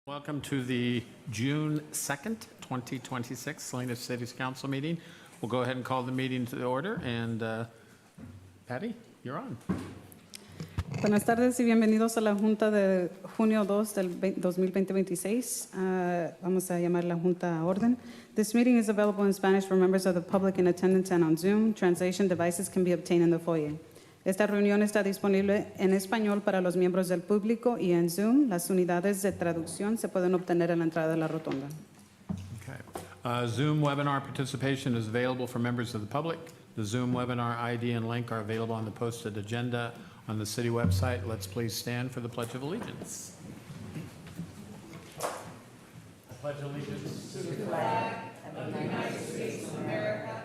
Welcome to the June 2nd, 2026 Salinas City's Council meeting. We'll go ahead and call the meeting to the order, and Patty, you're on. Buenas tardes y bienvenidos a la Junta de junio 2 del 2026. Vamos a llamar la Junta a orden. This meeting is available in Spanish for members of the public in attendance and on Zoom. Translation devices can be obtained in the foyer. Esta reunión está disponible en español para los miembros del público y en Zoom. Las unidades de traducción se pueden obtener en la entrada de la rotonda. Okay. Zoom webinar participation is available for members of the public. The Zoom webinar ID and link are available on the posted agenda on the city website. Let's please stand for the Pledge of Allegiance. I pledge allegiance to the flag of the United States of America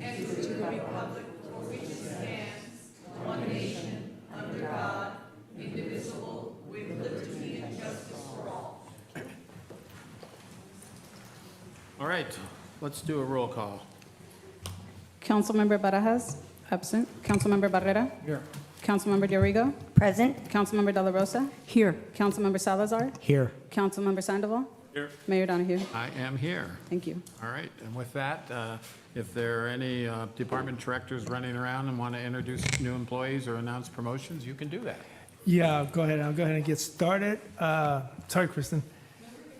and to the republic for which it stands, one nation, under God, indivisible, with liberty and justice for all. All right, let's do a roll call. Councilmember Barajas, absent. Councilmember Barrera. Here. Councilmember Dorigo. Present. Councilmember De La Rosa. Here. Councilmember Salazar. Here. Councilmember Sandoval. Here. Mayor Donahue. I am here. Thank you. All right, and with that, if there are any department directors running around and want to introduce new employees or announce promotions, you can do that. Yeah, go ahead. I'll go ahead and get started. Sorry, Kristen.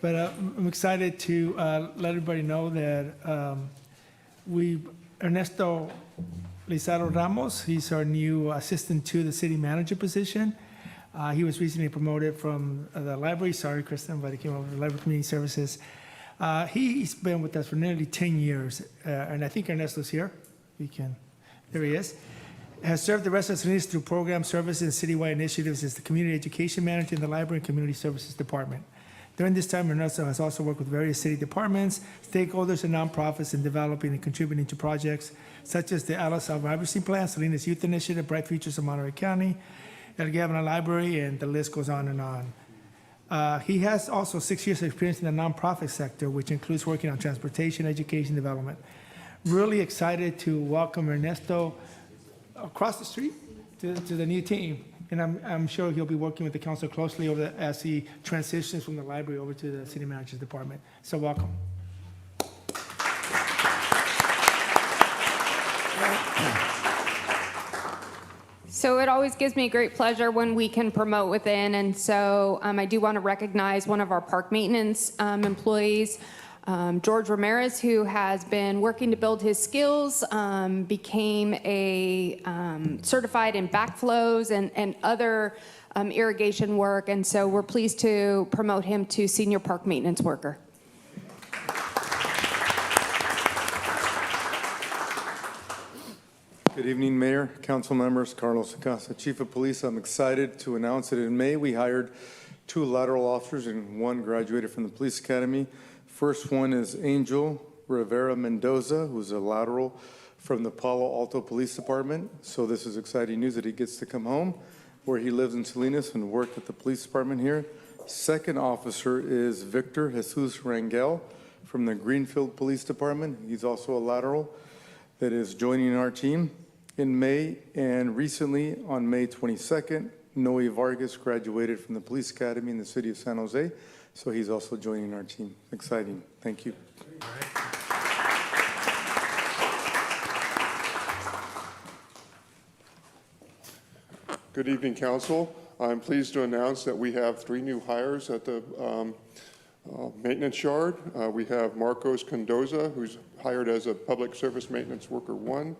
But I'm excited to let everybody know that Ernesto Lizardo Ramos, he's our new assistant to the city manager position. He was recently promoted from the library. Sorry, Kristen, but he came over to Library Community Services. He's been with us for nearly 10 years, and I think Ernesto's here. There he is. Has served the rest of Salinas through program services and citywide initiatives as the community education manager in the Library and Community Services Department. During this time, Ernesto has also worked with various city departments, stakeholders, and nonprofits in developing and contributing to projects such as the Alice Vibrancy Plan, Salinas Youth Initiative, Bright Futures of Monterey County, El Gavin Library, and the list goes on and on. He has also 6 years of experience in the nonprofit sector, which includes working on transportation, education, development. Really excited to welcome Ernesto across the street to the new team. And I'm sure he'll be working with the council closely as he transitions from the library over to the city manager's department. So welcome. So it always gives me great pleasure when we can promote within, and so I do want to recognize one of our park maintenance employees, George Ramirez, who has been working to build his skills, became a certified in backflows and other irrigation work, and so we're pleased to promote him to senior park maintenance worker. Good evening, Mayor, council members, Carlos Acasa, Chief of Police. I'm excited to announce that in May we hired 2 lateral officers and 1 graduated from the Police Academy. First one is Angel Rivera Mendoza, who's a lateral from the Palo Alto Police Department. So this is exciting news that he gets to come home where he lives in Salinas and work at the police department here. Second officer is Victor Jesus Rangel from the Greenfield Police Department. He's also a lateral that is joining our team in May. And recently, on May 22nd, Noe Vargas graduated from the Police Academy in the city of San Jose. So he's also joining our team. Exciting. Thank you. All right. Good evening, Council. I'm pleased to announce that we have 3 new hires at the maintenance yard. We have Marcos Condoza, who's hired as a Public Service Maintenance Worker 1,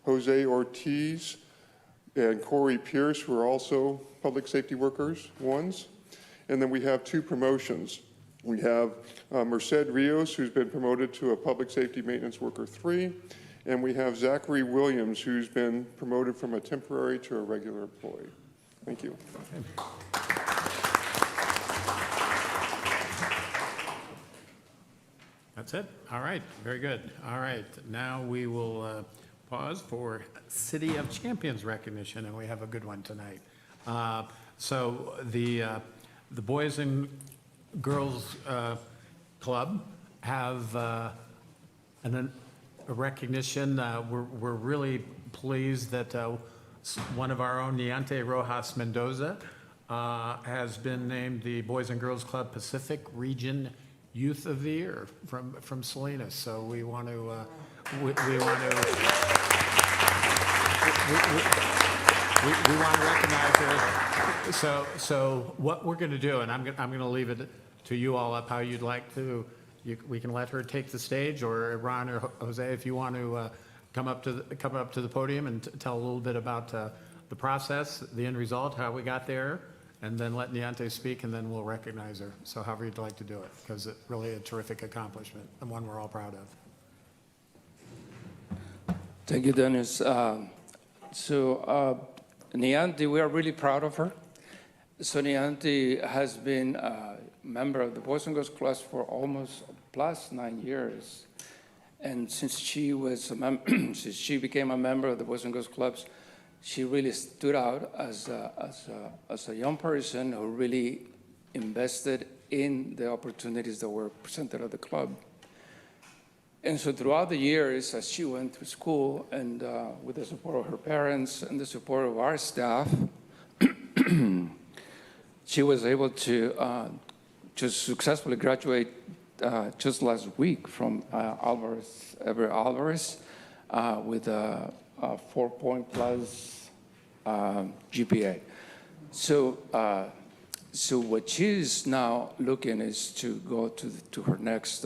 Jose Ortiz and Corey Pierce, who are also Public Safety Workers 1s. And then we have 2 promotions. We have Merced Rios, who's been promoted to a Public Safety Maintenance Worker 3, and we have Zachary Williams, who's been promoted from a temporary to a regular employee. Thank you. That's it? All right, very good. All right, now we will pause for City of Champions recognition, and we have a good one tonight. So the Boys and Girls Club have a recognition. We're really pleased that one of our own, Niante Rojas Mendoza, has been named the Boys and Girls Club Pacific Region Youth of the Year from Salinas. So we want to, we want to recognize her. So what we're going to do, and I'm going to leave it to you all up how you'd like to. We can let her take the stage, or Ron or Jose, if you want to come up to the podium and tell a little bit about the process, the end result, how we got there, and then let Niante speak, and then we'll recognize her. So however you'd like to do it, because it's really a terrific accomplishment and one we're all proud of. Thank you, Dennis. Niante, we are really proud of her. So Niante has been a member of the Boys and Girls Club for almost plus 9 years. And since she became a member of the Boys and Girls Clubs, she really stood out as a young person who really invested in the opportunities that were presented at the club. And so throughout the years, as she went through school and with the support of her parents and the support of our staff, she was able to just successfully graduate just last week from Everett Alvarez with a 4-point+ GPA. So what she's now looking is to go to her next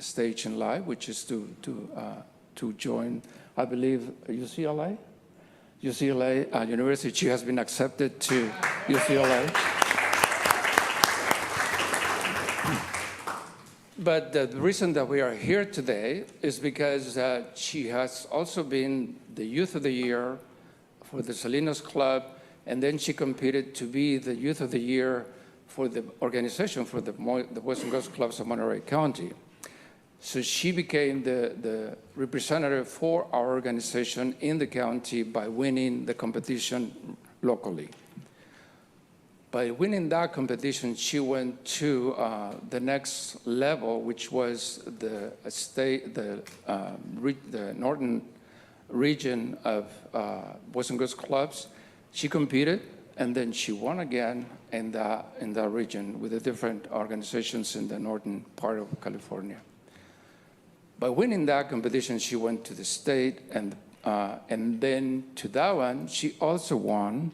stage in life, which is to join, I believe, UCLA University. She has been accepted to UCLA. But the reason that we are here today is because she has also been the Youth of the Year for the Salinas Club, and then she competed to be the Youth of the Year for the organization for the Boys and Girls Clubs of Monterey County. So she became the representative for our organization in the county by winning the competition locally. By winning that competition, she went to the next level, which was the northern region of Boys and Girls Clubs. She competed, and then she won again in that region with the different organizations in the northern part of California. By winning that competition, she went to the state, and then to that one, she also won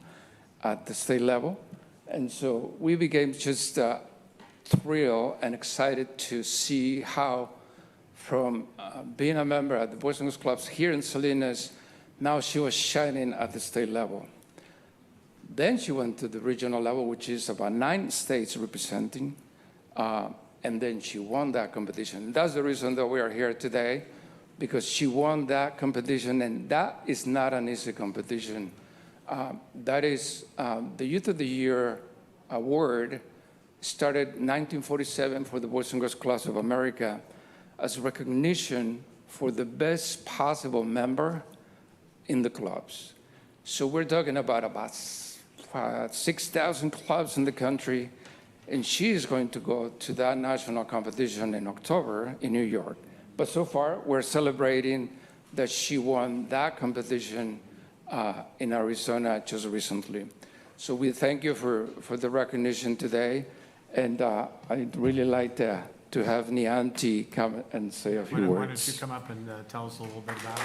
at the state level. And so we became just thrilled and excited to see how from being a member at the Boys and Girls Clubs here in Salinas, now she was shining at the state level. Then she went to the regional level, which is about 9 states representing, and then she won that competition. That's the reason that we are here today, because she won that competition, and that is not an easy competition. That is the Youth of the Year award started in 1947 for the Boys and Girls Clubs of America as recognition for the best possible member in the clubs. So we're talking about 6,000 clubs in the country, and she is going to go to that national competition in October in New York. But so far, we're celebrating that she won that competition in Arizona just recently. So we thank you for the recognition today, and I'd really like to have Niante come and say a few words. Why don't you come up and tell us a little bit about it?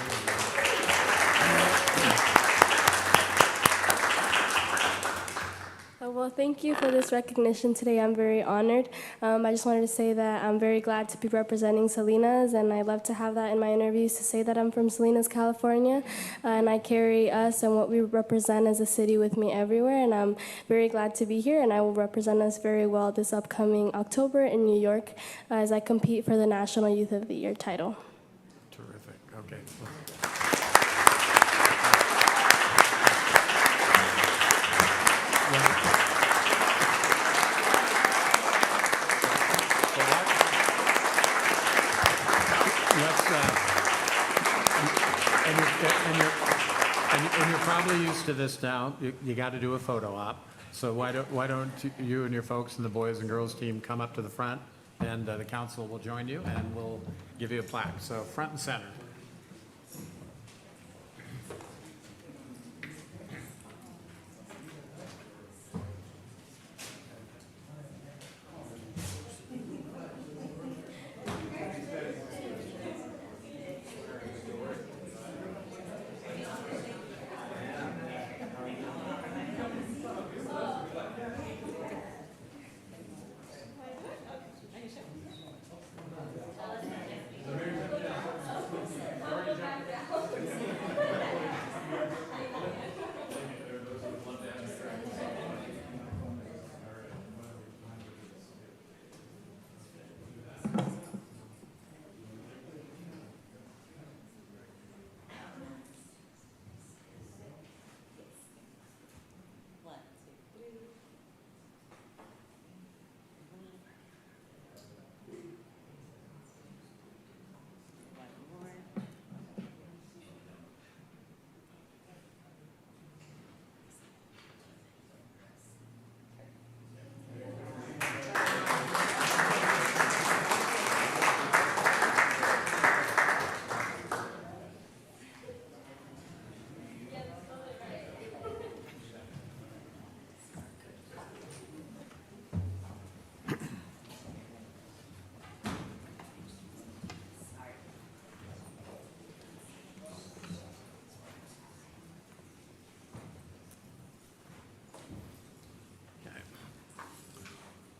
Well, thank you for this recognition today. I'm very honored. I just wanted to say that I'm very glad to be representing Salinas, and I love to have that in my interviews to say that I'm from Salinas, California, and I carry us and what we represent as a city with me everywhere, and I'm very glad to be here, and I will represent us very well this upcoming October in New York as I compete for the National Youth of the Year title. Terrific. Okay. And you're probably used to this now. You got to do a photo op. So why don't you and your folks and the boys and girls team come up to the front, and the council will join you, and we'll give you a plaque. So front and center.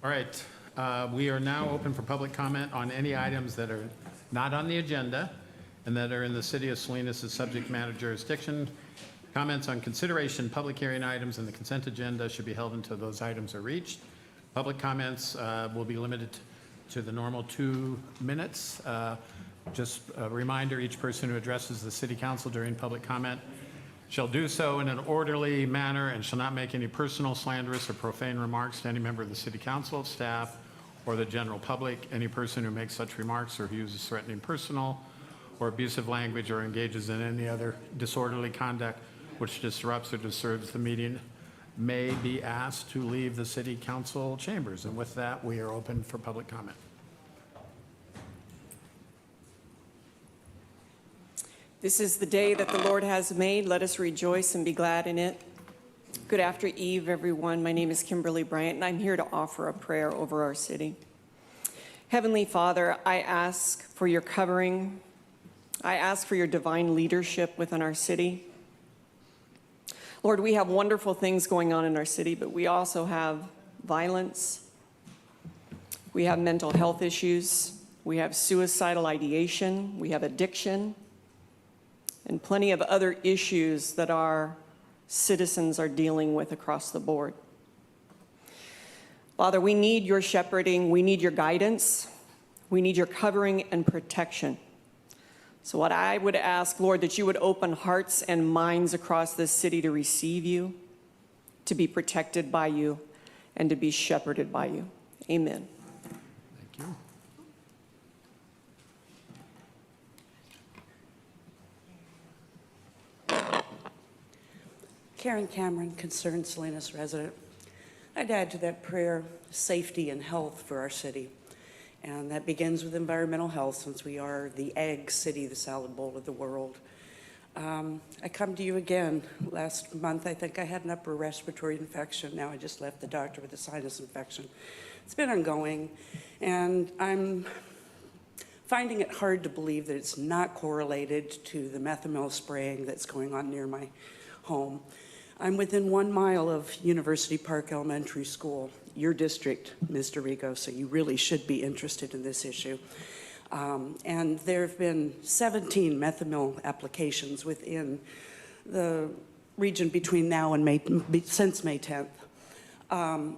All right, we are now open for public comment on any items that are not on the agenda and that are in the City of Salinas' subject matter jurisdiction. Comments on consideration, public hearing items, and the consent agenda should be held until those items are reached. Public comments will be limited to the normal 2 minutes. Just a reminder, each person who addresses the City Council during public comment shall do so in an orderly manner and shall not make any personal, slanderous, or profane remarks to any member of the City Council, staff, or the general public. Any person who makes such remarks or who uses threatening, personal, or abusive language or engages in any other disorderly conduct which disrupts or disturbs the meeting may be asked to leave the City Council chambers. And with that, we are open for public comment. This is the day that the Lord has made. Let us rejoice and be glad in it. Good after eve, everyone. My name is Kimberly Bryant, and I'm here to offer a prayer over our city. Heavenly Father, I ask for your covering. I ask for your divine leadership within our city. Lord, we have wonderful things going on in our city, but we also have violence. We have mental health issues. We have suicidal ideation. We have addiction, and plenty of other issues that our citizens are dealing with across the board. Father, we need your shepherding. We need your guidance. We need your covering and protection. So what I would ask, Lord, that you would open hearts and minds across this city to receive you, to be protected by you, and to be shepherded by you. Amen. Thank you. Karen Cameron, concerned Salinas resident. I'd add to that prayer safety and health for our city. And that begins with environmental health, since we are the egg city, the salad bowl of the world. I come to you again. Last month, I think I had an upper respiratory infection. Now I just left the doctor with a sinus infection. It's been ongoing, and I'm finding it hard to believe that it's not correlated to the methomyl spraying that's going on near my home. I'm within 1 mile of University Park Elementary School, your district, Ms. Dorigo, so you really should be interested in this issue. And there have been 17 methomyl applications within the region between now and since May 10th.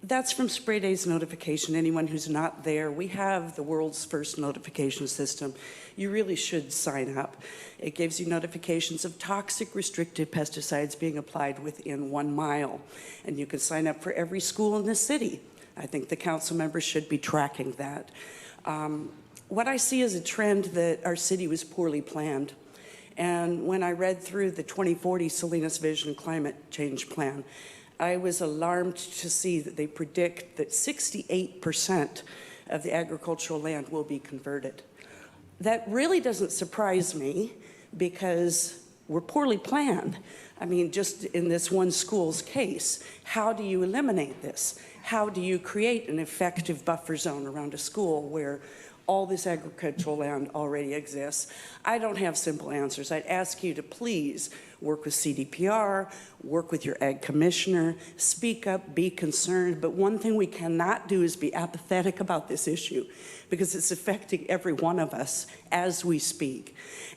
That's from Spray Days notification. Anyone who's not there, we have the world's first notification system. You really should sign up. It gives you notifications of toxic restricted pesticides being applied within 1 mile. And you can sign up for every school in the city. I think the council members should be tracking that. What I see is a trend that our city was poorly planned. And when I read through the 2040 Salinas Vision Climate Change Plan, I was alarmed to see that they predict that 68% of the agricultural land will be converted. That really doesn't surprise me because we're poorly planned. I mean, just in this one school's case, how do you eliminate this? How do you create an effective buffer zone around a school where all this agricultural land already exists? I don't have simple answers. I'd ask you to please work with CDPR, work with your ag commissioner, speak up, be concerned. But one thing we cannot do is be apathetic about this issue, because it's affecting every one of us as we speak.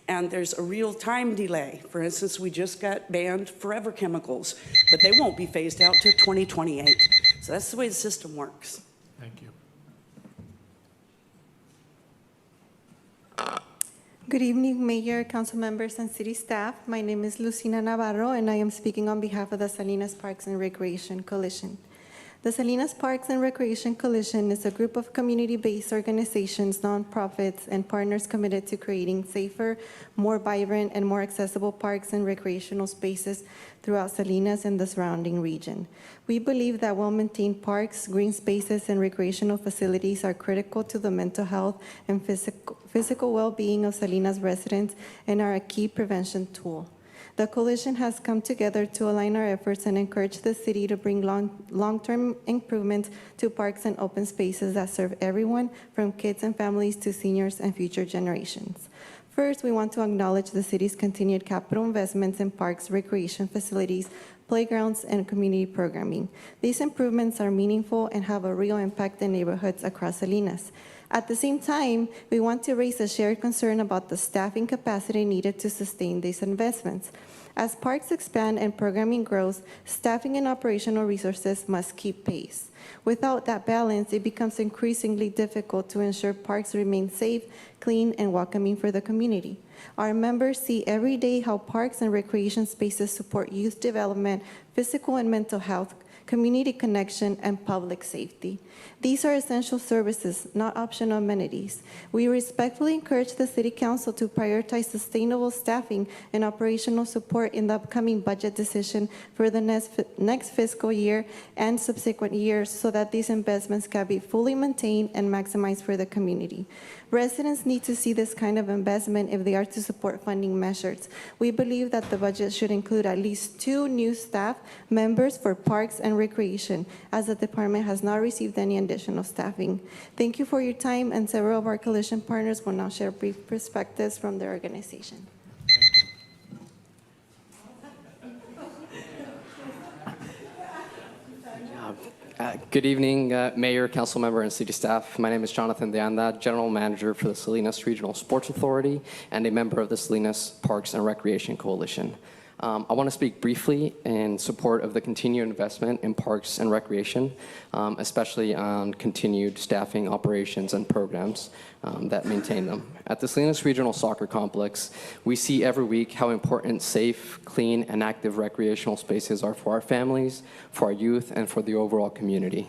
And there's a real time delay. For instance, we just got banned forever chemicals, but they won't be phased out till 2028. So that's the way the system works. Thank you. Good evening, Mayor, council members, and city staff. My name is Lucina Navarro, and I am speaking on behalf of the Salinas Parks and Recreation Coalition. The Salinas Parks and Recreation Coalition is a group of community-based organizations, nonprofits, and partners committed to creating safer, more vibrant, and more accessible parks and recreational spaces throughout Salinas and the surrounding region. We believe that well-maintained parks, green spaces, and recreational facilities are critical to the mental health and physical well-being of Salinas residents and are a key prevention tool. The coalition has come together to align our efforts and encourage the city to bring long-term improvements to parks and open spaces that serve everyone, from kids and families to seniors and future generations. First, we want to acknowledge the city's continued capital investments in parks, recreation facilities, playgrounds, and community programming. These improvements are meaningful and have a real impact in neighborhoods across Salinas. At the same time, we want to raise a shared concern about the staffing capacity needed to sustain these investments. As parks expand and programming grows, staffing and operational resources must keep pace. Without that balance, it becomes increasingly difficult to ensure parks remain safe, clean, and welcoming for the community. Our members see every day how parks and recreation spaces support youth development, physical and mental health, community connection, and public safety. These are essential services, not optional amenities. We respectfully encourage the City Council to prioritize sustainable staffing and operational support in the upcoming budget decision for the next fiscal year and subsequent years so that these investments can be fully maintained and maximized for the community. Residents need to see this kind of investment if they are to support funding measures. We believe that the budget should include at least 2 new staff members for parks and recreation, as the department has not received any additional staffing. Thank you for your time, and several of our coalition partners will now share brief perspectives from their organization. Good evening, Mayor, Council Member, and City staff. My name is Jonathan De Anda, General Manager for the Salinas Regional Sports Authority and a member of the Salinas Parks and Recreation Coalition. I want to speak briefly in support of the continued investment in parks and recreation, especially on continued staffing, operations, and programs that maintain them. At the Salinas Regional Soccer Complex, we see every week how important safe, clean, and active recreational spaces are for our families, for our youth, and for the overall community.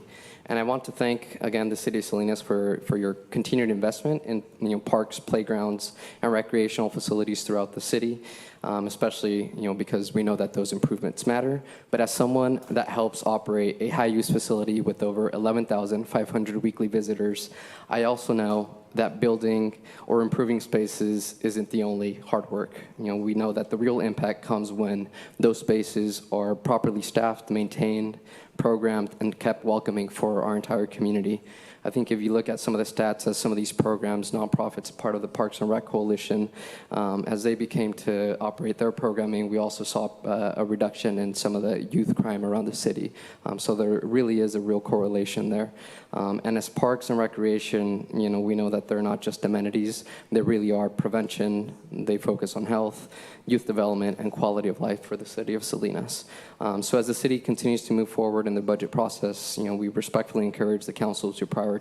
And I want to thank, again, the City of Salinas for your continued investment in parks, playgrounds, and recreational facilities throughout the city, especially because we know that those improvements matter. But as someone that helps operate a high-use facility with over 11,500 weekly visitors, I also know that building or improving spaces isn't the only hard work. We know that the real impact comes when those spaces are properly staffed, maintained, programmed, and kept welcoming for our entire community. I think if you look at some of the stats as some of these programs, nonprofits, part of the Parks and Rec Coalition, as they became to operate their programming, we also saw a reduction in some of the youth crime around the city. So there really is a real correlation there. And as Parks and Recreation, we know that they're not just amenities, they really are prevention. They focus on health, youth development, and quality of life for the city of Salinas. So as the city continues to move forward in the budget process, we respectfully encourage the council to prioritize,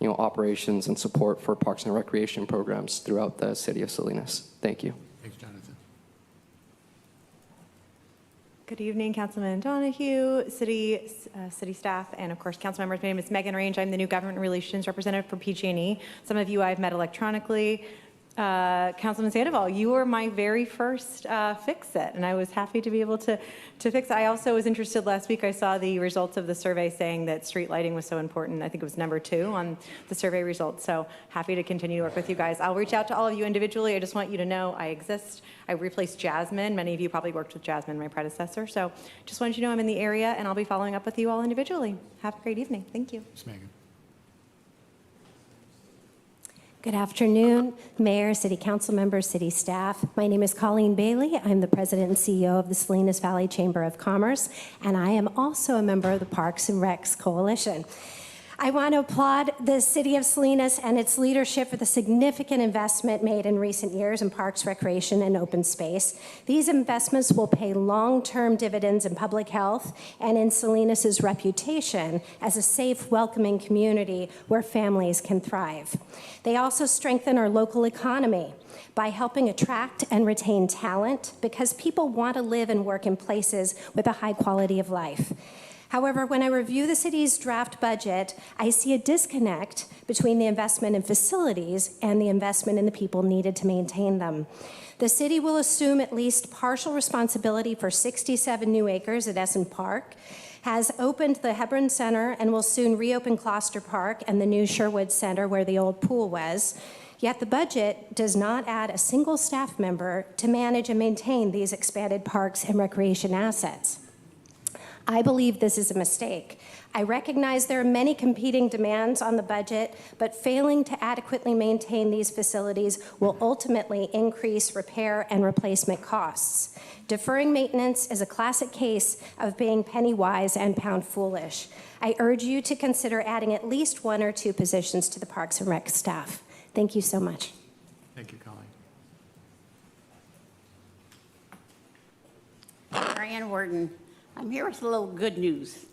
operations and support for parks and recreation programs throughout the city of Salinas. Thank you. Thanks, Jonathan. Good evening, Councilman Donahue, city staff, and of course, council members. My name is Megan Range. I'm the new government relations representative for PG&E. Some of you I've met electronically. Councilman Sandoval, you were my very first fix-it, and I was happy to be able to fix it. I also was interested last week. I saw the results of the survey saying that street lighting was so important. I think it was number 2 on the survey results. So happy to continue to work with you guys. I'll reach out to all of you individually. I just want you to know I exist. I replaced Jasmine. Many of you probably worked with Jasmine, my predecessor. So just wanted you to know I'm in the area, and I'll be following up with you all individually. Have a great evening. Thank you. Ms. Megan. Good afternoon, Mayor, City Council members, City staff. My name is Colleen Bailey. I'm the President and CEO of the Salinas Valley Chamber of Commerce, and I am also a member of the Parks and Recs Coalition. I want to applaud the City of Salinas and its leadership for the significant investment made in recent years in parks, recreation, and open space. These investments will pay long-term dividends in public health and in Salinas' reputation as a safe, welcoming community where families can thrive. They also strengthen our local economy by helping attract and retain talent because people want to live and work in places with a high quality of life. However, when I review the city's draft budget, I see a disconnect between the investment in facilities and the investment in the people needed to maintain them. The city will assume at least partial responsibility for 67 new acres at Essen Park, has opened the Hebron Center, and will soon reopen Gloucester Park and the new Sherwood Center where the old pool was. Yet the budget does not add a single staff member to manage and maintain these expanded parks and recreation assets. I believe this is a mistake. I recognize there are many competing demands on the budget, but failing to adequately maintain these facilities will ultimately increase repair and replacement costs. Deferring maintenance is a classic case of being penny wise and pound foolish. I urge you to consider adding at least 1 or 2 positions to the Parks and Rec staff. Thank you so much. Thank you, Colleen. Marianne Worden. I'm here with a little good news.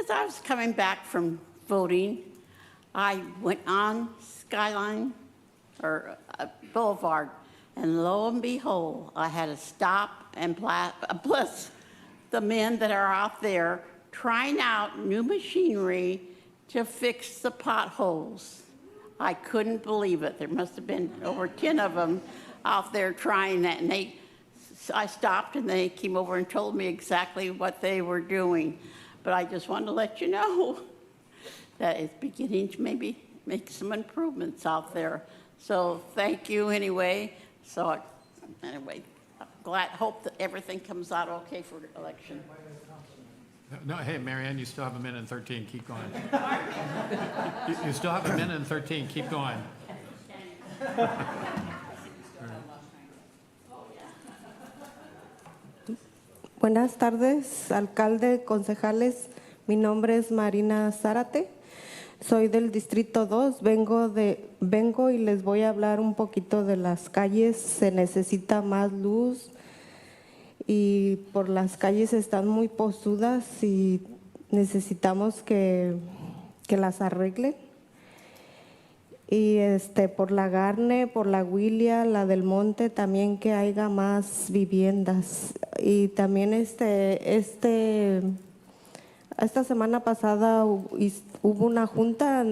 As I was coming back from voting, I went on Skyline or Boulevard, and lo and behold, I had to stop and bless the men that are out there trying out new machinery to fix the potholes. I couldn't believe it. There must have been over 10 of them out there trying that, and I stopped and they came over and told me exactly what they were doing. But I just wanted to let you know that it's beginning to maybe make some improvements out there. So thank you anyway. So anyway, I'm hope that everything comes out okay for the election. No, hey, Marianne, you still have 1:13. Keep going. You still have 1:13. Keep going. Buenas tardes, alcalde, concejales. Mi nombre es Marina Zárate. Soy del Distrito 2. Vengo y les voy a hablar un poquito de las calles. Se necesita más luz y por las calles están muy posudas y necesitamos que las arreglen. Y por la Garne, por la Huilia, la del Monte, también que haya más viviendas. Y también esta semana pasada hubo una junta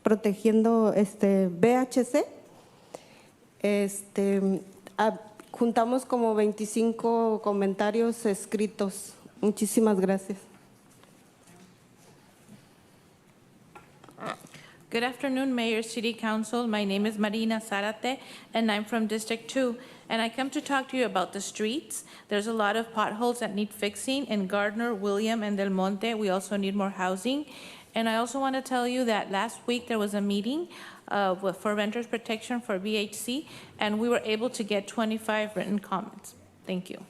protegiendo BHC. Juntamos como 25 comentarios escritos. Muchísimas gracias. Good afternoon, Mayor, City Council. My name is Marina Zárate, and I'm from District 2. And I come to talk to you about the streets. There's a lot of potholes that need fixing in Gardner, William, and Del Monte. We also need more housing. And I also want to tell you that last week there was a meeting for renters protection for BHC, and we were able to get 25 written comments. Thank you.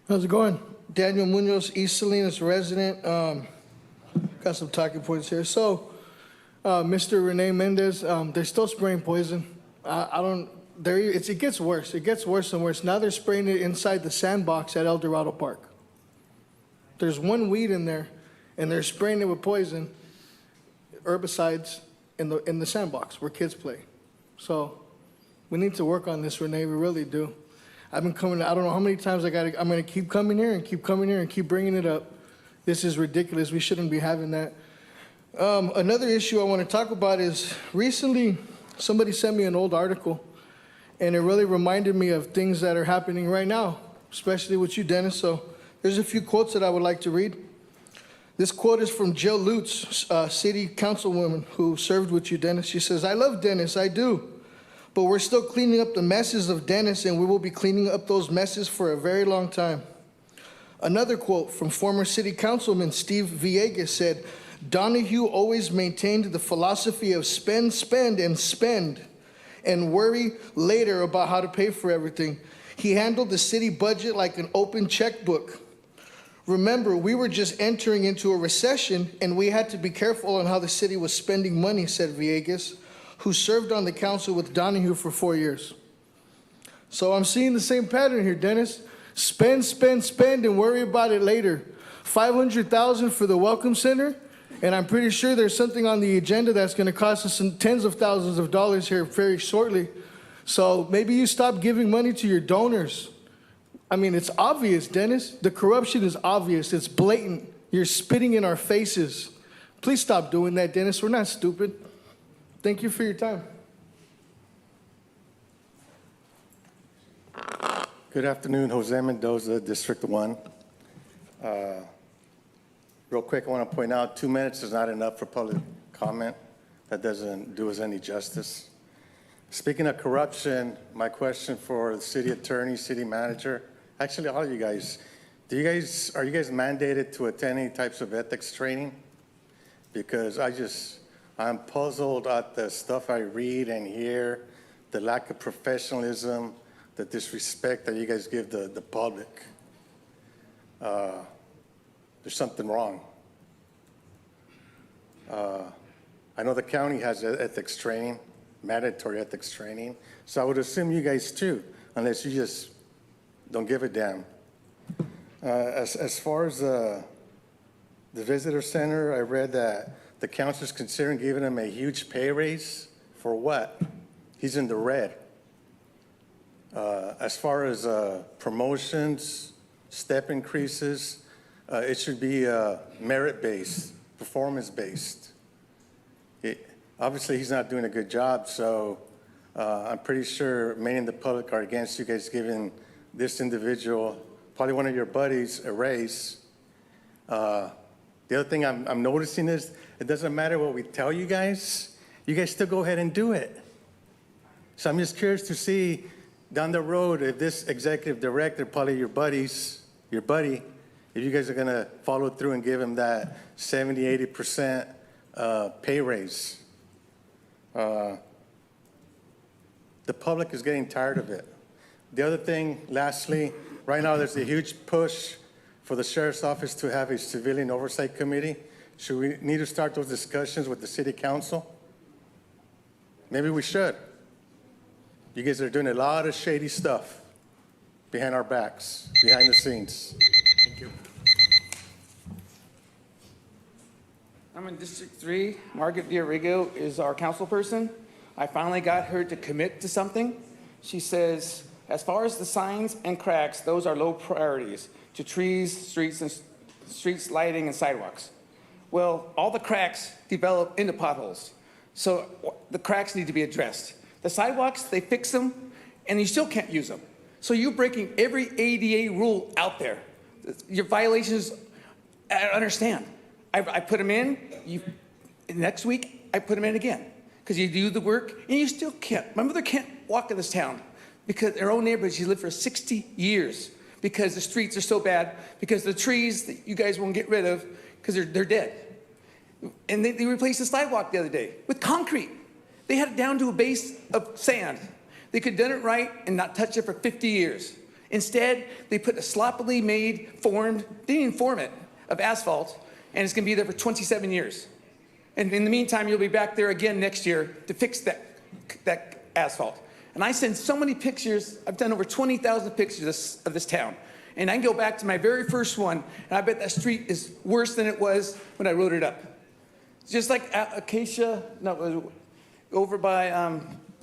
How's it going? Daniel Munoz, East Salinas resident. Got some talking points here. So, Mr. Rene Mendez, they're still spraying poison. It gets worse. It gets worse and worse. Now they're spraying it inside the sandbox at El Dorado Park. There's one weed in there, and they're spraying it with poison, herbicides, in the sandbox where kids play. So, we need to work on this, Rene. We really do. I've been coming, I don't know how many times I'm going to keep coming here and keep coming here and keep bringing it up. This is ridiculous. We shouldn't be having that. Another issue I want to talk about is recently somebody sent me an old article, and it really reminded me of things that are happening right now, especially with you, Dennis. So there's a few quotes that I would like to read. This quote is from Jill Lutz, city councilwoman who served with you, Dennis. She says, "I love Dennis, I do. But we're still cleaning up the messes of Dennis, and we will be cleaning up those messes for a very long time." Another quote from former city councilman Steve Villegas said, "Donahue always maintained the philosophy of spend, spend, and spend, and worry later about how to pay for everything. He handled the city budget like an open checkbook. Remember, we were just entering into a recession, and we had to be careful on how the city was spending money," said Villegas, who served on the council with Donahue for 4 years. So I'm seeing the same pattern here, Dennis. Spend, spend, spend, and worry about it later. $500,000 for the Welcome Center, and I'm pretty sure there's something on the agenda that's going to cost us some tens of thousands of dollars here very shortly. So maybe you stop giving money to your donors. I mean, it's obvious, Dennis. The corruption is obvious. It's blatant. You're spitting in our faces. Please stop doing that, Dennis. We're not stupid. Thank you for your time. Good afternoon, Jose Mendoza, District 1. Real quick, I want to point out 2 minutes is not enough for public comment. That doesn't do us any justice. Speaking of corruption, my question for the city attorney, city manager, actually all of you guys, are you guys mandated to attend any types of ethics training? Because I'm puzzled at the stuff I read and hear, the lack of professionalism, the disrespect that you guys give the public. There's something wrong. I know the county has ethics training, mandatory ethics training, so I would assume you guys too, unless you just don't give a damn. As far as the visitor center, I read that the council's considering giving him a huge pay raise. For what? He's in the red. As far as promotions, step increases, it should be merit-based, performance-based. Obviously, he's not doing a good job, so I'm pretty sure many in the public are against you guys giving this individual, probably one of your buddies, a raise. The other thing I'm noticing is it doesn't matter what we tell you guys still go ahead and do it. So I'm just curious to see down the road if this executive director, probably your buddy, if you guys are going to follow through and give him that 70, 80% pay raise. The public is getting tired of it. The other thing, lastly, right now there's a huge push for the sheriff's office to have a civilian oversight committee. Should we need to start those discussions with the city council? Maybe we should. You guys are doing a lot of shady stuff behind our backs, behind the scenes. Thank you. I'm in District 3. Margaret Diarigo is our council person. I finally got her to commit to something. She says, as far as the signs and cracks, those are low priorities to trees, streets, lighting, and sidewalks. Well, all the cracks develop into potholes. So the cracks need to be addressed. The sidewalks, they fix them, and you still can't use them. So you're breaking every ADA rule out there. Your violations, I don't understand. I put them in, next week, I put them in again. Because you do the work, and you still can't. My mother can't walk in this town because in her own neighborhood, she lived for 60 years because the streets are so bad, because the trees that you guys won't get rid of, because they're dead. And they replaced the sidewalk the other day with concrete. They had it down to a base of sand. They could have done it right and not touch it for 50 years. Instead, they put a sloppily made, formed, they didn't even form it, of asphalt, and it's gonna be there for 27 years. And in the meantime, you'll be back there again next year to fix that asphalt. And I send so many pictures. I've done over 20,000 pictures of this town. And I can go back to my very first one, and I bet that street is worse than it was when I wrote it up. Just like Acacia, no, over by,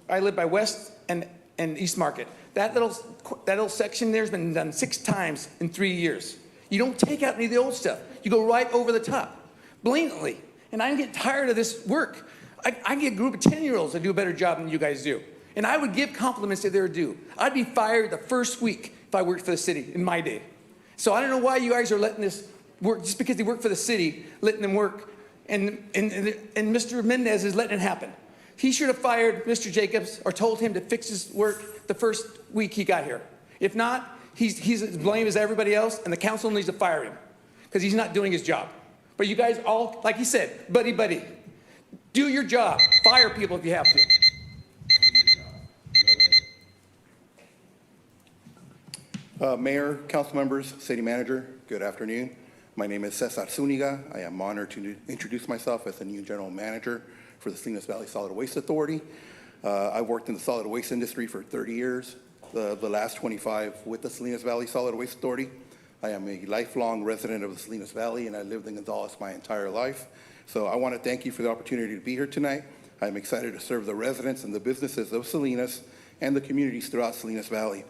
I live by West and East Market. That little section there has been done 6 times in 3 years. You don't take out any of the old stuff. You go right over the top, blatantly. And I'm getting tired of this work. I get a group of 10-year-olds that do a better job than you guys do. And I would give compliments if they were due. I'd be fired the first week if I worked for the city in my day. So I don't know why you guys are letting this work, just because they work for the city, letting them work. And Mr. Mendez is letting it happen. He should have fired Mr. Jacobs or told him to fix his work the first week he got here. If not, he's as blame as everybody else, and the council needs to fire him because he's not doing his job. But you guys all, like he said, buddy, do your job. Fire people if you have to. Mayor, council members, city manager, good afternoon. My name is Cesar Zuniga. I am honored to introduce myself as the new general manager for the Salinas Valley Solid Waste Authority. I worked in the solid waste industry for 30 years, the last 25 with the Salinas Valley Solid Waste Authority. I am a lifelong resident of the Salinas Valley, and I lived in Gonzales my entire life. So I want to thank you for the opportunity to be here tonight. I'm excited to serve the residents and the businesses of Salinas and the communities throughout Salinas Valley.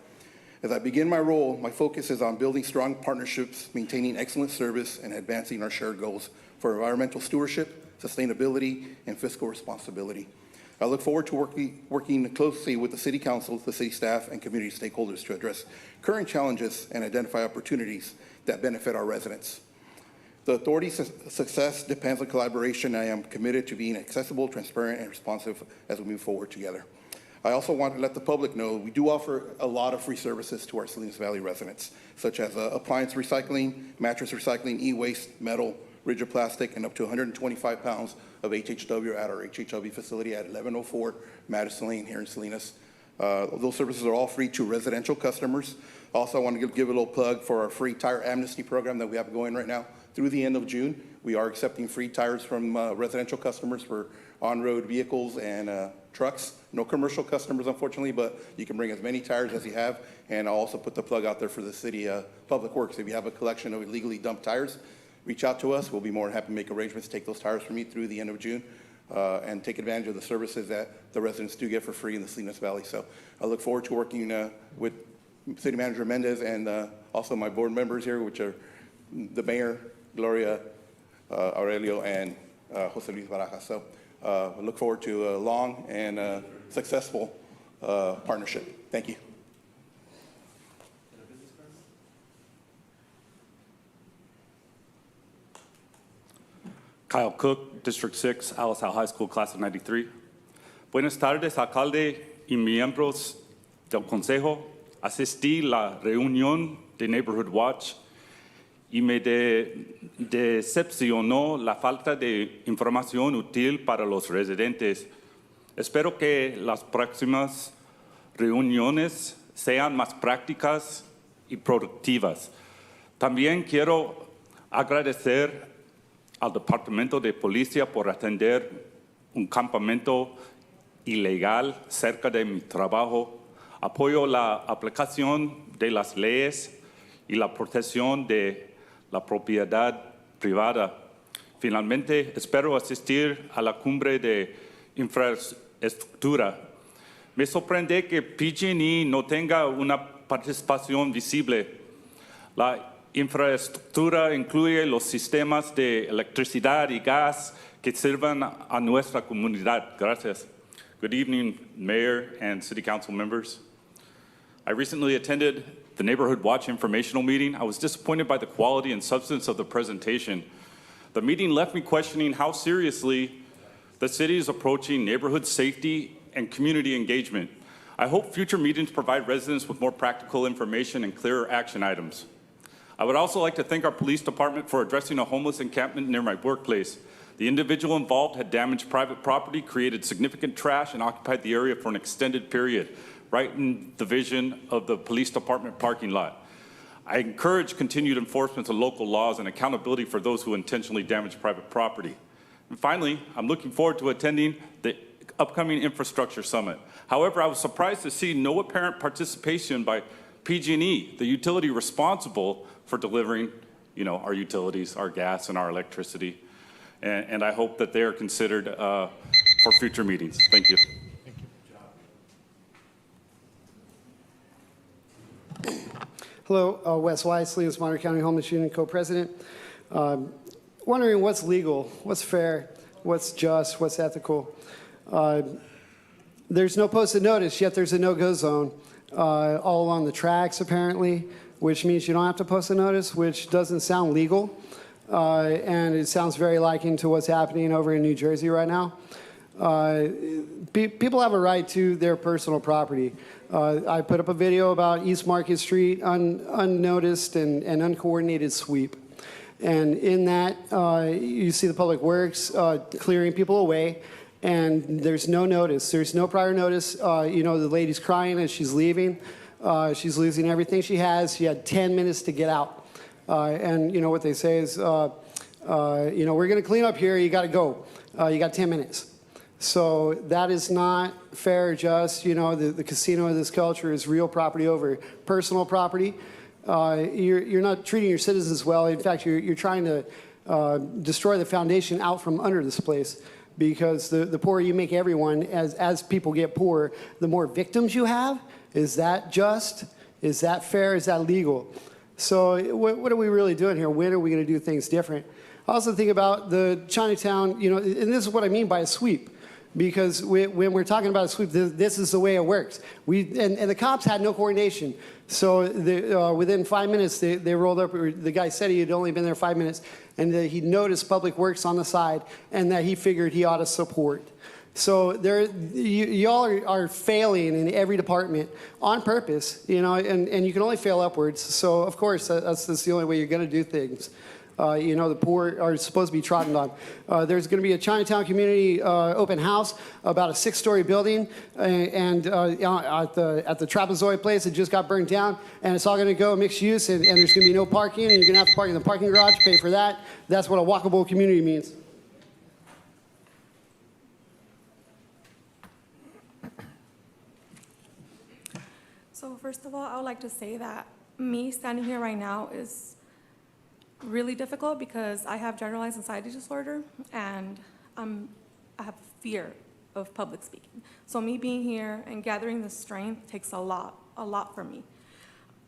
As I begin my role, my focus is on building strong partnerships, maintaining excellent service, and advancing our shared goals for environmental stewardship, sustainability, and fiscal responsibility. I look forward to working closely with the City Council, the city staff, and community stakeholders to address current challenges and identify opportunities that benefit our residents. The authority's success depends on collaboration. I am committed to being accessible, transparent, and responsive as we move forward together. I also want to let the public know we do offer a lot of free services to our Salinas Valley residents, such as appliance recycling, mattress recycling, e-waste, metal, rigid plastic, and up to 125 pounds of HHW at our HHW facility at 1104 Madison Lane here in Salinas. Those services are all free to residential customers. Also, I want to give a little plug for our free tire amnesty program that we have going right now. Through the end of June, we are accepting free tires from residential customers for on-road vehicles and trucks. No commercial customers, unfortunately, but you can bring as many tires as you have. And I'll also put the plug out there for the city Public Works. If you have a collection of illegally dumped tires, reach out to us. We'll be more than happy to make arrangements to take those tires from you through the end of June and take advantage of the services that the residents do get for free in the Salinas Valley. So I look forward to working with City Manager Mendez and also my board members here, which are the Mayor, Gloria Aurelio, and Jose Luis Barajas. So I look forward to a long and successful partnership. Thank you. Kyle Cook, District 6, Alisal High School, Class of 93. Buenas tardes, alcalde y miembros del Consejo. Asistí a la reunión de Neighborhood Watch y me decepcionó la falta de información útil para los residentes. Espero que las próximas reuniones sean más prácticas y productivas. También quiero agradecer al Departamento de Policía por atender un campamento ilegal cerca de mi trabajo. Apoyo la aplicación de las leyes y la protección de la propiedad privada. Finalmente, espero asistir a la cumbre de infraestructura. Me sorprende que PG&E no tenga una participación visible. La infraestructura incluye los sistemas de electricidad y gas que sirvan a nuestra comunidad. Gracias. Good evening, Mayor and City Council members. I recently attended the Neighborhood Watch informational meeting. I was disappointed by the quality and substance of the presentation. The meeting left me questioning how seriously the city is approaching neighborhood safety and community engagement. I hope future meetings provide residents with more practical information and clearer action items. I would also like to thank our police department for addressing a homeless encampment near my workplace. The individual involved had damaged private property, created significant trash, and occupied the area for an extended period, right in the vision of the police department parking lot. I encourage continued enforcement of local laws and accountability for those who intentionally damage private property. And finally, I'm looking forward to attending the upcoming infrastructure summit. However, I was surprised to see no apparent participation by PG&E, the utility responsible for delivering, our utilities, our gas and our electricity. And I hope that they are considered for future meetings. Thank you. Hello, Wes Weiss, Salinas Monterey County Homeless Union co-president. Wondering what's legal, what's fair, what's just, what's ethical. There's no posted notice, yet there's a no-go zone all along the tracks, apparently, which means you don't have to post a notice, which doesn't sound legal. And it sounds very liking to what's happening over in New Jersey right now. People have a right to their personal property. I put up a video about East Market Street, unnoticed and uncoordinated sweep. And in that, you see the Public Works clearing people away, and there's no notice. There's no prior notice. The lady's crying as she's leaving. She's losing everything she has. She had 10 minutes to get out. And what they say is, we're going to clean up here. You got to go. You got 10 minutes. So that is not fair or just. The casino of this culture is real property over personal property. You're not treating your citizens well. In fact, you're trying to destroy the foundation out from under this place, because the poorer you make everyone, as people get poorer, the more victims you have. Is that just? Is that fair? Is that legal? So what are we really doing here? When are we going to do things different? I also think about the Chinatown, and this is what I mean by a sweep. Because when we're talking about a sweep, this is the way it works. And the cops had no coordination. So within 5 minutes, they rolled up. The guy said he had only been there 5 minutes, and that he noticed Public Works on the side, and that he figured he ought to support. So y'all are failing in every department on purpose, and you can only fail upwards. So of course, that's the only way you're going to do things. The poor are supposed to be trodden on. There's going to be a Chinatown community open house about a 6-story building, and at the Trapezoid place, it just got burned down, and it's all going to go mixed use, and there's going to be no parking, and you're going to have to park in the parking garage, pay for that. That's what a walkable community means. So first of all, I would like to say that me standing here right now is really difficult because I have generalized anxiety disorder and I have fear of public speaking. So me being here and gathering the strength takes a lot for me.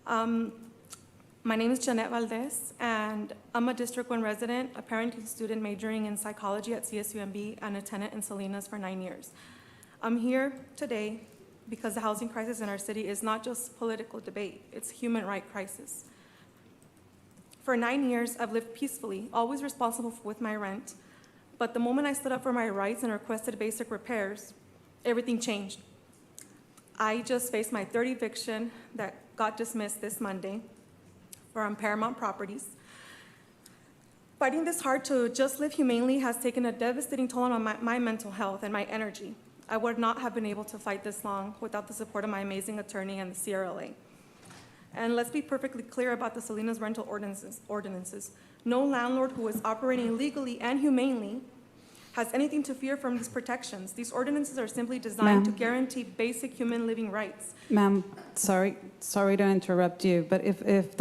My name is Jeanette Valdez, and I'm a District 1 resident, a parenting student majoring in psychology at CSUMB, and a tenant in Salinas for 9 years. I'm here today because the housing crisis in our city is not just political debate, it's a human rights crisis. For 9 years, I've lived peacefully, always responsible with my rent, but the moment I stood up for my rights and requested basic repairs, everything changed. I just faced my third eviction that got dismissed this Monday from Paramount Properties. Fighting this hard to just live humanely has taken a devastating toll on my mental health and my energy. I would not have been able to fight this long without the support of my amazing attorney and the CRLA. And let's be perfectly clear about the Salinas rental ordinances. No landlord who is operating legally and humanely has anything to fear from these protections. These ordinances are simply designed to guarantee basic human living rights. Ma'am, sorry to interrupt you, but if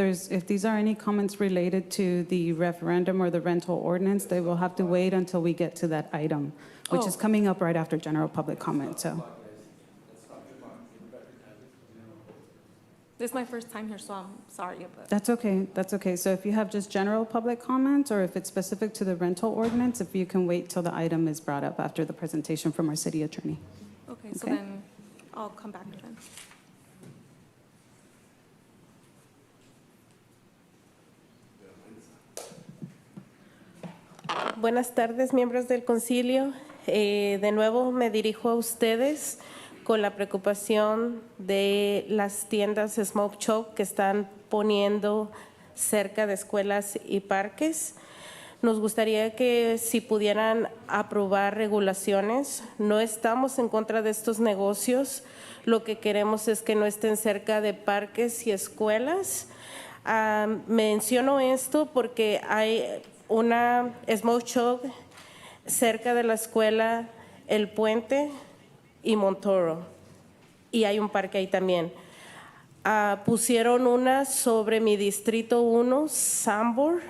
these are any comments related to the referendum or the rental ordinance, they will have to wait until we get to that item, which is coming up right after general public comment. So. This is my first time here, so I'm sorry. But That's okay. So if you have just general public comments, or if it's specific to the rental ordinance, if you can wait till the item is brought up after the presentation from our city attorney. Okay, so then I'll come back then. Buenas tardes, miembros del concilio. De nuevo me dirijo a ustedes con la preocupación de las tiendas Smoke Shop que están poniendo cerca de escuelas y parques. Nos gustaría que si pudieran aprobar regulaciones. No estamos en contra de estos negocios. Lo que queremos es que no estén cerca de parques y escuelas. Menciono esto porque hay una Smoke Shop cerca de la escuela El Puente y Montoro, y hay un parque ahí también. Pusieron una sobre mi distrito 1, Sambor,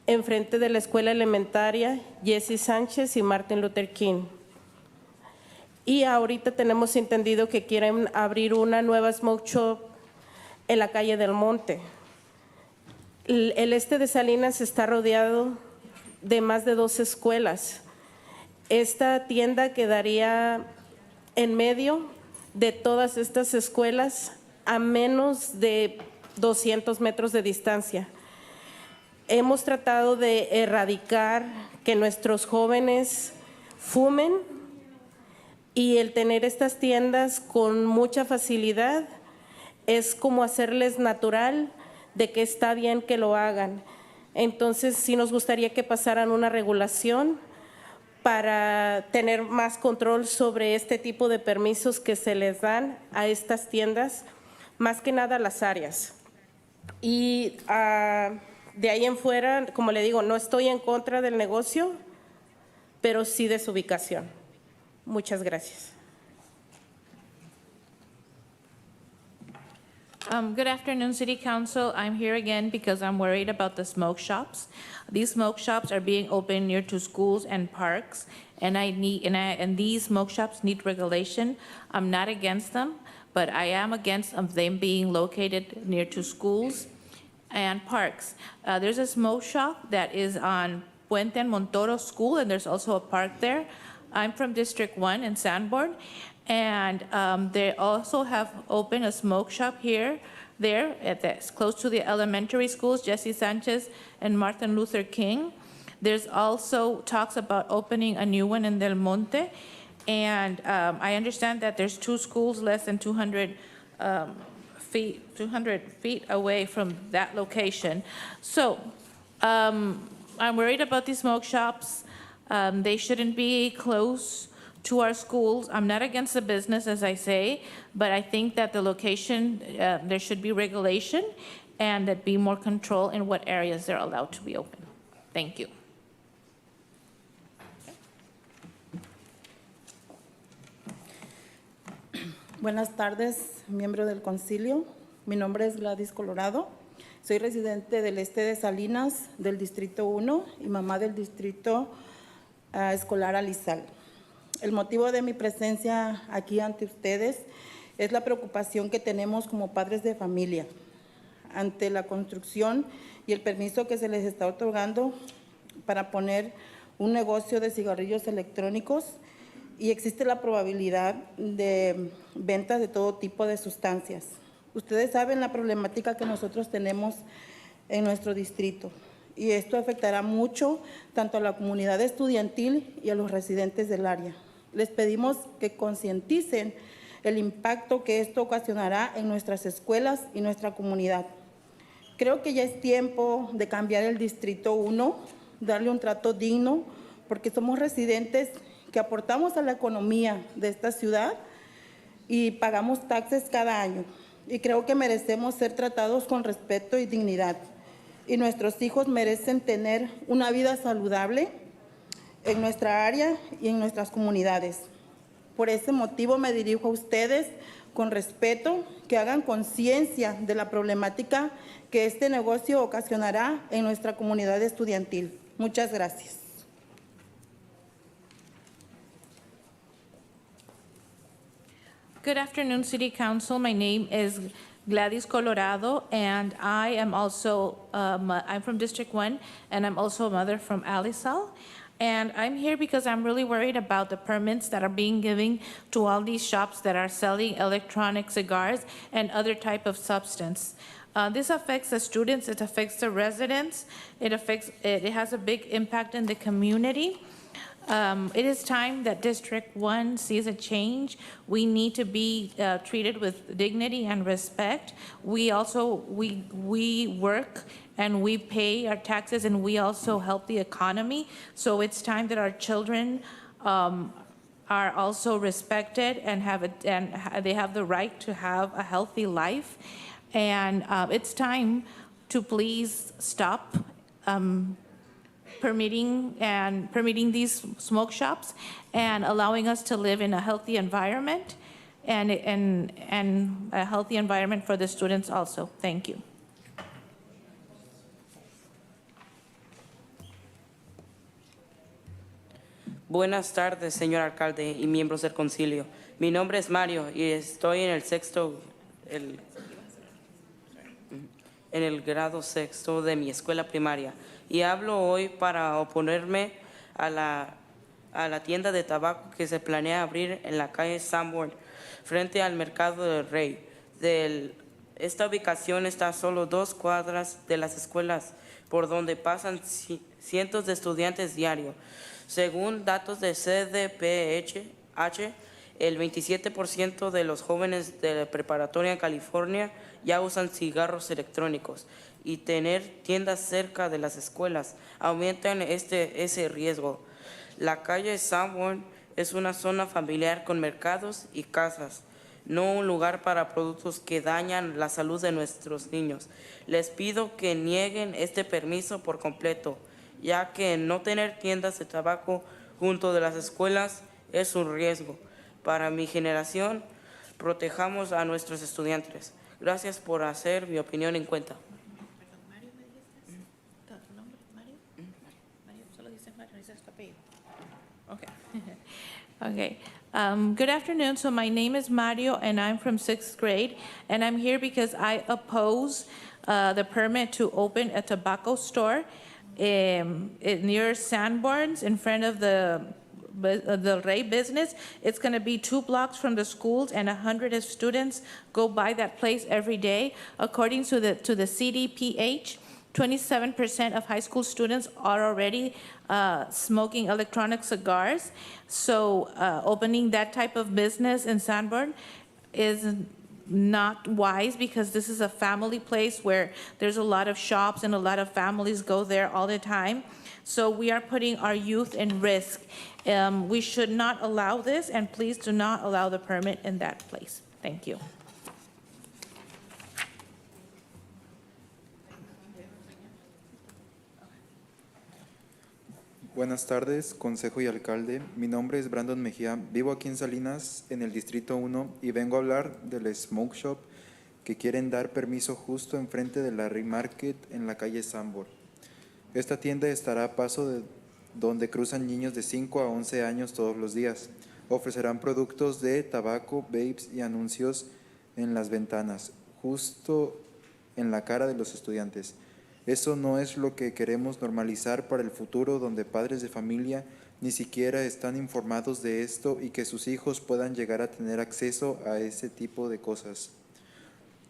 enfrente de la escuela elementaria Jesse Sánchez y Martin Luther King. Y ahorita tenemos entendido que quieren abrir una nueva Smoke Shop en la calle del Monte. El este de Salinas está rodeado de más de 2 escuelas. Esta tienda quedaría en medio de todas estas escuelas a menos de 200 metros de distancia. Hemos tratado de erradicar que nuestros jóvenes fumen, y el tener estas tiendas con mucha facilidad es como hacerles natural de que está bien que lo hagan. Entonces, sí nos gustaría que pasaran una regulación para tener más control sobre este tipo de permisos que se les dan a estas tiendas, más que nada las áreas. Y de ahí en fuera, como le digo, no estoy en contra del negocio, pero sí de su ubicación. Muchas gracias. Good afternoon, City Council. I'm here again because I'm worried about the smoke shops. These smoke shops are being opened near to schools and parks, and these smoke shops need regulation. I'm not against them, but I am against them being located near to schools and parks. There's a smoke shop that is on Puente and Montoro School, and there's also a park there. I'm from District 1 in Sanborn, and they also have opened a smoke shop there close to the elementary schools, Jesse Sanchez and Martin Luther King. There's also talks about opening a new one in Del Monte, And I understand that there's 2 schools less than 200 feet away from that location. So I'm worried about these smoke shops. They shouldn't be close to our schools. I'm not against the business, as I say, but I think that the location, there should be regulation and that be more control in what areas they're allowed to be open. Thank you. Buenas tardes, miembro del concilio. Mi nombre es Gladys Colorado. Soy residente del este de Salinas, del Distrito 1 y mamá del Distrito Escolar Alizal. El motivo de mi presencia aquí ante ustedes es la preocupación que tenemos como padres de familia ante la construcción y el permiso que se les está otorgando para poner un negocio de cigarrillos electrónicos, y existe la probabilidad de ventas de todo tipo de sustancias. Ustedes saben la problemática que nosotros tenemos en nuestro distrito, y esto afectará mucho tanto a la comunidad estudiantil y a los residentes del área. Les pedimos que concienticen el impacto que esto ocasionará en nuestras escuelas y nuestra comunidad. Creo que ya es tiempo de cambiar el Distrito 1, darle un trato digno, porque somos residentes que aportamos a la economía de esta ciudad y pagamos taxes cada año. Y creo que merecemos ser tratados con respeto y dignidad. Y nuestros hijos merecen tener una vida saludable en nuestra área y en nuestras comunidades. Por ese motivo me dirijo a ustedes con respeto, que hagan conciencia de la problemática que este negocio ocasionará en nuestra comunidad estudiantil. Muchas gracias. Good afternoon, City Council. My name is Gladys Colorado, and I am also, I'm from District 1, and I'm also a mother from Alisal. And I'm here because I'm really worried about the permits that are being given to all these shops that are selling electronic cigars and other type of substance. This affects the students, it affects the residents, it has a big impact in the community. It is time that District 1 sees a change. We need to be treated with dignity and respect. We also, we work and we pay our taxes, and we also help the economy. So it's time that our children are also respected and they have the right to have a healthy life. And it's time to please stop permitting these smoke shops and allowing us to live in a healthy environment and a healthy environment for the students also. Thank you. Buenas tardes, señor alcalde y miembros del concilio. Mi nombre es Mario y estoy en el grado sexto de mi escuela primaria. Y hablo hoy para oponerme a la tienda de tabaco que se planea abrir en la calle Sanborn, frente al Mercado del Rey. Esta ubicación está a solo 2 cuadras de las escuelas, por donde pasan cientos de estudiantes diarios. Según datos de CDPH, el 27% de los jóvenes de la preparatoria en California ya usan cigarros electrónicos, y tener tiendas cerca de las escuelas aumentan ese riesgo. La calle Sanborn es una zona familiar con mercados y casas, no un lugar para productos que dañan la salud de nuestros niños. Les pido que nieguen este permiso por completo, ya que no tener tiendas de tabaco junto de las escuelas es un riesgo. Para mi generación, protejamos a nuestros estudiantes. Gracias por hacer mi opinión en cuenta. Okay. Good afternoon. So my name is Mario, and I'm from 6th grade, and I'm here because I oppose the permit to open a tobacco store near Sanborns in front of the Rey business. It's going to be 2 blocks from the schools, and 100 students go by that place every day. According to the CDPH, 27% of high school students are already smoking electronic cigars. So opening that type of business in Sanborn is not wise, because this is a family place where there's a lot of shops and a lot of families go there all the time. So we are putting our youth in risk. We should not allow this, and please do not allow the permit in that place. Thank you. Buenas tardes, Consejo y Alcalde. Mi nombre es Brandon Mejía. Vivo aquí en Salinas, en el Distrito 1, y vengo a hablar del Smoke Shop que quieren dar permiso justo enfrente de la Remarket en la calle Sanborn. Esta tienda estará a paso de donde cruzan niños de 5 a 11 años todos los días. Ofrecerán productos de tabaco, vapes y anuncios en las ventanas, justo en la cara de los estudiantes. Eso no es lo que queremos normalizar para el futuro, donde padres de familia ni siquiera están informados de esto y que sus hijos puedan llegar a tener acceso a ese tipo de cosas.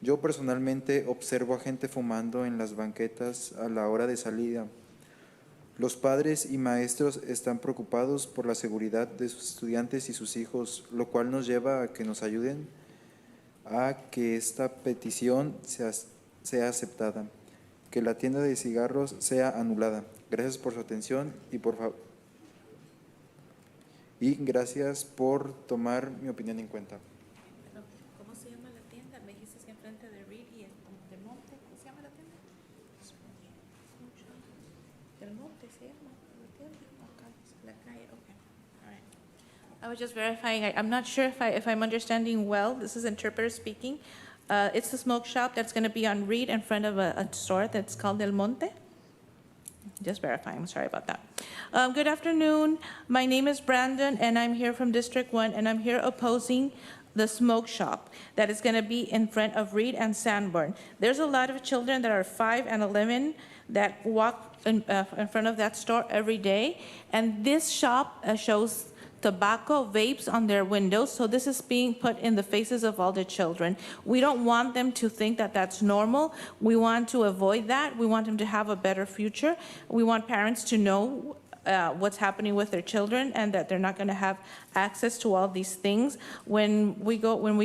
Yo personalmente observo a gente fumando en las banquetas a la hora de salida. Los padres y maestros están preocupados por la seguridad de sus estudiantes y sus hijos, lo cual nos lleva a que nos ayuden a que esta petición sea aceptada, que la tienda de cigarros sea anulada. Gracias por su atención y gracias por tomar mi opinión en cuenta. ¿Cómo se llama la tienda? Me dijiste que enfrente de Reed y Del Monte. ¿Cómo se llama la tienda? Del Monte se llama la tienda. La calle, okay. All right. I was just verifying. I'm not sure if I'm understanding well. This is interpreter speaking. It's a smoke shop that's going to be on Reed in front of a store that's called Del Monte. Just verifying. I'm sorry about that. Good afternoon. My name is Brandon, and I'm here from District 1, and I'm here opposing the smoke shop that is going to be in front of Reed and Sanborn. There's a lot of children that are 5 and 11 that walk in front of that store every day, and this shop shows tobacco, vapes on their windows, so this is being put in the faces of all the children. We don't want them to think that that's normal. We want to avoid that. We want them to have a better future. We want parents to know what's happening with their children and that they're not going to have access to all these things. When we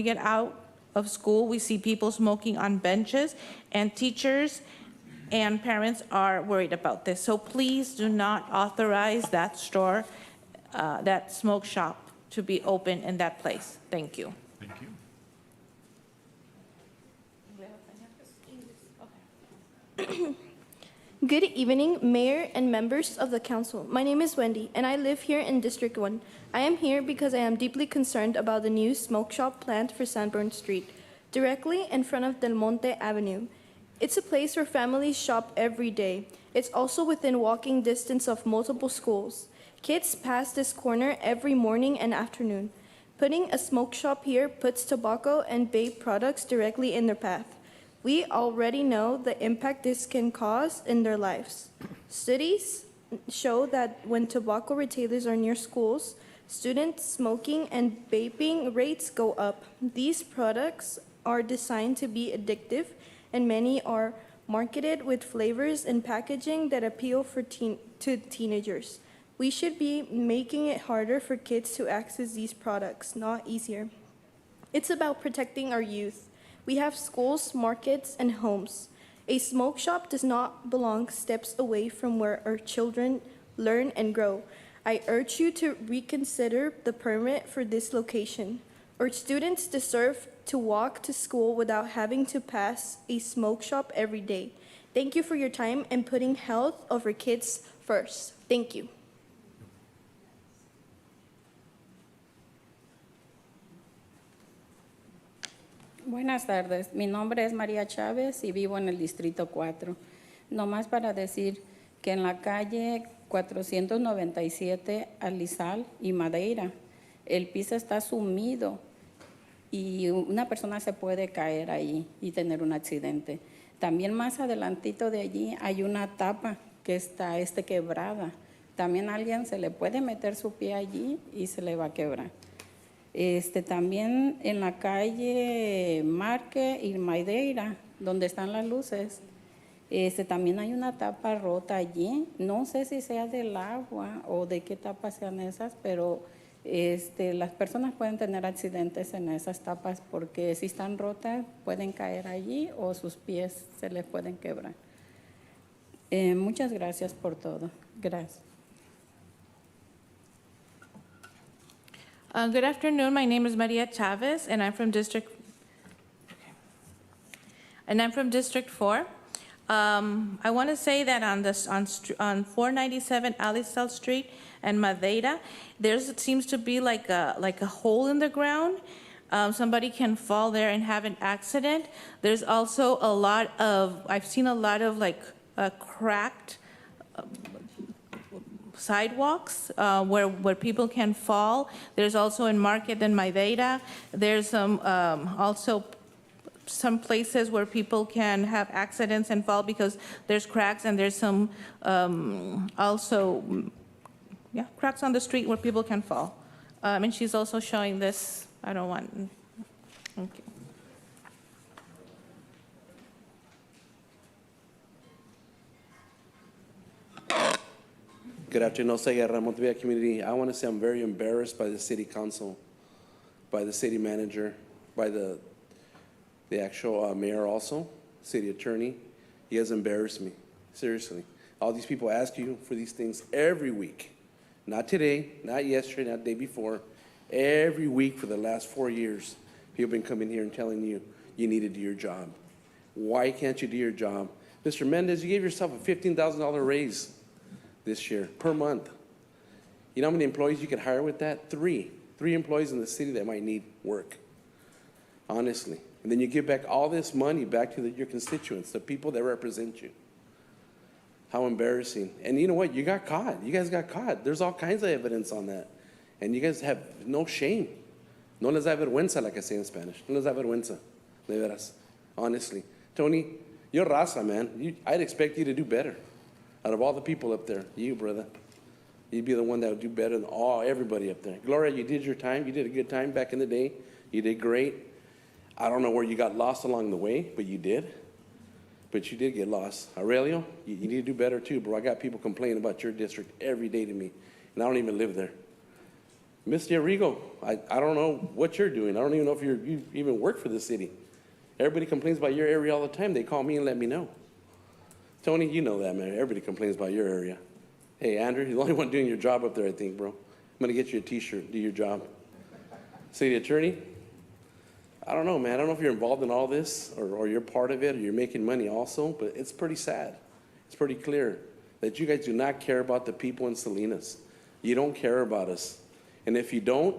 get out of school, we see people smoking on benches, and teachers and parents are worried about this. So please do not authorize that store, that smoke shop, to be open in that place. Thank you. Thank you. Good evening, Mayor and members of the Council. My name is Wendy, and I live here in District 1. I am here because I am deeply concerned about the new smoke shop planned for Sanborn Street, directly in front of Del Monte Avenue. It's a place where families shop every day. It's also within walking distance of multiple schools. Kids pass this corner every morning and afternoon. Putting a smoke shop here puts tobacco and vape products directly in their path. We already know the impact this can cause in their lives. Studies show that when tobacco retailers are near schools, student smoking and vaping rates go up. These products are designed to be addictive, and many are marketed with flavors and packaging that appeal to teenagers. We should be making it harder for kids to access these products, not easier. It's about protecting our youth. We have schools, markets, and homes. A smoke shop does not belong steps away from where our children learn and grow. I urge you to reconsider the permit for this location. Our students deserve to walk to school without having to pass a smoke shop every day. Thank you for your time and putting health of our kids first. Thank you. Buenas tardes, mi nombre es María Chávez y vivo en el Distrito 4. Nomás para decir que en la calle 497 Alizal y Madeira, el piso está sumido y una persona se puede caer ahí y tener un accidente. También más adelantito de allí hay una tapa que está quebrada. También a alguien se le puede meter su pie allí y se le va a quebrar. También en la calle Marque y Madeira, donde están las luces, También hay una tapa rota allí. No sé si sea del agua o de qué tapas sean esas, pero las personas pueden tener accidentes en esas tapas porque si están rotas pueden caer allí o sus pies se les pueden quebrar. Muchas gracias por todo. Gracias. Good afternoon. My name is Maria Chavez, and I'm from District 4. I want to say that on 497 Alisal Street and Madeira, it seems to be like a hole in the ground. Somebody can fall there and have an accident. There's also I've seen a lot of cracked sidewalks where people can fall. There's also in Market and Madeira. There's also some places where people can have accidents and fall because there's cracks, and there's some cracks on the street where people can fall. And she's also showing this. I don't want. Okay. Good afternoon, Oseguera, Montevilla community. I want to say I'm very embarrassed by the city council, by the city manager, by the actual mayor also, city attorney. You guys embarrass me, seriously. All these people ask you for these things every week. Not today, not yesterday, not the day before. Every week for the last 4 years, people have been coming here and telling you you need to do your job. Why can't you do your job? Mr. Mendez, you gave yourself a $15,000 raise this year per month. You know how many employees you could hire with that? Three employees in the city that might need work, honestly. And then you give back all this money back to your constituents, the people that represent you. How embarrassing. And you know what? You got caught. You guys got caught. There's all kinds of evidence on that. And you guys have no shame. No les da vergüenza, like I say in Spanish. No les da vergüenza. De veras. Honestly. Tony, you're raza, man. I'd expect you to do better. Out of all the people up there, you, brother, you'd be the one that would do better than everybody up there. Gloria, you did your time. You did a good time back in the day. You did great. I don't know where you got lost along the way, but you did. But you did get lost. Aurelio, you need to do better too, bro. I got people complaining about your district every day to me, and I don't even live there. Miss Arrigo, I don't know what you're doing. I don't even know if you even work for the city. Everybody complains about your area all the time. They call me and let me know. Tony, you know that, man. Everybody complains about your area. Hey, Andrew, you're the only one doing your job up there, I think, bro. I'm going to get you a T-shirt. Do your job. City attorney, I don't know, man. I don't know if you're involved in all this or you're part of it or you're making money also, but it's pretty sad. It's pretty clear that you guys do not care about the people in Salinas. You don't care about us. And if you don't,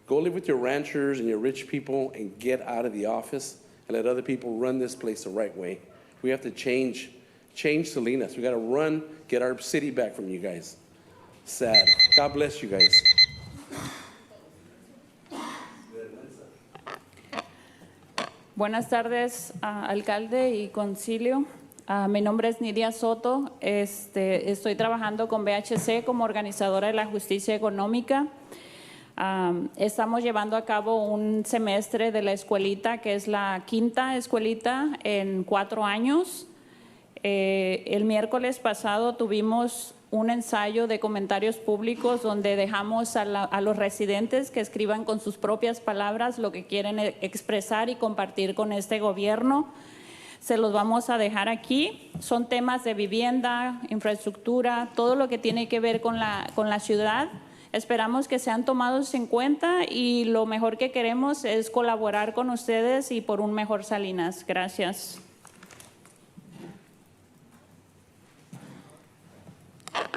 go live with your ranchers and your rich people and get out of the office and let other people run this place the right way. We have to change Salinas. We got to get our city back from you guys. Sad. God bless you guys. Buenas tardes, alcalde y concilio. Mi nombre es Nidia Soto. Estoy trabajando con BHC como organizadora de la justicia económica. Estamos llevando a cabo un semestre de la escuelita, que es la quinta escuelita en 4 años. El miércoles pasado tuvimos un ensayo de comentarios públicos donde dejamos a los residentes que escriban con sus propias palabras lo que quieren expresar y compartir con este gobierno. Se los vamos a dejar aquí. Son temas de vivienda, infraestructura, todo lo que tiene que ver con la ciudad. Esperamos que sean tomados en cuenta y lo mejor que queremos es colaborar con ustedes y por un mejor Salinas. Gracias.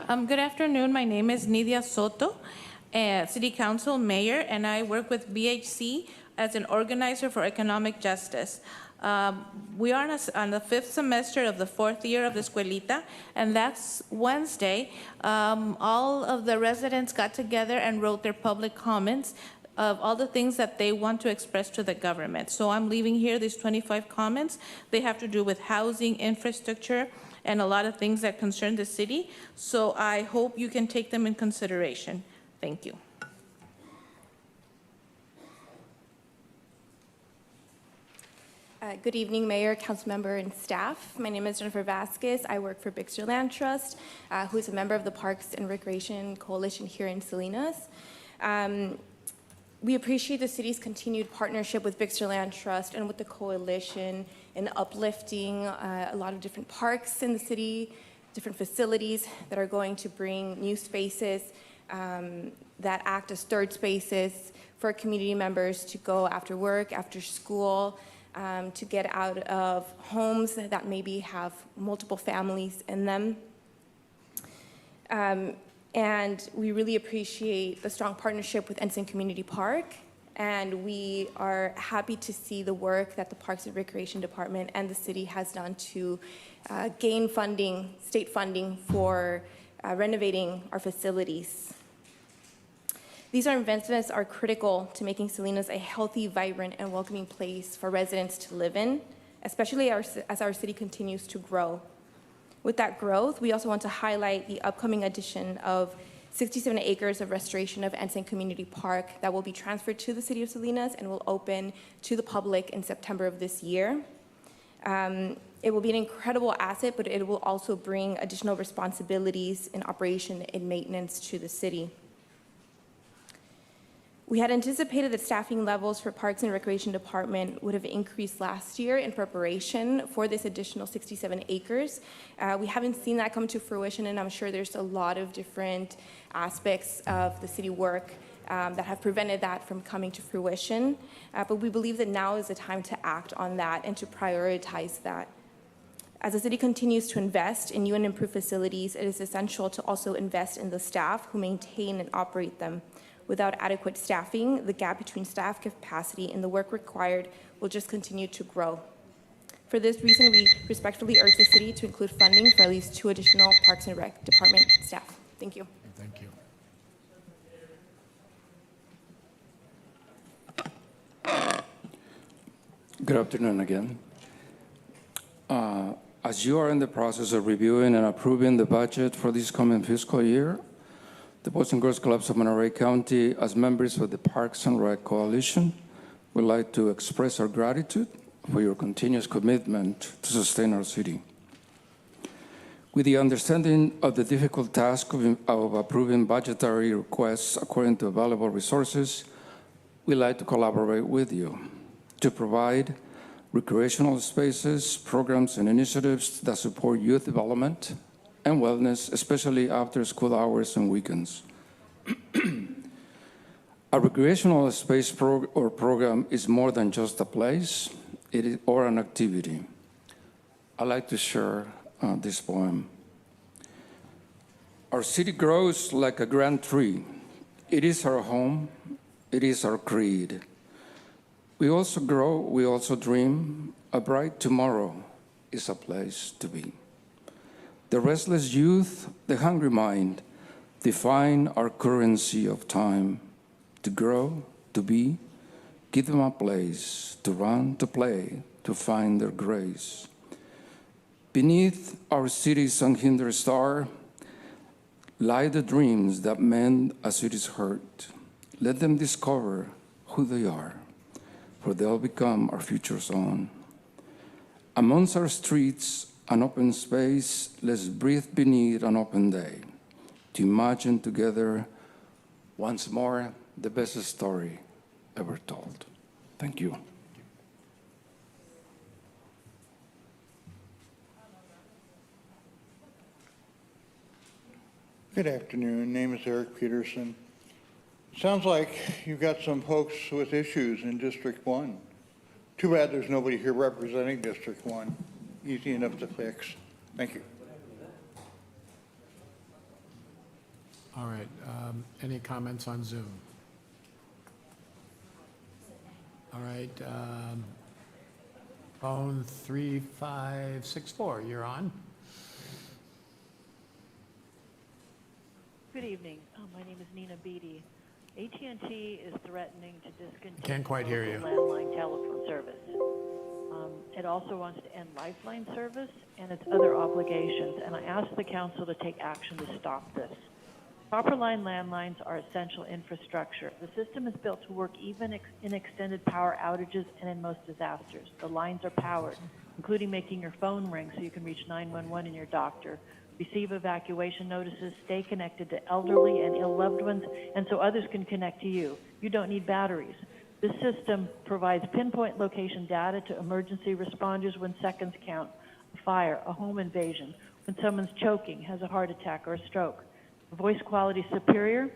Good afternoon. My name is Nidia Soto, City Council Mayor, and I work with BHC as an organizer for economic justice. We are on the 5th semester of the 4th year of the Escuelita, and last Wednesday, all of the residents got together and wrote their public comments of all the things that they want to express to the government. So I'm leaving here these 25 comments. They have to do with housing, infrastructure, and a lot of things that concern the city. So I hope you can take them in consideration. Thank you. Good evening, Mayor, Councilmember, and staff. My name is Jennifer Vasquez. I work for Bixter Land Trust, who is a member of the Parks and Recreation Coalition here in Salinas. We appreciate the city's continued partnership with Bixter Land Trust and with the coalition in uplifting a lot of different parks in the city, different facilities that are going to bring new spaces that act as third spaces for community members to go after work, after school, to get out of homes that maybe have multiple families in them. And we really appreciate the strong partnership with Ensign Community Park, and we are happy to see the work that the Parks and Recreation Department and the city has done to gain funding, state funding for renovating our facilities. These investments are critical to making Salinas a healthy, vibrant, and welcoming place for residents to live in, especially as our city continues to grow. With that growth, we also want to highlight the upcoming addition of 67 acres of restoration of Ensign Community Park that will be transferred to the city of Salinas and will open to the public in September of this year. It will be an incredible asset, but it will also bring additional responsibilities in operation and maintenance to the city. We had anticipated that staffing levels for Parks and Recreation Department would have increased last year in preparation for this additional 67 acres. We haven't seen that come to fruition, and I'm sure there's a lot of different aspects of the city work that have prevented that from coming to fruition. But we believe that now is the time to act on that and to prioritize that. As the city continues to invest in new and improved facilities, it is essential to also invest in the staff who maintain and operate them. Without adequate staffing, the gap between staff capacity and the work required will just continue to grow. For this reason, we respectfully urge the city to include funding for at least 2 additional Parks and Rec Department staff. Thank you. Thank you. Good afternoon again. As you are in the process of reviewing and approving the budget for this coming fiscal year, the Boys and Girls Clubs of Monterey County, as members of the Parks and Rec Coalition, would like to express our gratitude for your continuous commitment to sustain our city. With the understanding of the difficult task of approving budgetary requests according to available resources, we'd like to collaborate with you to provide recreational spaces, programs, and initiatives that support youth development and wellness, especially after school hours and weekends. A recreational space program is more than just a place or an activity. I'd like to share this poem. Our city grows like a grand tree. It is our home. It is our creed. We also grow, we also dream. A bright tomorrow is a place to be. The restless youth, the hungry mind, define our currency of time. To grow, to be, give them a place, to run, to play, to find their grace. Beneath our city's unhindered star lie the dreams that mend a city's hurt. Let them discover who they are, for they'll become our future's own. Amongst our streets, an open space, let's breathe beneath an open day to imagine together once more the best story ever told. Thank you. Good afternoon. Name is Eric Peterson. Sounds like you've got some folks with issues in District 1. Too bad there's nobody here representing District 1. Easy enough to fix. Thank you. All right. Any comments on Zoom? All right. Phone 3564, you're on. Good evening. My name is Nina Beatty. AT&T is threatening to discontinue Can't quite hear you. landline telephone service. It also wants to end Lifeline service and its other obligations, and I asked the council to take action to stop this. Copper-line landlines are essential infrastructure. The system is built to work even in extended power outages and in most disasters. The lines are powered, including making your phone ring so you can reach 911 and your doctor, receive evacuation notices, stay connected to elderly and ill loved ones, and so others can connect to you. You don't need batteries. This system provides pinpoint location data to emergency responders when seconds count, a fire, a home invasion, when someone's choking, has a heart attack or a stroke. The voice quality is superior,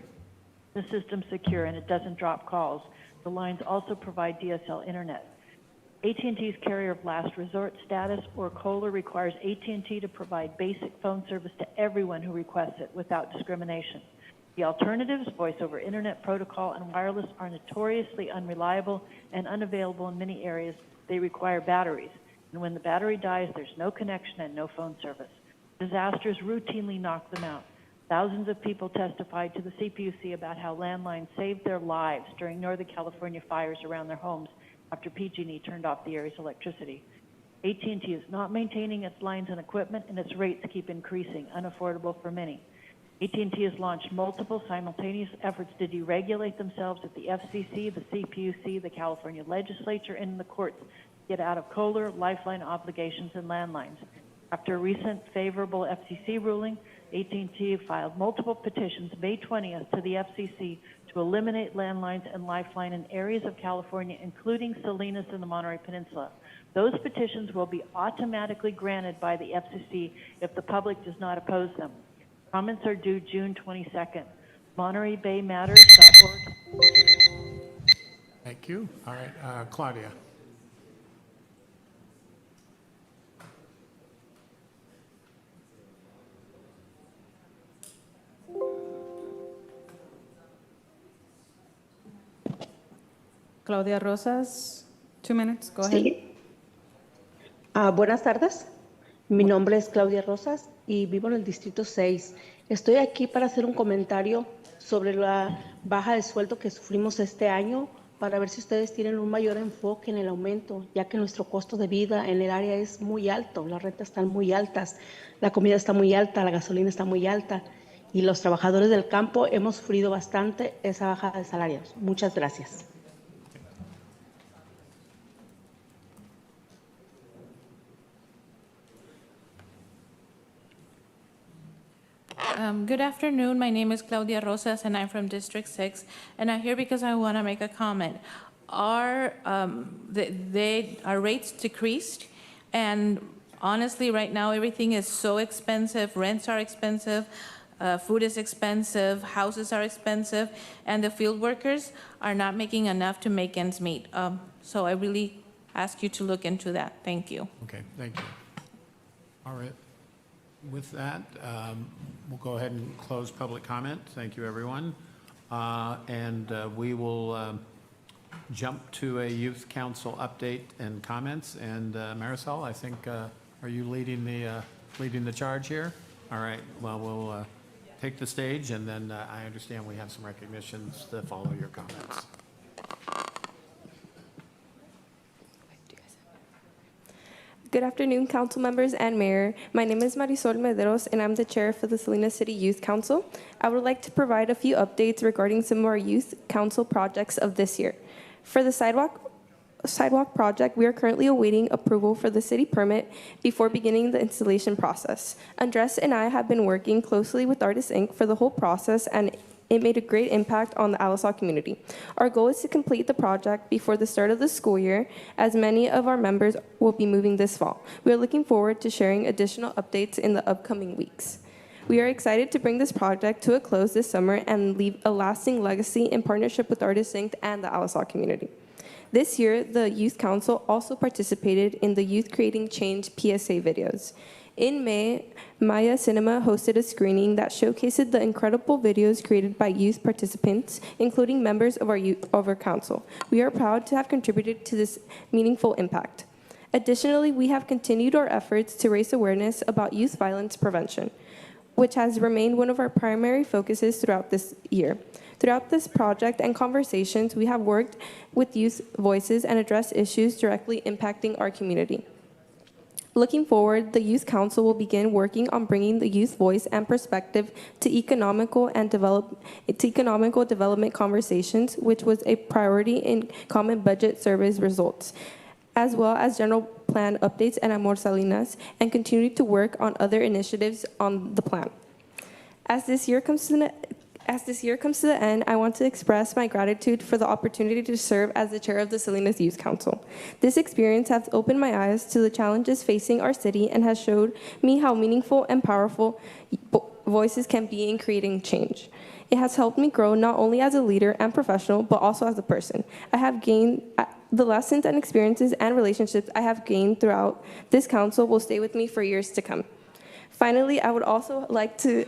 the system's secure, and it doesn't drop calls. The lines also provide DSL internet. AT&T's carrier of last resort status, or COLR, requires AT&T to provide basic phone service to everyone who requests it without discrimination. The alternatives, voice over internet protocol and wireless, are notoriously unreliable and unavailable in many areas. They require batteries, and when the battery dies, there's no connection and no phone service. Disasters routinely knock them out. Thousands of people testified to the CPUC about how landlines saved their lives during Northern California fires around their homes after PG&E turned off the area's electricity. AT&T is not maintaining its lines and equipment, and its rates keep increasing, unaffordable for many. AT&T has launched multiple simultaneous efforts to deregulate themselves at the FCC, the CPUC, the California legislature, and in the courts to get out of COLR, lifeline obligations, and landlines. After a recent favorable FCC ruling, AT&T filed multiple petitions May 20th to the FCC to eliminate landlines and lifeline in areas of California, including Salinas and the Monterey Peninsula. Those petitions will be automatically granted by the FCC if the public does not oppose them. Comments are due June 22nd. MontereyBayMatters.org. Thank you. All right, Claudia. Claudia Rosas, 2 minutes, go ahead. Sí. Buenas tardes. Mi nombre es Claudia Rosas y vivo en el Distrito 6. Estoy aquí para hacer un comentario sobre la baja de sueldo que sufrimos este año, para ver si ustedes tienen un mayor enfoque en el aumento, ya que nuestro costo de vida en el área es muy alto, las rentas están muy altas, la comida está muy alta, la gasolina está muy alta, y los trabajadores del campo hemos sufrido bastante esa baja de salarios. Muchas gracias. Good afternoon. My name is Claudia Rosas, and I'm from District 6, and I'm here because I want to make a comment. Our rates decreased, and honestly, right now, everything is so expensive. Rents are expensive, food is expensive, houses are expensive, and the field workers are not making enough to make ends meet. So I really ask you to look into that. Thank you. Okay, thank you. All right. With that, we'll go ahead and close public comment. Thank you, everyone. We will jump to a youth council update and comments. And Marisol, I think, are you leading the charge here? All right. Well, we'll take the stage, and then I understand we have some recognitions to follow your comments. Good afternoon, council members and mayor. My name is Marisol Medeiros, and I'm the chair for the Salinas City Youth Council. I would like to provide a few updates regarding some of our youth council projects of this year. For the sidewalk project, we are currently awaiting approval for the city permit before beginning the installation process. Andres and I have been working closely with Artists Inc. for the whole process, and it made a great impact on the Alisal community. Our goal is to complete the project before the start of the school year, as many of our members will be moving this fall. We are looking forward to sharing additional updates in the upcoming weeks. We are excited to bring this project to a close this summer and leave a lasting legacy in partnership with Artists Inc. and the Alisal community. This year, the Youth Council also participated in the Youth Creating Change PSA videos. In May, Maya Cinema hosted a screening that showcased the incredible videos created by youth participants, including members of our council. We are proud to have contributed to this meaningful impact. Additionally, we have continued our efforts to raise awareness about youth violence prevention, which has remained one of our primary focuses throughout this year. Throughout this project and conversations, we have worked with youth voices and addressed issues directly impacting our community. Looking forward, the Youth Council will begin working on bringing the youth voice and perspective to economical development conversations, which was a priority in Common Budget Survey's results, as well as general plan updates and Amor Salinas, and continue to work on other initiatives on the plan. As this year comes to the end, I want to express my gratitude for the opportunity to serve as the chair of the Salinas Youth Council. This experience has opened my eyes to the challenges facing our city and has showed me how meaningful and powerful voices can be in creating change. It has helped me grow not only as a leader and professional, but also as a person. I have gained the lessons and experiences and relationships I have gained throughout this council will stay with me for years to come. Finally, I would also like to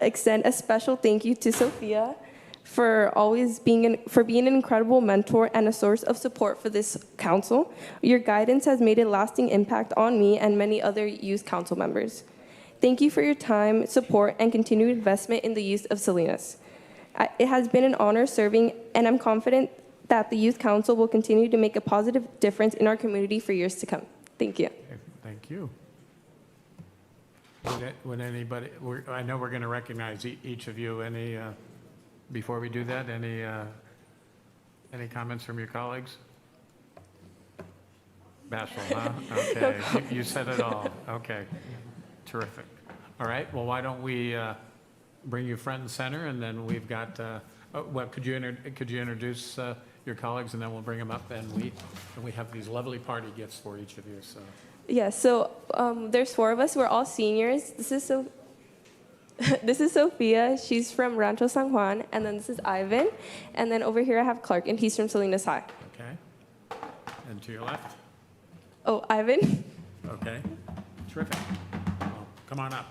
extend a special thank you to Sophia for being an incredible mentor and a source of support for this council. Your guidance has made a lasting impact on me and many other youth council members. Thank you for your time, support, and continued investment in the youth of Salinas. It has been an honor serving, and I'm confident that the Youth Council will continue to make a positive difference in our community for years to come. Thank you. Okay, thank you. Would anybody, I know we're going to recognize each of you. Before we do that, any comments from your colleagues? Bashful, huh? Okay, you said it all. Okay, terrific. All right, well, why don't we bring you front and center, and then we've got, could you introduce your colleagues, and then we'll bring them up, and we have these lovely party gifts for each of you, so. Yeah, so there's 4 of us. We're all seniors. This is Sophia. She's from Rancho San Juan. And then this is Ivan. And then over here I have Clark, and he's from Salinas High. Okay. And to your left? Oh, Ivan. Okay. Terrific. Well, come on up.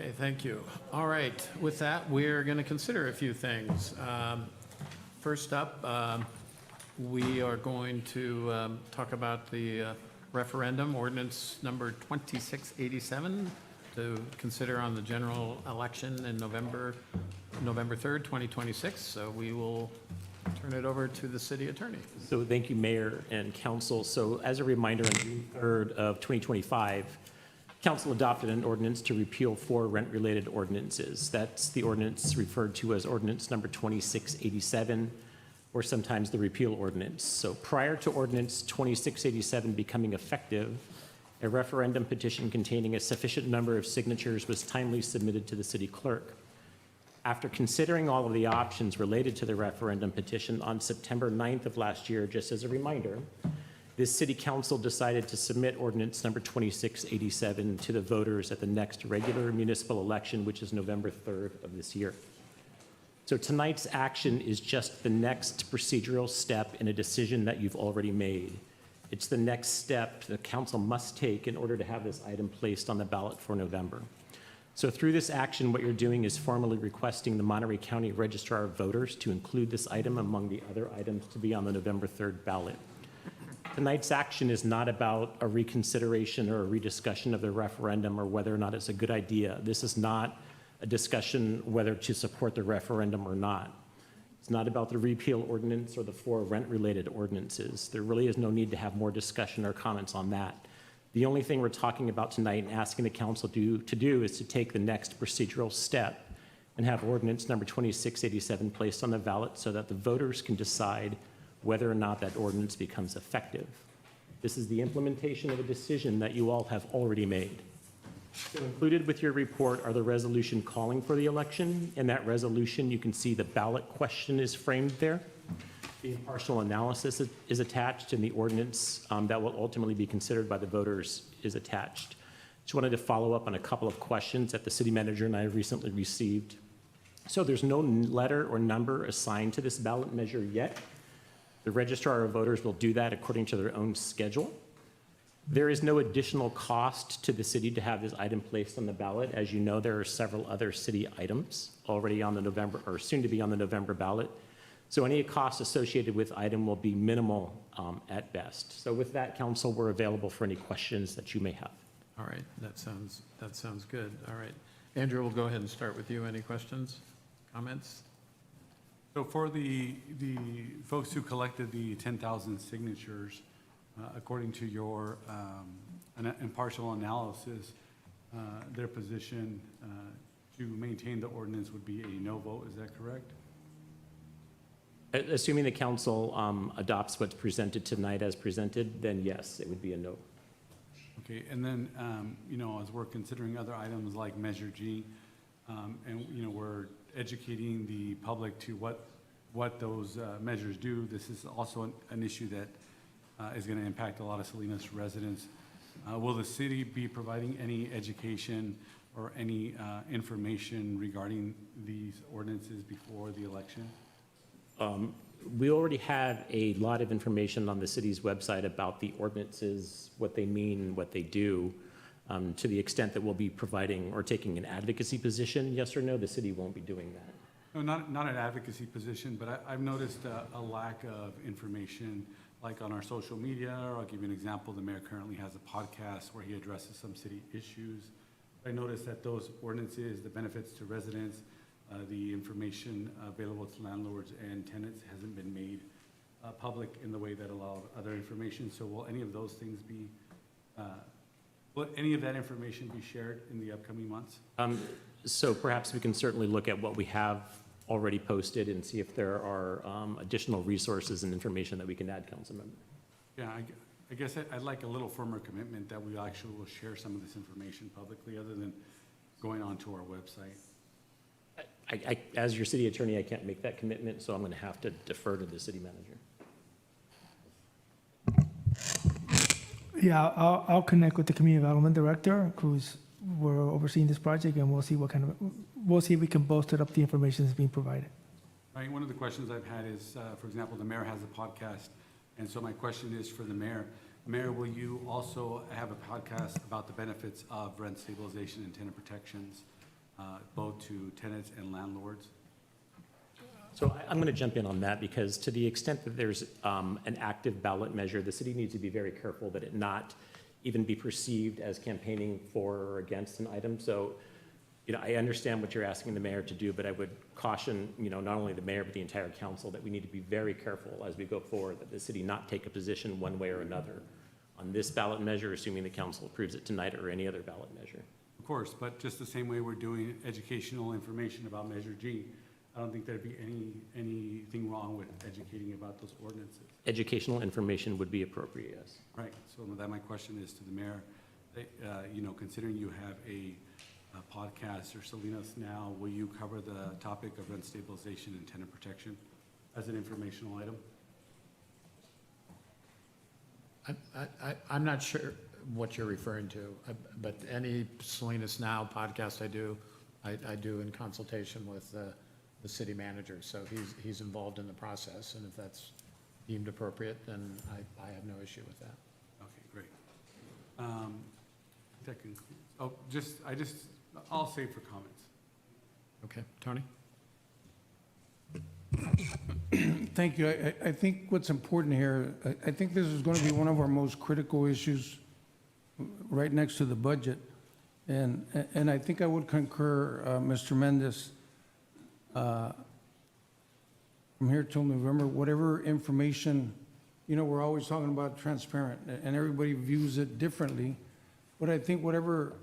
Okay, thank you. All right, with that, we're going to consider a few things. First up, we are going to talk about the referendum, ordinance number 2687, to consider on the general election in November 3rd, 2026. So we will turn it over to the city attorney. So thank you, Mayor and Council. So as a reminder, on June 3rd of 2025, Council adopted an ordinance to repeal 4 rent-related ordinances. That's the ordinance referred to as ordinance number 2687, or sometimes the repeal ordinance. So prior to ordinance 2687 becoming effective, a referendum petition containing a sufficient number of signatures was timely submitted to the city clerk. After considering all of the options related to the referendum petition on September 9th of last year, just as a reminder, This city council decided to submit ordinance number 2687 to the voters at the next regular municipal election, which is November 3rd of this year. So tonight's action is just the next procedural step in a decision that you've already made. It's the next step the council must take in order to have this item placed on the ballot for November. So through this action, what you're doing is formally requesting the Monterey County Registrar of Voters to include this item among the other items to be on the November 3rd ballot. Tonight's action is not about a reconsideration or a rediscussion of the referendum or whether or not it's a good idea. This is not a discussion whether to support the referendum or not. It's not about the repeal ordinance or the 4 rent-related ordinances. There really is no need to have more discussion or comments on that. The only thing we're talking about tonight and asking the council to do is to take the next procedural step and have ordinance number 2687 placed on the ballot so that the voters can decide whether or not that ordinance becomes effective. This is the implementation of a decision that you all have already made. So included with your report are the resolution calling for the election. In that resolution, you can see the ballot question is framed there. The impartial analysis is attached, and the ordinance that will ultimately be considered by the voters is attached. Just wanted to follow up on a couple of questions that the city manager and I recently received. So there's no letter or number assigned to this ballot measure yet. The registrar of voters will do that according to their own schedule. There is no additional cost to the city to have this item placed on the ballot. As you know, there are several other city items already on the November, or soon to be on the November ballot. So any cost associated with item will be minimal at best. So with that, council, we're available for any questions that you may have. All right, that sounds good. All right. Andrew, we'll go ahead and start with you. Any questions, comments? So for the folks who collected the 10,000 signatures, according to your impartial analysis, their position to maintain the ordinance would be a no vote. Is that correct? Assuming the council adopts what's presented tonight as presented, then yes, it would be a no. Okay, and then, as we're considering other items like Measure G, and, we're educating the public to what those measures do, this is also an issue that is going to impact a lot of Salinas residents. Will the city be providing any education or any information regarding these ordinances before the election? We already have a lot of information on the city's website about the ordinances, what they mean, what they do. To the extent that we'll be providing or taking an advocacy position, yes or no, the city won't be doing that. No, not an advocacy position, but I've noticed a lack of information, like on our social media. Or I'll give you an example. The mayor currently has a podcast where he addresses some city issues. I noticed that those ordinances, the benefits to residents, the information available to landlords and tenants hasn't been made public in the way that a lot of other information. So will any of those things be, will any of that information be shared in the upcoming months? So perhaps we can certainly look at what we have already posted and see if there are additional resources and information that we can add, council member. Yeah, I guess I'd like a little firmer commitment that we actually will share some of this information publicly other than going onto our website. As your city attorney, I can't make that commitment, so I'm going to have to defer to the city manager. Yeah, I'll connect with the community development director, we're overseeing this project, and we'll see if we can bolster up the information that's being provided. Right. One of the questions I've had is, for example, the mayor has a podcast, and so my question is for the mayor. Mayor, will you also have a podcast about the benefits of rent stabilization and tenant protections, both to tenants and landlords? So I'm going to jump in on that because to the extent that there's an active ballot measure, the city needs to be very careful that it not even be perceived as campaigning for or against an item. So, I understand what you're asking the mayor to do, but I would caution, not only the mayor, but the entire council that we need to be very careful as we go forward that the city not take a position one way or another on this ballot measure, assuming the council approves it tonight or any other ballot measure. Of course, but just the same way we're doing educational information about Measure G, I don't think there'd be anything wrong with educating about those ordinances. Educational information would be appropriate, yes. Right, so that my question is to the mayor, considering you have a podcast or Salinas Now, will you cover the topic of rent stabilization and tenant protection as an informational item? I'm not sure what you're referring to, but any Salinas Now podcast I do in consultation with the city manager. So he's involved in the process, and if that's deemed appropriate, then I have no issue with that. Okay, great. That concludes, I'll save for comments. Okay, Tony? Thank you. I think what's important here, I think this is going to be one of our most critical issues right next to the budget. And I think I would concur, Mr. Mendez, from here till November, whatever information, we're always talking about transparent, and everybody views it differently. But I think whatever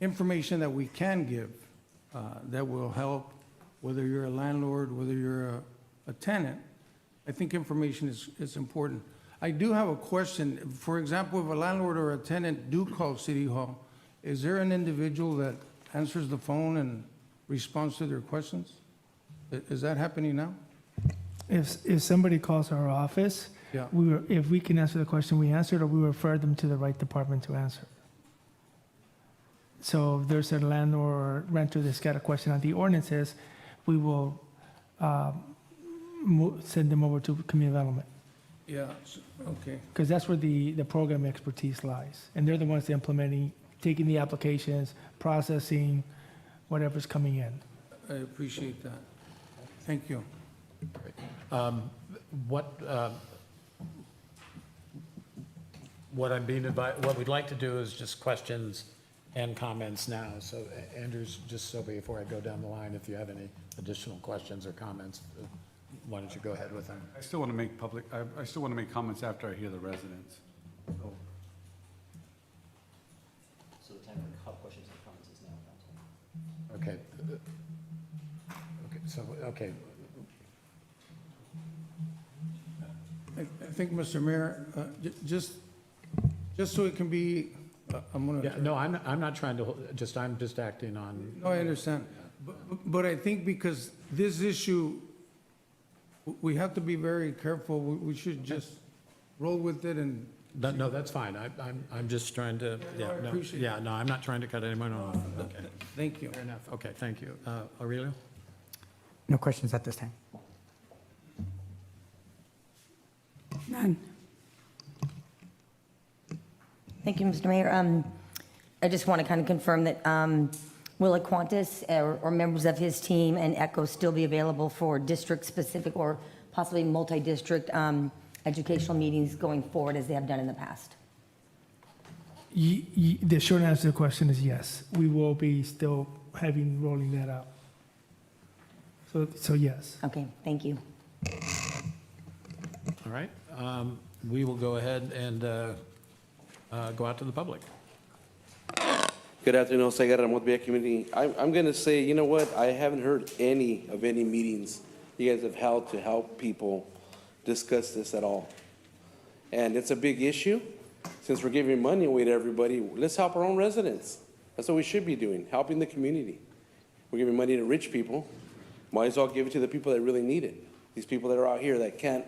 information that we can give that will help, whether you're a landlord, whether you're a tenant, I think information is important. I do have a question. For example, if a landlord or a tenant do call City Hall, is there an individual that answers the phone and responds to their questions? Is that happening now? If somebody calls our office, Yeah. if we can answer the question, we answer it, or we refer them to the right department to answer. So if there's a landlord or renter that's got a question on the ordinances, we will send them over to community development, Yeah, okay. because that's where the program expertise lies. And they're the ones implementing, taking the applications, processing whatever's coming in. I appreciate that. Thank you. What we'd like to do is just questions and comments now. So Andrews, just so before I go down the line, if you have any additional questions or comments, why don't you go ahead with them? I still want to make I still want to make comments after I hear the residents. So the time for questions and comments is now, Council. Okay. Okay. I think, Mr. Mayor, just so it can be, I'm going to. Yeah, no, I'm not trying to, I'm just acting on. No, I understand. But I think because this issue, we have to be very careful. We should just roll with it and. No, that's fine. I'm just trying to, No, I appreciate it. no, I'm not trying to cut anyone off. Okay. Thank you. Fair enough. Okay, thank you. Aurelio? No questions at this time. None. Thank you, Mr. Mayor. I just want to kind of confirm that will Aquantis or members of his team and ECHO still be available for district-specific or possibly multi-district educational meetings going forward as they have done in the past? The short answer to the question is yes. We will be still rolling that out. So yes. Okay, thank you. All right. We will go ahead and go out to the public. Good afternoon, Jose Guerra, Montevideo Community. I'm going to say, you know what? I haven't heard any meetings you guys have held to help people discuss this at all. And it's a big issue. Since we're giving money away to everybody, let's help our own residents. That's what we should be doing, helping the community. We're giving money to rich people. Might as well give it to the people that really need it. These people that are out here that can't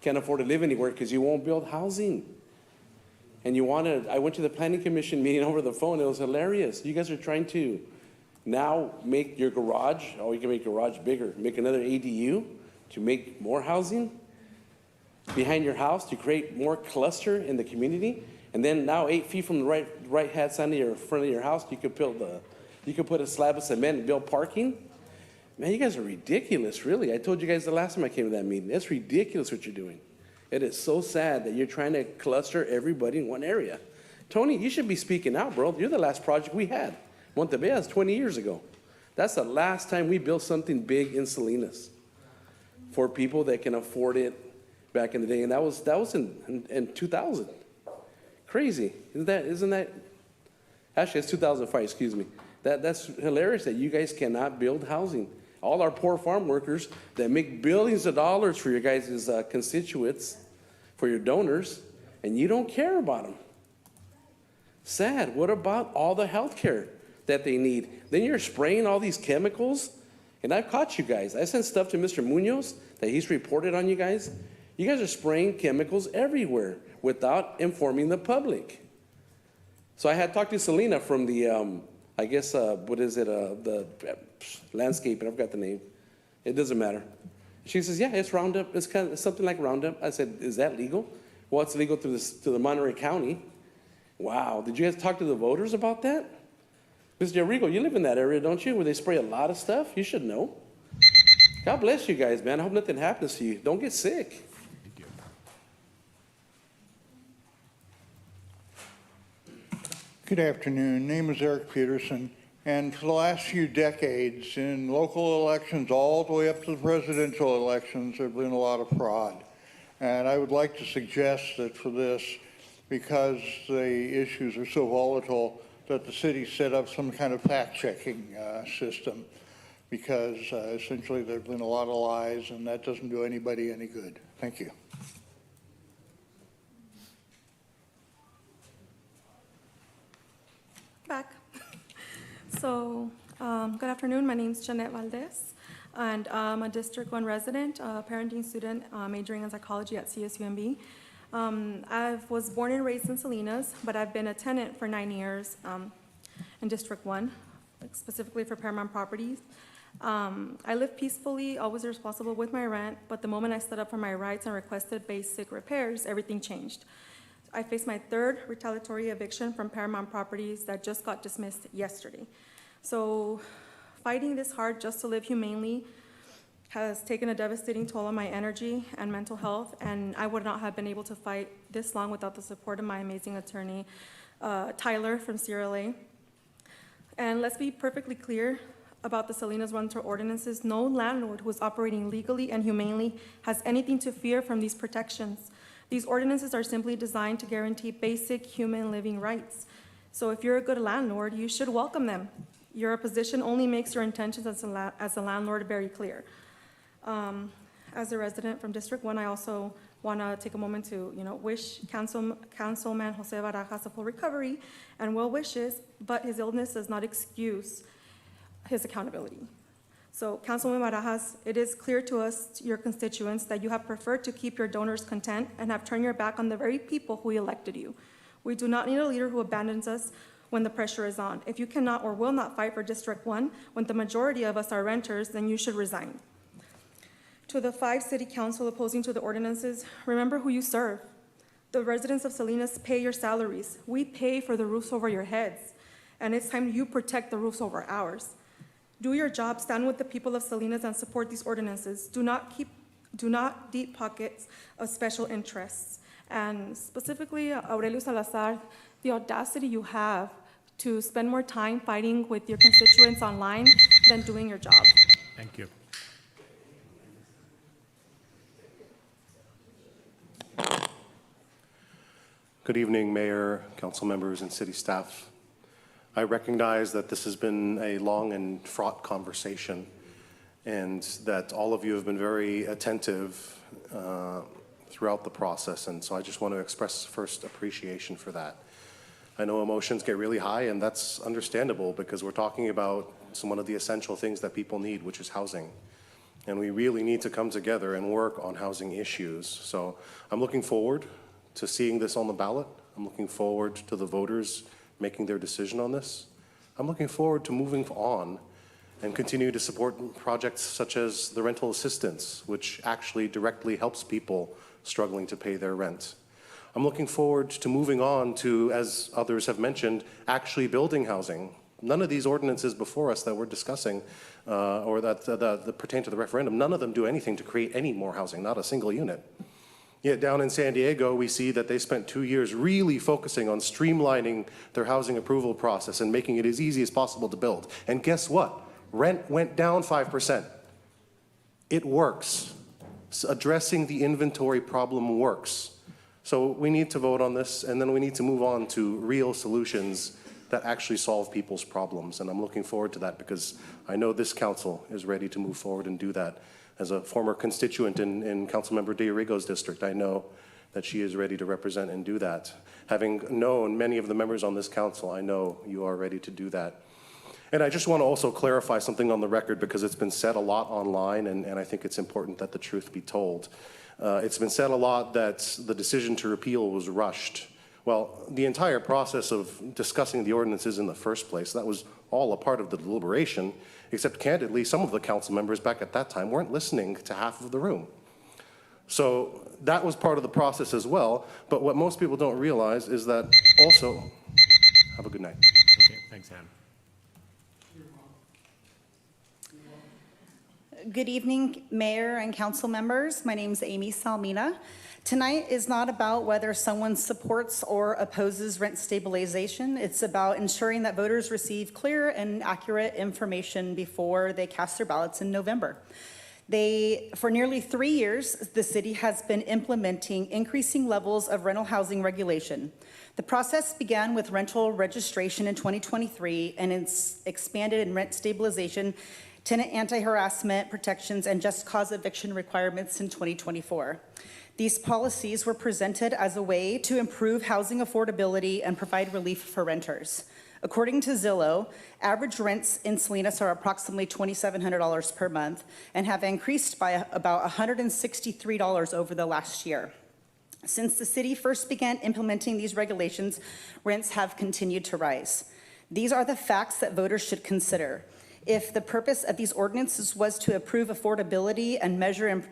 afford to live anywhere because you won't build housing. And I went to the Planning Commission meeting over the phone. It was hilarious. You guys are trying to now make your garage, you can make your garage bigger, make another ADU to make more housing behind your house to create more cluster in the community. And then now 8 feet from the right-hand side of your front of your house, you could put a slab of cement and build parking. Man, you guys are ridiculous, really. I told you guys the last time I came to that meeting. It's ridiculous what you're doing. It is so sad that you're trying to cluster everybody in one area. Tony, you should be speaking out, bro. You're the last project we had. Montevideo is 20 years ago. That's the last time we built something big in Salinas for people that can afford it back in the day. And that was in 2000. Crazy. Isn't that? Actually, it's 2005, excuse me. That's hilarious that you guys cannot build housing. All our poor farm workers that make billions of dollars for your guys' constituents, for your donors, and you don't care about them. Sad. What about all the health care that they need? Then you're spraying all these chemicals, and I've caught you guys. I sent stuff to Mr. Munoz that he's reported on you guys. You guys are spraying chemicals everywhere without informing the public. So I had talked to Selena from the, I guess, what is it, the landscape, I forgot the name. It doesn't matter. She says, yeah, it's Roundup. It's kind of something like Roundup. I said, is that legal? Well, it's legal to the Monterey County. Wow, did you guys talk to the voters about that? Mr. Arrigo, you live in that area, don't you, where they spray a lot of stuff? You should know. God bless you guys, man. I hope nothing happens to you. Don't get sick. Good afternoon. Name is Eric Peterson. And for the last few decades, in local elections all the way up to the presidential elections, there have been a lot of fraud. And I would like to suggest that for this, because the issues are so volatile, that the city set up some kind of fact-checking system, because essentially there have been a lot of lies, and that doesn't do anybody any good. Thank you. Back. So, good afternoon. My name is Jeanette Valdez, and I'm a District 1 resident, parenting student majoring in psychology at CSUMB. I was born and raised in Salinas, but I've been a tenant for 9 years in District 1, specifically for Paramount Properties. I live peacefully, always responsible with my rent, but the moment I stood up for my rights and requested basic repairs, everything changed. I faced my third retaliatory eviction from Paramount Properties that just got dismissed yesterday. So fighting this hard just to live humanely has taken a devastating toll on my energy and mental health, and I would not have been able to fight this long without the support of my amazing attorney, Tyler from CRLA. And let's be perfectly clear about the Salinas rental ordinances. No landlord who is operating legally and humanely has anything to fear from these protections. These ordinances are simply designed to guarantee basic human living rights. So if you're a good landlord, you should welcome them. Your position only makes your intentions as a landlord very clear. As a resident from District 1, I also want to take a moment to wish Councilman Jose Barajas a full recovery and well wishes, but his illness does not excuse his accountability. So Councilman Barajas, it is clear to us, your constituents, that you have preferred to keep your donors content and have turned your back on the very people who elected you. We do not need a leader who abandons us when the pressure is on. If you cannot or will not fight for District 1, when the majority of us are renters, then you should resign. To the 5 city council opposing to the ordinances, remember who you serve. The residents of Salinas pay your salaries. We pay for the roofs over your heads, and it's time you protect the roofs over ours. Do your job, stand with the people of Salinas and support these ordinances. Do not deep pockets of special interests. And specifically, Aurelio Salazar, the audacity you have to spend more time fighting with your constituents online than doing your job. Thank you. Good evening, Mayor, council members, and city staff. I recognize that this has been a long and fraught conversation, and that all of you have been very attentive throughout the process, and so I just want to express first appreciation for that. I know emotions get really high, and that's understandable because we're talking about one of the essential things that people need, which is housing. And we really need to come together and work on housing issues. So I'm looking forward to seeing this on the ballot. I'm looking forward to the voters making their decision on this. I'm looking forward to moving on and continue to support projects such as the rental assistance, which actually directly helps people struggling to pay their rent. I'm looking forward to moving on to, as others have mentioned, actually building housing. None of these ordinances before us that we're discussing or that pertain to the referendum, none of them do anything to create any more housing, not a single unit. Yet down in San Diego, we see that they spent 2 years really focusing on streamlining their housing approval process and making it as easy as possible to build. And guess what? Rent went down 5%. It works. Addressing the inventory problem works. So we need to vote on this, and then we need to move on to real solutions that actually solve people's problems. And I'm looking forward to that because I know this council is ready to move forward and do that. As a former constituent in Councilmember De Arrigo's district, I know that she is ready to represent and do that. Having known many of the members on this council, I know you are ready to do that. And I just want to also clarify something on the record because it's been said a lot online, and I think it's important that the truth be told. It's been said a lot that the decision to repeal was rushed. Well, the entire process of discussing the ordinances in the first place, that was all a part of the deliberation, except candidly, some of the council members back at that time weren't listening to half of the room. So that was part of the process as well. But what most people don't realize is that also, have a good night. Okay, thanks, Ann. Good evening, Mayor and council members. My name is Amy Salmina. Tonight is not about whether someone supports or opposes rent stabilization. It's about ensuring that voters receive clear and accurate information before they cast their ballots in November. For nearly 3 years, the city has been implementing increasing levels of rental housing regulation. The process began with rental registration in 2023 and it's expanded in rent stabilization, tenant anti-harassment protections, and just cause eviction requirements in 2024. These policies were presented as a way to improve housing affordability and provide relief for renters. According to Zillow, average rents in Salinas are approximately $2,700 per month and have increased by about $163 over the last year. Since the city first began implementing these regulations, rents have continued to rise. These are the facts that voters should consider. If the purpose of these ordinances was to improve affordability and measure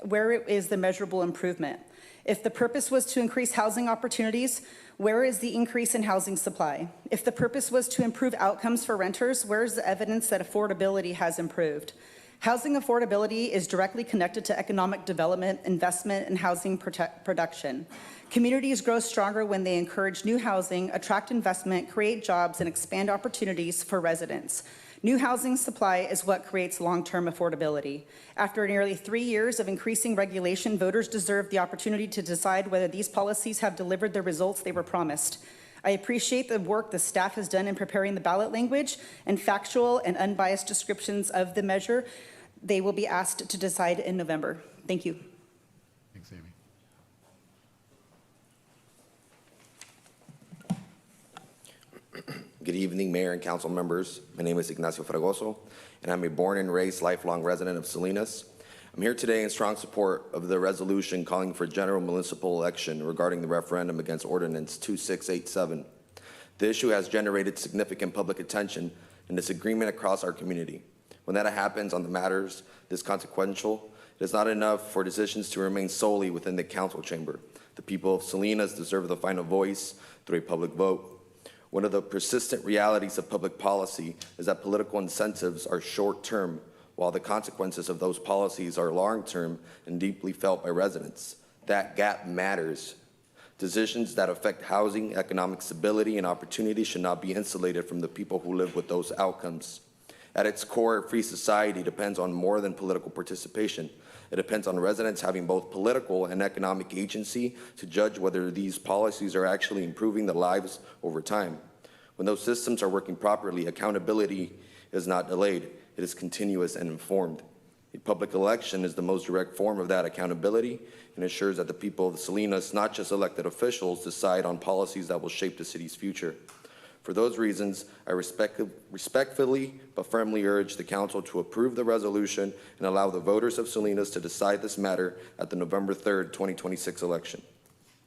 where is the measurable improvement? If the purpose was to increase housing opportunities, where is the increase in housing supply? If the purpose was to improve outcomes for renters, where is the evidence that affordability has improved? Housing affordability is directly connected to economic development, investment, and housing production. Communities grow stronger when they encourage new housing, attract investment, create jobs, and expand opportunities for residents. New housing supply is what creates long-term affordability. After nearly 3 years of increasing regulation, voters deserve the opportunity to decide whether these policies have delivered the results they were promised. I appreciate the work the staff has done in preparing the ballot language and factual and unbiased descriptions of the measure. They will be asked to decide in November. Thank you. Thanks, Amy. Good evening, Mayor and council members. My name is Ignacio Fragoso, and I'm a born and raised lifelong resident of Salinas. I'm here today in strong support of the resolution calling for general municipal election regarding the referendum against Ordinance 2687. The issue has generated significant public attention and disagreement across our community. When that happens on the matters this consequential, it is not enough for decisions to remain solely within the council chamber. The people of Salinas deserve the final voice through a public vote. One of the persistent realities of public policy is that political incentives are short-term, while the consequences of those policies are long-term and deeply felt by residents. That gap matters. Decisions that affect housing, economic stability, and opportunity should not be insulated from the people who live with those outcomes. At its core, a free society depends on more than political participation. It depends on residents having both political and economic agency to judge whether these policies are actually improving their lives over time. When those systems are working properly, accountability is not delayed. It is continuous and informed. A public election is the most direct form of that accountability and ensures that the people of Salinas, not just elected officials, decide on policies that will shape the city's future. For those reasons, I respectfully but firmly urge the council to approve the resolution and allow the voters of Salinas to decide this matter at the November 3rd, 2026 election.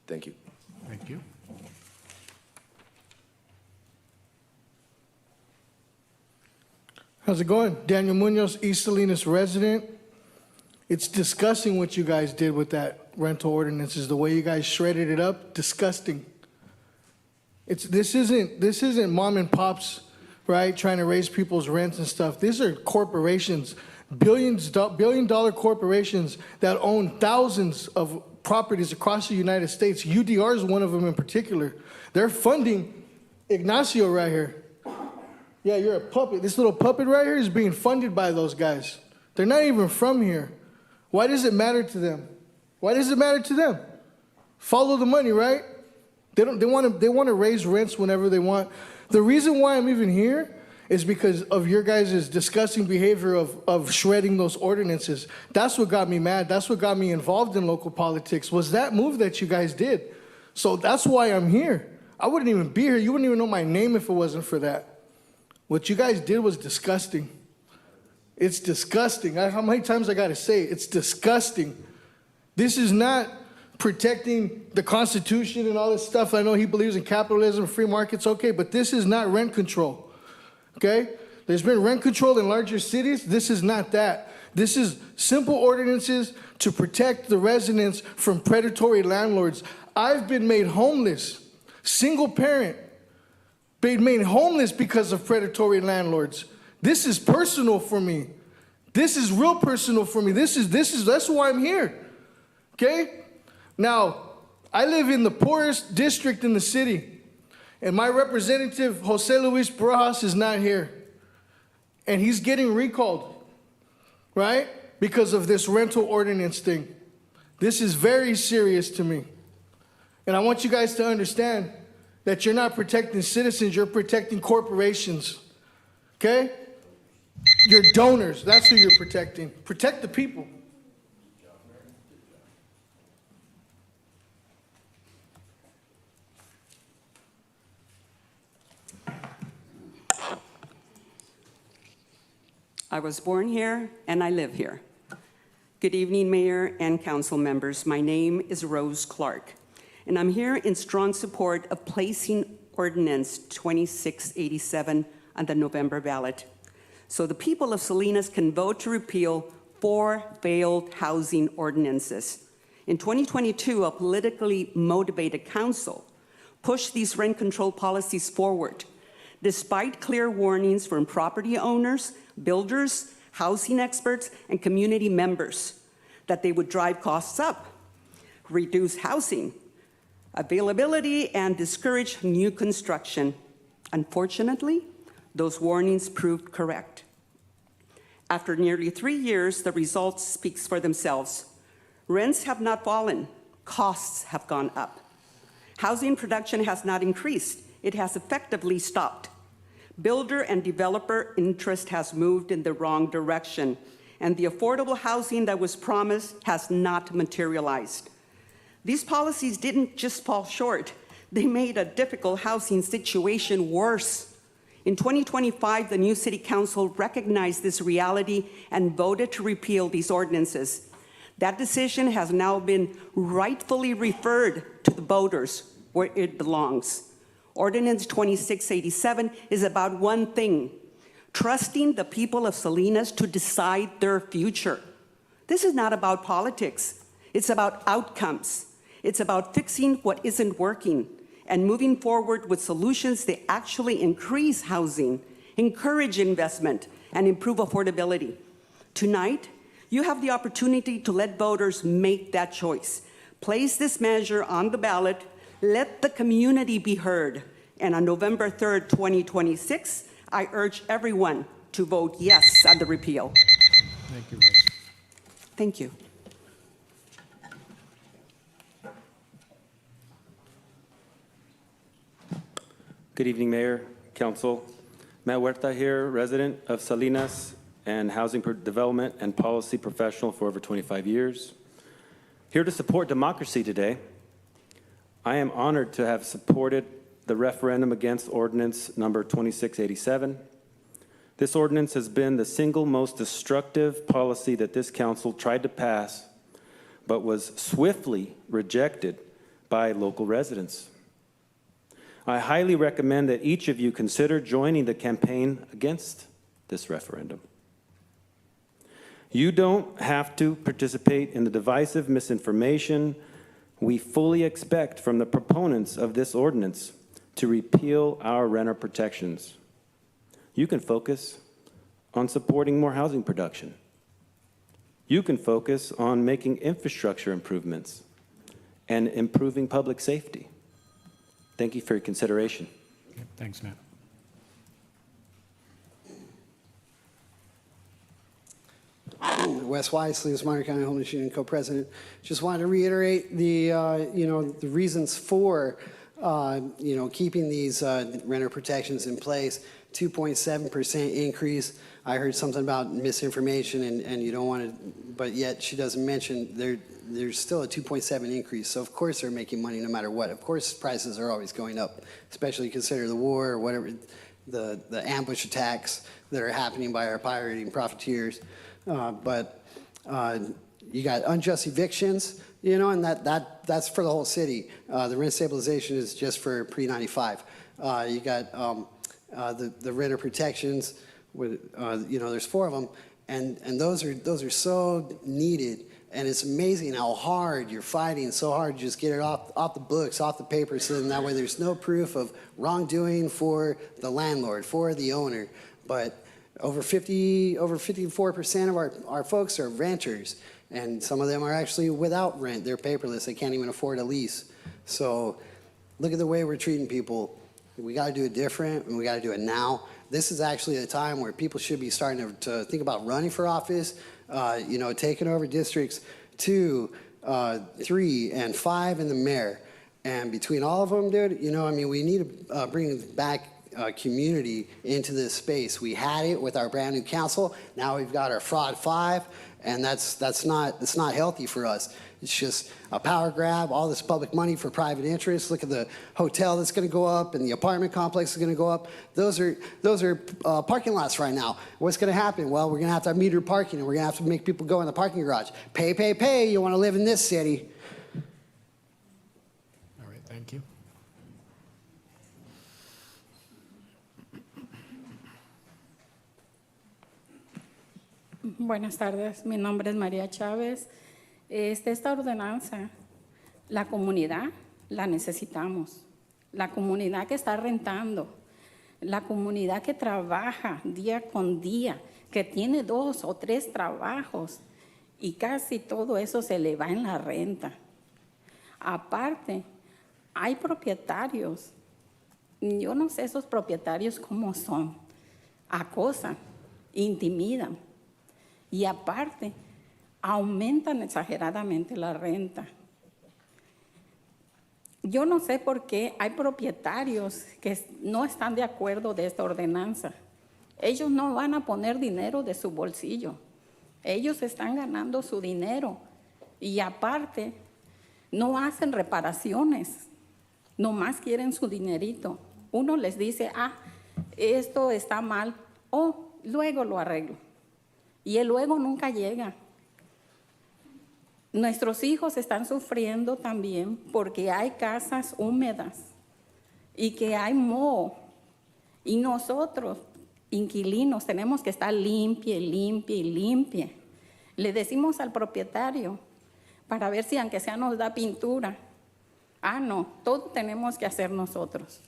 Thank you. Thank you. How's it going? Daniel Munoz, East Salinas resident. It's disgusting what you guys did with that rental ordinances, the way you guys shredded it up, disgusting. This isn't mom and pops, right, trying to raise people's rents and stuff. These are corporations, billion-dollar corporations that own thousands of properties across the United States. UDR is one of them in particular. They're funding Ignacio right here. Yeah, you're a puppet. This little puppet right here is being funded by those guys. They're not even from here. Why does it matter to them? Why does it matter to them? Follow the money, right? They want to raise rents whenever they want. The reason why I'm even here is because of your guys' disgusting behavior of shredding those ordinances. That's what got me mad. That's what got me involved in local politics, was that move that you guys did. So that's why I'm here. I wouldn't even be here. You wouldn't even know my name if it wasn't for that. What you guys did was disgusting. It's disgusting. How many times I got to say it? It's disgusting. This is not protecting the Constitution and all this stuff. I know he believes in capitalism, free markets, okay, but this is not rent control, okay? There's been rent control in larger cities. This is not that. This is simple ordinances to protect the residents from predatory landlords. I've been made homeless, single parent, been made homeless because of predatory landlords. This is personal for me. This is real personal for me. That's why I'm here, okay? Now, I live in the poorest district in the city, and my representative, Jose Luis Barajas, is not here. And he's getting recalled, right? Because of this rental ordinance thing. This is very serious to me. And I want you guys to understand that you're not protecting citizens, you're protecting corporations, okay? Your donors, that's who you're protecting. Protect the people. I was born here and I live here. Good evening, Mayor and council members. My name is Rose Clark, and I'm here in strong support of placing Ordinance 2687 on the November ballot, so the people of Salinas can vote to repeal 4 failed housing ordinances. In 2022, a politically motivated council pushed these rent control policies forward, despite clear warnings from property owners, builders, housing experts, and community members that they would drive costs up, reduce housing availability, and discourage new construction. Unfortunately, those warnings proved correct. After nearly 3 years, the results speak for themselves. Rents have not fallen, costs have gone up. Housing production has not increased, it has effectively stopped. Builder and developer interest has moved in the wrong direction, and the affordable housing that was promised has not materialized. These policies didn't just fall short, they made a difficult housing situation worse. In 2025, the new City Council recognized this reality and voted to repeal these ordinances. That decision has now been rightfully referred to the voters where it belongs. Ordinance 2687 is about one thing: trusting the people of Salinas to decide their future. This is not about politics. It's about outcomes. It's about fixing what isn't working and moving forward with solutions that actually increase housing, encourage investment, and improve affordability. Tonight, you have the opportunity to let voters make that choice. Place this measure on the ballot. Let the community be heard. And on November 3rd, 2026, I urge everyone to vote yes on the repeal. Thank you, Rose. Thank you. Good evening, Mayor, Council. Matt Huerta here, resident of Salinas and housing development and policy professional for over 25 years. Here to support democracy today. I am honored to have supported the referendum against ordinance number 2687. This ordinance has been the single most destructive policy that this council tried to pass, but was swiftly rejected by local residents. I highly recommend that each of you consider joining the campaign against this referendum. You don't have to participate in the divisive misinformation we fully expect from the proponents of this ordinance to repeal our renter protections. You can focus on supporting more housing production. You can focus on making infrastructure improvements and improving public safety. Thank you for your consideration. Okay, thanks, Matt. Wes Weiss, Salinas Minor County Homeless Union co-president. Just wanted to reiterate the the reasons for keeping these renter protections in place. 2.7% increase. I heard something about misinformation and you don't want to, but yet she doesn't mention there's still a 2.7 increase. So of course they're making money no matter what. Of course prices are always going up, especially consider the war or whatever, the ambush attacks that are happening by our pirating profiteers. But you got unjust evictions. you know, and that's for the whole city. The rent stabilization is just for pre-95. You got the renter protections, with, you know, there's 4 of them, and those are so needed. And it's amazing how hard you're fighting, so hard to just get it off the books, off the paper, so then that way there's no proof of wrongdoing for the landlord, for the owner. But over 54% of our folks are renters, and some of them are actually without rent. They're paperless. They can't even afford a lease. So look at the way we're treating people. We got to do it different, and we got to do it now. This is actually a time where people should be starting to think about running for office, you know, taking over districts 2, 3, and 5 in the mayor. And between all of them, dude, you know, I mean, we need to bring back community into this space. We had it with our brand new council. Now we've got our fraud 5, and that's not healthy for us. It's just a power grab, all this public money for private interests. Look at the hotel that's going to go up, and the apartment complex is going to go up. Those are parking lots right now. What's going to happen? Well, we're going to have meter parking, and we're going to have to make people go in the parking garage. Pay, pay, pay. You want to live in this city. All right, thank you. Buenas tardes, mi nombre es María Chávez. Esta ordenanza, la comunidad la necesitamos. La comunidad que está rentando, la comunidad que trabaja día con día, que tiene 2 o 3 trabajos y casi todo eso se le va en la renta. Aparte, hay propietarios, yo no sé esos propietarios cómo son, acosan, intimidan. Y aparte, aumentan exageradamente la renta. Yo no sé por qué hay propietarios que no están de acuerdo de esta ordenanza. Ellos no van a poner dinero de su bolsillo. Ellos están ganando su dinero. Y aparte, no hacen reparaciones. Nomás quieren su dinerito. Uno les dice, esto está mal, luego lo arreglo. Y el luego nunca llega. Nuestros hijos están sufriendo también porque hay casas húmedas y que hay moho. Y nosotros, inquilinos, tenemos que estar limpie. Le decimos al propietario para ver si aunque sea nos da pintura. No, todo tenemos que hacer nosotros.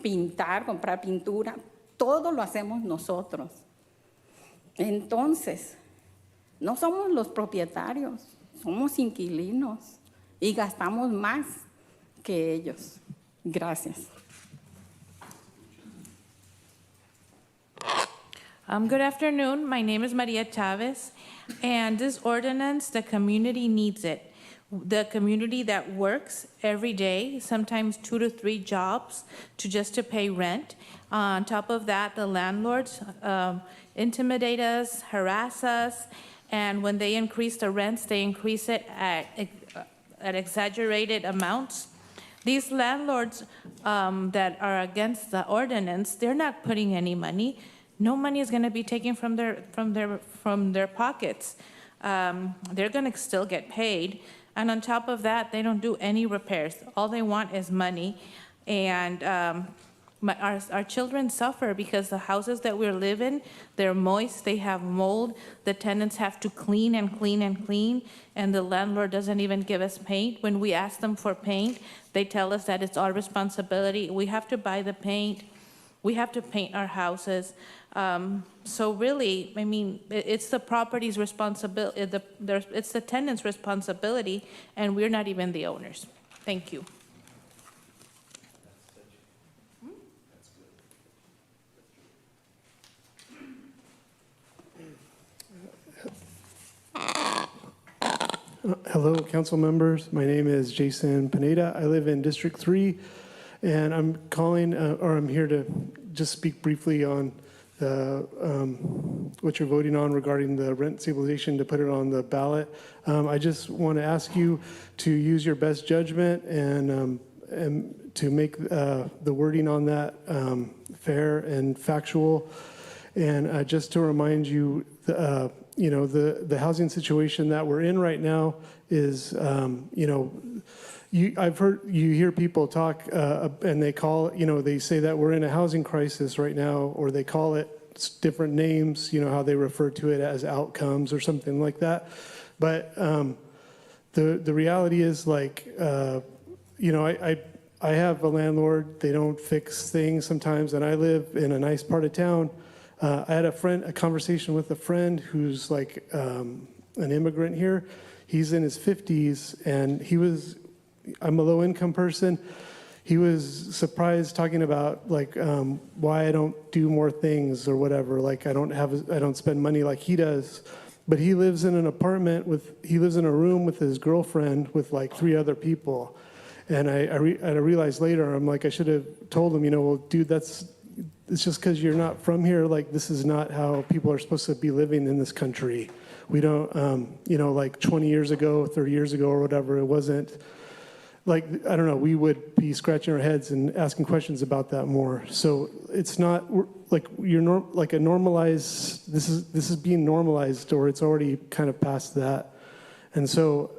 Pintar, comprar pintura, todo lo hacemos nosotros. Entonces, no somos los propietarios, somos inquilinos y gastamos más que ellos. Gracias. Good afternoon. My name is Maria Chavez, and this ordinance, the community needs it. The community that works every day, sometimes 2 to 3 jobs to pay rent. On top of that, the landlords intimidate us, harass us, and when they increase the rents, they increase it at exaggerated amounts. These landlords that are against the ordinance, they're not putting any money. No money is going to be taken from their pockets. They're going to still get paid, and on top of that, they don't do any repairs. All they want is money, and our children suffer because the houses that we live in, they're moist, they have mold, the tenants have to clean, and the landlord doesn't even give us paint. When we ask them for paint, they tell us that it's our responsibility. We have to buy the paint. We have to paint our houses. So really, I mean, it's the property's responsibility, it's the tenant's responsibility, and we're not even the owners. Thank you. Hello, council members. My name is Jason Pineda. I live in District 3, and I'm calling, or I'm here to just speak briefly on the, what you're voting on regarding the rent stabilization, to put it on the ballot. I just want to ask you to use your best judgment and to make the wording on that fair and factual. And just to remind you, the housing situation that we're in right now is, you hear people talk, and they say that we're in a housing crisis right now, or they call it different names, how they refer to it as outcomes or something like that. But the reality is, I have a landlord. They don't fix things sometimes, and I live in a nice part of town. I had a conversation with a friend who's like an immigrant here. He's in his 50s, and I'm a low-income person. He was surprised talking about why I don't do more things or whatever. Like I don't spend money like he does. But he lives in an apartment he lives in a room with his girlfriend with like 3 other people. And I realized later, I'm like, I should have told him, well, dude, it's just because you're not from here. Like, this is not how people are supposed to be living in this country. We don't, like 20 years ago, 30 years ago or whatever, it wasn't like, I don't know, we would be scratching our heads and asking questions about that more. So it's not like like a normalized, this is being normalized, or it's already kind of past that. And so,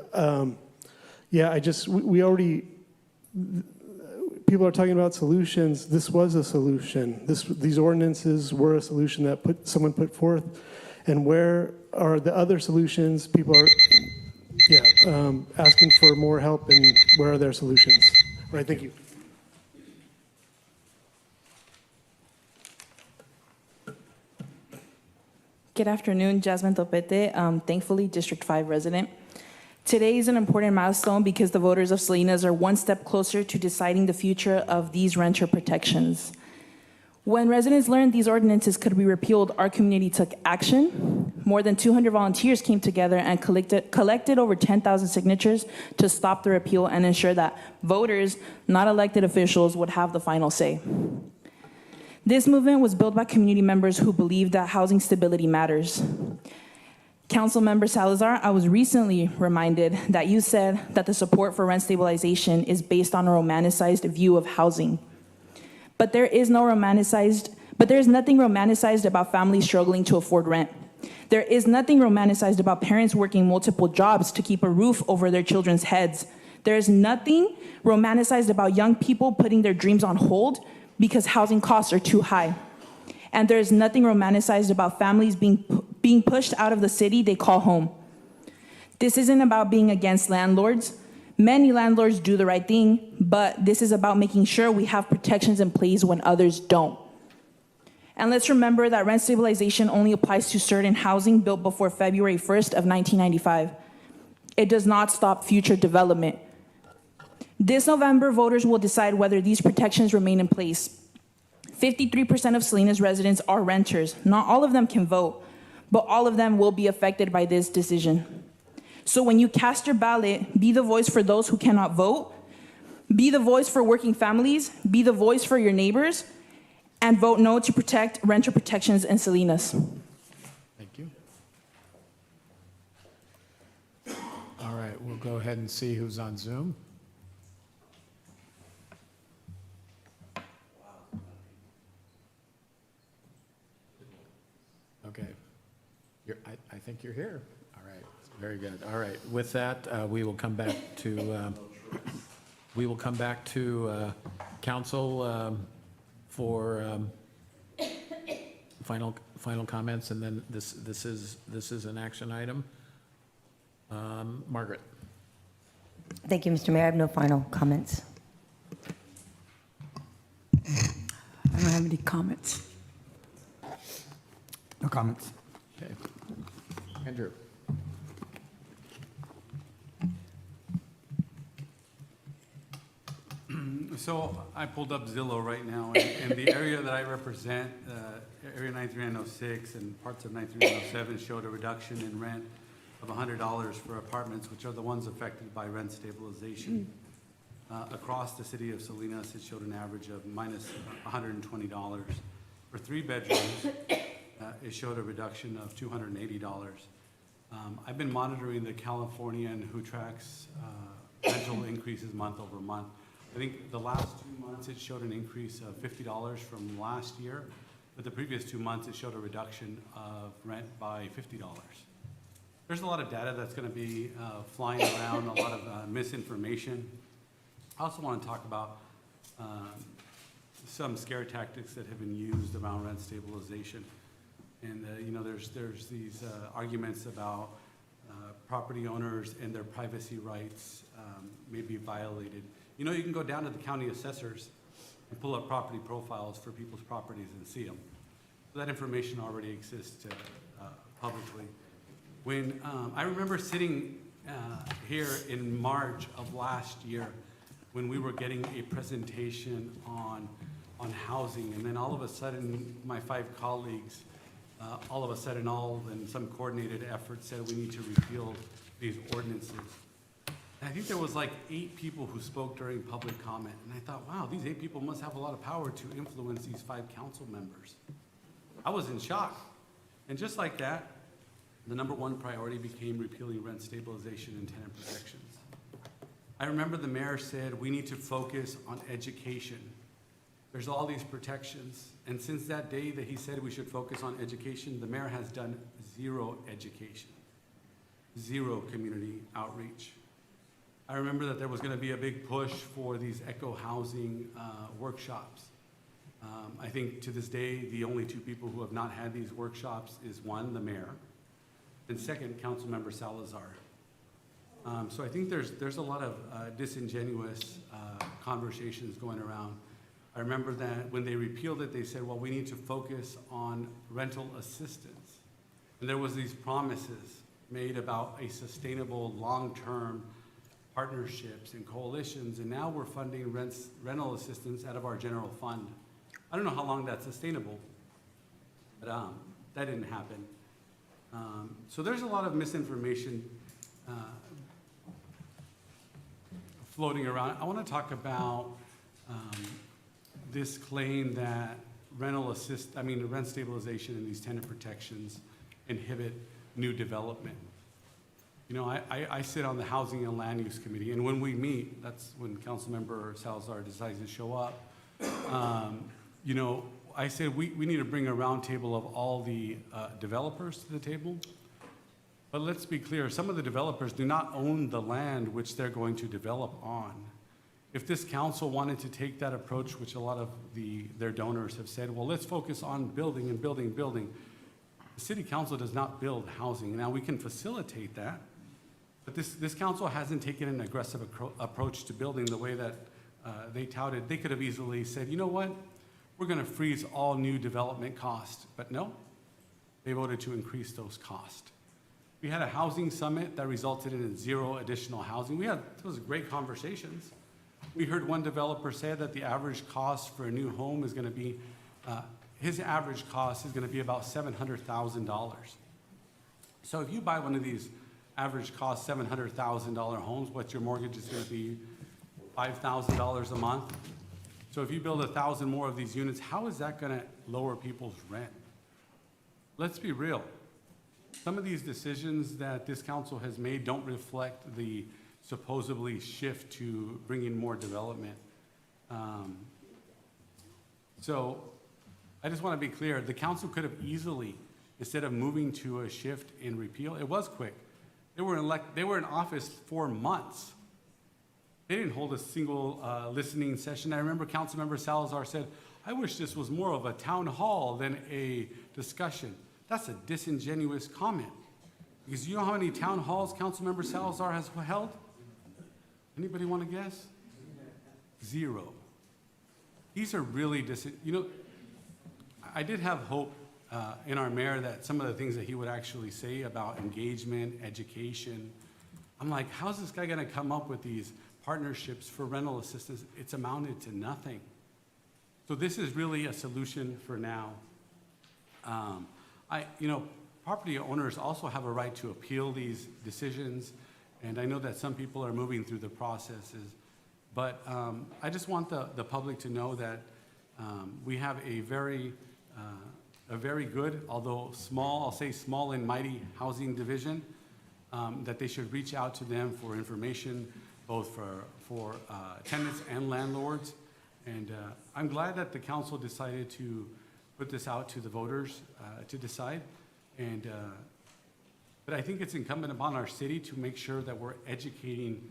people are talking about solutions. This was a solution. These ordinances were a solution that someone put forth. And where are the other solutions? People are asking for more help, and where are their solutions? Right, thank you. Good afternoon, Jasmine Topete, thankfully District 5 resident. Today is an important milestone because the voters of Salinas are one step closer to deciding the future of these renter protections. When residents learned these ordinances could be repealed, our community took action. More than 200 volunteers came together and collected over 10,000 signatures to stop the repeal and ensure that voters, not elected officials, would have the final say. This movement was built by community members who believe that housing stability matters. Councilmember Salazar, I was recently reminded that you said that the support for rent stabilization is based on a romanticized view of housing. But there is nothing romanticized about families struggling to afford rent. There is nothing romanticized about parents working multiple jobs to keep a roof over their children's heads. There is nothing romanticized about young people putting their dreams on hold because housing costs are too high. And there is nothing romanticized about families being pushed out of the city they call home. This isn't about being against landlords. Many landlords do the right thing, but this is about making sure we have protections in place when others don't. And let's remember that rent stabilization only applies to certain housing built before February 1st of 1995. It does not stop future development. This November, voters will decide whether these protections remain in place. 53% of Salinas residents are renters. Not all of them can vote, but all of them will be affected by this decision. So when you cast your ballot, be the voice for those who cannot vote, be the voice for working families, be the voice for your neighbors, and vote no to protect renter protections in Salinas. Thank you. All right, we'll go ahead and see who's on Zoom. Okay. I think you're here. All right. Very good. All right. With that, we will come back to council for final comments, and then this is an action item. Margaret. Thank you, Mr. Mayor. I have no final comments. I don't have any comments. No comments. Okay. Andrew. So I pulled up Zillow right now, and the area that I represent, Area 93906 and parts of 93907 showed a reduction in rent of $100 for apartments, which are the ones affected by rent stabilization. Across the city of Salinas, it showed an average of minus $120. For 3 bedrooms, it showed a reduction of $280. I've been monitoring the Californian who tracks rental increases month over month. I think the last 2 months it showed an increase of $50 from last year, but the previous 2 months, it showed a reduction of rent by $50. There's a lot of data that's going to be flying around, a lot of misinformation. I also want to talk about some scare tactics that have been used around rent stabilization. And, there's these arguments about property owners and their privacy rights may be violated. You can go down to the county assessors and pull up property profiles for people's properties and see them. So that information already exists publicly. When I remember sitting here in March of last year when we were getting a presentation on housing, and then all of a sudden, my 5 colleagues, all of a sudden, in some coordinated effort, said we need to repeal these ordinances. And I think there was like 8 people who spoke during public comment, and I thought, wow, these 8 people must have a lot of power to influence these 5 council members. I was in shock. And just like that, the #1 priority became repealing rent stabilization and tenant protections. I remember the mayor said, we need to focus on education. There's all these protections. And since that day that he said we should focus on education, the mayor has done 0 education, 0 community outreach. I remember that there was going to be a big push for these eco housing workshops. I think to this day, the only 2 people who have not had these workshops is 1, the mayor, and 2nd, Councilmember Salazar. So I think there's a lot of disingenuous conversations going around. I remember that when they repealed it, they said, well, we need to focus on rental assistance. And there was these promises made about a sustainable long-term partnerships and coalitions, and now we're funding rental assistance out of our general fund. I don't know how long that's sustainable, but that didn't happen. So there's a lot of misinformation floating around. I want to talk about this claim that rent stabilization and these tenant protections inhibit new development. I sit on the Housing and Land Use Committee, and when we meet, that's when Councilmember Salazar decides to show up. I said we need to bring a roundtable of all the developers to the table. But let's be clear, some of the developers do not own the land which they're going to develop on. If this council wanted to take that approach, which a lot of their donors have said, well, let's focus on building and building and building. The city council does not build housing. Now, we can facilitate that, but this council hasn't taken an aggressive approach to building the way that they touted. They could have easily said, you know what? We're going to freeze all new development costs. But no, they voted to increase those costs. We had a housing summit that resulted in 0 additional housing. Those great conversations. We heard one developer say that the average cost for a new home is going to be, his average cost is going to be about $700,000. So if you buy one of these average cost $700,000 homes, what your mortgage is going to be $5,000 a month. So if you build 1,000 more of these units, how is that going to lower people's rent? Let's be real. Some of these decisions that this council has made don't reflect the supposedly shift to bringing more development. So I just want to be clear, the council could have easily, instead of moving to a shift in repeal, it was quick. They were in office for months. They didn't hold a single listening session. I remember Councilmember Salazar said, I wish this was more of a town hall than a discussion. That's a disingenuous comment. Because you know how many town halls Councilmember Salazar has held? Anybody want to guess? 0. These are really I did have hope in our mayor that some of the things that he would actually say about engagement, education. I'm like, how's this guy going to come up with these partnerships for rental assistance? It's amounted to nothing. So this is really a solution for now. Property owners also have a right to appeal these decisions, and I know that some people are moving through the processes, but I just want the public to know that we have a very good, although small, I'll say small and mighty housing division, that they should reach out to them for information, both for tenants and landlords. And I'm glad that the council decided to put this out to the voters to decide. And, but I think it's incumbent upon our city to make sure that we're educating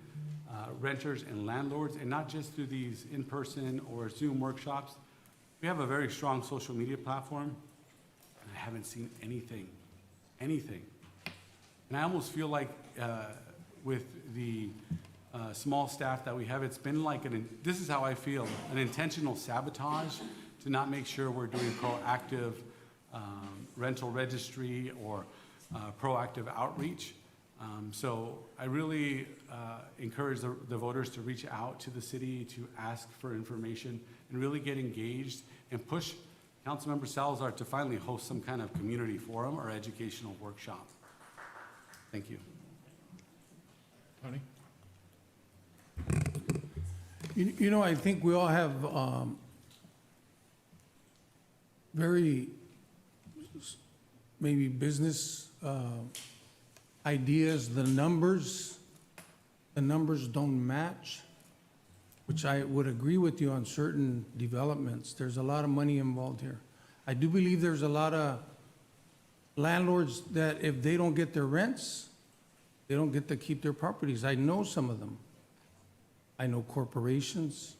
renters and landlords, and not just through these in-person or Zoom workshops. We have a very strong social media platform, and I haven't seen anything. And I almost feel like with the small staff that we have, it's been like this is how I feel, an intentional sabotage to not make sure we're doing proactive rental registry or proactive outreach. So I really encourage the voters to reach out to the city to ask for information and really get engaged and push Councilmember Salazar to finally host some kind of community forum or educational workshop. Thank you. Tony? You know, I think we all have very maybe business ideas. The numbers don't match, which I would agree with you on certain developments. There's a lot of money involved here. I do believe there's a lot of landlords that if they don't get their rents, they don't get to keep their properties. I know some of them. I know corporations.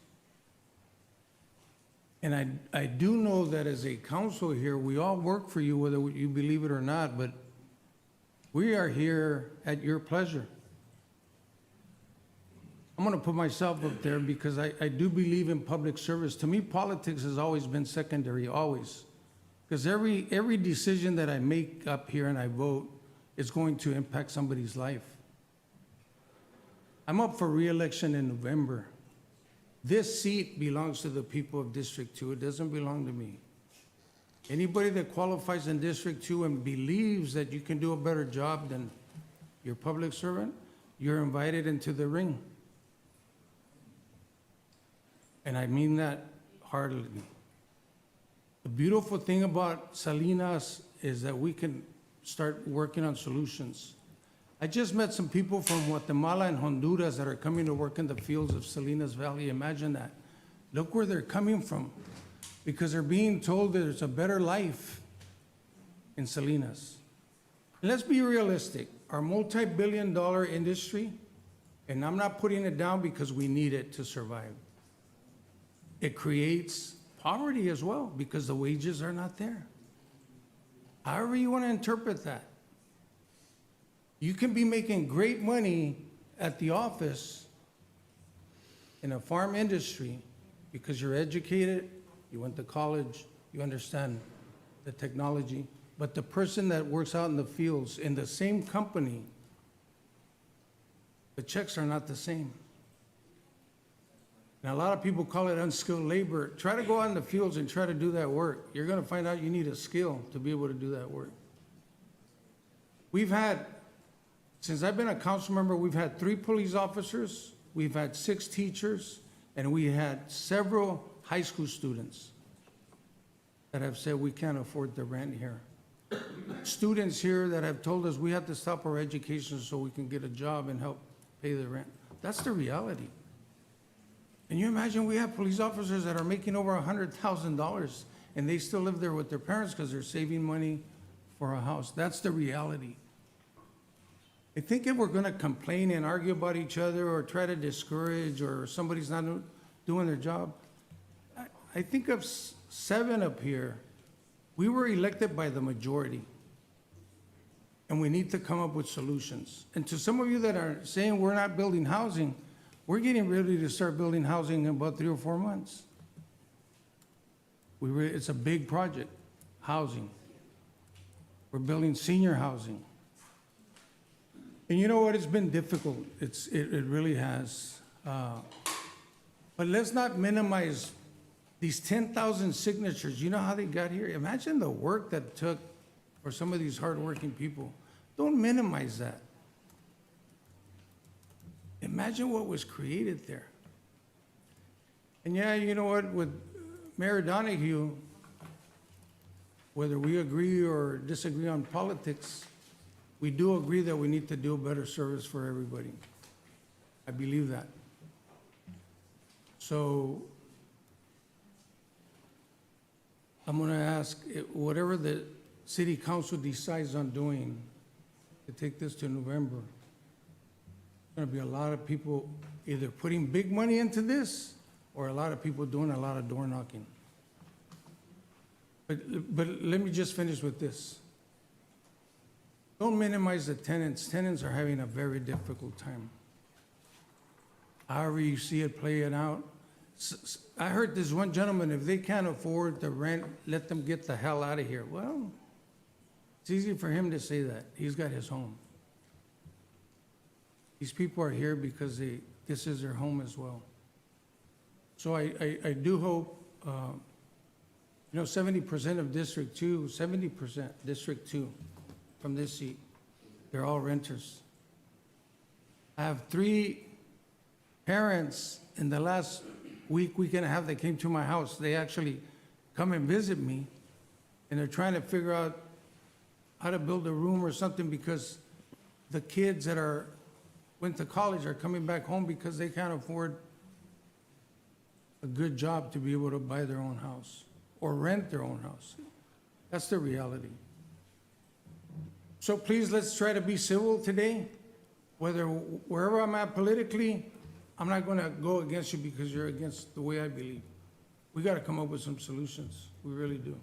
And I do know that as a council here, we all work for you, whether you believe it or not, but we are here at your pleasure. I'm going to put myself up there because I do believe in public service. To me, politics has always been secondary, always. Because every decision that I make up here and I vote is going to impact somebody's life. I'm up for re-election in November. This seat belongs to the people of District 2. It doesn't belong to me. Anybody that qualifies in District 2 and believes that you can do a better job than your public servant, you're invited into the ring. And I mean that heartily. The beautiful thing about Salinas is that we can start working on solutions. I just met some people from Guatemala and Honduras that are coming to work in the fields of Salinas Valley. Imagine that. Look where they're coming from, because they're being told that there's a better life in Salinas. And let's be realistic. Our multi-billion-dollar industry, and I'm not putting it down because we need it to survive, it creates poverty as well because the wages are not there. However you want to interpret that. You can be making great money at the office in a farm industry because you're educated, you went to college, you understand the technology, but the person that works out in the fields in the same company, the checks are not the same. Now, a lot of people call it unskilled labor. Try to go out in the fields and try to do that work. You're going to find out you need a skill to be able to do that work. We've had, since I've been a council member, we've had 3 police officers, we've had 6 teachers, and we had several high school students that have said we can't afford the rent here. Students here that have told us we have to stop our education so we can get a job and help pay the rent. That's the reality. Can you imagine we have police officers that are making over $100,000 and they still live there with their parents because they're saving money for a house? That's the reality. I think if we're going to complain and argue about each other or try to discourage or somebody's not doing their job, I think of 7 up here. We were elected by the majority, and we need to come up with solutions. And to some of you that are saying we're not building housing, we're getting ready to start building housing in about 3 or 4 months. It's a big project, housing. We're building senior housing. And you know what? It's been difficult. It really has. But let's not minimize these 10,000 signatures. You know how they got here? Imagine the work that it took for some of these hardworking people. Don't minimize that. Imagine what was created there. And yeah, you know what? With Mayor Donahue, whether we agree or disagree on politics, we do agree that we need to do a better service for everybody. I believe that. So I'm going to ask, whatever the city council decides on doing to take this to November, there's going to be a lot of people either putting big money into this or a lot of people doing a lot of door knocking. But let me just finish with this. Don't minimize the tenants. Tenants are having a very difficult time. However you see it playing out. I heard this one gentleman, if they can't afford the rent, let them get the hell out of here. Well, it's easy for him to say that. He's got his home. These people are here because this is their home as well. So I do hope, 70% of District 2, 70% District 2 from this seat, they're all renters. I have 3 parents in the last week and a half that came to my house. They actually come and visit me, and they're trying to figure out how to build a room or something because the kids that went to college are coming back home because they can't afford a good job to be able to buy their own house or rent their own house. That's the reality. So please, let's try to be civil today. Wherever I'm at politically, I'm not going to go against you because you're against the way I believe. We got to come up with some solutions. We really do.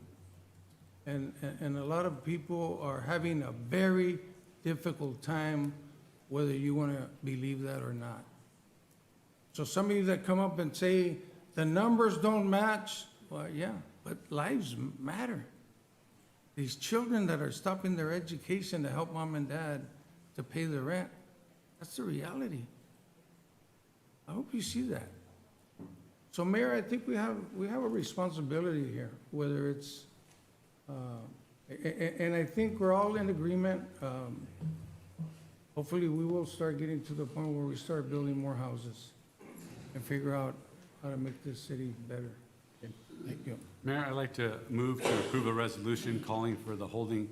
And a lot of people are having a very difficult time, whether you want to believe that or not. So some of you that come up and say the numbers don't match, well, yeah, but lives matter. These children that are stopping their education to help mom and dad to pay the rent, that's the reality. I hope you see that. So, Mayor, I think we have a responsibility here, whether it's, and I think we're all in agreement. Hopefully, we will start getting to the point where we start building more houses and figure out how to make this city better. Thank you. Mayor, I'd like to move to approve a resolution calling for the holding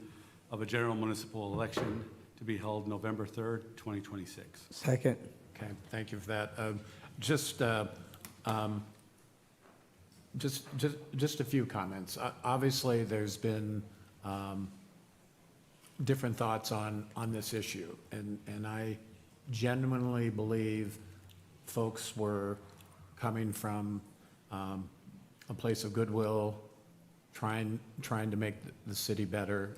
of a general municipal election to be held November 3rd, 2026. Second. Okay, thank you for that. Just a few comments. Obviously, there's been different thoughts on this issue, and I genuinely believe folks were coming from a place of goodwill, trying to make the city better.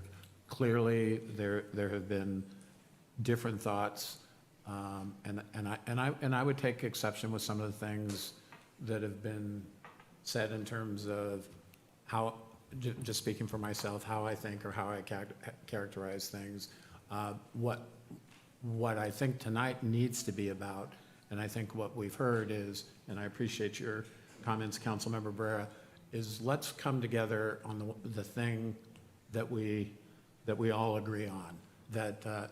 Clearly, there have been different thoughts. And I would take exception with some of the things that have been said in terms of how, just speaking for myself, how I think or how I characterize things. What I think tonight needs to be about, and I think what we've heard is, and I appreciate your comments, Councilmember Barrera, is let's come together on the thing that we all agree on. That.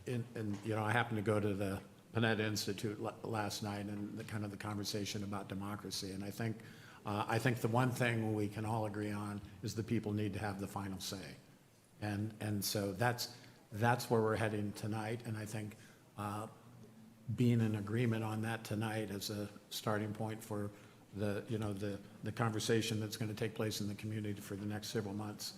And I happened to go to the Panetta Institute last night and the conversation about democracy. And I think the one thing we can all agree on is the people need to have the final say. And so that's where we're heading tonight. And I think being in agreement on that tonight as a starting point for the conversation that's going to take place in the community for the next several months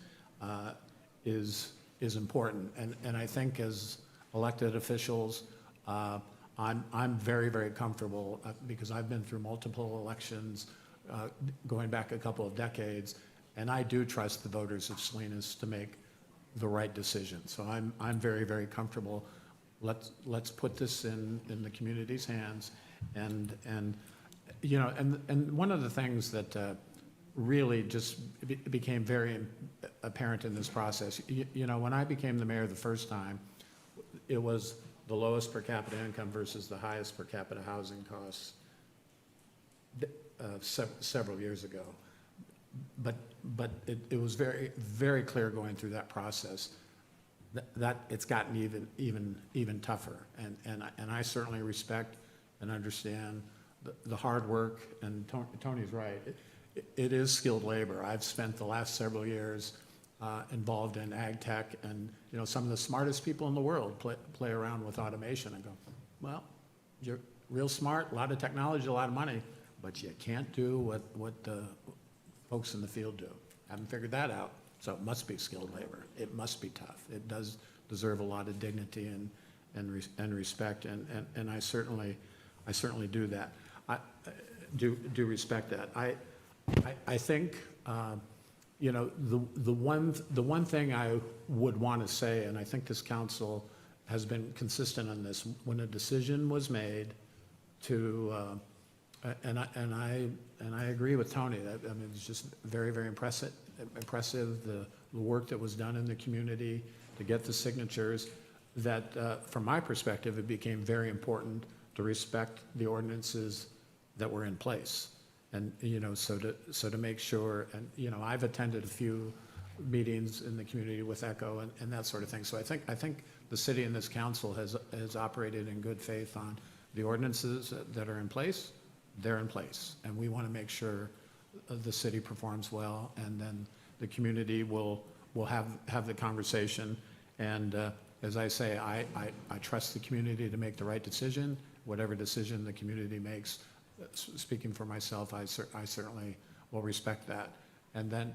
is important. And I think as elected officials, I'm very, very comfortable because I've been through multiple elections going back a couple of decades, and I do trust the voters of Salinas to make the right decision. So I'm very, very comfortable. Let's put this in the community's hands, and one of the things that really just became very apparent in this process, when I became the mayor the first time, it was the lowest per capita income versus the highest per capita housing costs several years ago. But it was very, very clear going through that process that it's gotten even tougher. And I certainly respect and understand the hard work, and Tony's right. It is skilled labor. I've spent the last several years involved in ag tech, and some of the smartest people in the world play around with automation and go, well, you're real smart, a lot of technology, a lot of money, but you can't do what the folks in the field do. Haven't figured that out. So it must be skilled labor. It must be tough. It does deserve a lot of dignity and respect, and I certainly do that. I do respect that. I think, you know, the one thing I would want to say, and I think this council has been consistent on this, when a decision was made to, and I agree with Tony, that, I mean, it's just very, very impressive, the work that was done in the community to get the signatures, that from my perspective, it became very important to respect the ordinances that were in place. And, you know, so to make sure, and, you know, I've attended a few meetings in the community with ECHO and that sort of thing. So I think the city and this council has operated in good faith on the ordinances that are in place. They're in place, and we want to make sure the city performs well, and then the community will have the conversation. And as I say, I trust the community to make the right decision, whatever decision the community makes. Speaking for myself, I certainly will respect that. And then,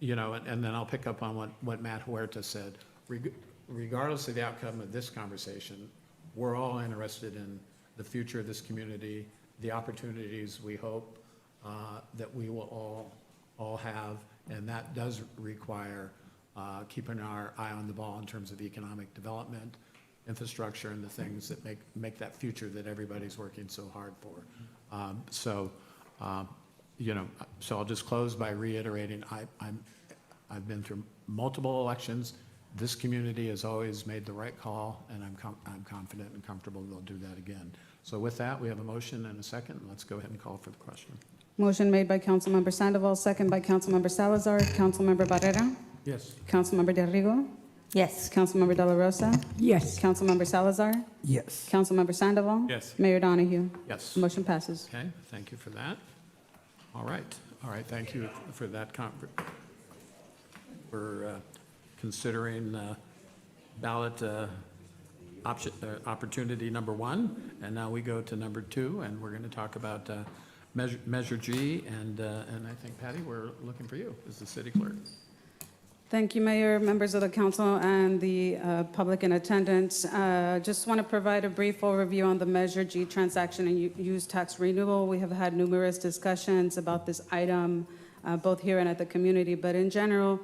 you know, and then I'll pick up on what Matt Huerta said. Regardless of the outcome of this conversation, we're all interested in the future of this community, the opportunities we hope that we will all have, and that does require keeping our eye on the ball in terms of economic development, infrastructure, and the things that make that future that everybody's working so hard for. You know, so I'll just close by reiterating, I've been through multiple elections. This community has always made the right call, and I'm confident and comfortable they'll do that again. So with that, we have a motion and a second. Let's go ahead and call for the question. Motion made by Councilmember Sandoval, second by Councilmember Salazar. Councilmember Barrera? Yes. Councilmember Del Rigo? Yes. Councilmember De La Rosa? Yes. Councilmember Salazar? Yes. Councilmember Sandoval? Yes. Mayor Donahue? Yes. Motion passes. Okay, thank you for that. All right, thank you for that. We're considering ballot opportunity number 1, and now we go to number 2, and we're going to talk about Measure G, and I think, Patty, we're looking for you as the city clerk. Thank you, Mayor, members of the council, and the public in attendance. Just want to provide a brief overview on the Measure G transaction and use tax renewal. We have had numerous discussions about this item, both here and at the community, but in general,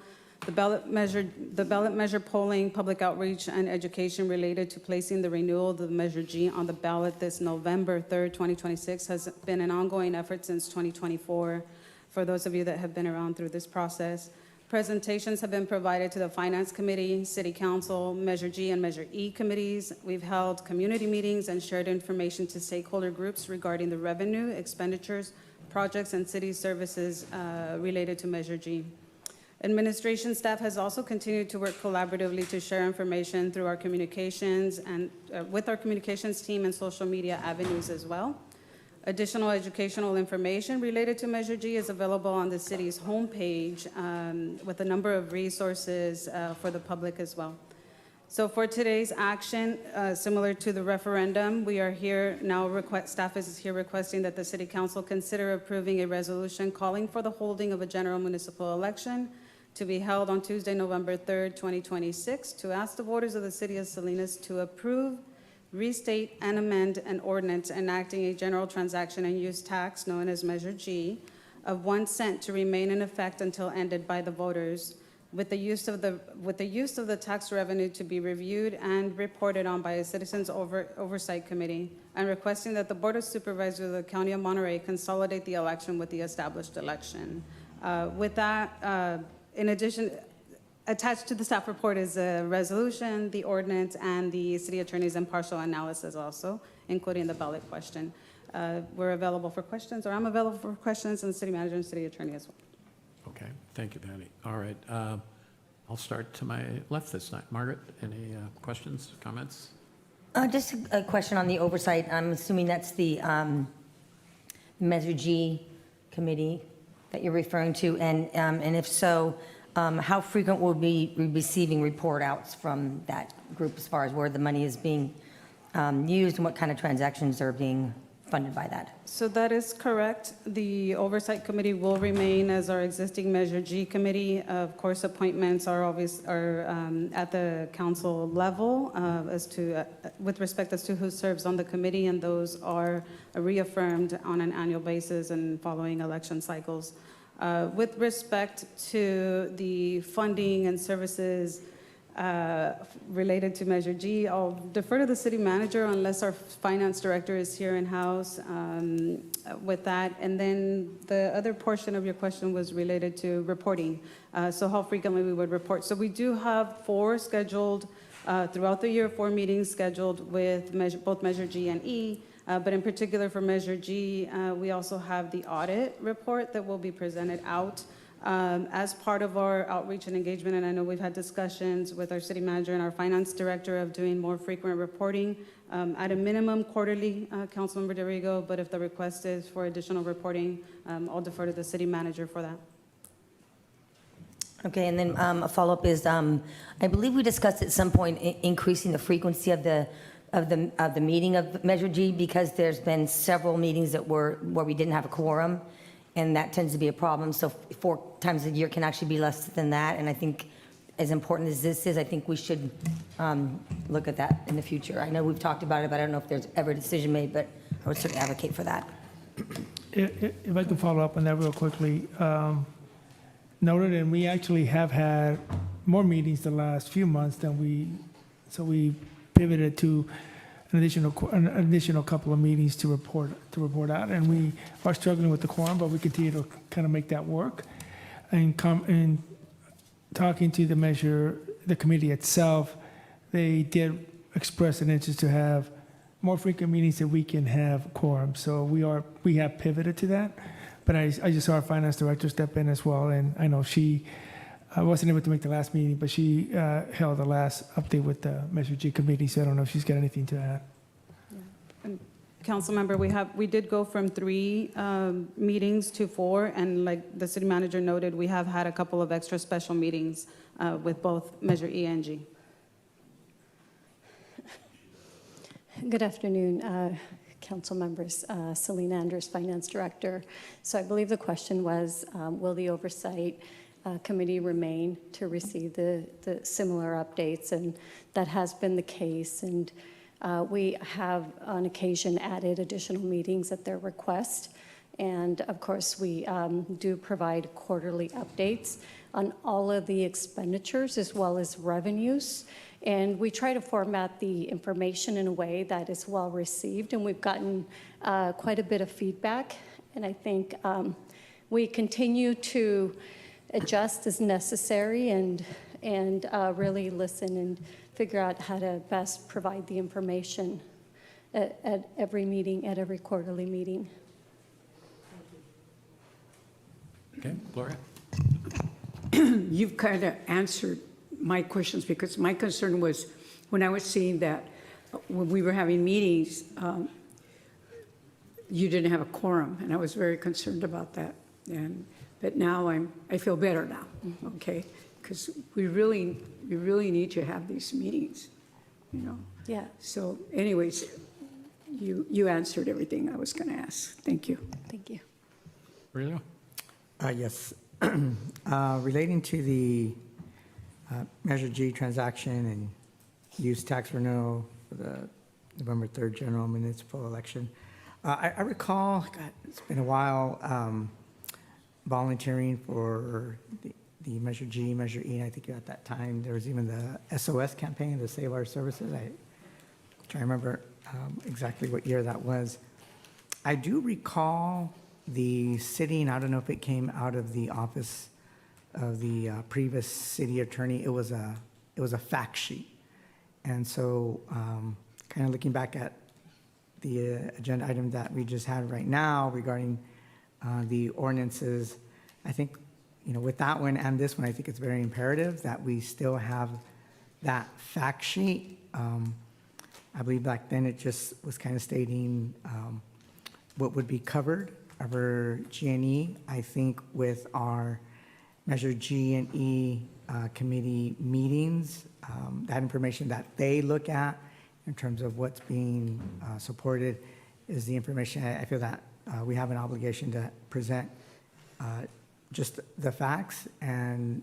the ballot measure polling, public outreach, and education related to placing the renewal of the Measure G on the ballot this November 3rd, 2026 has been an ongoing effort since 2024. For those of you that have been around through this process, presentations have been provided to the Finance Committee, City Council, Measure G and Measure E committees. We've held community meetings and shared information to stakeholder groups regarding the revenue, expenditures, projects, and city services related to Measure G. Administration staff has also continued to work collaboratively to share information through our communications and with our communications team and social media avenues as well. Additional educational information related to Measure G is available on the city's homepage with a number of resources for the public as well. So for today's action, similar to the referendum, we are here now, staff is here requesting that the City Council consider approving a resolution calling for the holding of a general municipal election to be held on Tuesday, November 3rd, 2026, to ask the voters of the City of Salinas to approve, restate, and amend an ordinance enacting a general transaction and use tax known as Measure G of 1 cent to remain in effect until ended by the voters, with the use of the tax revenue to be reviewed and reported on by a Citizens Oversight Committee, and requesting that the Board of Supervisors of the County of Monterey consolidate the election with the established election. With that, in addition, attached to the staff report is a resolution, the ordinance, and the city attorney's impartial analysis also, including the ballot question. We're available for questions, or I'm available for questions, and the city manager and city attorney as well. Okay, thank you, Patty. All right, I'll start to my left this night. Margaret, any questions, comments? Just a question on the oversight. I'm assuming that's the Measure G committee that you're referring to, and if so, how frequent will we be receiving report outs from that group as far as where the money is being used and what kind of transactions are being funded by that. So that is correct. The Oversight Committee will remain as our existing Measure G committee. Of course, appointments are at the council level with respect as to who serves on the committee, and those are reaffirmed on an annual basis and following election cycles. With respect to the funding and services related to Measure G, I'll defer to the city manager unless our finance director is here in-house with that. And then the other portion of your question was related to reporting. So how frequently we would report. So we do have 4 scheduled throughout the year, 4 meetings scheduled with both Measure G and E. But in particular for Measure G, we also have the audit report that will be presented out as part of our outreach and engagement. And I know we've had discussions with our city manager and our finance director of doing more frequent reporting, at a minimum quarterly, Councilmember Dorigo, but if the request is for additional reporting, I'll defer to the city manager for that. Okay, and then a follow-up is, I believe we discussed at some point increasing the frequency of the meeting of Measure G, because there's been several meetings where we didn't have a quorum, and that tends to be a problem. So 4 times a year can actually be less than that. And I think as important as this is, I think we should look at that in the future. I know we've talked about it, but I don't know if there's ever a decision made, but I would certainly advocate for that. If I could follow up on that real quickly. Noted, and we actually have had more meetings the last few months so we pivoted to an additional couple of meetings to report out, and we are struggling with the quorum, but we continue to kind of make that work. And talking to the committee itself, they did express an interest to have more frequent meetings that we can have quorum. So we have pivoted to that, but I just saw our finance director step in as well, and I know I wasn't able to make the last meeting, but she held the last update with the Measure G committee, so I don't know if she's got anything to add. Councilmember, we did go from 3 meetings to 4, and like the city manager noted, we have had a couple of extra special meetings with both Measure E and G. Good afternoon, council members. Selena Andrews, Finance Director. So I believe the question was, will the Oversight Committee remain to receive the similar updates? And that has been the case. And we have on occasion added additional meetings at their request. And of course, we do provide quarterly updates on all of the expenditures as well as revenues. And we try to format the information in a way that is well received. And we've gotten quite a bit of feedback. And I think we continue to adjust as necessary and really listen and figure out how to best provide the information at every meeting, at every quarterly meeting. Okay, Gloria? You've kind of answered my questions, because my concern was when I was seeing that when we were having meetings, you didn't have a quorum, and I was very concerned about that. But now I feel better now, okay? Because we really need to have these meetings, you know? Yeah. So anyways, you answered everything I was going to ask. Thank you. Thank you. Aurelio? Yes. Relating to the Measure G transaction and use tax renewal for the November 3rd general municipal election, I recall, God, it's been a while, volunteering for the Measure G, Measure E, and I think at that time there was even the SOS campaign, the Save Our Services. I try to remember exactly what year that was. I do recall the city, and I don't know if it came out of the office of the previous city attorney. It was a fact sheet, and so kind of looking back at the agenda item that we just had right now regarding the ordinances, I think, you know, with that one and this one, I think it's very imperative that we still have that fact sheet. I believe back then it just was kind of stating what would be covered over G&E. I think with our Measure G and E committee meetings, that information that they look at in terms of what's being supported is the information. I feel that we have an obligation to present just the facts and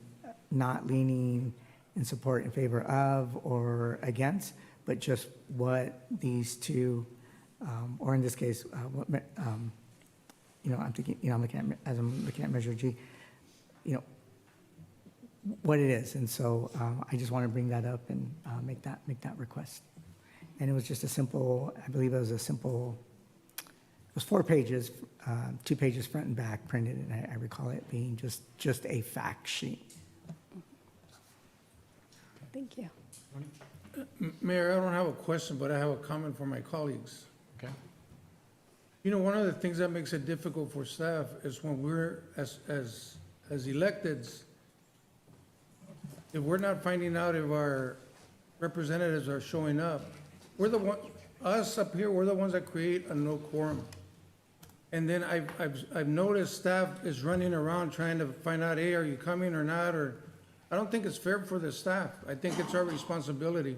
not leaning in support in favor of or against, but just what these two, or in this case, I'm thinking, I'm looking at, as I'm looking at Measure G, what it is. And so I just want to bring that up and make that request. And it was just a simple, I believe it was a simple, it was 4 pages, 2 pages front and back printed, and I recall it being just a fact sheet. Thank you. Mayor, I don't have a question, but I have a comment for my colleagues. Okay. One of the things that makes it difficult for staff is when we're, as electeds, if we're not finding out if our representatives are showing up, we're the one, us up here, we're the ones that create a no quorum. And then I've noticed staff is running around trying to find out, hey, are you coming or not? Or I don't think it's fair for the staff. I think it's our responsibility.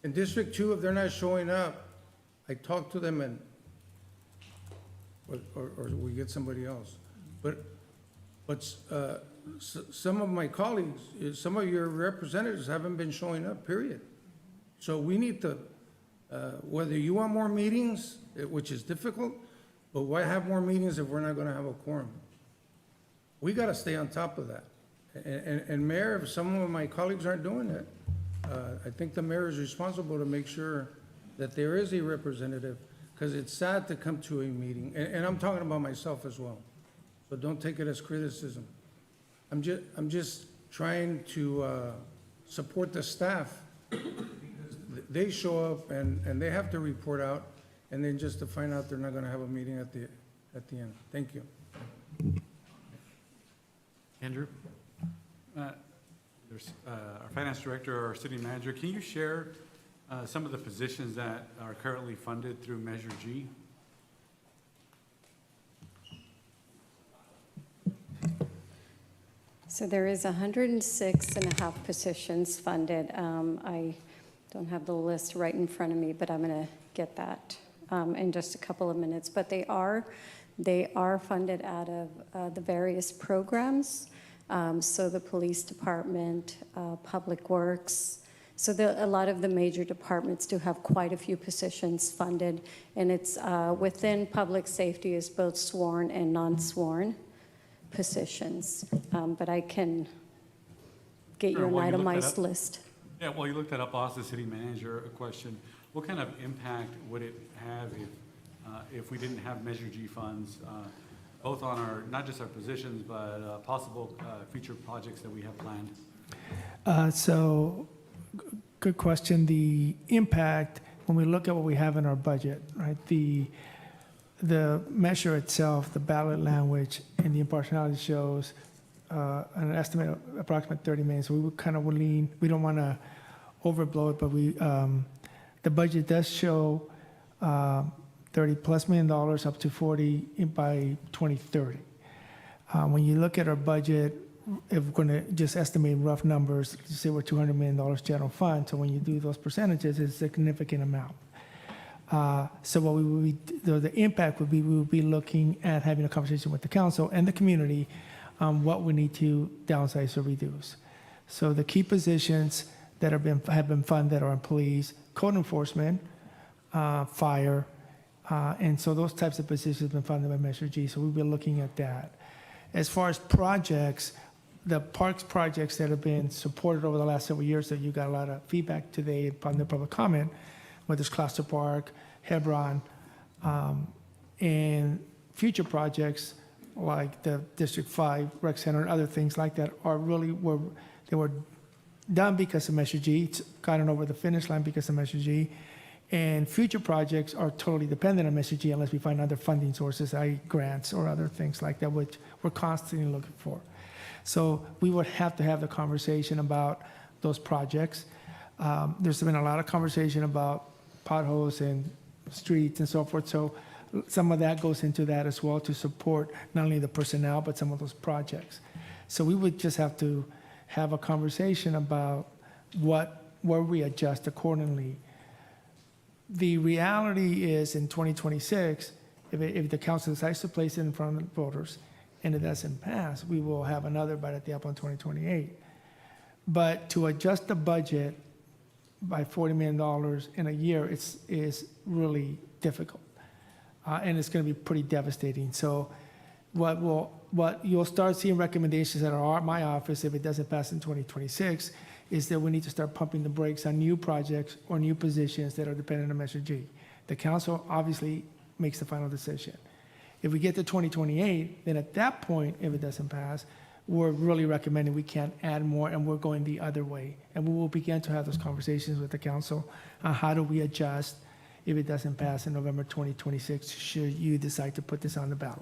In District 2, if they're not showing up, I talk to them and, or we get somebody else. But some of my colleagues, some of your representatives haven't been showing up, period. So we need to, whether you want more meetings, which is difficult, but why have more meetings if we're not going to have a quorum? We got to stay on top of that. And Mayor, if some of my colleagues aren't doing it, I think the mayor is responsible to make sure that there is a representative, because it's sad to come to a meeting, and I'm talking about myself as well. So don't take it as criticism. I'm just trying to support the staff, because they show up and they have to report out, and then just to find out they're not going to have a meeting at the end. Thank you. Andrew? There's our finance director, our city manager. Can you share some of the positions that are currently funded through Measure G? So there is 106.5 positions funded. I don't have the list right in front of me, but I'm going to get that in just a couple of minutes. But they are funded out of the various programs. So the police department, public works. So a lot of the major departments do have quite a few positions funded, and it's within public safety is both sworn and non-sworn positions. But I can get you an itemized list. Yeah, well, you looked that up. I'll ask the city manager a question. What kind of impact would it have if we didn't have Measure G funds, both on our, not just our positions, but possible future projects that we have planned? So, good question. The impact, when we look at what we have in our budget, right, the measure itself, the ballot language, and the impartiality shows an estimate of approximately 30 million. So we would kind of lean, we don't want to overblow it, but the budget does show $30+ million up to 40 by 2030. When you look at our budget, if we're going to just estimate rough numbers, say we're $200 million general fund, so when you do those percentages, it's a significant amount. So what we would be, the impact would be, we would be looking at having a conversation with the council and the community on what we need to downsize or reduce. So the key positions that have been funded are in police, code enforcement, fire, and so those types of positions have been funded by Measure G. So we'll be looking at that. As far as projects, the parks projects that have been supported over the last several years that you got a lot of feedback today upon the public comment, whether it's Cluster Park, Hebron, and future projects like the District 5 Rec Center and other things like that are really they were done because of Measure G. It's gotten over the finish line because of Measure G. And future projects are totally dependent on Measure G unless we find other funding sources, i.e. grants or other things like that, which we're constantly looking for. So we would have to have the conversation about those projects. There's been a lot of conversation about potholes and streets and so forth. So some of that goes into that as well to support not only the personnel, but some of those projects. So we would just have to have a conversation about where we adjust accordingly The reality is in 2026, if the council decides to place it in front of the voters and it doesn't pass, we will have another bite at the apple in 2028. But to adjust the budget by $40 million in a year is really difficult. And it's going to be pretty devastating. So what you'll start seeing recommendations at my office, if it doesn't pass in 2026, is that we need to start pumping the brakes on new projects or new positions that are dependent on Measure G. The council obviously makes the final decision. If we get to 2028, then at that point, if it doesn't pass, we're really recommending we can't add more, and we're going the other way. And we will begin to have those conversations with the council on how do we adjust if it doesn't pass in November 2026, should you decide to put this on the ballot.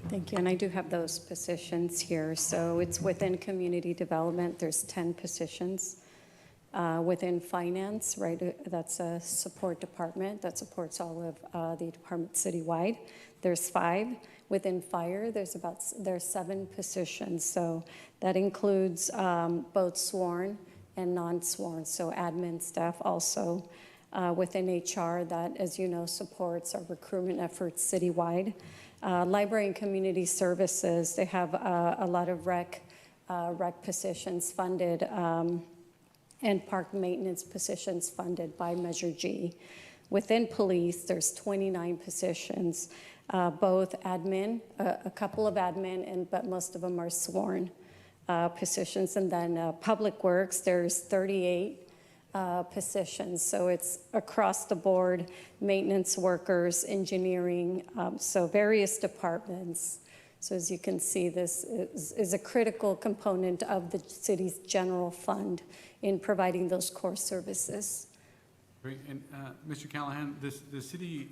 Thank you, and I do have those positions here. So it's within community development, there's 10 positions. Within finance, right, that's a support department that supports all of the departments citywide. There's 5. Within fire, there's 7 positions. So that includes both sworn and non-sworn, so admin staff also. Within HR, that, as you know, supports our recruitment efforts citywide. Library and community services, they have a lot of rec positions funded, and park maintenance positions funded by Measure G. Within police, there's 29 positions, both admin, a couple of admin, but most of them are sworn positions. And then public works, there's 38 positions. So it's across the board, maintenance workers, engineering, so various departments. So as you can see, this is a critical component of the city's general fund in providing those core services. Great. And Mr. Callahan, the city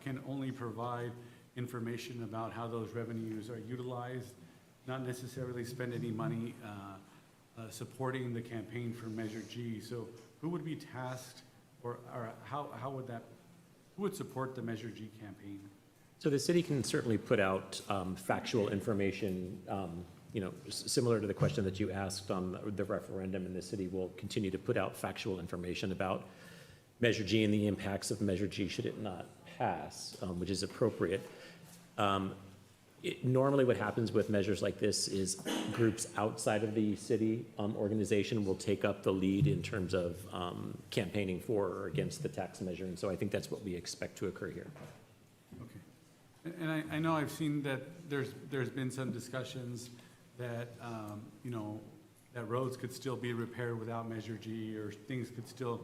can only provide information about how those revenues are utilized, not necessarily spend any money supporting the campaign for Measure G. So who would be tasked, or how would that, who would support the Measure G campaign? So the city can certainly put out factual information, similar to the question that you asked on the referendum, and the city will continue to put out factual information about Measure G and the impacts of Measure G should it not pass, which is appropriate. Normally what happens with measures like this is groups outside of the city organization will take up the lead in terms of campaigning for or against the tax measure, and so I think that's what we expect to occur here. And I know I've seen that there's been some discussions that, that roads could still be repaired without Measure G, or things could still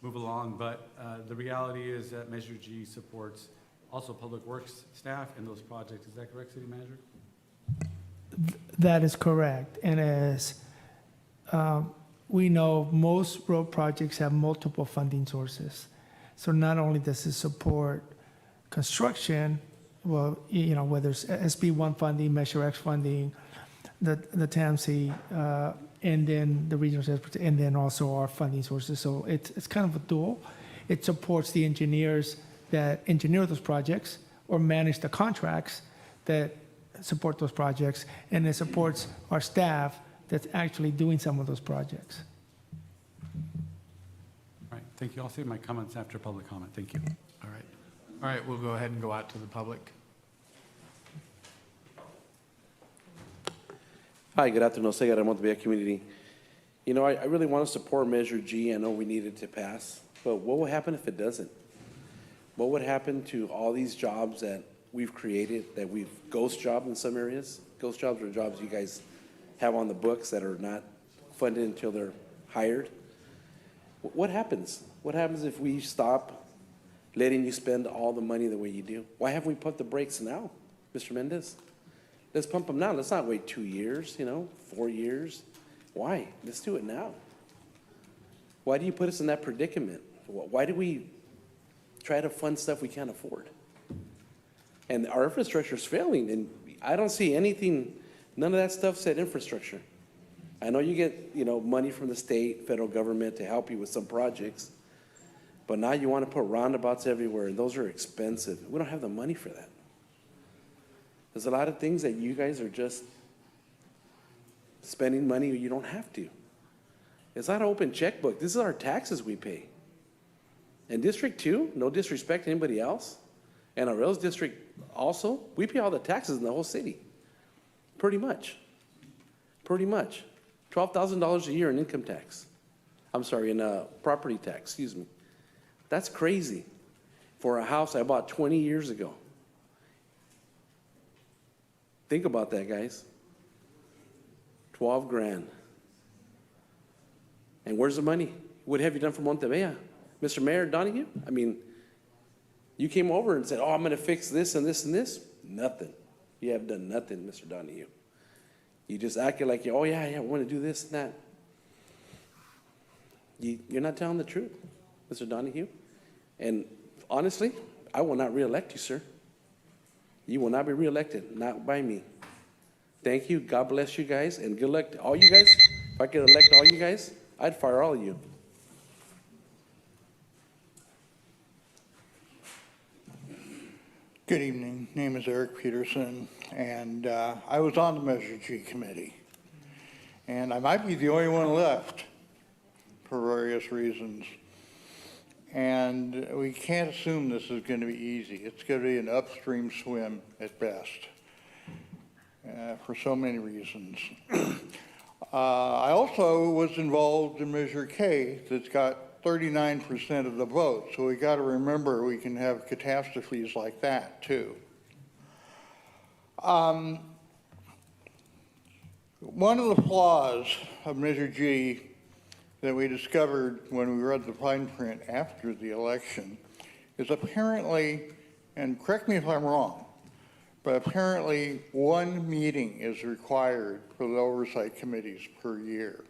move along, but the reality is that Measure G supports also public works staff in those projects. Is that correct, City Manager? That is correct. And as we know, most road projects have multiple funding sources. So not only does it support construction, well, whether it's SB1 funding, Measure X funding, the TAMC, and then the regional transportation, and then also our funding sources. So it's kind of a dual. It supports the engineers that engineer those projects or manage the contracts that support those projects, and it supports our staff that's actually doing some of those projects. All right, thank you. I'll save my comments after public comment. Thank you. All right. All right, we'll go ahead and go out to the public. Hi, good afternoon. Sega Remonte Bay community. I really want to support Measure G. I know we need it to pass, but what will happen if it doesn't? What would happen to all these jobs that we've created, that we've ghost jobs in some areas? Ghost jobs are jobs you guys have on the books that are not funded until they're hired. What happens? What happens if we stop letting you spend all the money the way you do? Why haven't we pumped the brakes now, Mr. Mendez? Let's pump them now. Let's not wait 2 years, 4 years. Why? Let's do it now. Why do you put us in that predicament? Why do we try to fund stuff we can't afford? And our infrastructure is failing, and I don't see anything, none of that stuff said infrastructure. I know you get, money from the state, federal government to help you with some projects, but now you want to put roundabouts everywhere, and those are expensive. We don't have the money for that. There's a lot of things that you guys are just spending money you don't have to. It's not an open checkbook. This is our taxes we pay. And District 2, no disrespect to anybody else, and our rails district also, we pay all the taxes in the whole city. Pretty much. Pretty much. $12,000 a year in income tax. I'm sorry, in property tax, excuse me. That's crazy for a house I bought 20 years ago. Think about that, guys. 12 grand. And where's the money? What have you done for Montebella? Mr. Mayor Donahue? I mean, you came over and said, oh, I'm going to fix this and this and this. Nothing. You have done nothing, Mr. Donahue. You just acted like, oh, yeah, I want to do this and that. You're not telling the truth, Mr. Donahue. And honestly, I will not reelect you, sir. You will not be reelected, not by me. Thank you. God bless you guys, and good luck to all you guys. If I could elect all you guys, I'd fire all of you. Good evening. Name is Eric Peterson, and I was on the Measure G committee. And I might be the only one left for various reasons. And we can't assume this is going to be easy. It's going to be an upstream swim at best for so many reasons. I also was involved in Measure K that's got 39% of the vote. So we got to remember we can have catastrophes like that too. One of the flaws of Measure G that we discovered when we read the fine print after the election is apparently, and correct me if I'm wrong, but apparently one meeting is required for the oversight committees per year.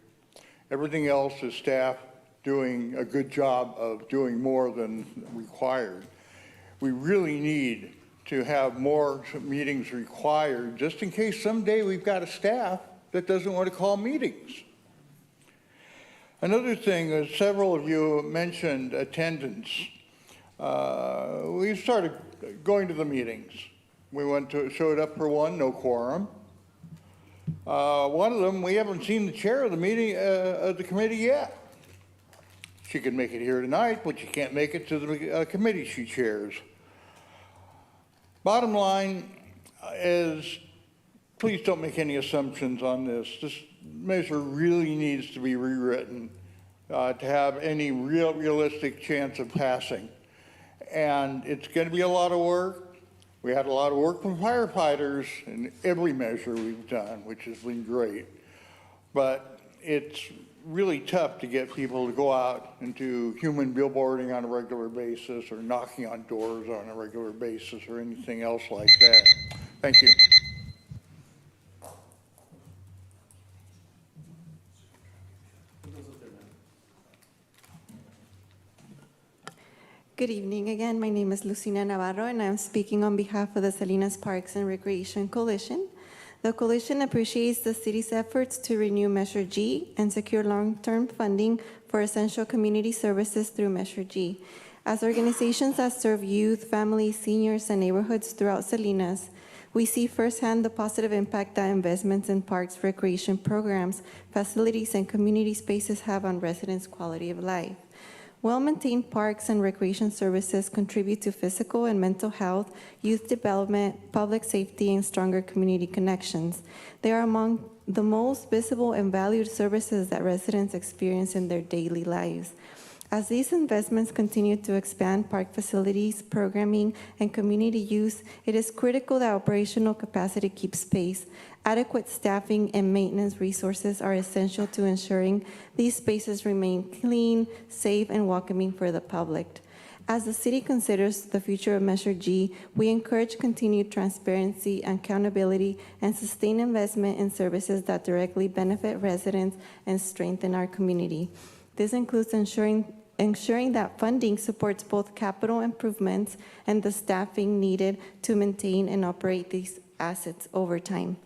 Everything else is staff doing a good job of doing more than required. We really need to have more meetings required just in case someday we've got a staff that doesn't want to call meetings. Another thing is several of you mentioned attendance. We started going to the meetings. We showed up for one, no quorum. One of them, we haven't seen the chair of the meeting, of the committee yet. She could make it here tonight, but she can't make it to the committee she chairs. Bottom line is, please don't make any assumptions on this. This measure really needs to be rewritten to have any realistic chance of passing. And it's going to be a lot of work. We had a lot of work from firefighters in every measure we've done, which has been great. But it's really tough to get people to go out and do human billboarding on a regular basis or knocking on doors on a regular basis or anything else like that. Thank you. Good evening again. My name is Lucina Navarro, and I'm speaking on behalf of the Salinas Parks and Recreation Coalition. The coalition appreciates the city's efforts to renew Measure G and secure long-term funding for essential community services through Measure G. As organizations that serve youth, families, seniors, and neighborhoods throughout Salinas, we see firsthand the positive impact that investments in parks, recreation programs, facilities, and community spaces have on residents' quality of life. Well-maintained parks and recreation services contribute to physical and mental health, youth development, public safety, and stronger community connections. They are among the most visible and valued services that residents experience in their daily lives. As these investments continue to expand park facilities, programming, and community use, it is critical that operational capacity keeps pace. Adequate staffing and maintenance resources are essential to ensuring these spaces remain clean, safe, and welcoming for the public. As the city considers the future of Measure G, we encourage continued transparency, accountability, and sustained investment in services that directly benefit residents and strengthen our community. This includes ensuring that funding supports both capital improvements and the staffing needed to maintain and operate these assets over time.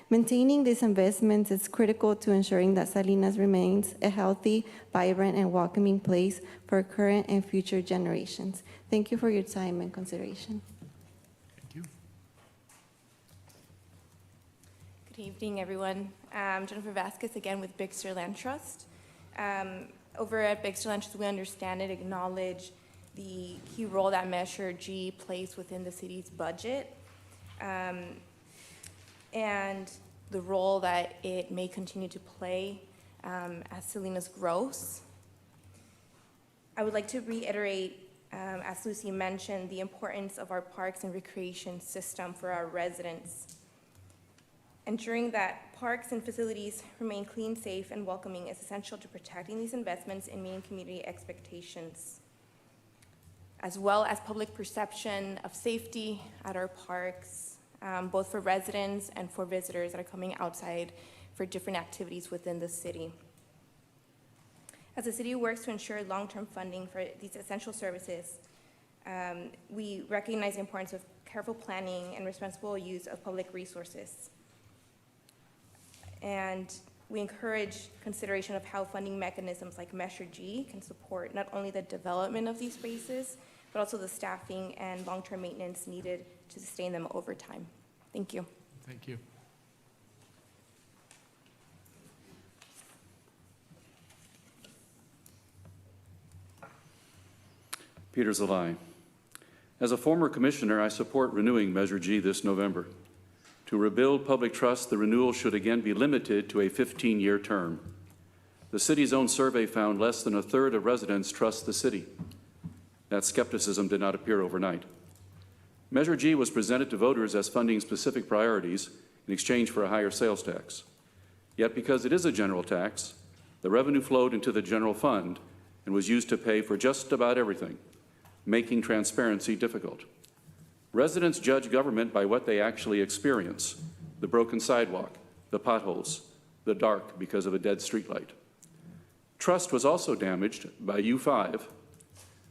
Maintaining these investments is critical to ensuring that Salinas remains a healthy, vibrant, and welcoming place for current and future generations. Thank you for your time and consideration. Thank you. Good evening, everyone. I'm Jennifer Vasquez again with Big Sur Land Trust. Over at Big Stellantis, we understand and acknowledge the key role that Measure G plays within the city's budget, and the role that it may continue to play as Salinas grows. I would like to reiterate, as Lucy mentioned, the importance of our parks and recreation system for our residents. Ensuring that parks and facilities remain clean, safe, and welcoming is essential to protecting these investments and meeting community expectations, as well as public perception of safety at our parks, both for residents and for visitors that are coming outside for different activities within the city. As the city works to ensure long-term funding for these essential services, we recognize the importance of careful planning and responsible use of public resources. And we encourage consideration of how funding mechanisms like Measure G can support not only the development of these spaces, but also the staffing and long-term maintenance needed to sustain them over time. Thank you. Thank you. Peter Zalai. As a former commissioner, I support renewing Measure G this November. To rebuild public trust, the renewal should again be limited to a 15-year term. The city's own survey found less than a third of residents trust the city. That skepticism did not appear overnight. Measure G was presented to voters as funding specific priorities in exchange for a higher sales tax. Yet because it is a general tax, the revenue flowed into the general fund and was used to pay for just about everything, making transparency difficult. Residents judge government by what they actually experience: the broken sidewalk, the potholes, the dark because of a dead streetlight. Trust was also damaged by U5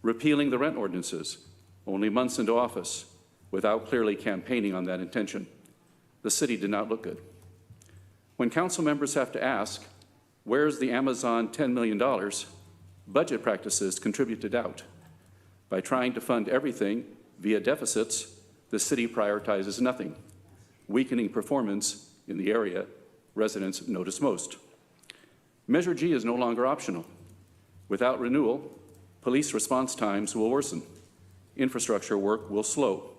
repealing the rent ordinances only months into office without clearly campaigning on that intention. The city did not look good. When council members have to ask, where's the Amazon $10 million, budget practices contribute to doubt. By trying to fund everything via deficits, the city prioritizes nothing, weakening performance in the area residents notice most. Measure G is no longer optional. Without renewal, police response times will worsen, infrastructure work will slow,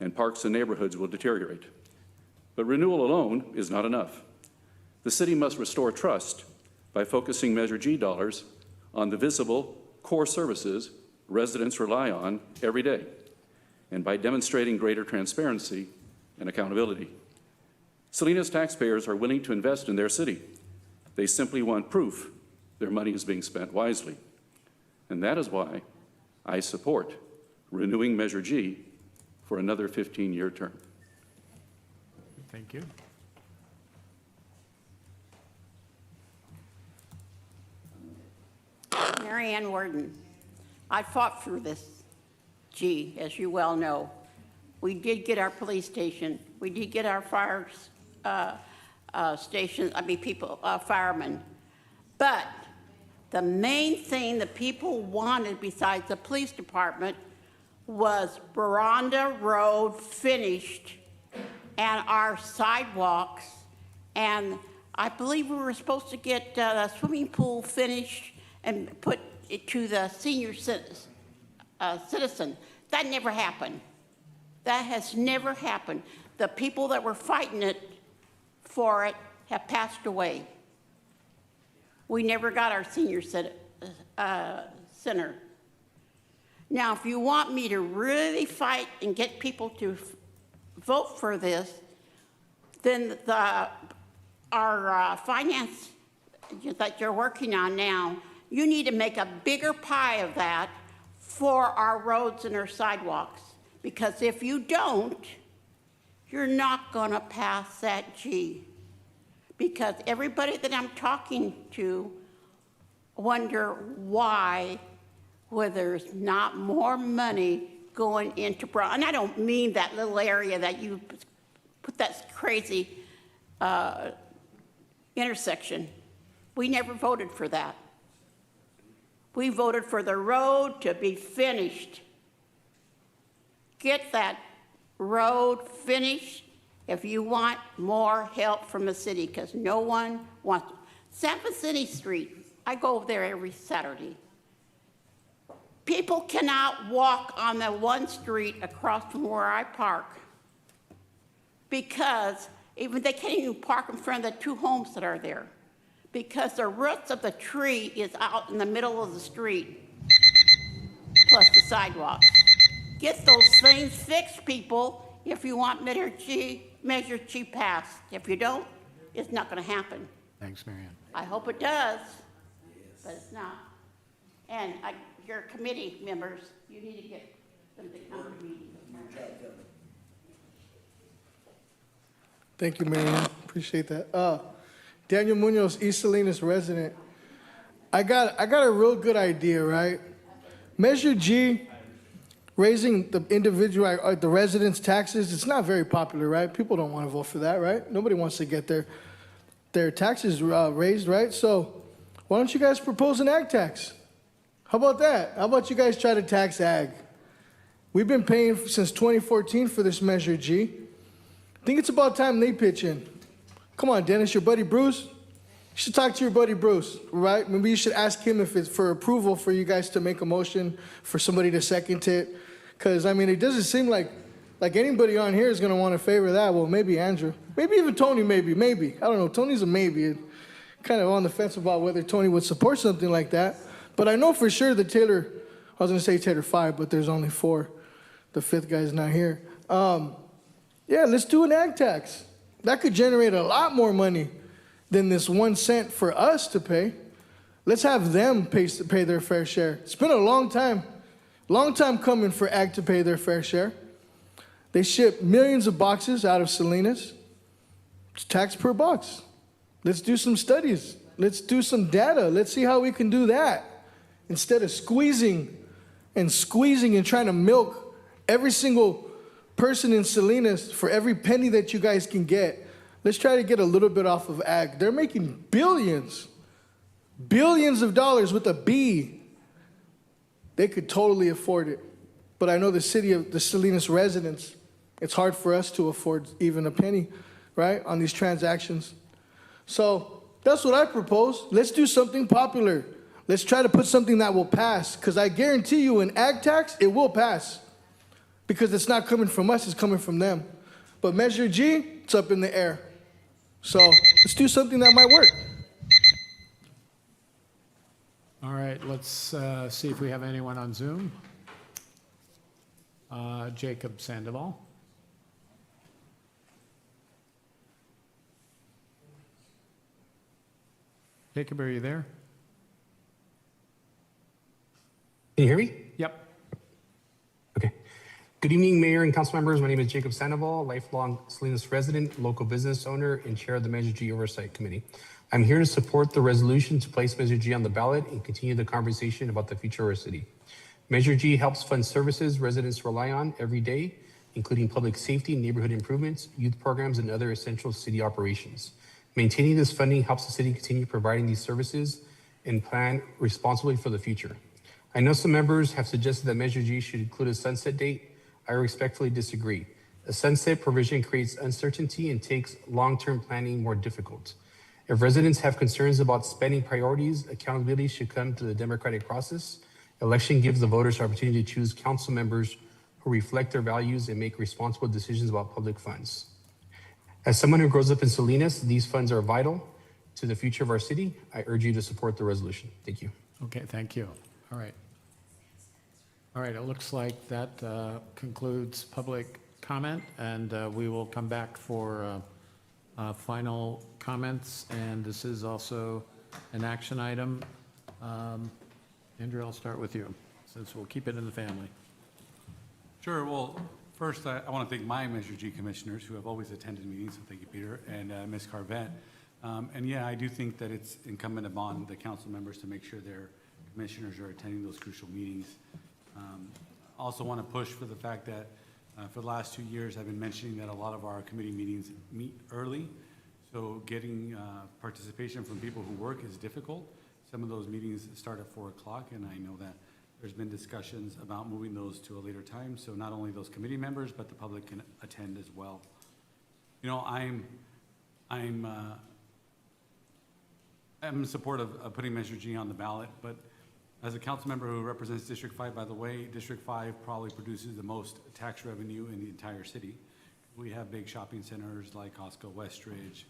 and parks and neighborhoods will deteriorate. But renewal alone is not enough. The city must restore trust by focusing Measure G dollars on the visible core services residents rely on every day, and by demonstrating greater transparency and accountability. Salinas taxpayers are willing to invest in their city. They simply want proof their money is being spent wisely. And that is why I support renewing Measure G for another 15-year term. Thank you. Mary Ann Worden. I fought for this G, as you well know. We did get our police station. We did get our fire station, firemen. But the main thing the people wanted besides the police department was Veranda Road finished and our sidewalks. And I believe we were supposed to get the swimming pool finished and put it to the senior citizen. That never happened. That has never happened. The people that were fighting it for it have passed away. We never got our senior center. Now, if you want me to really fight and get people to vote for this, then our finance that you're working on now, you need to make a bigger pie of that for our roads and our sidewalks. Because if you don't, you're not going to pass that G. Because everybody that I'm talking to wonder why, whether there's not more money going into Brown. And I don't mean that little area that you put that crazy intersection. We never voted for that. We voted for the road to be finished. Get that road finished if you want more help from the city, because no one wants it. San Vicente Street, I go there every Saturday. People cannot walk on the one street across from where I park because even they can't even park in front of the 2 homes that are there because the roots of the tree is out in the middle of the street, plus the sidewalks. Get those things fixed, people, if you want Measure G passed. If you don't, it's not going to happen. Thanks, Marianne. I hope it does, but it's not. And your committee members, you need to get them to come to meetings. Thank you, Marianne. Appreciate that. Daniel Munoz, East Salinas resident. I got a real good idea, right? Measure G, raising the individual, the residents' taxes, it's not very popular, right? People don't want to vote for that, right? Nobody wants to get their taxes raised, right? So why don't you guys propose an ag tax? How about that? How about you guys try to tax ag? We've been paying since 2014 for this Measure G. I think it's about time they pitch in. Come on, Dennis, your buddy Bruce. You should talk to your buddy Bruce, right? Maybe you should ask him if it's for approval for you guys to make a motion for somebody to second it. Because, I mean, it doesn't seem like anybody on here is going to want to favor that. Well, maybe Andrew. Maybe even Tony, maybe. I don't know. Tony's a maybe. Kind of on the fence about whether Tony would support something like that. But I know for sure that Taylor, I was going to say Taylor 5, but there's only 4. The 5th guy's not here. Yeah, let's do an ag tax. That could generate a lot more money than this 1 cent for us to pay. Let's have them pay their fair share. It's been a long time coming for ag to pay their fair share. They ship millions of boxes out of Salinas. It's tax per box. Let's do some studies. Let's do some data. Let's see how we can do that. Instead of squeezing and trying to milk every single person in Salinas for every penny that you guys can get, let's try to get a little bit off of ag. They're making billions of dollars with a B. They could totally afford it. But I know the Salinas residents, it's hard for us to afford even a penny, right, on these transactions. So that's what I propose. Let's do something popular. Let's try to put something that will pass, because I guarantee you an ag tax, it will pass. Because it's not coming from us, it's coming from them. But Measure G, it's up in the air. So let's do something that might work. All right, let's see if we have anyone on Zoom. Jacob Sandoval. Jacob, are you there? Can you hear me? Yep. Okay. Good evening, Mayor and council members. My name is Jacob Sandoval, lifelong Salinas resident, local business owner, and chair of the Measure G Oversight Committee. I'm here to support the resolution to place Measure G on the ballot and continue the conversation about the future of our city. Measure G helps fund services residents rely on every day, including public safety, neighborhood improvements, youth programs, and other essential city operations. Maintaining this funding helps the city continue providing these services and plan responsibly for the future. I know some members have suggested that Measure G should include a sunset date. I respectfully disagree. A sunset provision creates uncertainty and takes long-term planning more difficult. If residents have concerns about spending priorities, accountability should come to the democratic process. Election gives the voters the opportunity to choose council members who reflect their values and make responsible decisions about public funds. As someone who grows up in Salinas, these funds are vital to the future of our city. I urge you to support the resolution. Thank you. Okay, thank you. All right. All right, it looks like that concludes public comment, and we will come back for final comments, and this is also an action item. Andrew, I'll start with you, since we'll keep it in the family. Sure. Well, first, I want to thank my Measure G commissioners who have always attended meetings. So thank you, Peter, and Ms. Carvette. And yeah, I do think that it's incumbent upon the council members to make sure their commissioners are attending those crucial meetings. Also want to push for the fact that for the last 2 years, I've been mentioning that a lot of our committee meetings meet early. So getting participation from people who work is difficult. Some of those meetings start at 4 o'clock, and I know that there's been discussions about moving those to a later time, so not only those committee members, but the public can attend as well. I'm in support of putting Measure G on the ballot, but as a council member who represents District 5, by the way, District 5 probably produces the most tax revenue in the entire city. We have big shopping centers like Costco, Westridge,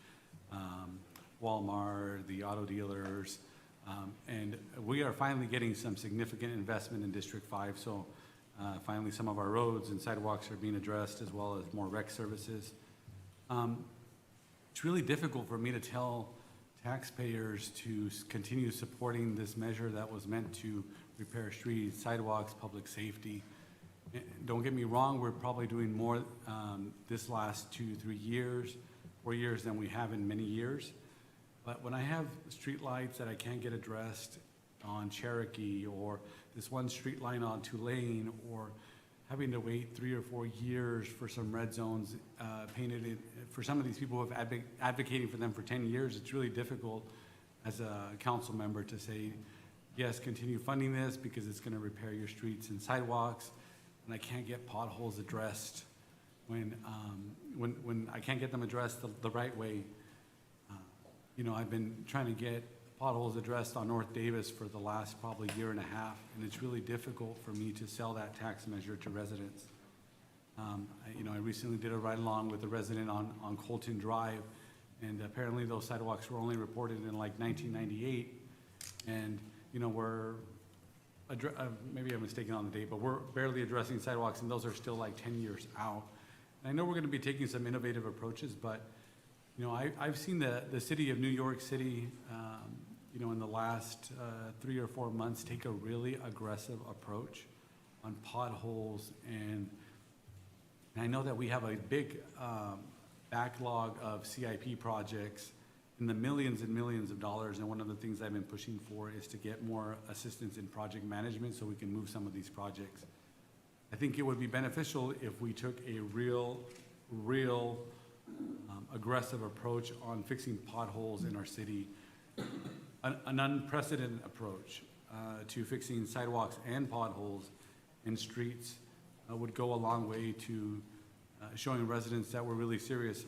Walmart, the auto dealers, and we are finally getting some significant investment in District 5. So finally, some of our roads and sidewalks are being addressed, as well as more rec services. It's really difficult for me to tell taxpayers to continue supporting this measure that was meant to repair streets, sidewalks, public safety. Don't get me wrong, we're probably doing more this last 2-3 years, 4 years than we have in many years. But when I have streetlights that I can't get addressed on Cherokee, or this one street line on Tulane, or having to wait 3 or 4 years for some red zones painted in, for some of these people who have advocating for them for 10 years, it's really difficult as a council member to say, yes, continue funding this because it's going to repair your streets and sidewalks, and I can't get potholes addressed when I can't get them addressed the right way. You know, I've been trying to get potholes addressed on North Davis for the last probably year and a half, and it's really difficult for me to sell that tax measure to residents. I recently did a ride-along with a resident on Colton Drive, and apparently those sidewalks were only reported in like 1998, and maybe I'm mistaken on the date, but we're barely addressing sidewalks, and those are still like 10 years out. And I know we're going to be taking some innovative approaches, but I've seen the city of New York City, in the last 3 or 4 months, take a really aggressive approach on potholes. And I know that we have a big backlog of CIP projects in the millions and millions of dollars. And one of the things I've been pushing for is to get more assistance in project management so we can move some of these projects. I think it would be beneficial if we took a real aggressive approach on fixing potholes in our city, an unprecedented approach to fixing sidewalks and potholes in streets would go a long way to showing residents that we're really serious.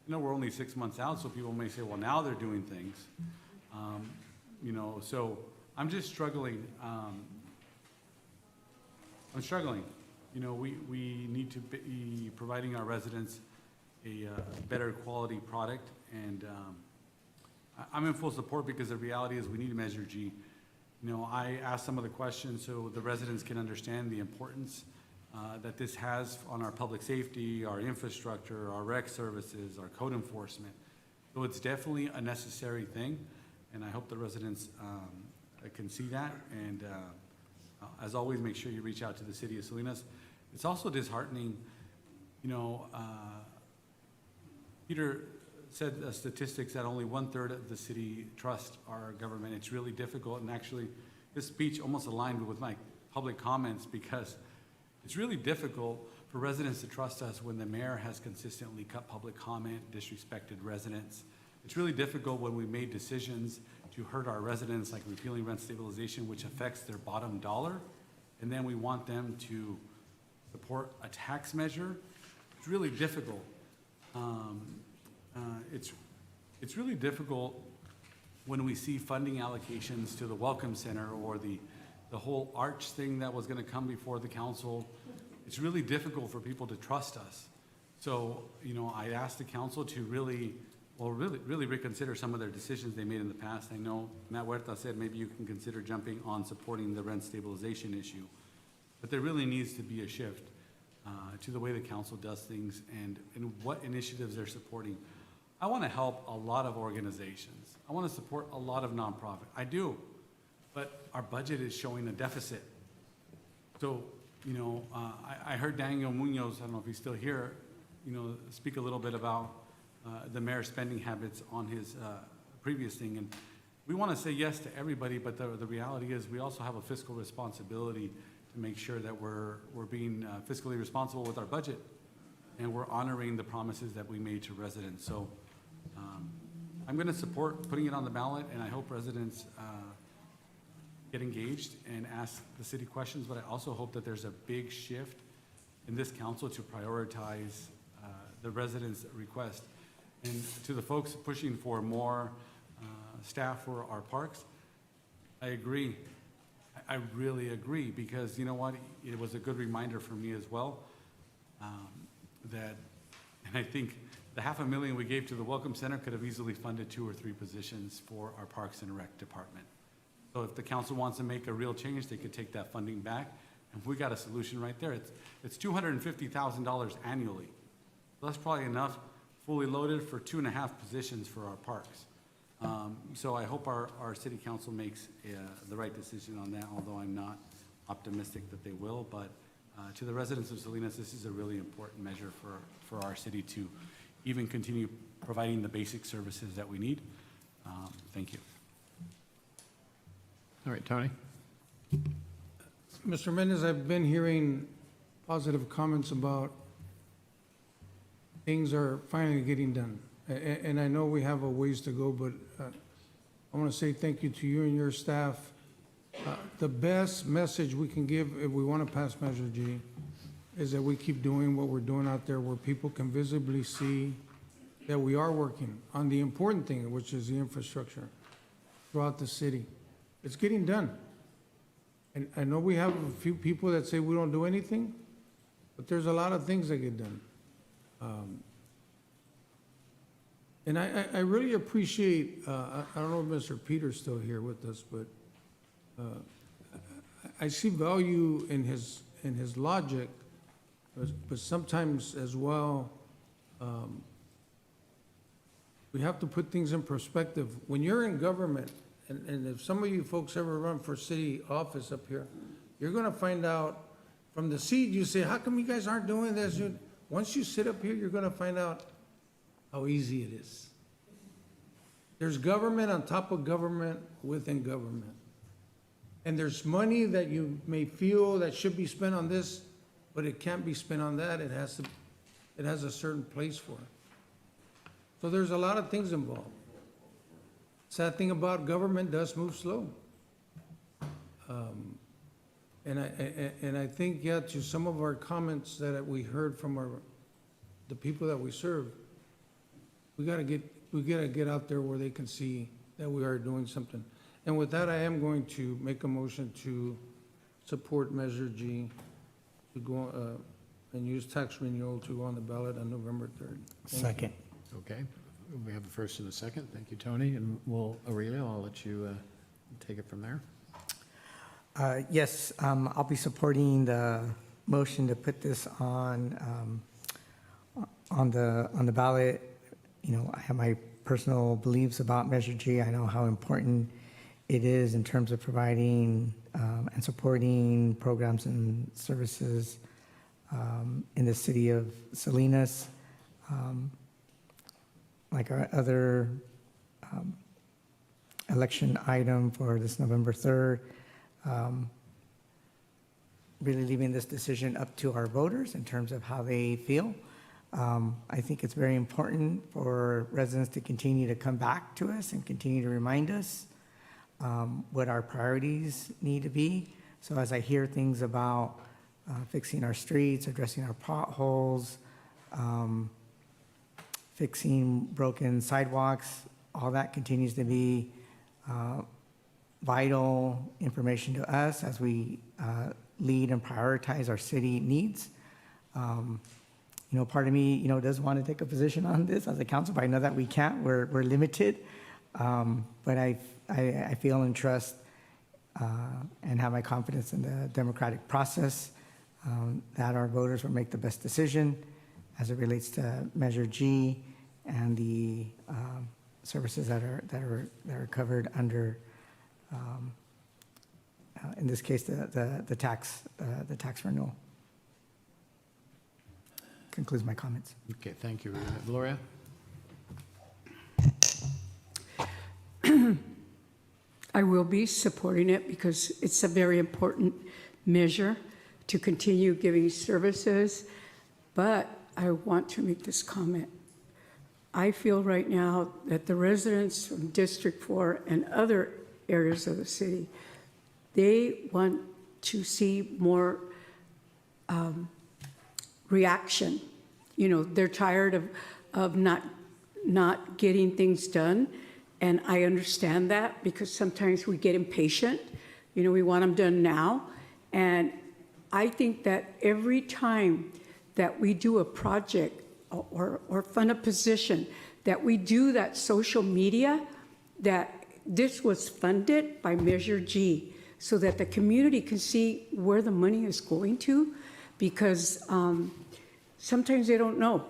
I know we're only 6 months out, so people may say, well, now they're doing things. So I'm just struggling. I'm struggling. We need to be providing our residents a better quality product, and I'm in full support because the reality is we need to Measure G. I asked some of the questions so the residents can understand the importance that this has on our public safety, our infrastructure, our rec services, our code enforcement. So it's definitely a necessary thing, and I hope the residents can see that. And as always, make sure you reach out to the city of Salinas. It's also disheartening, Peter said statistics that only 1/3 of the city trust our government. It's really difficult, and actually this speech almost aligned with my public comments because it's really difficult for residents to trust us when the mayor has consistently cut public comment, disrespected residents. It's really difficult when we made decisions to hurt our residents, like repealing rent stabilization, which affects their bottom dollar, and then we want them to support a tax measure. It's really difficult. It's really difficult when we see funding allocations to the Welcome Center or the whole arch thing that was going to come before the council. It's really difficult for people to trust us. So, I asked the council to really reconsider some of their decisions they made in the past. I know Matt Huerta said maybe you can consider jumping on supporting the rent stabilization issue, but there really needs to be a shift to the way the council does things and what initiatives they're supporting. I want to help a lot of organizations. I want to support a lot of nonprofit. I do, but our budget is showing a deficit. So, I heard Daniel Munoz, I don't know if he's still here, speak a little bit about the mayor's spending habits on his previous thing. And we want to say yes to everybody, but the reality is we also have a fiscal responsibility to make sure that we're being fiscally responsible with our budget and we're honoring the promises that we made to residents. So I'm going to support putting it on the ballot, and I hope residents get engaged and ask the city questions, but I also hope that there's a big shift in this council to prioritize the residents' request. And to the folks pushing for more staff for our parks. I agree. I really agree, because you know what? It was a good reminder for me as well, that, and I think the $500,000 we gave to the Welcome Center could have easily funded 2 or 3 positions for our Parks and Rec department. So if the council wants to make a real change, they could take that funding back, and we got a solution right there. It's $250,000 annually. That's probably enough, fully loaded, for 2.5 positions for our parks. So I hope our city council makes the right decision on that, although I'm not optimistic that they will. But to the residents of Salinas, this is a really important measure for our city to even continue providing the basic services that we need. Thank you. All right, Tony? Mr. Mendez, I've been hearing positive comments about things are finally getting done. And I know we have a ways to go, but I want to say thank you to you and your staff. The best message we can give if we want to pass Measure G is that we keep doing what we're doing out there, where people can visibly see that we are working on the important thing, which is the infrastructure throughout the city. It's getting done. And I know we have a few people that say we don't do anything, but there's a lot of things that get done. And I really appreciate, I don't know if Mr. Peter's still here with us, but I see value in his logic, but sometimes as well, we have to put things in perspective. When you're in government, and if some of you folks ever run for city office up here, you're gonna find out from the seat, you say, how come you guys aren't doing this? Once you sit up here, you're gonna find out how easy it is. There's government on top of government within government. And there's money that you may feel that should be spent on this, but it can't be spent on that. It has a certain place for it. So there's a lot of things involved. Sad thing about government does move slow. And I think, yeah, to some of our comments that we heard from the people that we serve, we gotta get out there where they can see that we are doing something. And with that, I am going to make a motion to support Measure G to go and use tax renewal to go on the ballot on November 3rd. Second. Okay, we have a first and a second. Thank you, Tony. And Aurelio, I'll let you take it from there. Yes, I'll be supporting the motion to put this on the ballot. You know, I have my personal beliefs about Measure G. I know how important it is in terms of providing and supporting programs and services in the city of Salinas. Like our other election item for this November 3rd, really leaving this decision up to our voters in terms of how they feel. I think it's very important for residents to continue to come back to us and continue to remind us what our priorities need to be. So as I hear things about fixing our streets, addressing our potholes, fixing broken sidewalks, all that continues to be vital information to us as we lead and prioritize our city needs. You know, part of me, does want to take a position on this as a council, but I know that we can't. We're limited. But I feel and trust and have my confidence in the democratic process that our voters will make the best decision as it relates to Measure G and the services that are covered under, in this case, the tax renewal. Concludes my comments. Okay, thank you. Gloria? I will be supporting it because it's a very important measure to continue giving services. But I want to make this comment. I feel right now that the residents from District 4 and other areas of the city, they want to see more reaction. They're tired of not getting things done. And I understand that because sometimes we get impatient. You know, we want them done now. And I think that every time that we do a project or fund a position, that we do that social media, that this was funded by Measure G, so that the community can see where the money is going to, because sometimes they don't know.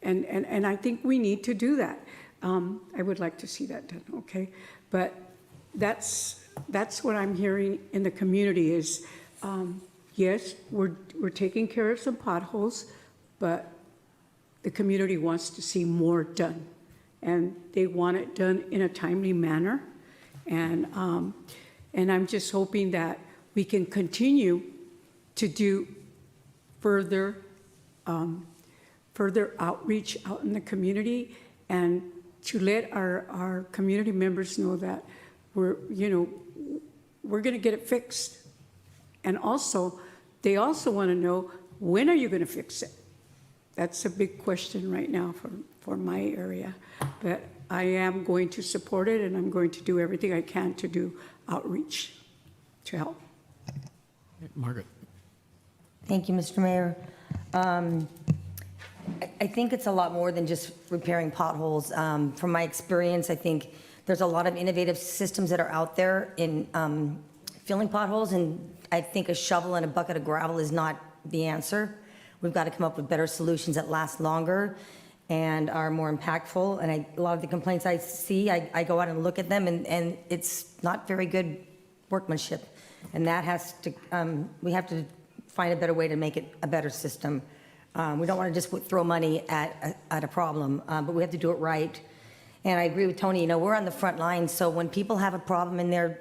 And I think we need to do that. I would like to see that done, okay? But that's what I'm hearing in the community is, yes, we're taking care of some potholes, but the community wants to see more done. And they want it done in a timely manner. And I'm just hoping that we can continue to do further outreach out in the community and to let our community members know that we're going to get it fixed. And also, they also want to know, when are you going to fix it? That's a big question right now for my area. But I am going to support it, and I'm going to do everything I can to do outreach to help. Margaret. Thank you, Mr. Mayor. I think it's a lot more than just repairing potholes. From my experience, I think there's a lot of innovative systems that are out there in filling potholes, and I think a shovel and a bucket of gravel is not the answer. We've got to come up with better solutions that last longer and are more impactful. And a lot of the complaints I see, I go out and look at them, and it's not very good workmanship. And that has to, we have to find a better way to make it a better system. We don't want to just throw money at a problem, but we have to do it right. And I agree with Tony, you know, we're on the front line, so when people have a problem in their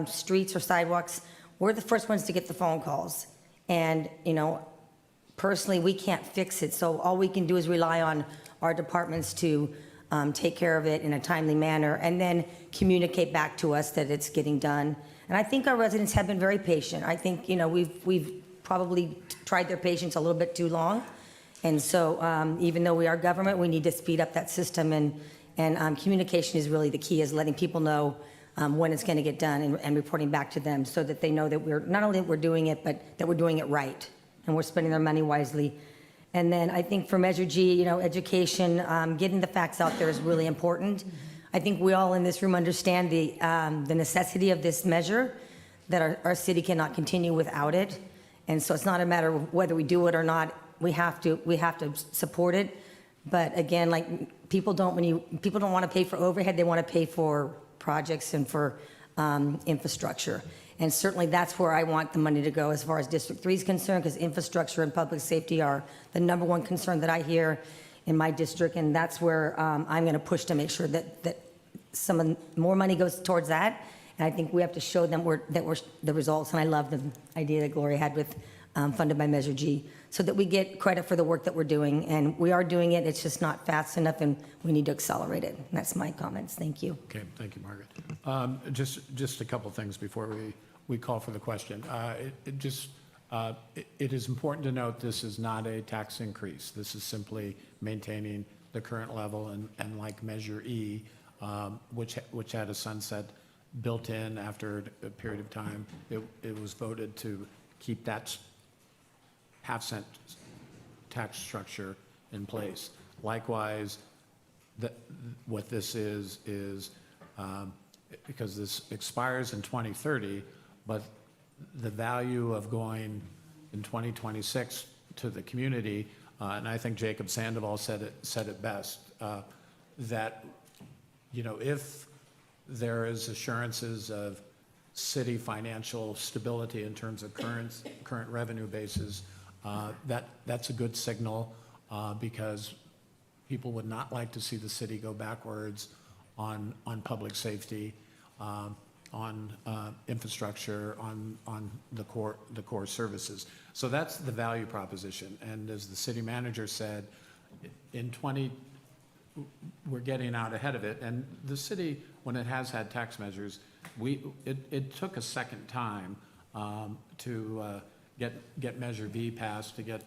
streets or sidewalks, we're the first ones to get the phone calls. And, you know, personally, we can't fix it, so all we can do is rely on our departments to take care of it in a timely manner and then communicate back to us that it's getting done. And I think our residents have been very patient. I think, you know, we've probably tried their patience a little bit too long. And so even though we are government, we need to speed up that system, and communication is really the key, is letting people know when it's going to get done and reporting back to them so that they know that we're not only that we're doing it, but that we're doing it right and we're spending their money wisely. And then I think for Measure G, you know, education, getting the facts out there is really important. I think we all in this room understand the necessity of this measure, that our city cannot continue without it. And so it's not a matter of whether we do it or not. We have to support it. But again, like people don't want to pay for overhead. They want to pay for projects and for infrastructure. And certainly that's where I want the money to go as far as District 3 is concerned, because infrastructure and public safety are the #1 concern that I hear in my district. And that's where I'm going to push to make sure that more money goes towards that. And I think we have to show them that we're the results. And I love the idea that Gloria had with funded by Measure G, so that we get credit for the work that we're doing. And we are doing it. It's just not fast enough, and we need to accelerate it. And that's my comments. Thank you. Okay, thank you, Margaret. Just a couple things before we call for the question. It is important to note this is not a tax increase. This is simply maintaining the current level, and like Measure E, which had a sunset built in after a period of time, it was voted to keep that half-cent tax structure in place. Likewise, what this is because this expires in 2030, but the value of going in 2026 to the community, and I think Jacob Sandoval said it best, that, you know, if there is assurances of city financial stability in terms of current revenue bases, that's a good signal, because people would not like to see the city go backwards on public safety, on infrastructure, on the core services. So that's the value proposition. And as the city manager said, we're getting out ahead of it. And the city, when it has had tax measures, it took a second time to get Measure V passed, to get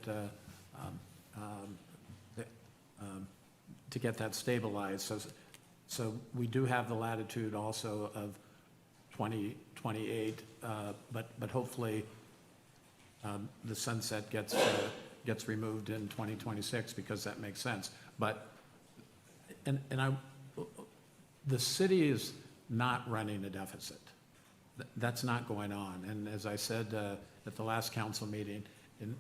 that stabilized. So So we do have the latitude also of 2028, but hopefully the sunset gets removed in 2026 because that makes sense. But, the city is not running a deficit. That's not going on. And as I said at the last council meeting,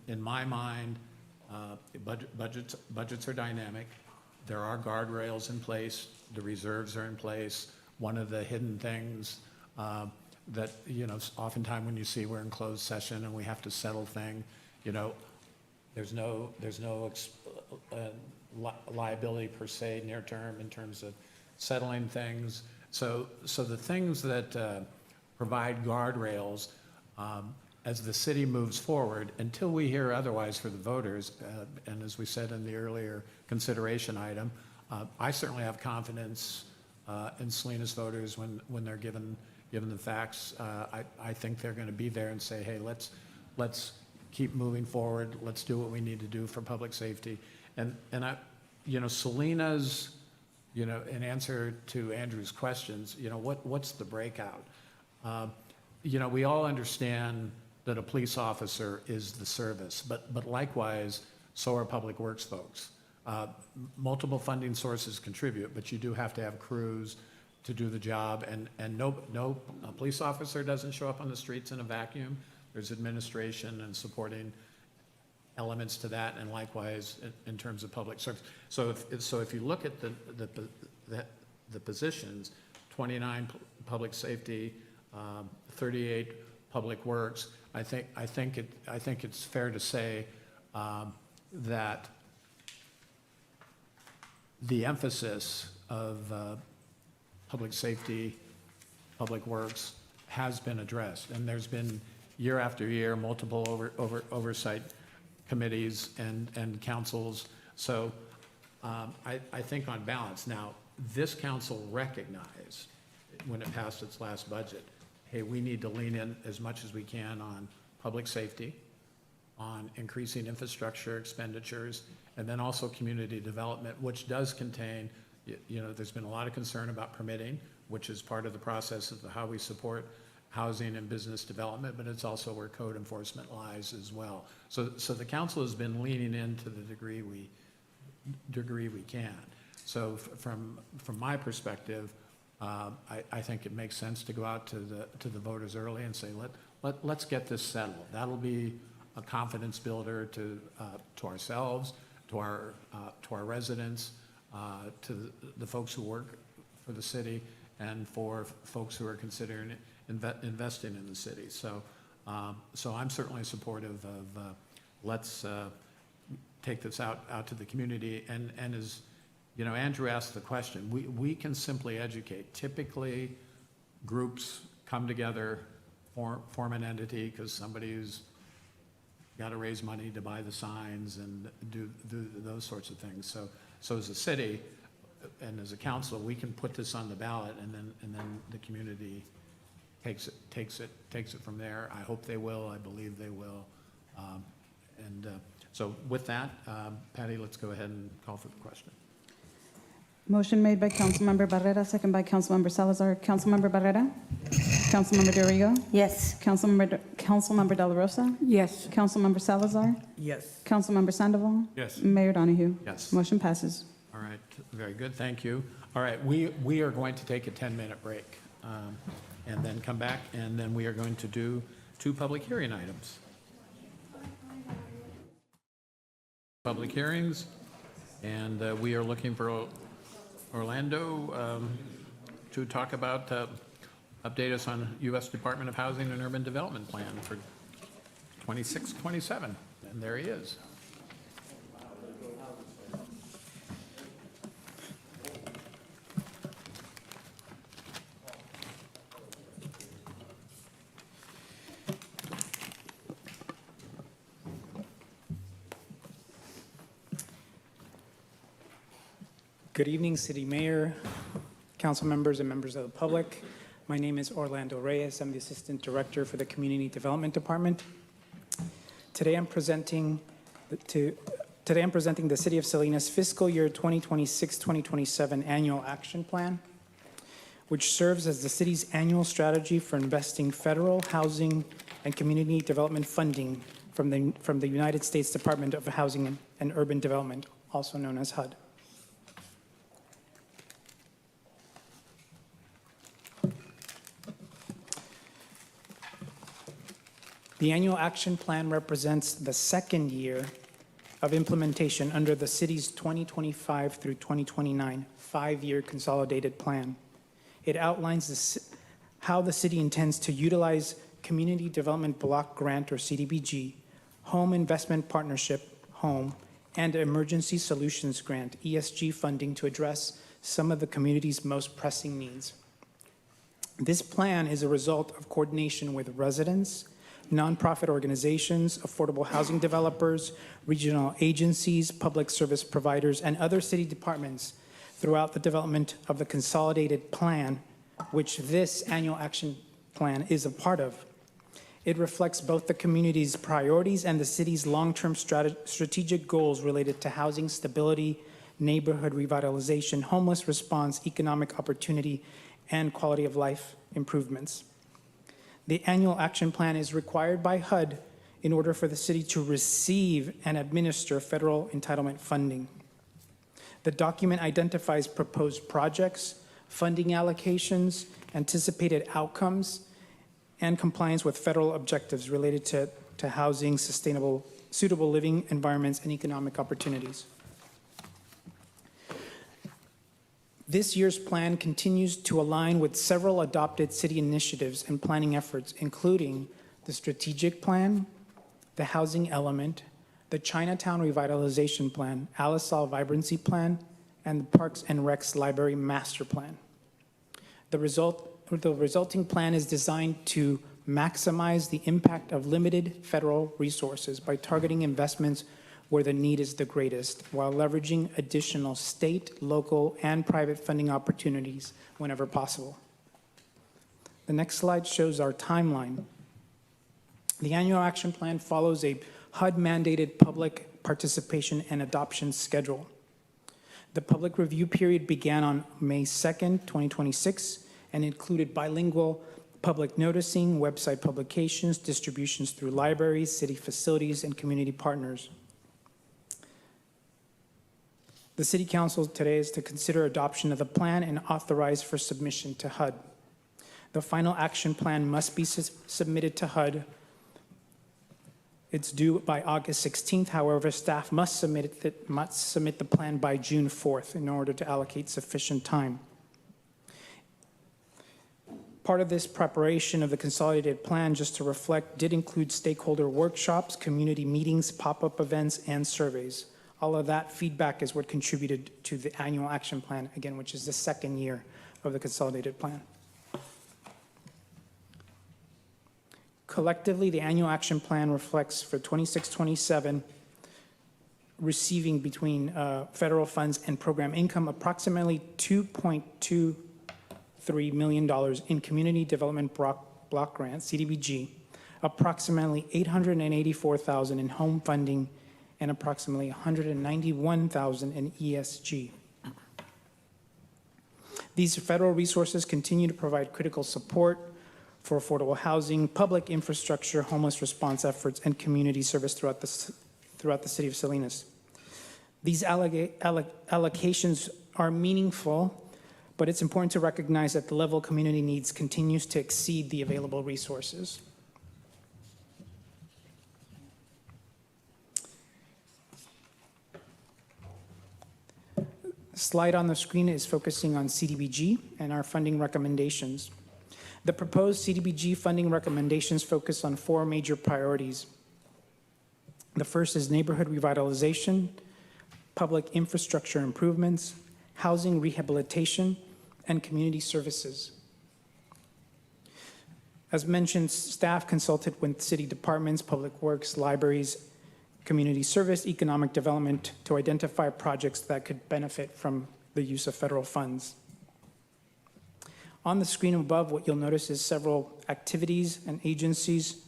in my mind, budgets are dynamic. There are guardrails in place. The reserves are in place. One of the hidden things that, oftentimes when you see we're in closed session and we have to settle thing, there's no liability per se near term in terms of settling things. So the things that provide guardrails as the city moves forward, until we hear otherwise for the voters, and as we said in the earlier consideration item, I certainly have confidence in Salinas voters when they're given the facts. I think they're going to be there and say, hey, let's keep moving forward. Let's do what we need to do for public safety. And Salinas, in answer to Andrew's questions, what's the breakout? We all understand that a police officer is the service, but likewise, so are public works folks. Multiple funding sources contribute, but you do have to have crews to do the job, and no a police officer doesn't show up on the streets in a vacuum. There's administration and supporting elements to that, and likewise in terms of public service. So if you look at the positions, 29 public safety, 38 public works, I think it's fair to say that the emphasis of public safety, public works has been addressed, and there's been year after year multiple oversight committees and councils. So I think on balance, now this council recognized when it passed its last budget, hey, we need to lean in as much as we can on public safety, on increasing infrastructure expenditures, and then also community development, which does contain, there's been a lot of concern about permitting, which is part of the process of how we support housing and business development, but it's also where code enforcement lies as well. So the council has been leaning in to the degree we can. So from my perspective, I think it makes sense to go out to the voters early and say, let's get this settled. That'll be a confidence builder to ourselves, to our residents, to the folks who work for the city, and for folks who are considering investing in the city. So I'm certainly supportive of let's take this out to the community. And as Andrew asked the question, we can simply educate. Typically, groups come together, form an entity because somebody's got to raise money to buy the signs and do those sorts of things. So as a city and as a council, we can put this on the ballot, and then the community takes it from there. I hope they will. I believe they will. So with that, Patty, let's go ahead and call for the question. Motion made by Councilmember Barrera, second by Councilmember Salazar. Councilmember Barrera? Councilmember DeRigo? Yes. Councilmember De La Rosa? Yes. Councilmember Salazar? Yes. Councilmember Sandoval? Yes. Mayor Donahue? Yes. Motion passes. All right, very good, thank you. All right, we are going to take a 10-minute break and then come back, and then we are going to do 2 public hearing items. Public hearings, and we are looking for Orlando to talk about, update us on U.S. Department of Housing and Urban Development Plan for 26-27, and there he is. Good evening, City Mayor, council members, and members of the public. My name is Orlando Reyes. I'm the Assistant Director for the Community Development Department. Today I'm presenting to Today, I'm presenting the City of Salinas Fiscal Year 2026-2027 Annual Action Plan, which serves as the city's annual strategy for investing federal housing and community development funding from the United States Department of Housing and Urban Development, also known as HUD. The annual action plan represents the second year of implementation under the city's 2025 through 2029 five-year consolidated plan. It outlines how the city intends to utilize Community Development Block Grant, or CDBG, Home Investment Partnership, HOME, and Emergency Solutions Grant, ESG funding to address some of the community's most pressing needs. This plan is a result of coordination with residents, nonprofit organizations, affordable housing developers, regional agencies, public service providers, and other city departments throughout the development of the consolidated plan, which this annual action plan is a part of. It reflects both the community's priorities and the city's long-term strategic goals related to housing stability, neighborhood revitalization, homeless response, economic opportunity, and quality of life improvements. The annual action plan is required by HUD in order for the city to receive and administer federal entitlement funding. The document identifies proposed projects, funding allocations, anticipated outcomes, and compliance with federal objectives related to housing, suitable living environments, and economic opportunities. This year's plan continues to align with several adopted city initiatives and planning efforts, including the strategic plan, the housing element, the Chinatown Revitalization Plan, Alisal Vibrancy Plan, and the Parks and Recs Library Master Plan. The resulting plan is designed to maximize the impact of limited federal resources by targeting investments where the need is the greatest, while leveraging additional state, local, and private funding opportunities whenever possible. The next slide shows our timeline. The annual action plan follows a HUD-mandated public participation and adoption schedule. The public review period began on May 2nd, 2026, and included bilingual public noticing, website publications, distributions through libraries, city facilities, and community partners. The City Council today is to consider adoption of the plan and authorize for submission to HUD. The final action plan must be submitted to HUD. It's due by August 16th. However, staff must submit the plan by June 4th in order to allocate sufficient time. Part of this preparation of the consolidated plan, just to reflect, did include stakeholder workshops, community meetings, pop-up events, and surveys. All of that feedback is what contributed to the annual action plan, again, which is the second year of the consolidated plan. Collectively, the annual action plan reflects for 26-27 receiving between federal funds and program income approximately $2.23 million in community development block grants, CDBG, approximately $884,000 in home funding, and approximately $191,000 in ESG. These federal resources continue to provide critical support for affordable housing, public infrastructure, homeless response efforts, and community service throughout the city of Salinas. These allocations are meaningful, but it's important to recognize that the level of community needs continues to exceed the available resources. Slide on the screen is focusing on CDBG and our funding recommendations. The proposed CDBG funding recommendations focus on four major priorities. The first is neighborhood revitalization, public infrastructure improvements, housing rehabilitation, and community services. As mentioned, staff consulted with city departments, public works, libraries, community service, economic development to identify projects that could benefit from the use of federal funds. On the screen above, what you'll notice is several activities and agencies.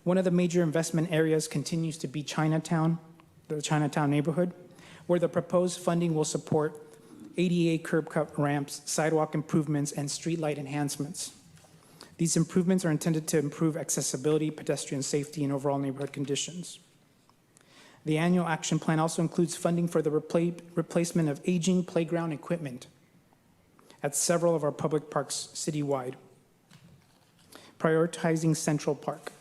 One of the major investment areas continues to be Chinatown. the Chinatown neighborhood, where the proposed funding will support ADA curb cut ramps, sidewalk improvements, and streetlight enhancements. These improvements are intended to improve accessibility, pedestrian safety, and overall neighborhood conditions. The annual action plan also includes funding for the replacement of aging playground equipment at several of our public parks citywide, prioritizing Central Park.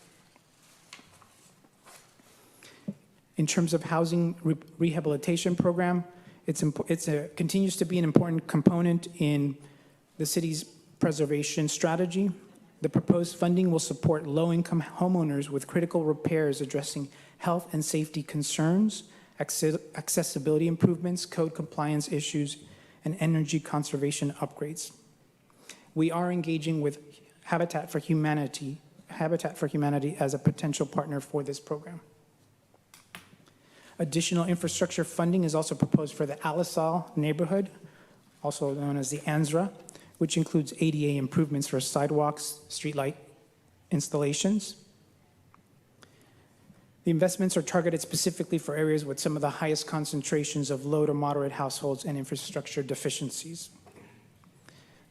In terms of housing rehabilitation program, it continues to be an important component in the city's preservation strategy. The proposed funding will support low-income homeowners with critical repairs addressing health and safety concerns, accessibility improvements, code compliance issues, and energy conservation upgrades. We are engaging with Habitat for Humanity as a potential partner for this program. Additional infrastructure funding is also proposed for the Alisal neighborhood, also known as the ANZRA, which includes ADA improvements for sidewalks, streetlight installations. The investments are targeted specifically for areas with some of the highest concentrations of low to moderate households and infrastructure deficiencies.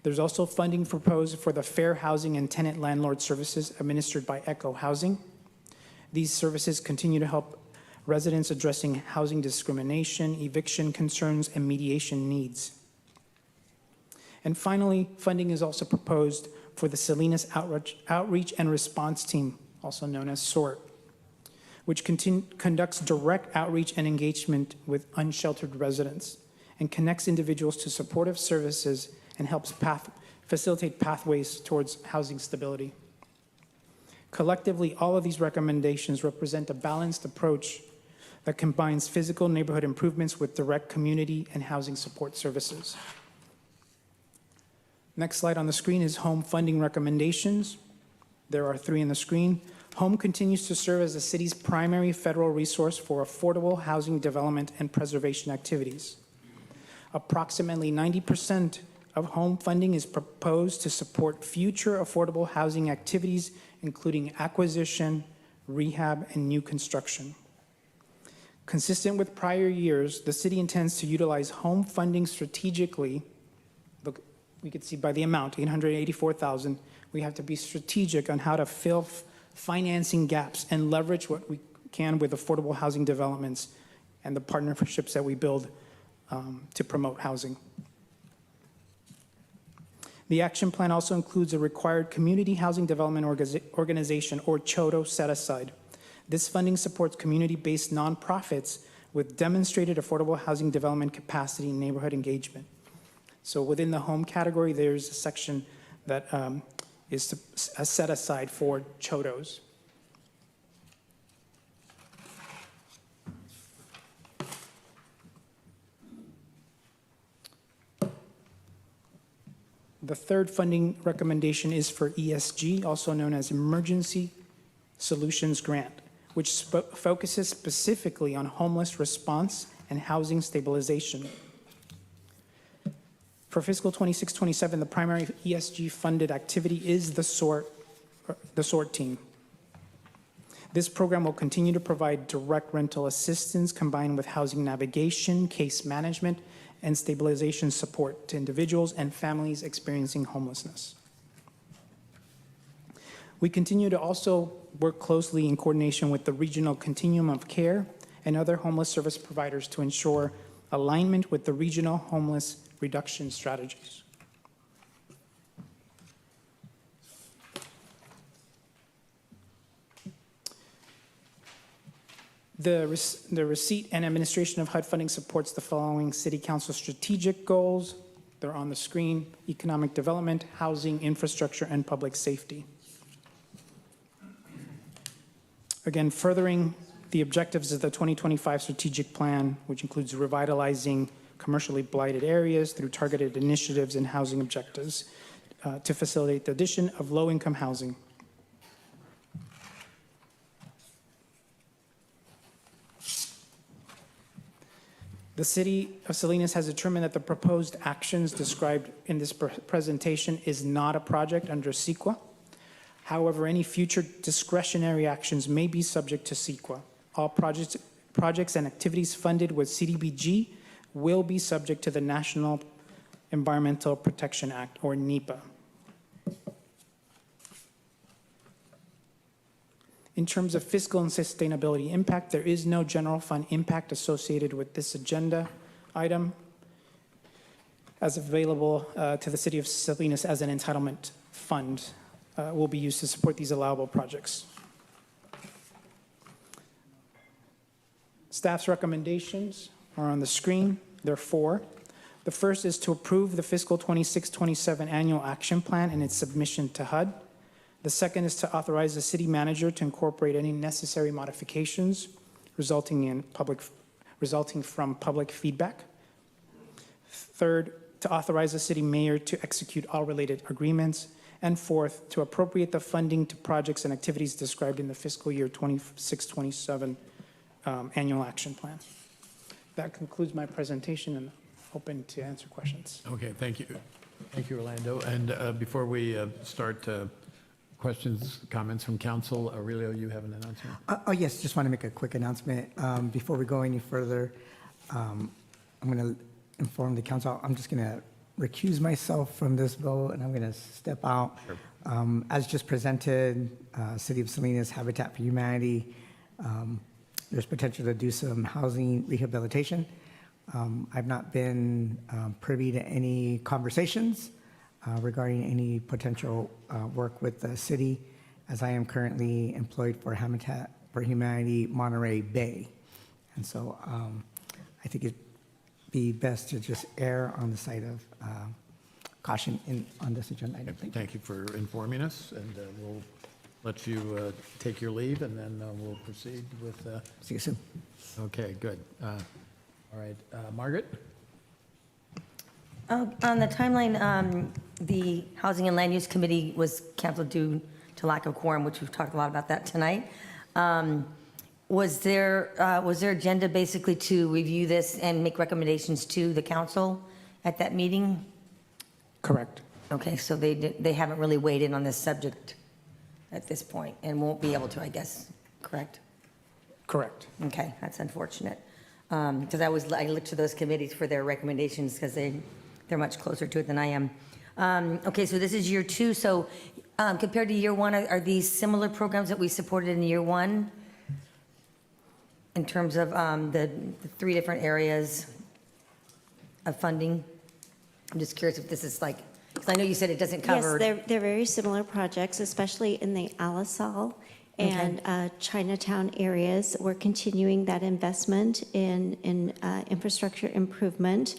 There's also funding proposed for the fair housing and tenant landlord services administered by ECHO Housing. These services continue to help residents addressing housing discrimination, eviction concerns, and mediation needs. And finally, funding is also proposed for the Salinas Outreach and Response Team, also known as SORT, which conducts direct outreach and engagement with unsheltered residents and connects individuals to supportive services and helps facilitate pathways towards housing stability. Collectively, all of these recommendations represent a balanced approach that combines physical neighborhood improvements with direct community and housing support services. Next slide on the screen is home funding recommendations. There are 3 on the screen. Home continues to serve as the city's primary federal resource for affordable housing development and preservation activities. Approximately 90% of home funding is proposed to support future affordable housing activities, including acquisition, rehab, and new construction. Consistent with prior years, the city intends to utilize home funding strategically. Look, we could see by the amount, $884,000, we have to be strategic on how to fill financing gaps and leverage what we can with affordable housing developments and the partnerships that we build to promote housing. The action plan also includes a required community housing development organization, or CHODO, set aside. This funding supports community-based nonprofits with demonstrated affordable housing development capacity and neighborhood engagement. So within the home category, there's a section that is set aside for CHODOs. The third funding recommendation is for ESG, also known as Emergency Solutions Grant, which focuses specifically on homeless response and housing stabilization. For fiscal 26-27, the primary ESG funded activity is the SORT team. This program will continue to provide direct rental assistance combined with housing navigation, case management, and stabilization support to individuals and families experiencing homelessness. We continue to also work closely in coordination with the regional continuum of care and other homeless service providers to ensure alignment with the regional homeless reduction strategies. The receipt and administration of HUD funding supports the following City Council strategic goals. They're on the screen: economic development, housing, infrastructure, and public safety. Again, furthering the objectives of the 2025 strategic plan, which includes revitalizing commercially blighted areas through targeted initiatives and housing objectives to facilitate the addition of low-income housing. The City of Salinas has determined that the proposed actions described in this presentation is not a project under CEQA. However, any future discretionary actions may be subject to CEQA. All projects projects and activities funded with CDBG will be subject to the National Environmental Protection Act, or NEPA. In terms of fiscal and sustainability impact, there is no general fund impact associated with this agenda item as available to the City of Salinas as an entitlement fund will be used to support these allowable projects. Staff's recommendations are on the screen. There are 4. The first is to approve the fiscal 26-27 annual action plan and its submission to HUD. The second is to authorize the city manager to incorporate any necessary modifications resulting from public feedback. Third, to authorize the city mayor to execute all related agreements. And fourth, to appropriate the funding to projects and activities described in the fiscal year 26-27 annual action plan. That concludes my presentation, and open to answer questions. Okay, thank you. Thank you, Orlando. And before we start questions, comments from council, Aurelio, you have an announcement? Oh, yes, just want to make a quick announcement. Before we go any further, I'm going to inform the council, I'm just going to recuse myself from this vote, and I'm going to step out. Sure. As just presented, City of Salinas, Habitat for Humanity, there's potential to do some housing rehabilitation. I've not been privy to any conversations regarding any potential work with the city, as I am currently employed for Habitat for Humanity Monterey Bay. And so I think it'd be best to just err on the side of caution on this agenda item. Thank you for informing us, and we'll let you take your leave, and then we'll proceed with... See you soon. Okay, good. All right, Margaret? On the timeline, the Housing and Land Use Committee was canceled due to lack of quorum, which we've talked a lot about that tonight. Was their agenda basically to review this and make recommendations to the council at that meeting? Correct. Okay, so they haven't really weighed in on this subject at this point and won't be able to, I guess, correct? Correct. Okay, that's unfortunate. Because I look to those committees for their recommendations because they're much closer to it than I am. Okay, so this is year 2. So compared to year 1, are these similar programs that we supported in year 1 in terms of the 3 different areas of funding? I'm just curious if this is like, because I know you said it doesn't cover. Yes, they're very similar projects, especially in the Alisal and Chinatown areas. We're continuing that investment in infrastructure improvement.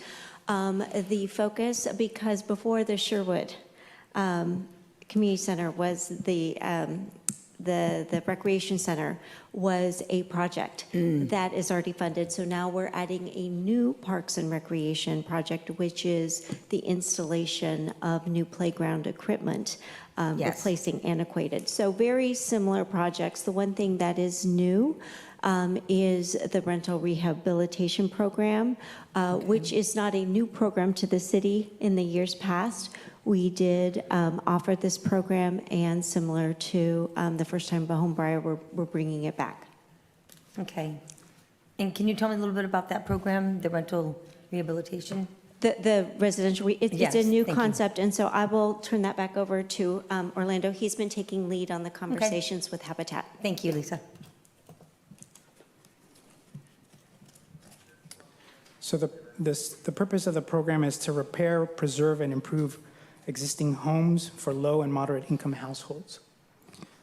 The focus, because before the Sherwood Community Center was the recreation center was a project that is already funded. So now we're adding a new Parks and Recreation project, which is the installation of new playground equipment, replacing antiquated. So very similar projects. The one thing that is new is the rental rehabilitation program, which is not a new program to the city. In the years past, we did offer this program, and similar to the first time Bahone Briar, we're bringing it back. Okay. And can you tell me a little bit about that program, the rental rehabilitation? The residential, it's Yes, a new thank you. concept, and so I will turn that back over to Orlando. He's been taking lead on the conversations with Habitat. Thank you, Lisa. So the purpose of the program is to repair, preserve, and improve existing homes for low and moderate income households.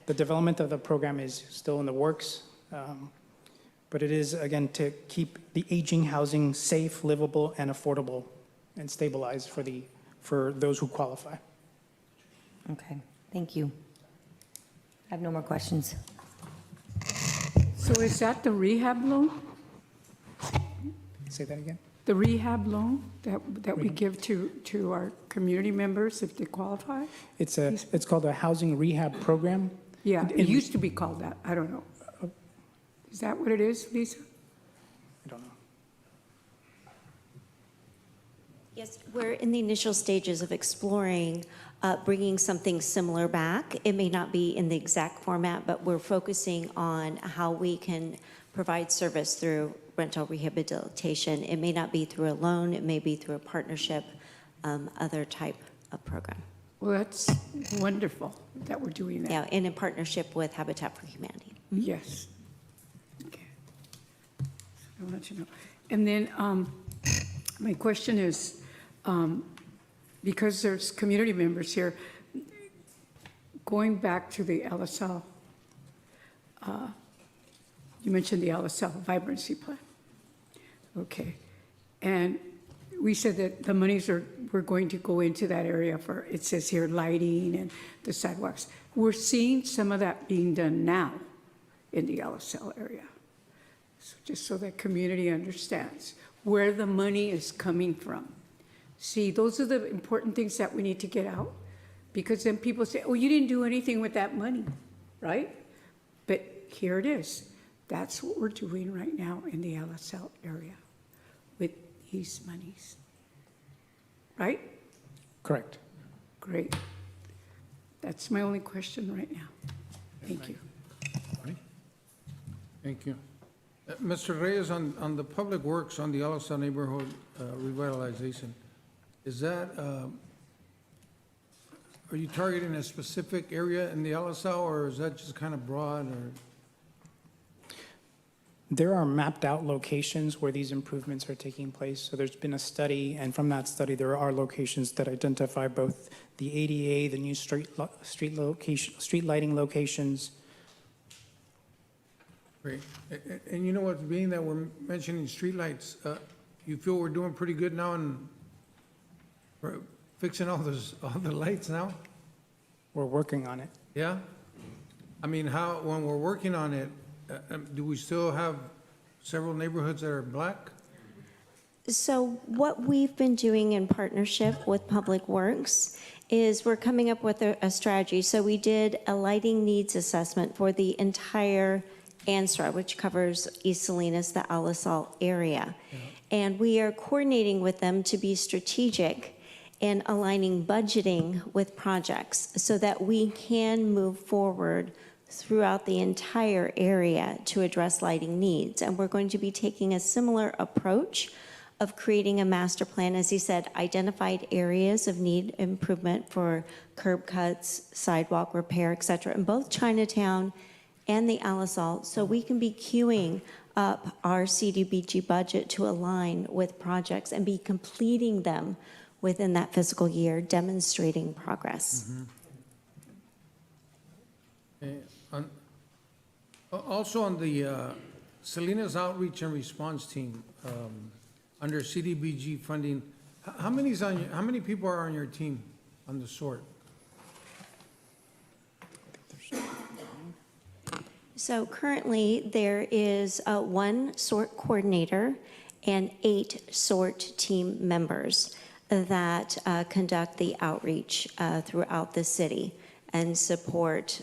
The development of the program is still in the works, but it is, again, to keep the aging housing safe, livable, and affordable, and stabilized for those who qualify. Okay, thank you. I have no more questions. So is that the rehab loan? Say that again? The rehab loan that we give to our community members if they qualify? It's called a housing rehab program. Yeah, it used to be called that. I don't know. Is that what it is, Lisa? I don't know. Yes, we're in the initial stages of exploring bringing something similar back. It may not be in the exact format, but we're focusing on how we can provide service through rental rehabilitation. It may not be through a loan, it may be through a partnership, other type of program. Well, that's wonderful that we're doing that. Yeah, and in partnership with Habitat for Humanity. Yes. Okay. I'll let you know. And then my question is, because there's community members here, going back to the LSL, you mentioned the LSL vibrancy plan. Okay. And we said that the monies we're going to go into that area for, it says here, lighting and the sidewalks. We're seeing some of that being done now in the LSL area. So just so that community understands where the money is coming from. See, those are the important things that we need to get out, because then people say, oh, you didn't do anything with that money, right? But here it is. That's what we're doing right now in the LSL area with these monies. Right? Correct. Great. That's my only question right now. Thank you. Thank you. Mr. Reyes, on the public works, on the LSL neighborhood revitalization, is that, are you targeting a specific area in the LSL, or is that just kind of broad, or? There are mapped out locations where these improvements are taking place. So there's been a study, and from that study, there are locations that identify both the ADA, the new street lighting locations. Great. And you know what, being that we're mentioning streetlights, you feel we're doing pretty good now in we're fixing all the lights now? We're working on it. Yeah? I mean, when we're working on it, do we still have several neighborhoods that are black? So what we've been doing in partnership with Public Works is we're coming up with a strategy. So we did a lighting needs assessment for the entire ANSRA, which covers East Salinas, the Alisal area. Yeah. And we are coordinating with them to be strategic and aligning budgeting with projects so that we can move forward throughout the entire area to address lighting needs. And we're going to be taking a similar approach of creating a master plan, as he said, identified areas of need improvement for curb cuts, sidewalk repair, et cetera, in both Chinatown and the Alisal, so we can be queuing up our CDBG budget to align with projects and be completing them within that fiscal year, demonstrating progress. Mm-hmm. Also on the Salinas Outreach and Response Team, under CDBG funding, how many people are on your team on the SORT? So currently, there is one SORT coordinator and 8 SORT team members that conduct the outreach throughout the city and support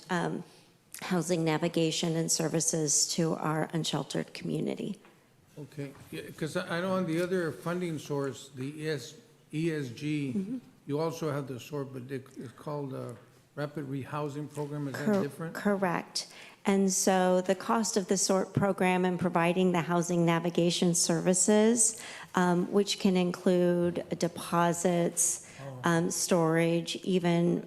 housing navigation and services to our unsheltered community. Okay, because I know on the other funding source, the ESG, you also have the SORT, but it's called a Rapid Rehousing Program. Is that different? Correct. And so the cost of the SORT program and providing the housing navigation services, which can include deposits, storage, even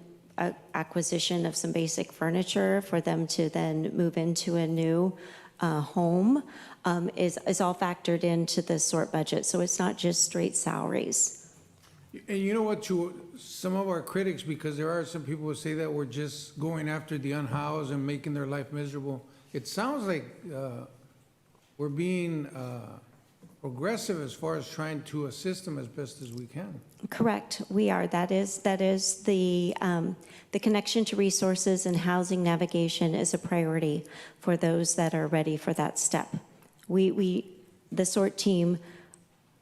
acquisition of some basic furniture for them to then move into a new home, is all factored into the SORT budget. So it's not just straight salaries. And you know what, to some of our critics, because there are some people who say that we're just going after the unhoused and making their life miserable, it sounds like we're being progressive as far as trying to assist them as best as we can. Correct, we are. That is the connection to resources and housing navigation is a priority for those that are ready for that step. The SORT team,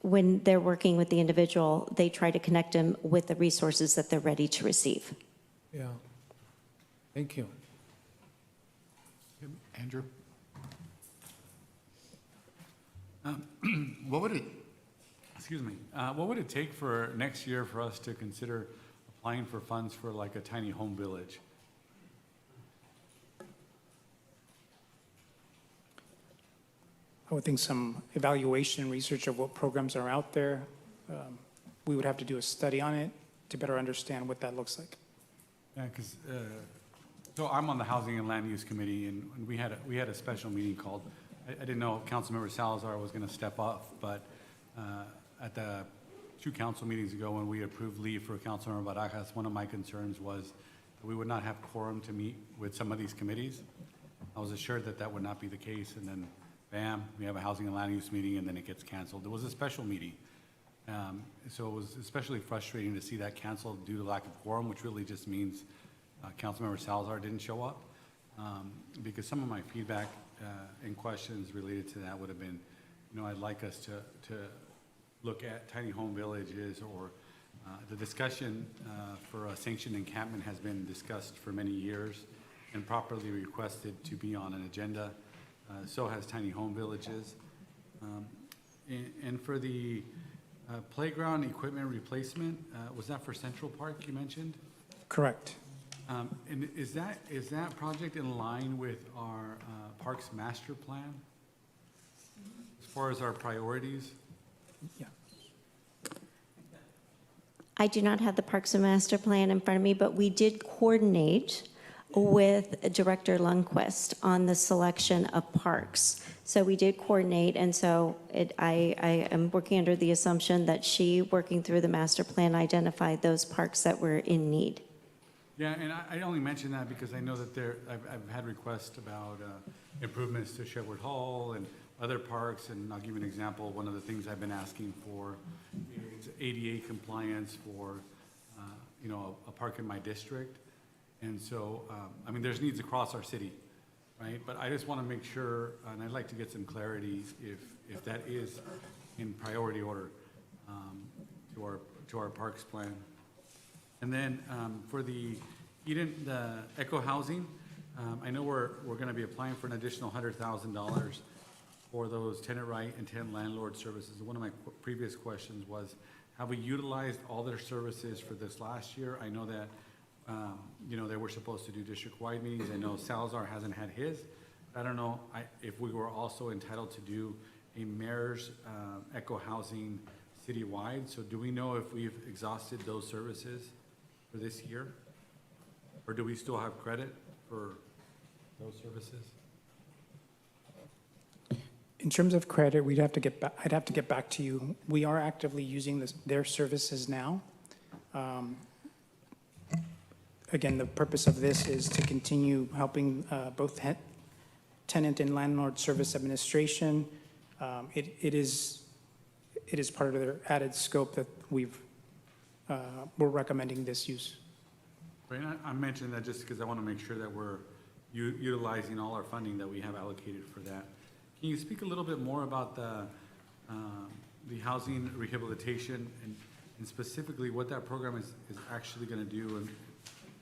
when they're working with the individual, they try to connect them with the resources that they're ready to receive. Yeah. Thank you. Andrew? What would it take for next year for us to consider applying for funds for like a tiny home village? I would think some evaluation, research of what programs are out there. We would have to do a study on it to better understand what that looks like. Yeah, because, so I'm on the Housing and Land Use Committee, and we had a special meeting called, I didn't know Councilmember Salazar was going to step up, but at the 2 council meetings ago, when we approved leave for Councilmember Barajas, one of my concerns was that we would not have quorum to meet with some of these committees. I was assured that that would not be the case, and then bam, we have a Housing and Land Use meeting, and then it gets canceled. It was a special meeting. So it was especially frustrating to see that canceled due to lack of quorum, which really just means Councilmember Salazar didn't show up. Because some of my feedback and questions related to that would have been, I'd like us to look at tiny home villages, or the discussion for a sanctioned encampment has been discussed for many years and properly requested to be on an agenda. So has tiny home villages. And for the playground equipment replacement, was that for Central Park you mentioned? Correct. And is that project in line with our Parks Master Plan? As far as our priorities? Yeah. I do not have the Parks and Master Plan in front of me, but we did coordinate with Director Lundquist on the selection of parks. So we did coordinate, and so I am working under the assumption that she, working through the master plan, identified those parks that were in need. Yeah, and I only mention that because I know that I've had requests about improvements to Sherwood Hall and other parks, and I'll give you an example. One of the things I've been asking for is ADA compliance for, a park in my district. And so, there's needs across our city, right? But I just want to make sure, and I'd like to get some clarity if that is in priority order to our parks plan. And then for the Eco Housing, I know we're going to be applying for an additional $100,000 for those tenant right and tenant landlord services. One of my previous questions was, have we utilized all their services for this last year? I know that, they were supposed to do district-wide meetings. I know Salazar hasn't had his. I don't know if we were also entitled to do a mayor's Eco Housing citywide. So do we know if we've exhausted those services for this year? Or do we still have credit for those services? In terms of credit, I'd have to get back to you. We are actively using their services now. Again, the purpose of this is to continue helping both tenant and landlord service administration. It is part of their added scope that we're recommending this use. Right, I mentioned that just because I want to make sure that we're utilizing all our funding that we have allocated for that. Can you speak a little bit more about the housing rehabilitation and specifically what that program is actually going to do, and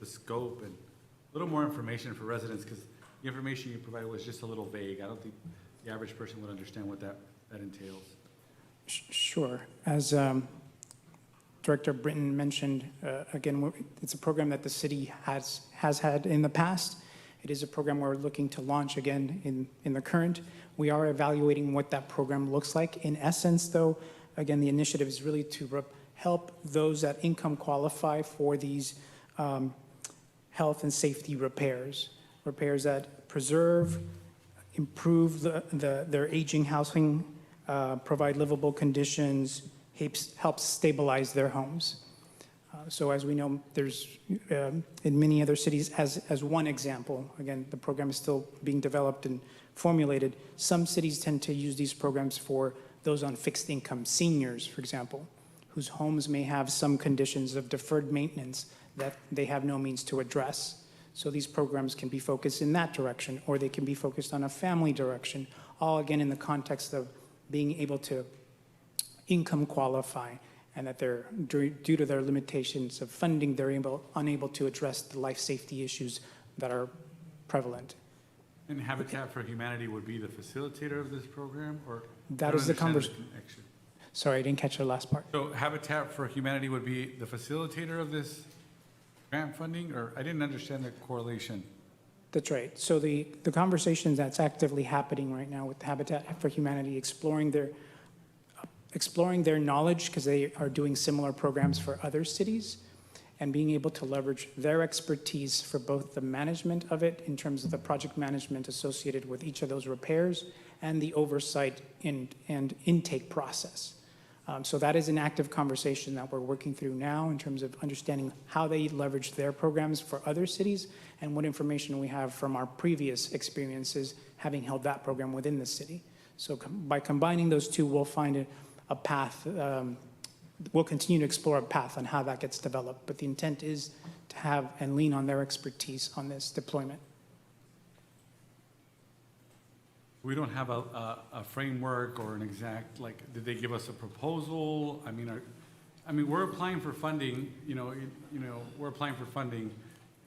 the scope, and a little more information for residents, because the information you provided was just a little vague. I don't think the average person would understand what that entails. Sure. As Director Britton mentioned, again, it's a program that the city has had in the past. It is a program we're looking to launch again in the current. We are evaluating what that program looks like. In essence, though, again, the initiative is really to help those that income qualify for these health and safety repairs that preserve, improve their aging housing, provide livable conditions, helps stabilize their homes. So as we know, there's in many other cities, as one example, again, the program is still being developed and formulated. Some cities tend to use these programs for those on fixed income, seniors, for example, whose homes may have some conditions of deferred maintenance that they have no means to address. So these programs can be focused in that direction, or they can be focused on a family direction, all again in the context of being able to income qualify, and that they're, due to their limitations of funding, they're unable to address the life safety issues that are prevalent. And Habitat for Humanity would be the facilitator of this program, or? That is the conversation. Sorry, I didn't catch the last part. So Habitat for Humanity would be the facilitator of this grant funding, or I didn't understand the correlation. That's right. So the conversation that's actively happening right now with Habitat for Humanity, exploring their knowledge, because they are doing similar programs for other cities, and being able to leverage their expertise for both the management of it in terms of the project management associated with each of those repairs and the oversight and intake process. So that is an active conversation that we're working through now in terms of understanding how they leverage their programs for other cities and what information we have from our previous experiences having held that program within the city. So by combining those two, we'll find a path. We'll continue to explore a path on how that gets developed, but the intent is to have and lean on their expertise on this deployment. We don't have a framework or an exact, like, did they give us a proposal? I mean, we're applying for funding, we're applying for funding,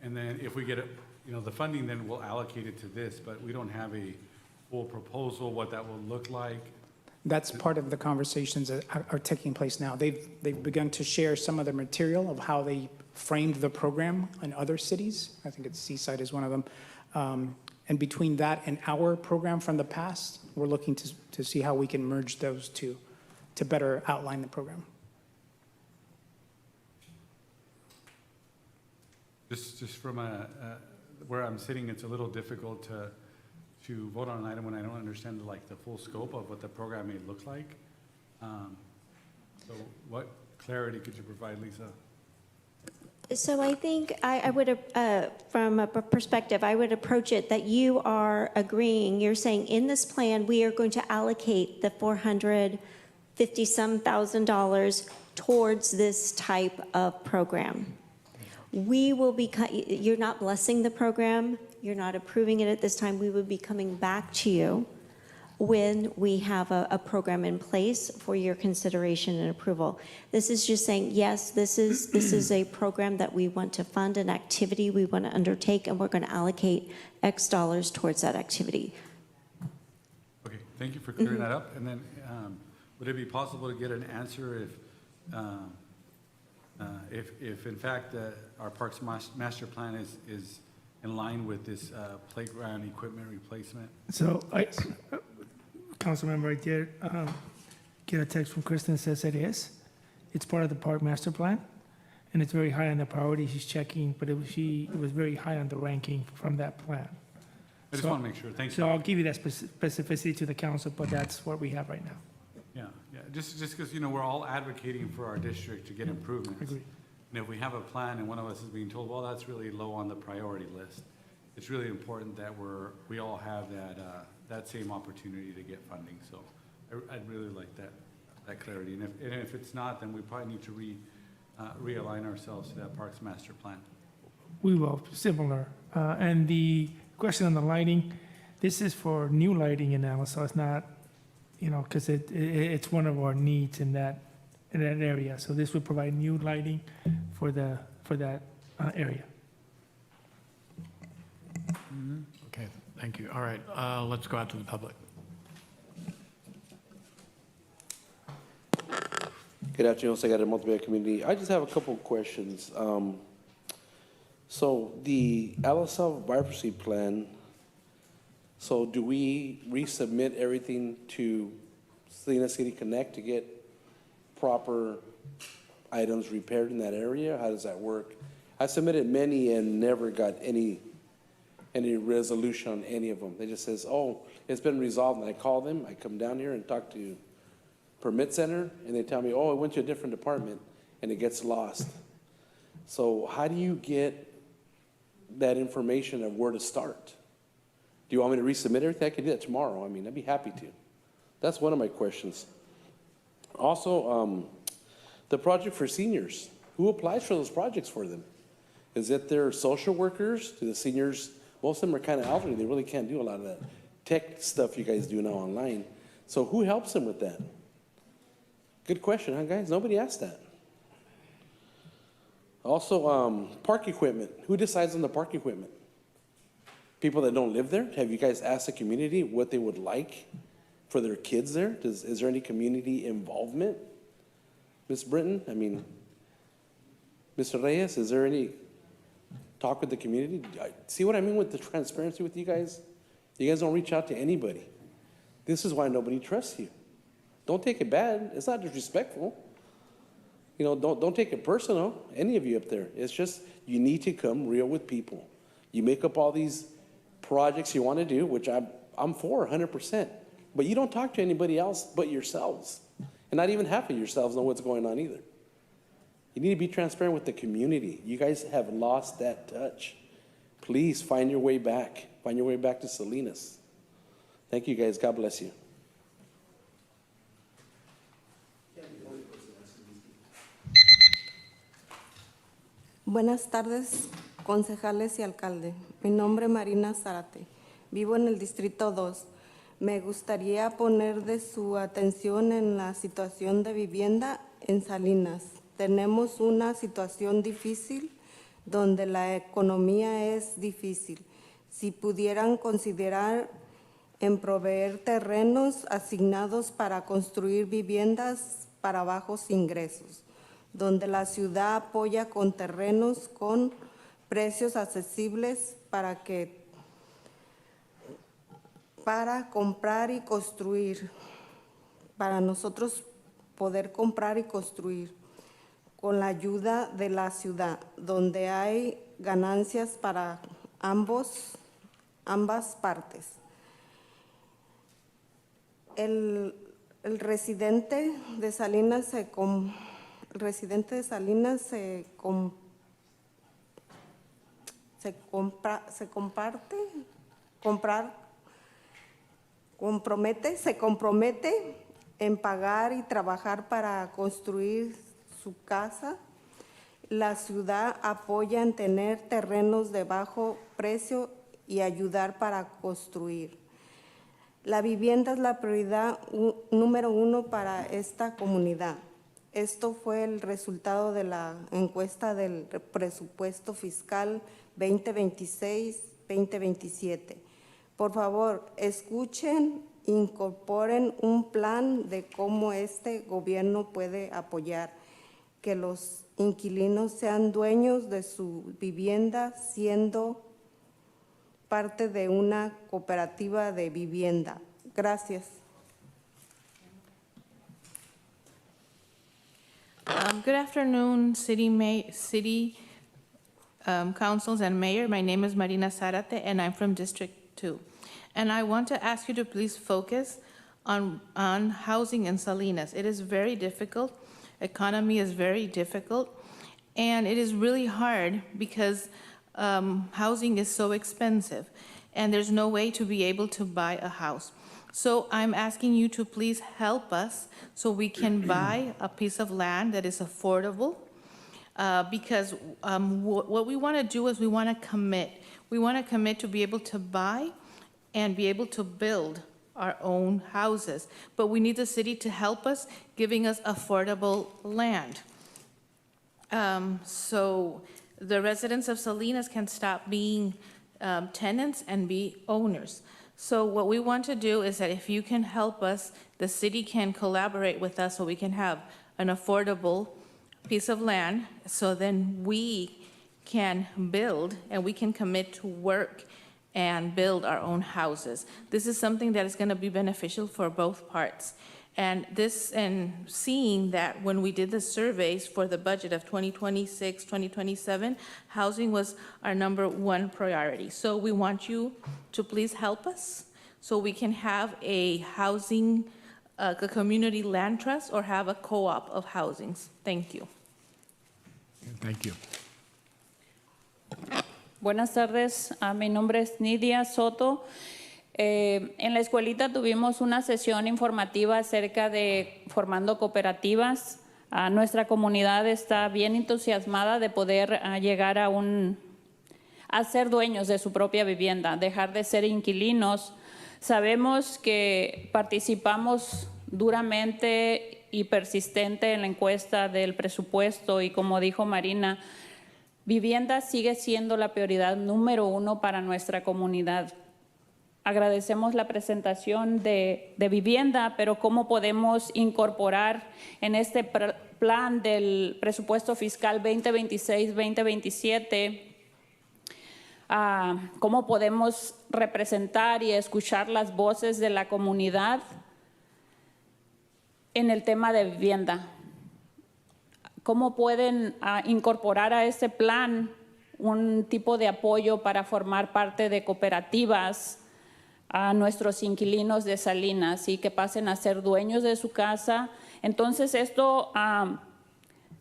and then if we get the funding, then we'll allocate it to this, but we don't have a full proposal, what that will look like. That's part of the conversations that are taking place now. They've begun to share some of the material of how they framed the program in other cities. I think it's Seaside is one of them. And between that and our program from the past, we're looking to see how we can merge those two to better outline the program. Just from where I'm sitting, it's a little difficult to vote on an item when I don't understand the full scope of what the program may look like. So what clarity could you provide, Lisa? So I think I would, from a perspective, I would approach it that you are agreeing, you're saying in this plan, we are going to allocate the $450-some thousand towards this type of program. We will be, you're not blessing the program, you're not approving it at this time. We will be coming back to you when we have a program in place for your consideration and approval. This is just saying, yes, this is a program that we want to fund, an activity we want to undertake, and we're going to allocate X dollars towards that activity. Okay, thank you for clearing that up. And then would it be possible to get an answer if in fact our Parks Master Plan is in line with this playground equipment replacement? So Councilmember, I did get a text from Kristen that says it is. It's part of the Park Master Plan, and it's very high on the priority. She's checking, but it was very high on the ranking from that plan. I just want to make sure. Thanks. So I'll give you that specificity to the council, but that's what we have right now. Yeah. Just because we're all advocating for our district to get improvements. Agreed. And if we have a plan and one of us is being told, well, that's really low on the priority list, it's really important that we all have that same opportunity to get funding. So I'd really like that clarity. And if it's not, then we probably need to realign ourselves to that Parks Master Plan. We will, similar. And the question on the lighting, this is for new lighting in Alice, so it's not, because it's one of our needs in that area. So this would provide new lighting for that area. Okay, thank you. All right, let's go out to the public. Good afternoon, Secretary of Multimedia Community. I just have a couple of questions. So the LSL vibrancy plan, so do we resubmit everything to Salinas City Connect to get proper items repaired in that area? How does that work? I submitted many and never got any resolution on any of them. They just says, oh, it's been resolved, and I call them, I come down here and talk to Permit Center, and they tell me, oh, it went to a different department, and it gets lost. So how do you get that information of where to start? Do you want me to resubmit everything? I can do that tomorrow. I mean, I'd be happy to. That's one of my questions. Also, the project for seniors. Who applies for those projects for them? Is it their social workers? Do the seniors, most of them are kind of elderly. They really can't do a lot of that tech stuff you guys do now online. So who helps them with that? Good question, huh, guys? Nobody asked that. Also, park equipment. Who decides on the park equipment? People that don't live there? Have you guys asked the community what they would like for their kids there? Is there any community involvement? Ms. Britton, I mean, Mr. Reyes, is there any talk with the community. See what I mean with the transparency with you guys? You guys don't reach out to anybody. This is why nobody trusts you. Don't take it bad. It's not disrespectful. You know, don't take it personal, any of you up there. It's just you need to come real with people. You make up all these projects you want to do, which I'm for 100%. But you don't talk to anybody else but yourselves. And not even half of yourselves know what's going on either. You need to be transparent with the community. You guys have lost that touch. Please find your way back. Find your way back to Salinas. Thank you guys. God bless you. Buenas tardes, concejales y alcalde. Mi nombre es Marina Zárate. Vivo en el Distrito 2. Me gustaría poner de su atención en la situación de vivienda en Salinas. Tenemos una situación difícil donde la economía es difícil. Si pudieran considerar en proveer terrenos asignados para construir viviendas para bajos ingresos, donde la ciudad apoya con terrenos con precios accesibles para comprar y construir, para nosotros poder comprar y construir con la ayuda de la ciudad, donde hay ganancias para ambas partes. El residente de Salinas se compromete en pagar y trabajar para construir su casa. La ciudad apoya en tener terrenos de bajo precio y ayudar para construir. La vivienda es la prioridad número 1 para esta comunidad. Esto fue el resultado de la encuesta del presupuesto fiscal 2026-2027. Por favor, escuchen, incorporen un plan de cómo este gobierno puede apoyar que los inquilinos sean dueños de su vivienda siendo parte de una cooperativa de vivienda. Gracias. Good afternoon, City Councils and Mayor. My name is Marina Zárate, and I'm from District 2. And I want to ask you to please focus on housing in Salinas. It is very difficult. Economy is very difficult. And it is really hard because housing is so expensive, and there's no way to be able to buy a house. So I'm asking you to please help us so we can buy a piece of land that is affordable, because what we want to do is we want to commit. We want to commit to be able to buy and be able to build our own houses. But we need the city to help us, giving us affordable land. So the residents of Salinas can stop being tenants and be owners. So what we want to do is that if you can help us, the city can collaborate with us so we can have an affordable piece of land, so then we can build and we can commit to work and build our own houses. This is something that is going to be beneficial for both parts. And seeing that when we did the surveys for the budget of 2026, 2027, housing was our #1 priority. So we want you to please help us so we can have a housing, a community land trust, or have a co-op of housings. Thank you. Thank you. Buenas tardes, mi nombre es Nidia Soto. En la escuelita tuvimos una sesión informativa acerca de formando cooperativas. Nuestra comunidad está bien entusiasmada de poder llegar a ser dueños de su propia vivienda, dejar de ser inquilinos. Sabemos que participamos duramente y persistente en la encuesta del presupuesto y, como dijo Marina, vivienda sigue siendo la prioridad número 1 para nuestra comunidad. Agradecemos la presentación de vivienda, pero ¿cómo podemos incorporar en este plan del presupuesto fiscal 2026-2027 cómo podemos representar y escuchar las voces de la comunidad en el tema de vivienda. ¿Cómo pueden incorporar a este plan un tipo de apoyo para formar parte de cooperativas a nuestros inquilinos de Salinas y que pasen a ser dueños de su casa? Entonces esto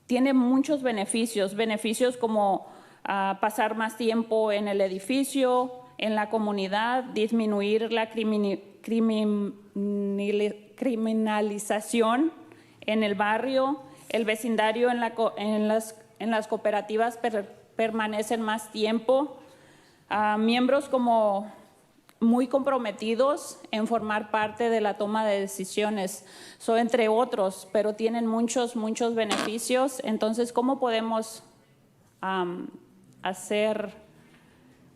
tiene muchos beneficios como pasar más tiempo en el edificio, en la comunidad, disminuir la criminalización en el barrio, el vecindario en las cooperativas permanecen más tiempo, miembros como muy comprometidos en formar parte de la toma de decisiones, entre otros, pero tienen muchos beneficios. Entonces, ¿cómo podemos hacer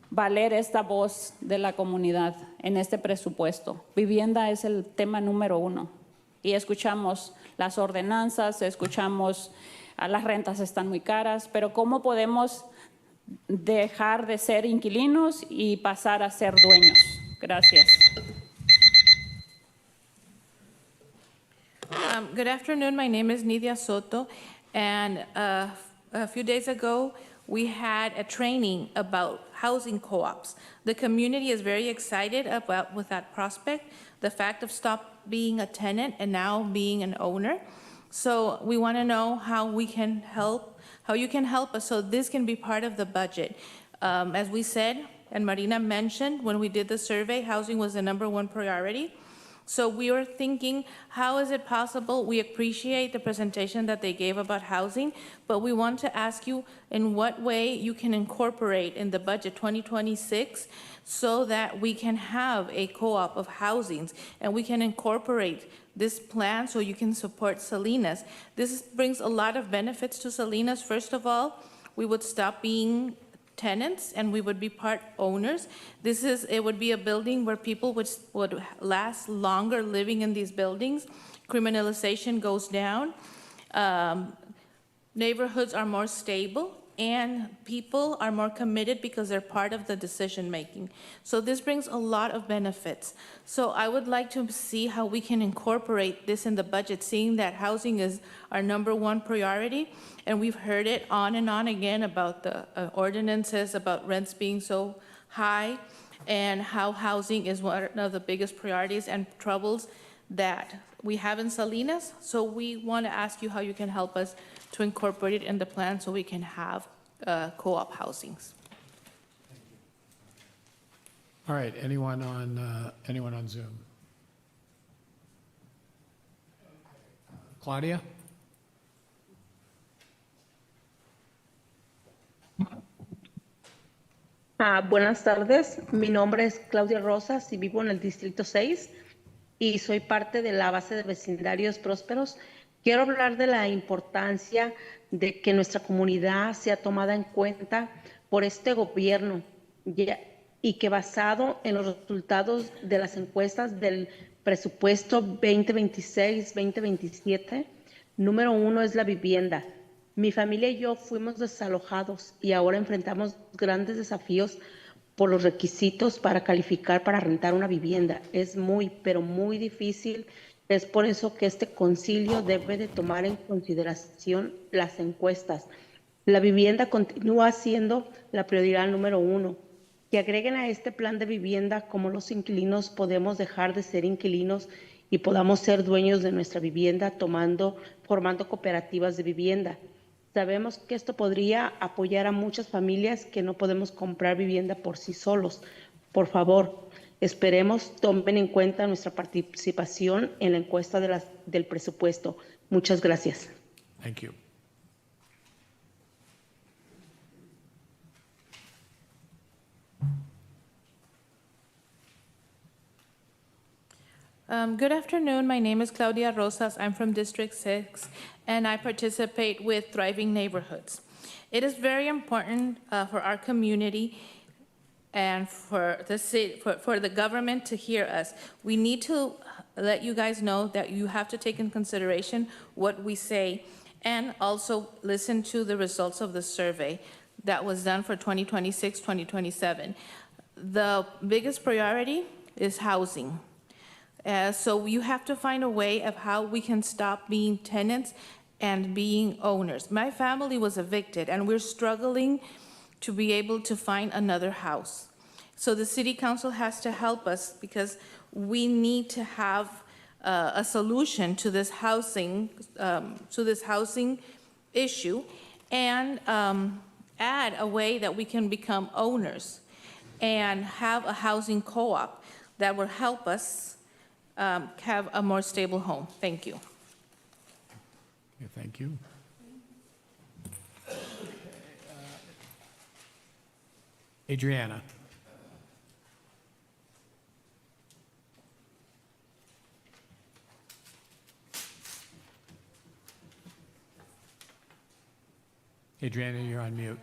valer esta voz de la comunidad en este presupuesto? Vivienda es el tema número 1 y escuchamos las ordenanzas, escuchamos las rentas están muy caras, pero ¿cómo podemos dejar de ser inquilinos y pasar a ser dueños? Gracias. Good afternoon. My name is Nidia Soto, and a few days ago, we had a training about housing co-ops. The community is very excited with that prospect, the fact of stop being a tenant and now being an owner. So we want to know how we can help, how you can help us so this can be part of the budget. As we said, and Marina mentioned, when we did the survey, housing was the #1 priority. So we were thinking, how is it possible? We appreciate the presentation that they gave about housing, but we want to ask you in what way you can incorporate in the budget 2026 so that we can have a co-op of housings and we can incorporate this plan so you can support Salinas. This brings a lot of benefits to Salinas. First of all, we would stop being tenants and we would be part owners. It would be a building where people would last longer living in these buildings. Criminalization goes down. Neighborhoods are more stable and people are more committed because they're part of the decision making. So this brings a lot of benefits. So I would like to see how we can incorporate this in the budget, seeing that housing is our #1 priority. And we've heard it on and on again about the ordinances, about rents being so high, and how housing is one of the biggest priorities and troubles that we have in Salinas. So we want to ask you how you can help us to incorporate it in the plan so we can have co-op housings. All right, anyone on Zoom? Claudia? Buenas tardes, mi nombre es Claudia Rosas y vivo en el Distrito 6 y soy parte de la base de vecindarios prósperos. Quiero hablar de la importancia de que nuestra comunidad sea tomada en cuenta por este gobierno y que basado en los resultados de las encuestas del presupuesto 2026-2027, número 1 es la vivienda. Mi familia y yo fuimos desalojados y ahora enfrentamos grandes desafíos por los requisitos para calificar para rentar una vivienda. Es muy, pero muy difícil. Es por eso que este concilio debe de tomar en consideración las encuestas. La vivienda continúa siendo la prioridad número 1. Que agreguen a este plan de vivienda cómo los inquilinos podemos dejar de ser inquilinos y podamos ser dueños de nuestra vivienda formando cooperativas de vivienda. Sabemos que esto podría apoyar a muchas familias que no podemos comprar vivienda por sí solos. Por favor, esperemos tomen en cuenta nuestra participación en la encuesta del presupuesto. Muchas gracias. Thank you. Good afternoon. My name is Claudia Rosas. I'm from District 6, and I participate with Thriving Neighborhoods. It is very important for our community and for the government to hear us. We need to let you guys know that you have to take in consideration what we say and also listen to the results of the survey. that was done for 2026, 2027. The biggest priority is housing. So you have to find a way of how we can stop being tenants and being owners. My family was evicted, and we're struggling to be able to find another house. So the city council has to help us because we need to have a solution to this housing issue, and add a way that we can become owners and have a housing co-op that will help us have a more stable home. Thank you. Okay, thank you. Adriana. Adriana, you're on mute.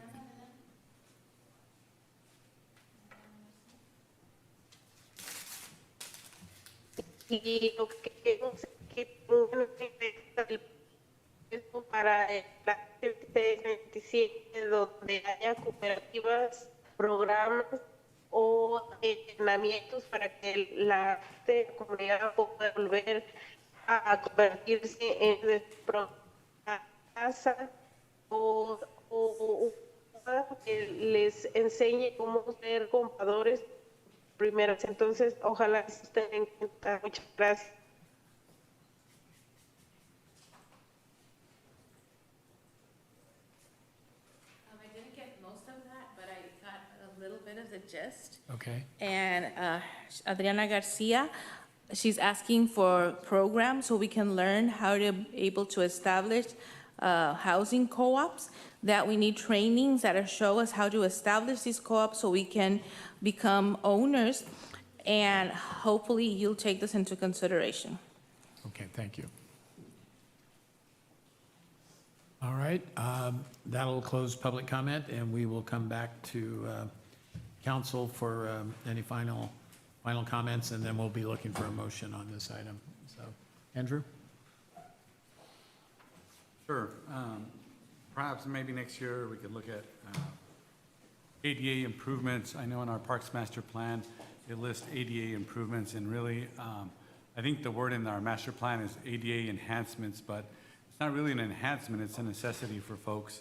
Y lo que queremos es que pongan para el plan 26-27, donde haya cooperativas, programas o entrenamientos para que la comunidad pueda volver a convertirse en casa o que les enseñe cómo ser compradores primeras. Entonces, ojalá estén en cuenta. Muchas gracias. I didn't get most of that, but I got a little bit of the gist. Okay. And Adriana Garcia, she's asking for programs so we can learn how to be able to establish housing co-ops, that we need trainings that show us how to establish these co-ops so we can become owners, and hopefully you'll take this into consideration. Okay, thank you. All right, that'll close public comment, and we will come back to council for any final comments, and then we'll be looking for a motion on this item. So, Andrew? Sure. Perhaps maybe next year we could look at ADA improvements. I know in our Parks Master Plan, it lists ADA improvements, and really, I think the word in our master plan is ADA enhancements, but it's not really an enhancement, it's a necessity for folks.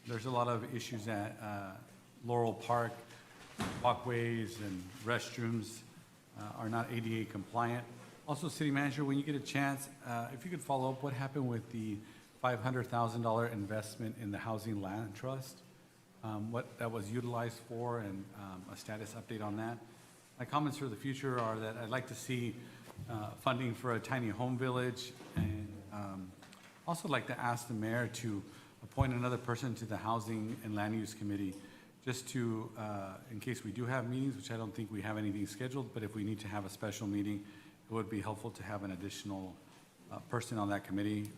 There's a lot of issues at Laurel Park, walkways and restrooms are not ADA compliant. Also, City Manager, when you get a chance, if you could follow up what happened with the $500,000 investment in the Housing Land Trust, what that was utilized for, and a status update on that. My comments for the future are that I'd like to see funding for a tiny home village, and also like to ask the mayor to appoint another person to the Housing and Land Use Committee, just to, in case we do have meetings, which I don't think we have anything scheduled, but if we need to have a special meeting, it would be helpful to have an additional person on that committee,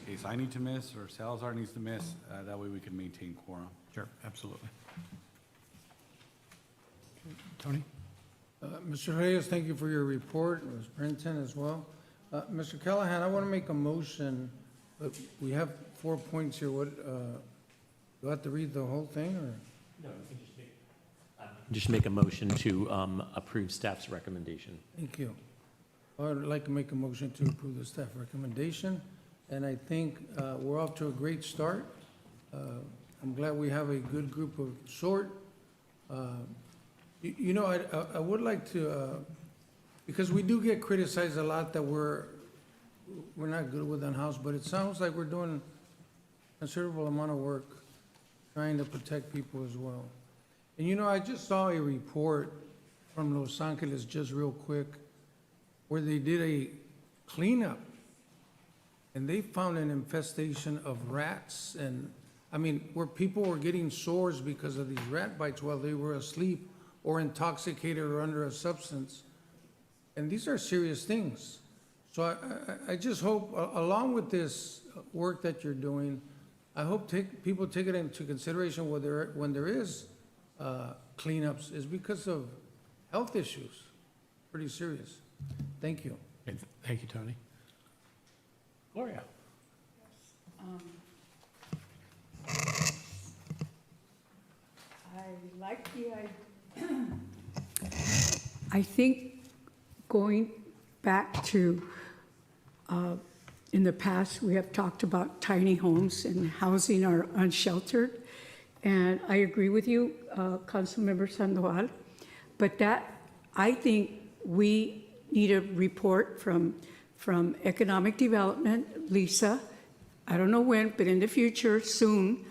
in case I need to miss or Salazar needs to miss, that way we can maintain quorum. Sure, absolutely. Tony? Mr. Reyes, thank you for your report, Ms. Brenton as well. Mr. Callahan, I want to make a motion, but we have 4 points here. What, do I have to read the whole thing, or? No, you can just make a motion to approve staff's recommendation. Thank you. I'd like to make a motion to approve the staff recommendation, and I think we're off to a great start. I'm glad we have a good group of sort. You know, I would like to, because we do get criticized a lot that we're not good with in-house, but it sounds like we're doing a considerable amount of work trying to protect people as well. And you know, I just saw a report from Los Angeles, just real quick, where they did a cleanup, and they found an infestation of rats, and, I mean, where people were getting sores because of these rat bites while they were asleep or intoxicated or under a substance. And these are serious things. So I just hope, along with this work that you're doing, I hope people take it into consideration when there is cleanups, is because of health issues. Pretty serious. Thank you. Thank you, Tony. Gloria? like the idea. I think going back to, in the past, we have talked about tiny homes and housing our unsheltered. And I agree with you, Councilmember Sandoval. But that, I think we need a report from Economic Development, Lisa, I don't know when, but in the future, soon,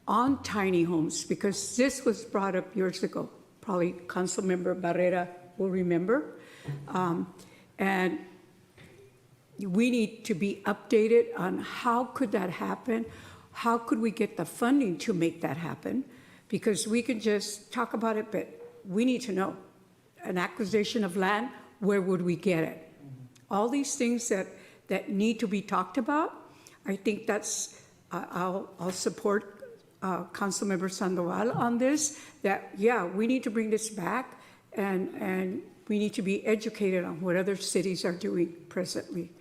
on tiny homes, because this was brought up years ago. Probably Councilmember Barrera will remember. And we need to be updated on how could that happen? How could we get the funding to make that happen? Because we can just talk about it, but we need to know. An acquisition of land, where would we get it? All these things that need to be talked about, I think that's, I'll support Councilmember Sandoval on this, that, yeah, we need to bring this back and we need to be educated on what other cities are doing presently.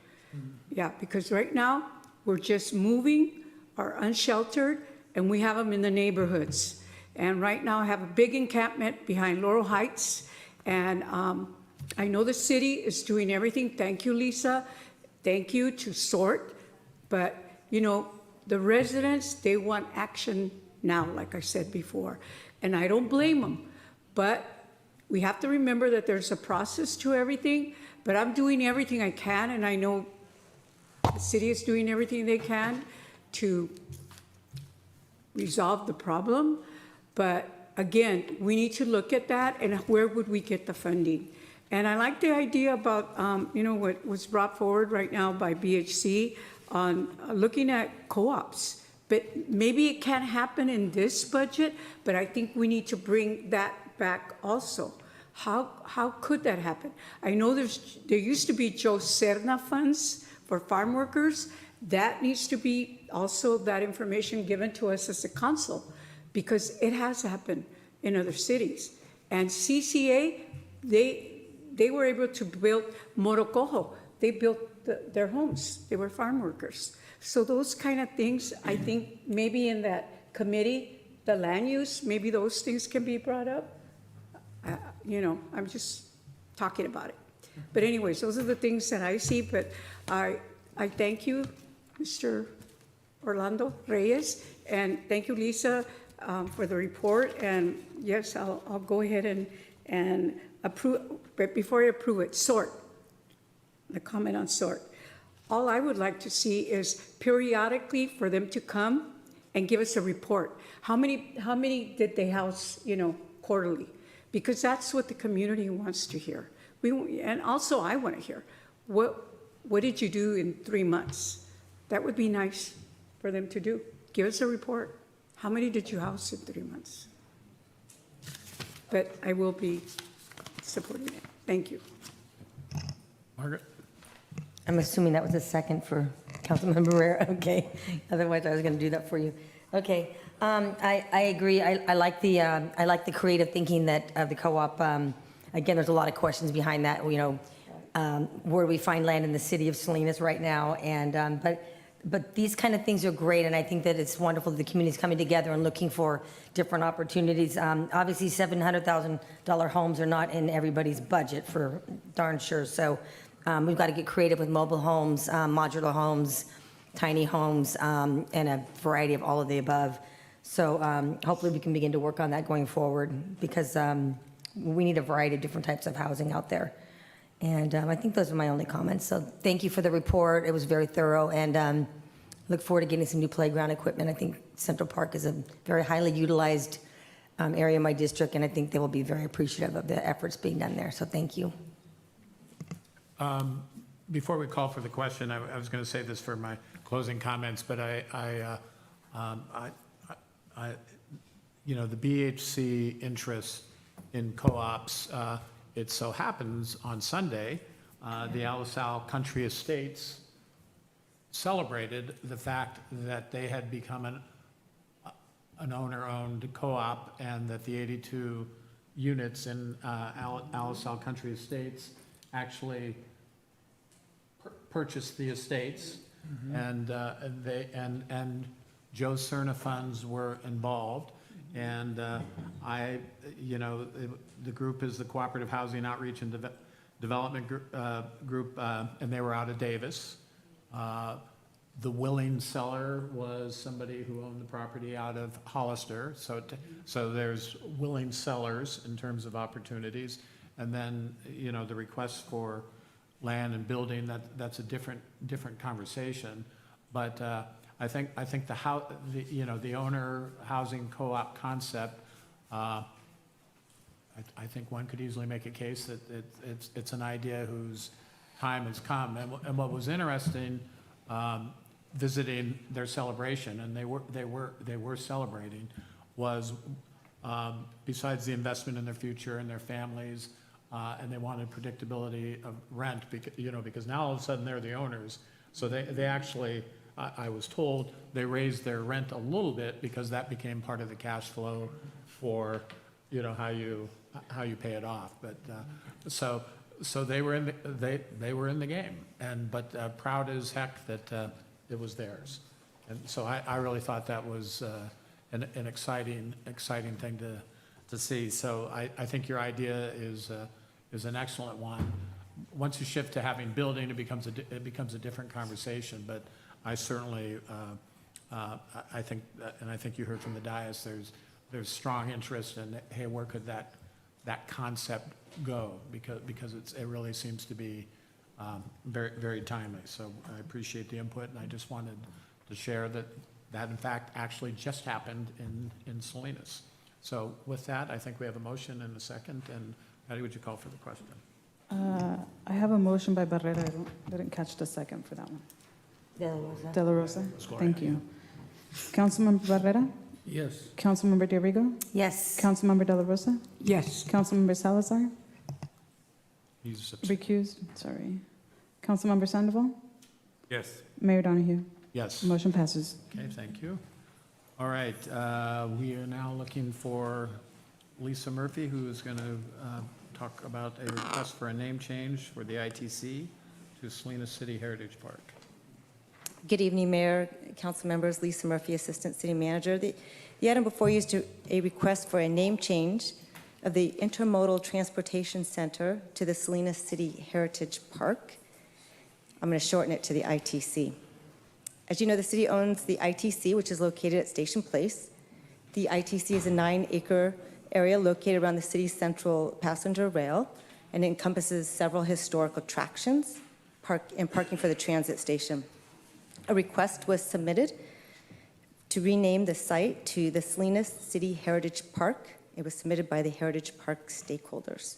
Yeah, because right now, we're just moving our unsheltered and we have them in the neighborhoods. And right now, I have a big encampment behind Laurel Heights. And I know the city is doing everything. Thank you, Lisa. Thank you to SORT. But, you know, the residents, they want action now, like I said before. And I don't blame them. But we have to remember that there's a process to everything. But I'm doing everything I can, and I know the city is doing everything they can to resolve the problem. But again, we need to look at that and where would we get the funding? And I like the idea about, you know, what was brought forward right now by BHC on looking at co-ops. But maybe it can't happen in this budget, but I think we need to bring that back also. How could that happen? I know there used to be Joe Serna funds for farm workers. That needs to be also that information given to us as a council, because it has happened in other cities. And CCA, they were able to build Morocojo. They built their homes. They were farm workers. So those kind of things, I think maybe in that committee, the land use, maybe those things can be brought up. You know, I'm just talking about it. But anyways, those are the things that I see. But I thank you, Mr. Orlando Reyes, and thank you, Lisa, for the report. And yes, I'll go ahead and approve, but before I approve it, SORT, the comment on SORT. All I would like to see is periodically for them to come and give us a report. How many did they house, you know, quarterly? Because that's what the community wants to hear. And also I want to hear, what did you do in 3 months? That would be nice for them to do. Give us a report. How many did you house in 3 months? But I will be supporting it. Thank you. Margaret? I'm assuming that was a second for Councilmember Barrera. Okay. Otherwise, I was going to do that for you. Okay. I agree. I like the creative thinking that of the co-op. Again, there's a lot of questions behind that. You know, where do we find land in the city of Salinas right now? And but these kind of things are great, and I think that it's wonderful that the community is coming together and looking for different opportunities. Obviously, $700,000 homes are not in everybody's budget, for darn sure. So we've got to get creative with mobile homes, modular homes, tiny homes, and a variety of all of the above. So hopefully we can begin to work on that going forward, because we need a variety of different types of housing out there. And I think those are my only comments. So thank you for the report. It was very thorough, and look forward to getting some new playground equipment. I think Central Park is a very highly utilized area in my district, and I think they will be very appreciative of the efforts being done there. So thank you. Before we call for the question, I was going to say this for my closing comments, but you know, the BHC interest in co-ops, it so happens on Sunday, the Alisal Country Estates celebrated the fact that they had become an owner-owned co-op, and that the 82 units in Alisal Country Estates actually purchased the estates, and Joe Serna funds were involved, And the group is the Cooperative Housing Outreach and Development Group, and they were out of Davis. The willing seller was somebody who owned the property out of Hollister. So there's willing sellers in terms of opportunities. And then, the request for land and building, that's a different conversation. But I think the owner housing co-op concept, I think one could easily make a case that it's an idea whose time has come. And what was interesting, visiting their celebration, and they were celebrating, was besides the investment in their future and their families, and they wanted predictability of rent, because now all of a sudden they're the owners. So they actually, I was told, they raised their rent a little bit because that became part of the cash flow for, how you pay it off. But so they were in the game, but proud as heck that it was theirs. And so I really thought that was an exciting thing to see. So I think your idea is an excellent one. Once you shift to having building, it becomes a different conversation. But I certainly I think you heard from the dais, there's strong interest in, hey, where could that concept go, because it really seems to be very, very timely. So I appreciate the input, and I just wanted to share that in fact actually just happened in Salinas. So with that, I think we have a motion and a second, and Patty, would you call for the question? I have a motion by Barrera. I didn't catch the second for that one. De La Rosa. Thank you. Councilmember Barrera? Yes. Councilmember D'Arrigo? Yes. Councilmember De La Rosa? Yes. Councilmember Salazar? He's Recused, sorry. Councilmember Sandoval? Yes. Mayor Donahue? Yes. Motion passes. Okay, thank you. All right, we are now looking for Lisa Murphy, who is going to talk about a request for a name change for the ITC to Salinas City Heritage Park. Good evening, Mayor, Council members. Lisa Murphy, Assistant City Manager. The item before you is a request for a name change of the Intermodal Transportation Center to the Salinas City Heritage Park. I'm going to shorten it to the ITC. As you know, the city owns the ITC, which is located at Station Place. The ITC is a 9-acre area located around the city's central passenger rail, and it encompasses several historic attractions and parking for the transit station. A request was submitted to rename the site to the Salinas City Heritage Park. It was submitted by the Heritage Park stakeholders.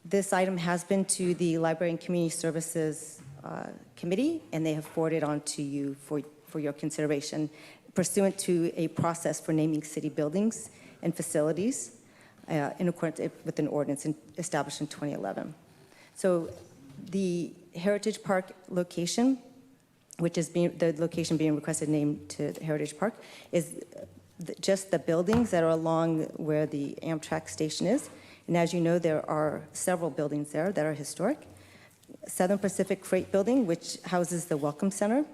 This item has been to the Library and Community Services Committee, and they have forwarded on to you for your consideration pursuant to a process for naming city buildings and facilities in accordance with an ordinance established in 2011. So the Heritage Park location, which is the location being requested named to the Heritage Park, is just the buildings that are along where the Amtrak station is. And as you know, there are several buildings there that are historic. Southern Pacific Freight Building, which houses the Welcome Center.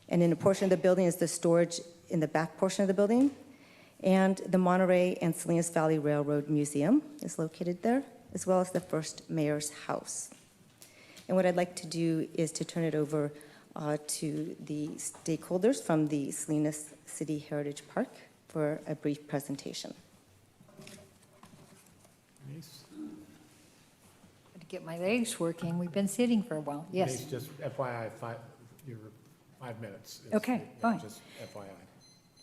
And in a portion of the building is the storage in the back portion of the building. And the Monterey and Salinas Valley Railroad Museum is located there, as well as the first mayor's house. And what I'd like to do is to turn it over to the stakeholders from the Salinas City Heritage Park for a brief presentation. To get my legs working, we've been sitting for a while. Yes. Denise, just FYI, your 5 minutes. Okay, fine. Just FYI.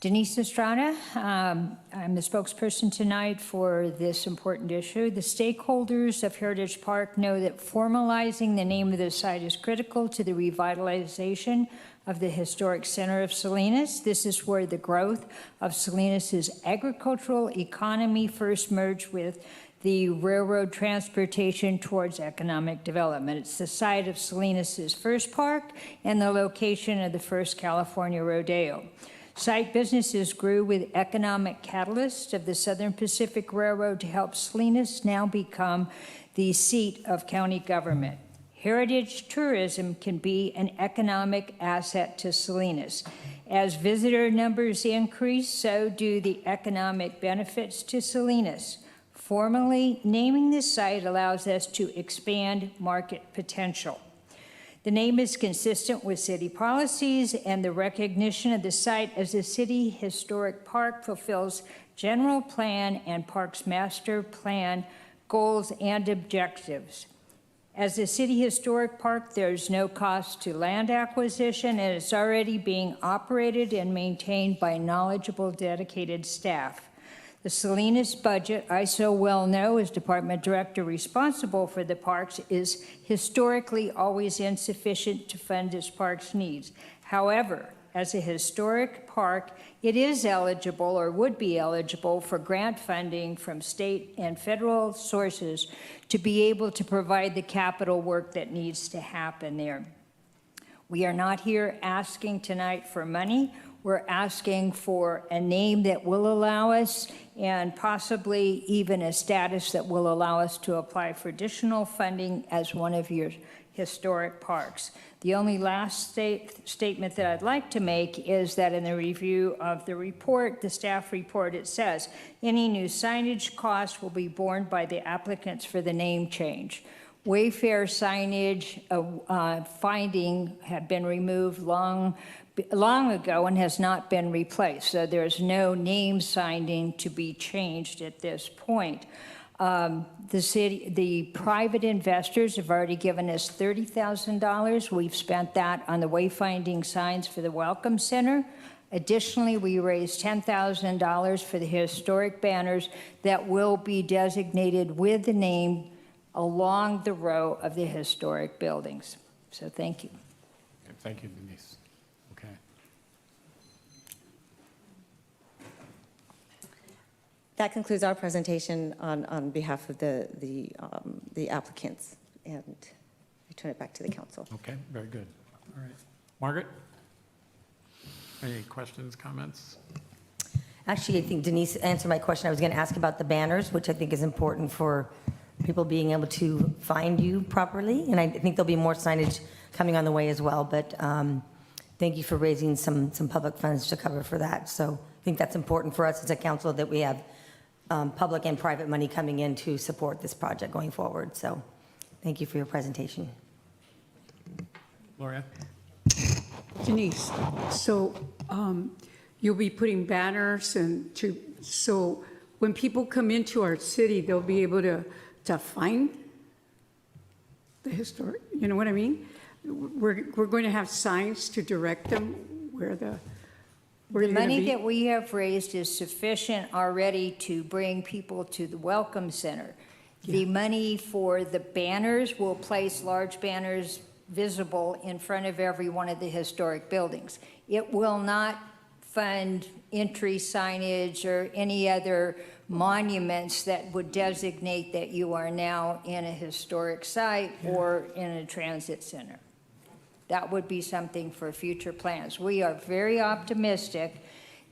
Denise Estrada, I'm the spokesperson tonight for this important issue. The stakeholders of Heritage Park know that formalizing the name of the site is critical to the revitalization of the historic center of Salinas. This is where the growth of Salinas's agricultural economy first merged with the railroad transportation towards economic development. It's the site of Salinas's first park and the location of the first California rodeo. Site businesses grew with economic catalyst of the Southern Pacific Railroad to help Salinas now become the seat of county government. Heritage tourism can be an economic asset to Salinas. As visitor numbers increase, so do the economic benefits to Salinas. Formally naming the site allows us to expand market potential. The name is consistent with city policies, and the recognition of the site as a city historic park fulfills general plan and Parks Master Plan goals and objectives. As a city historic park, there's no cost to land acquisition, and it's already being operated and maintained by knowledgeable, dedicated staff. The Salinas budget, I so well know as department director responsible for the parks, is historically always insufficient to fund this park's needs. However, as a historic park, it is eligible or would be eligible for grant funding from state and federal sources to be able to provide the capital work that needs to happen there. We are not here asking tonight for money. We're asking for a name that will allow us, and possibly even a status that will allow us to apply for additional funding as one of your historic parks. The only last statement that I'd like to make is that in the review of the report, the staff report, it says, any new signage costs will be borne by the applicants for the name change. Wayfair signage finding had been removed long ago and has not been replaced. So there's no name signing to be changed at this point. The private investors have already given us $30,000. We've spent that on the wayfinding signs for the Welcome Center. Additionally, we raised $10,000 for the historic banners that will be designated with the name along the row of the historic buildings. So thank you. Okay, thank you, Denise. Okay. That concludes our presentation on behalf of the applicants, and I turn it back to the council. Okay, very good. All right. Margaret? Any questions, comments? Actually, I think Denise answered my question. I was going to ask about the banners, which I think is important for people being able to find you properly. And I think there'll be more signage coming on the way as well. But thank you for raising some public funds to cover for that. So I think that's important for us as a council that we have public and private money coming in to support this project going forward. So thank you for your presentation. Gloria? Denise, so you'll be putting banners so when people come into our city, they'll be able to find the historic, you know what I mean? We're going to have signs to direct them where The you're gonna money be? that we have raised is sufficient already to bring people to the Welcome Center. The money for the banners will place large banners visible in front of every one of the historic buildings. It will not fund entry signage or any other monuments that would designate that you are now in a historic site or in a transit center. That would be something for future plans. We are very optimistic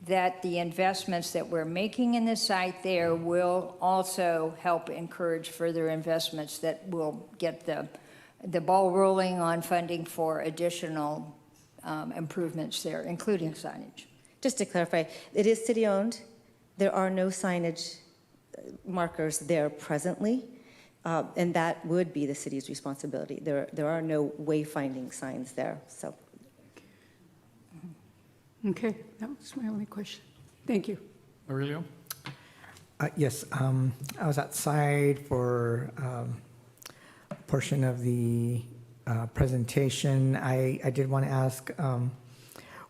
that the investments that we're making in the site there will also help encourage further investments that will get the ball rolling on funding for additional improvements there, including signage. Just to clarify, it is city-owned. There are no signage markers there presently, and that would be the city's responsibility. There are no wayfinding signs there, so. Okay, that was my only question. Thank you. Aurelio? Yes, I was outside for a portion of the presentation. I did want to ask,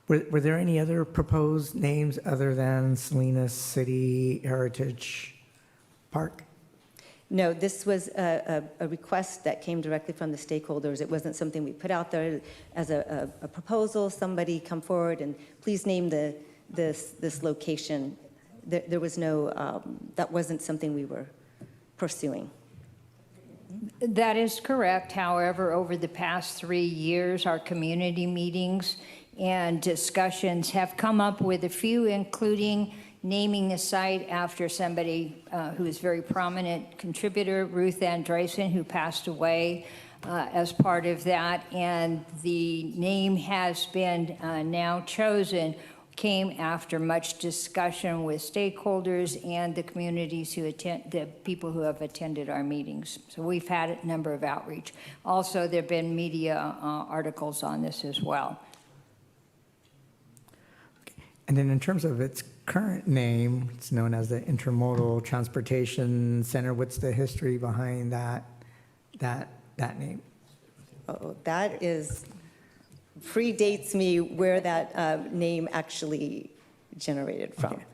were there any other proposed names other than Salinas City Heritage Park? No, this was a request that came directly from the stakeholders. It wasn't something we put out there as a proposal. Somebody come forward and please name this location. There was no, that wasn't something we were pursuing. That is correct. However, over the past 3 years, our community meetings and discussions have come up with a few, including naming the site after somebody who is a very prominent contributor, Ruth Andreessen, who passed away. as part of that, and the name has been now chosen, came after much discussion with stakeholders and the communities who attend, the people who have attended our meetings. So we've had a number of outreach. Also, there have been media articles on this as well. And then in terms of its current name, it's known as the Intermodal Transportation Center. What's the history behind that name? Oh, that predates me where that name actually generated from. Okay.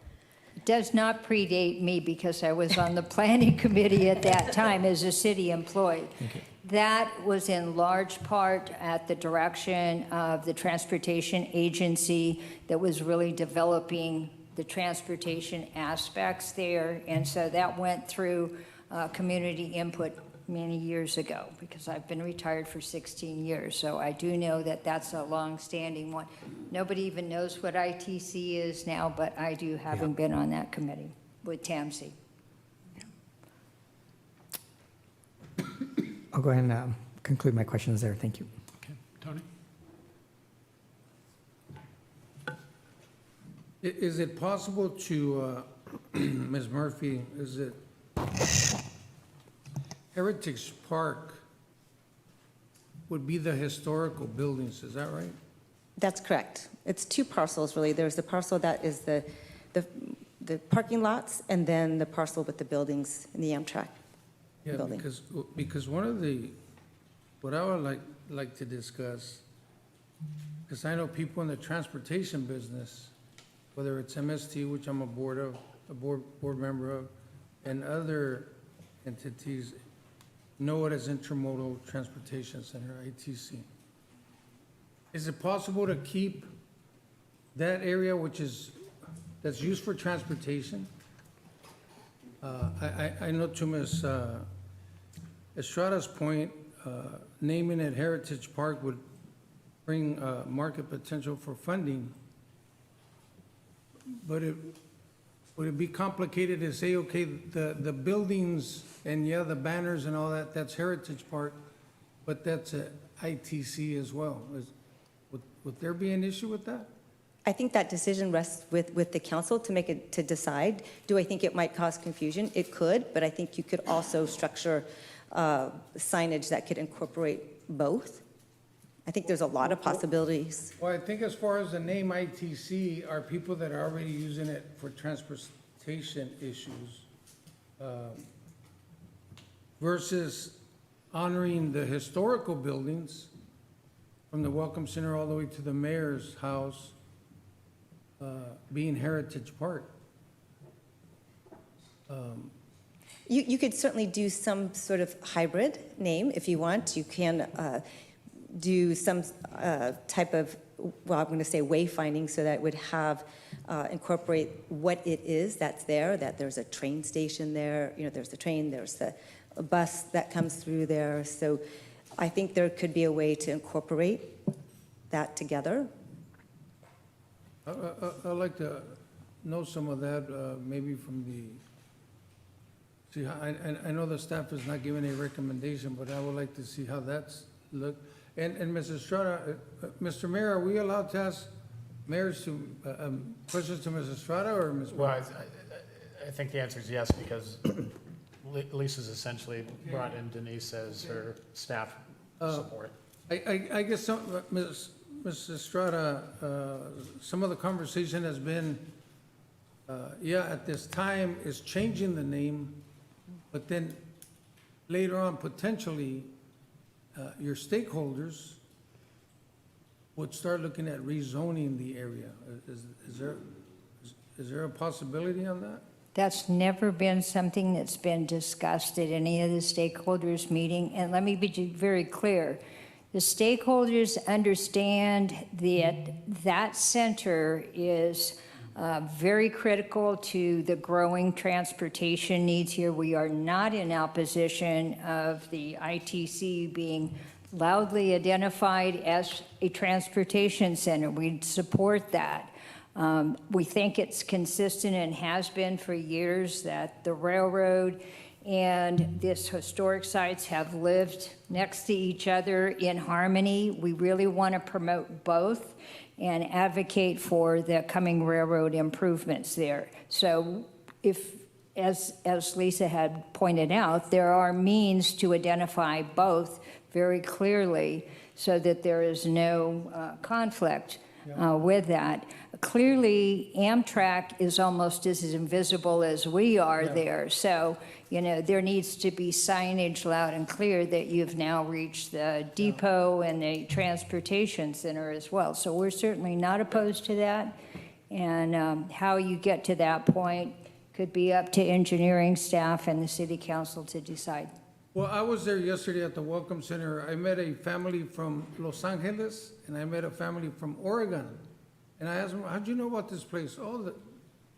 Does not predate me because I was on the planning committee at that time as a city employee. Okay. That was in large part at the direction of the transportation agency that was really developing the transportation aspects there. And so that went through community input many years ago, because I've been retired for 16 years. So I do know that that's a long-standing one. Nobody even knows what ITC is now, but I do, having been on that committee with TAMC. I'll go ahead and conclude my questions there. Thank you. Okay, Tony? Is it possible to, Ms. Murphy, is it Heritage Park would be the historical buildings, is that right? That's correct. It's two parcels, really. There's the parcel that is the parking lots, and then the parcel with the buildings in the Amtrak Yeah, building. because one of what I would like to discuss, because I know people in the transportation business, whether it's MST, which I'm a board member of, and other entities, know it as Intermodal Transportation Center, ITC. Is it possible to keep that area that's used for transportation? I know to Ms. Estrada's point, naming it Heritage Park would bring market potential for funding. But would it be complicated to say, okay, the buildings and the banners and all that, that's Heritage Park, but that's a ITC as well? Would there be an issue with that? I think that decision rests with the council to decide. Do I think it might cause confusion? It could, but I think you could also structure signage that could incorporate both. I think there's a lot of possibilities. Well, I think as far as the name ITC, are people that are already using it for transportation issues versus honoring the historical buildings from the Welcome Center all the way to the mayor's house being Heritage Park. You could certainly do some sort of hybrid name if you want. You can do some type of, well, I'm going to say wayfinding, so that it would have incorporate what it is that's there, that there's a train station there, there's the train, there's the bus that comes through there. So I think there could be a way to incorporate that together. I'd like to know some of that, maybe from see, I know the staff is not giving a recommendation, but I would like to see how that's looked. And Mrs. Estrada, Mr. Mayor, are we allowed to ask mayors questions to Mrs. Estrada or Ms. Well, I think the answer is yes, because Lisa's essentially brought in Denise as her staff support. I guess Ms. Estrada, some of the conversation has been, at this time is changing the name, but then later on, potentially, your stakeholders would start looking at rezoning the area. Is there a possibility on that? That's never been something that's been discussed at any of the stakeholders meeting. And let me be very clear. The stakeholders understand that center is very critical to the growing transportation needs here. We are not in opposition of the ITC being loudly identified as a transportation center. We support that. We think it's consistent and has been for years that the railroad And these historic sites have lived next to each other in harmony. We really want to promote both and advocate for the coming railroad improvements there. So if, as Lisa had pointed out, there are means to identify both very clearly so that there is no conflict with that. Clearly, Amtrak is almost as invisible as we are there. So, you know, there needs to be signage loud and clear that you've now reached the depot and the transportation center as well. So we're certainly not opposed to that. And how you get to that point could be up to engineering staff and the city council to decide. Well, I was there yesterday at the Welcome Center. I met a family from Los Angeles, and I met a family from Oregon. And I asked them, how'd you know about this place? Oh,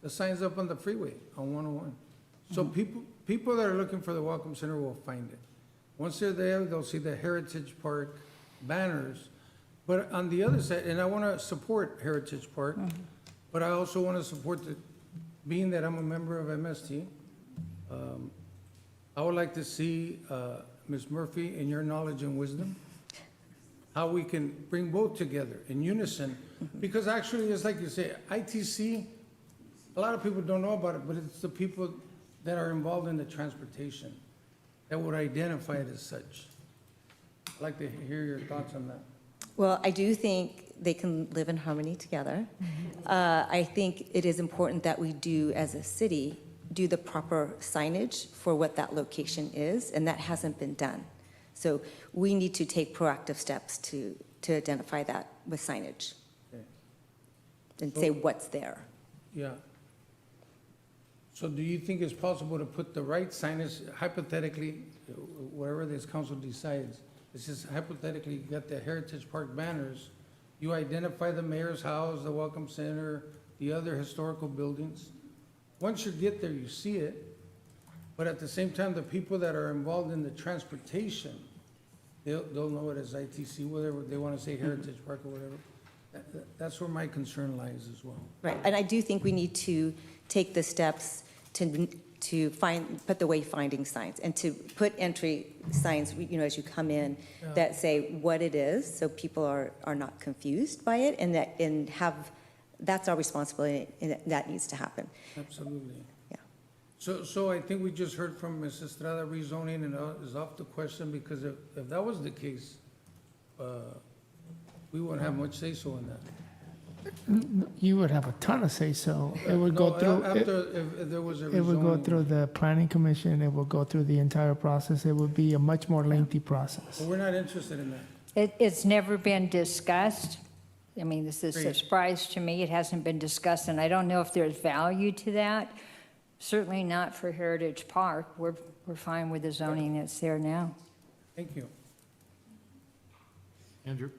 the sign's up on the freeway on 101. So people that are looking for the Welcome Center will find it. Once they're there, they'll see the Heritage Park banners. But on the other side, and I want to support Heritage Park, but I also want to support being that I'm a member of MST, I would like to see, Ms. Murphy, in your knowledge and wisdom, how we can bring both together in unison. Because actually, it's like you say, ITC, a lot of people don't know about it, but it's the people that are involved in the transportation that would identify it as such. I'd like to hear your thoughts on that. Well, I do think they can live in harmony together. I think it is important that we do, as a city, do the proper signage for what that location is, and that hasn't been done. So we need to take proactive steps to identify that with signage and say what's there. Yeah. So do you think it's possible to put the right signage, hypothetically, whatever this council decides, this is hypothetically, you got the Heritage Park banners, you identify the mayor's house, the Welcome Center, the other historical buildings. Once you get there, you see it, but at the same time, the people that are involved in the transportation, they'll know it as ITC, whatever, they want to say Heritage Park or whatever. That's where my concern lies as well. Right, and I do think we need to take the steps to put the wayfinding signs and to put entry signs, you know, as you come in, that say what it is, so people are not confused by it, and that's our responsibility, and that needs to happen. Absolutely. Yeah. So I think we just heard from Ms. Estrada, rezoning is off the question, because if that was the case, we wouldn't have much say-so in that. You would have a ton of say-so. It would go through. If there was a It would go rezoning. through the planning commission, it would go through the entire process. It would be a much more lengthy process. But we're not interested in that. It's never been discussed. I mean, this is a Great. surprise to me. It hasn't been discussed, and I don't know if there's value to that. Certainly not for Heritage Park. We're fine with the zoning that's there now. Thank you. Andrew?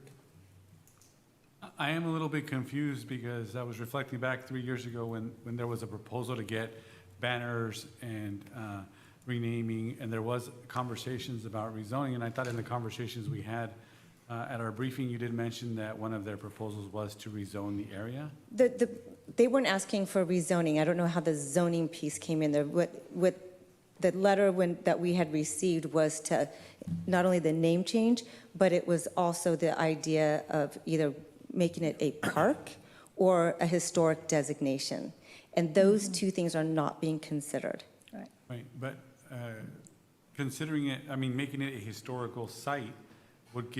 I am a little bit confused because I was reflecting back 3 years ago when there was a proposal to get banners and renaming, and there was conversations about rezoning, and I thought in the conversations we had at our briefing, you did mention that one of their proposals was to rezone the area. They weren't asking for rezoning. I don't know how the zoning piece came in there. What the letter that we had received was to not only the name change, but it was also the idea of either making it a park or a historic designation. And those two things are not being considered. Right, but considering it, I mean, making it a historical site would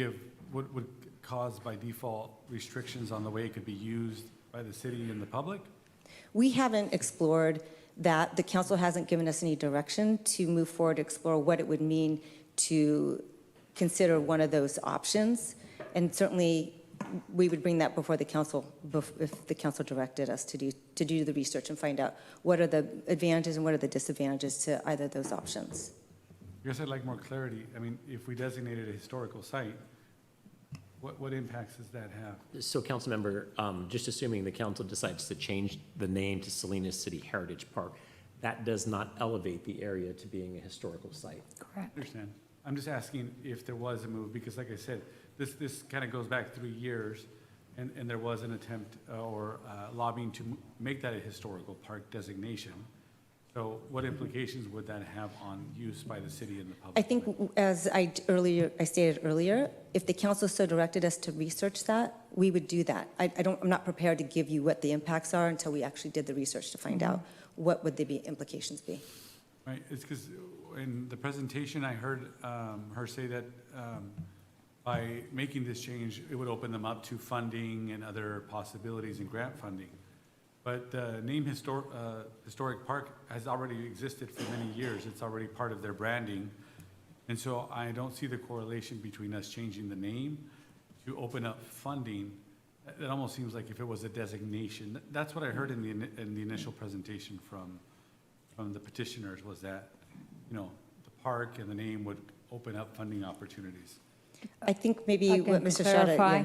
cause by default restrictions on the way it could be used by the city and the public? We haven't explored that. The council hasn't given us any direction to move forward to explore what it would mean to consider one of those options. And certainly, we would bring that before the council if the council directed us to do the research and find out what are the advantages and what are the disadvantages to either of those options. I guess I'd like more clarity. I mean, if we designated a historical site, what impacts does that have? So Councilmember, just assuming the council decides to change the name to Salinas City Heritage Park, that does not elevate the area to being a historical site. Correct. I understand. I'm just asking if there was a move, because like I said, this kind of goes back 3 years, and there was an attempt or lobbying to make that a historical park designation. So what implications would that have on use by the city and the public? I think, as I stated earlier, if the council so directed us to research that, we would do that. I'm not prepared to give you what the impacts are until we actually did the research to find out what would the implications be. Right, it's because in the presentation, I heard her say that by making this change, it would open them up to funding and other possibilities in grant funding. But the name Historic Park has already existed for many years. It's already part of their branding. And so I don't see the correlation between us changing the name to open up funding. It almost seems like if it was a designation. That's what I heard in the initial presentation from the petitioners, was that, you know, the park and the name would open up funding opportunities. I think maybe I what can Mr. Estrada. clarify.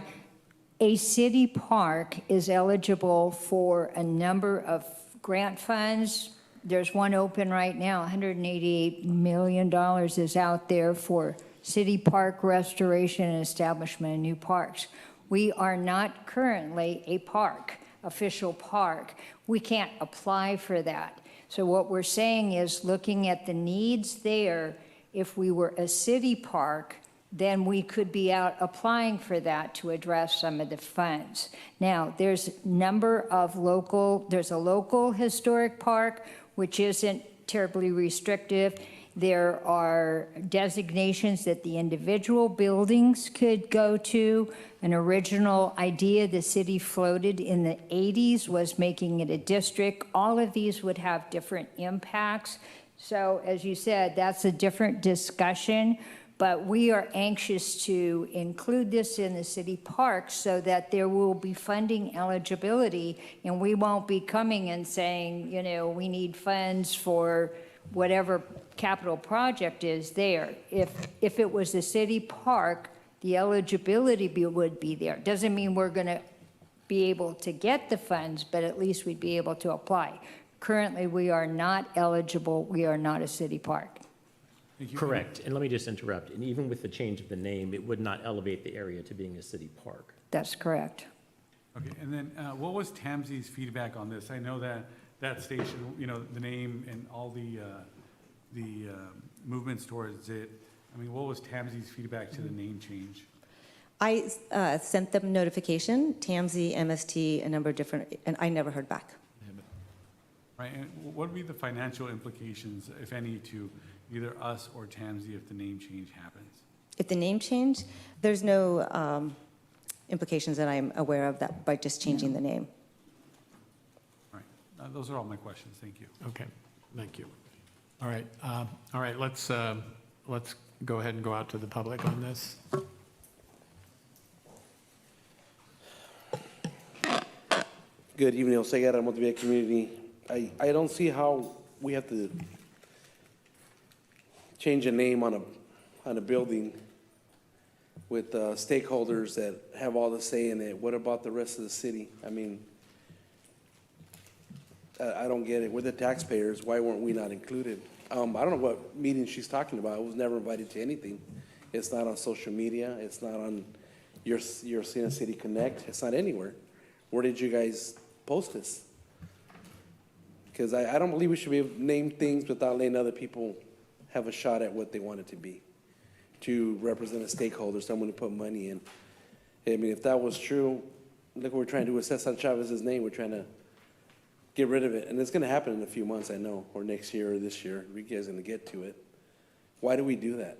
A city park is eligible for a number of grant funds. There's one open right now, $188 million is out there for city park restoration and establishment of new parks. We are not currently a park, official park. We can't apply for that. So what we're saying is, looking at the needs there, if we were a city park, then we could be out applying for that to address some of the funds. Now, there's a local historic park, which isn't terribly restrictive. There are designations that the individual buildings could go to. An original idea the city floated in the 80s was making it a district. All of these would have different impacts. So as you said, that's a different discussion. But we are anxious to include this in the city parks so that there will be funding eligibility, and we won't be coming and saying, you know, we need funds for whatever capital project is there. If it was a city park, the eligibility would be there. Doesn't mean we're going to be able to get the funds, but at least we'd be able to apply. Currently, we are not eligible. We are not a city park. Correct. And let me just interrupt. And even with the change of the name, it would not elevate the area to being a city park. That's correct. Okay, and then what was TAMSI's feedback on this? I know that that station, you know, the name and all the movements towards it. I mean, what was TAMSI's feedback to the name change? I sent them notification, TAMSI, MST, a number of different, and I never heard back. Right, and what would be the financial implications, if any, to either us or TAMSI if the name change happens? If the name change, there's no implications that I'm aware of that by just changing the name. Right, those are all my questions. Thank you. Okay, thank you. All right, let's go ahead and go out to the public on this. Good evening, Osega, Montevideo community. I don't see how we have to change a name on a building with stakeholders that have all the say in it. What about the rest of the city? I mean, I don't get it. We're the taxpayers. Why weren't we not included? I don't know what meeting she's talking about. I was never invited to anything. It's not on social media. It's not on your Salinas City Connect. It's not anywhere. Where did you guys post this? Because I don't believe we should be able to name things without letting other people have a shot at what they want it to be, to represent a stakeholder, someone to put money in. I mean, if that was true, look what we're trying to do with Cesar Chavez's name. We're trying to get rid of it. And it's going to happen in a few months, I know, or next year or this year. You guys are going to get to it. Why do we do that?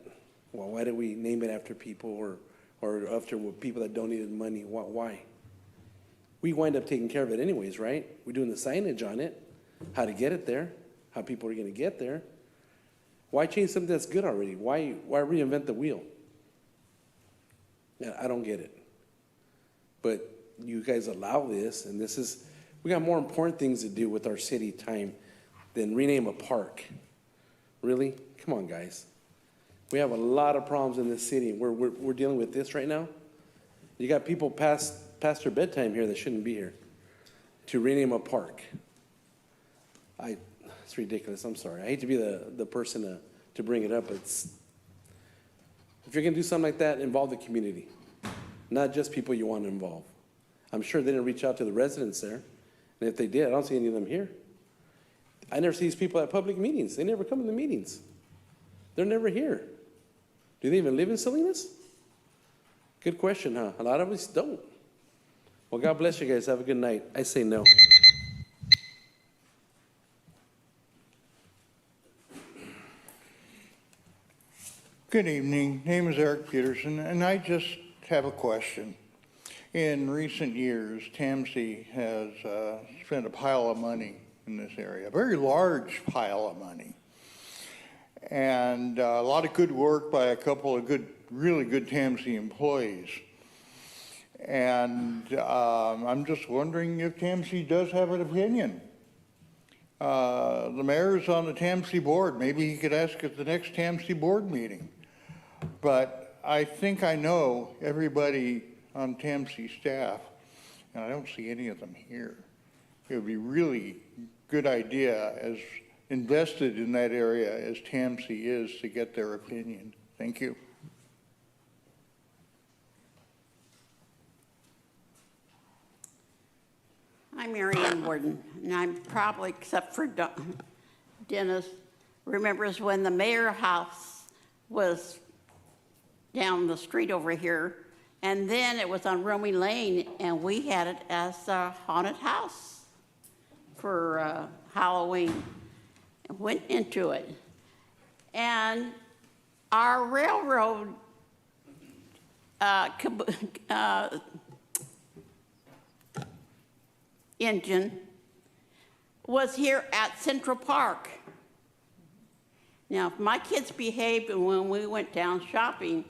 Well, why do we name it after people or after people that donated money? Why? We wind up taking care of it anyways, right? We're doing the signage on it, how to get it there, how people are going to get there. Why change something that's good already? Why reinvent the wheel? Yeah, I don't get it. But you guys allow this, and we got more important things to do with our city time than rename a park. Really? Come on, guys. We have a lot of problems in this city. We're dealing with this right now. You got people past their bedtime here that shouldn't be here to rename a park. It's ridiculous. I'm sorry. I hate to be the person to bring it up. If you're going to do something like that, involve the community, not just people you want to involve. I'm sure they didn't reach out to the residents there. And if they did, I don't see any of them here. I never see these people at public meetings. They never come to the meetings. They're never here. Do they even live in Salinas? Good question, huh? A lot of us don't. Well, God bless you guys. Have a good night. I say no. Good evening. Name is Eric Peterson, and I just have a question. In recent years, TAMSI has spent a pile of money in this area, a very large pile of money. And a lot of good work by a couple of really good TAMSI employees. And I'm just wondering if TAMSI does have an opinion. The mayor's on the TAMSI board. Maybe he could ask at the next TAMSI board meeting. But I think I know everybody on TAMSI staff, and I don't see any of them here. It would be really good idea, as invested in that area as TAMSI is, to get their opinion. Thank you. I'm Mary Ann Warden, and I'm probably, except for Dennis, remembers when the mayor house was down the street over here, and then it was on Romy Lane, and we had it as a haunted house for Halloween. And went into it. And our railroad engine was here at Central Park. Now, if my kids behaved, and when we went down shopping,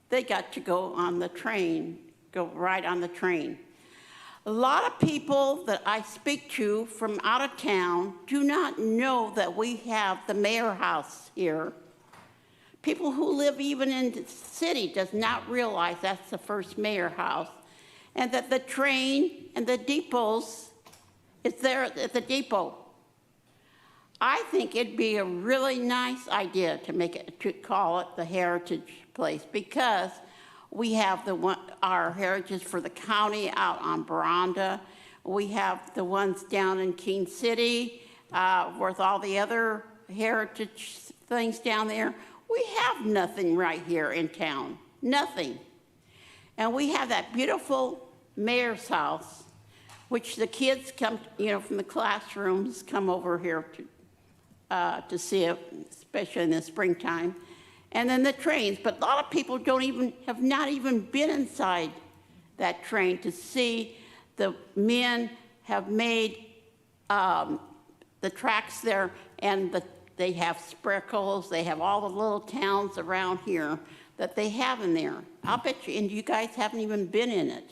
they got to go on the train, go right on the train. A lot of people that I speak to from out of town do not know that we have the mayor house here. People who live even in the city does not realize that's the first mayor house, and that the train and the depots is there at the depot. I think it'd be a really nice idea to call it the Heritage Place, because we have our heritage for the county out on Baranda. We have the ones down in King City, with all the other heritage things down there. We have nothing right here in town, nothing. And we have that beautiful mayor's house, which the kids come, from the classrooms come over here to see it, especially in the springtime. And then the trains, but a lot of people have not even been inside that train to see the men have made the tracks there, and they have Spreckles, they have all the little towns around here that they have in there. I'll bet you, and you guys haven't even been in it.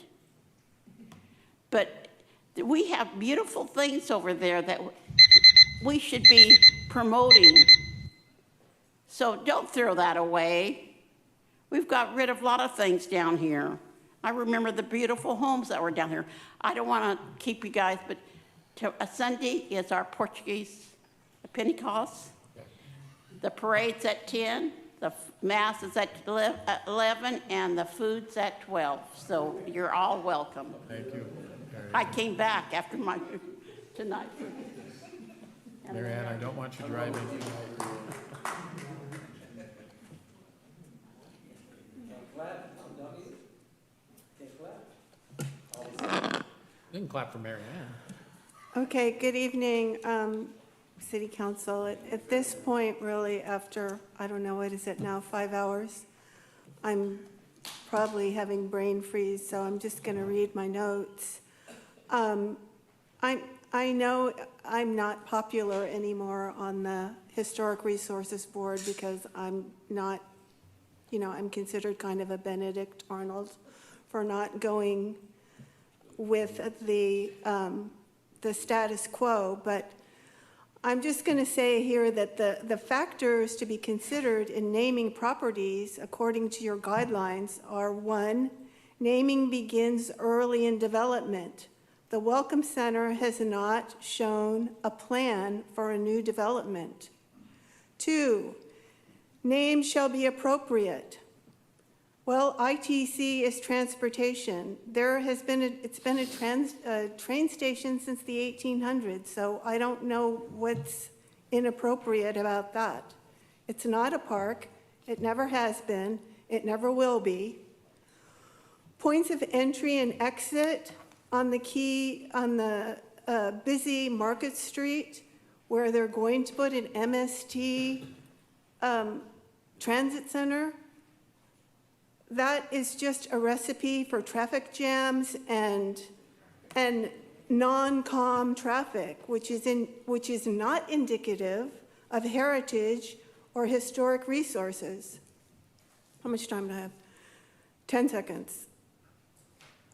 But we have beautiful things over there that we should be promoting. So don't throw that away. We've got rid of a lot of things down here. I remember the beautiful homes that were down here. I don't want to keep you guys, but Sunday is our Portuguese Pentecost. The parade's at 10, the mass is at 11, and the food's at 12. So you're all welcome. Thank you. I came back after tonight. Mary Ann, I don't want you driving. You can clap for Mary Ann. Okay, good evening, City Council. At this point, really, after, I don't know, what is it now, 5 hours? I'm probably having brain freeze, so I'm just going to read my notes. I know I'm not popular anymore on the Historic Resources Board because I'm not, I'm considered kind of a Benedict Arnold for not going with the status quo, but I'm just going to say here that the factors to be considered in naming properties according to your guidelines are: 1, naming begins early in development. The Welcome Center has not shown a plan for a new development. 2, name shall be appropriate. Well, ITC is transportation. It's been a train station since the 1800s, so I don't know what's inappropriate about that. It's not a park. It never has been. It never will be. Points of entry and exit on the busy Market Street, where they're going to put an MST transit center, that is just a recipe for traffic jams and non-com traffic, which is not indicative of heritage or historic resources. How much time do I have? 10 seconds.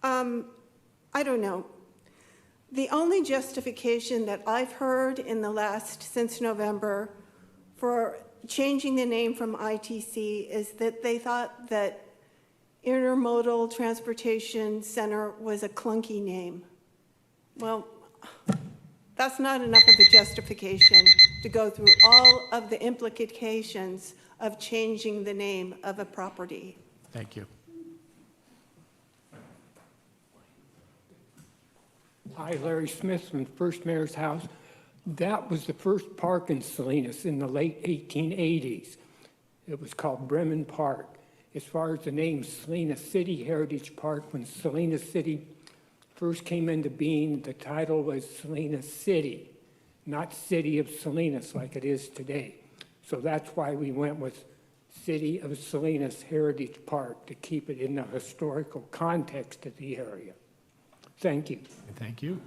I don't know. The only justification that I've heard since November for changing the name from ITC is that they thought that Intermodal Transportation Center was a clunky name. Well, that's not enough of a justification to go through all of the implications of changing the name of a property. Thank you. Hi, Larry Smith from First Mayor's House. That was the first park in Salinas in the late 1880s. It was called Bremen Park. As far as the name Salinas City Heritage Park, when Salinas City first came into being, the title was Salinas City, not City of Salinas like it is today. So that's why we went with City of Salinas Heritage Park, to keep it in the historical context of the area. Thank you. Thank you.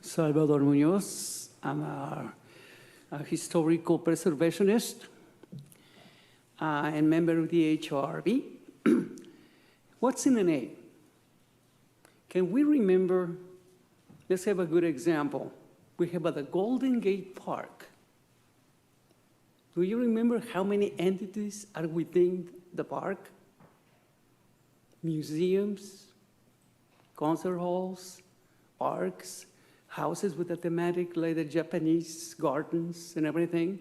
Salvador Munoz. I'm a historical preservationist and member of the HRB. What's in the name? Can we remember? Let's have a good example. We have the Golden Gate Park. Do you remember how many entities are within the park? Museums, concert halls, parks, houses with a thematic like the Japanese gardens and everything.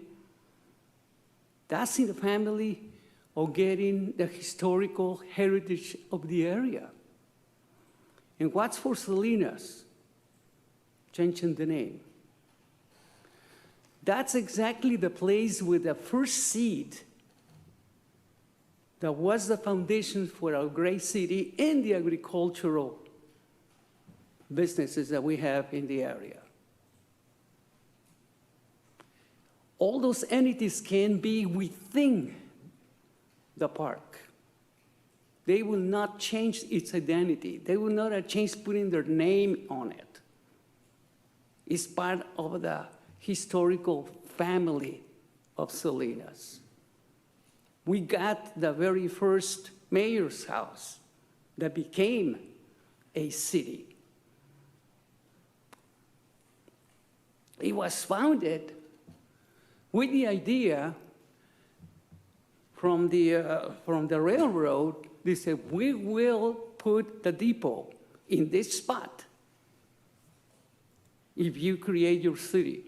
That's in the family of getting the historical heritage of the area. And what's for Salinas? Changing the name. That's exactly the place with the first seed that was the foundation for our great city and the agricultural businesses that we have in the area. All those entities can be within the park. They will not change its identity. They will not change putting their name on it. It's part of the historical family of Salinas. We got the very first mayor's house that became a city. It was founded with the idea from the railroad. They said, we will put the depot in this spot if you create your city.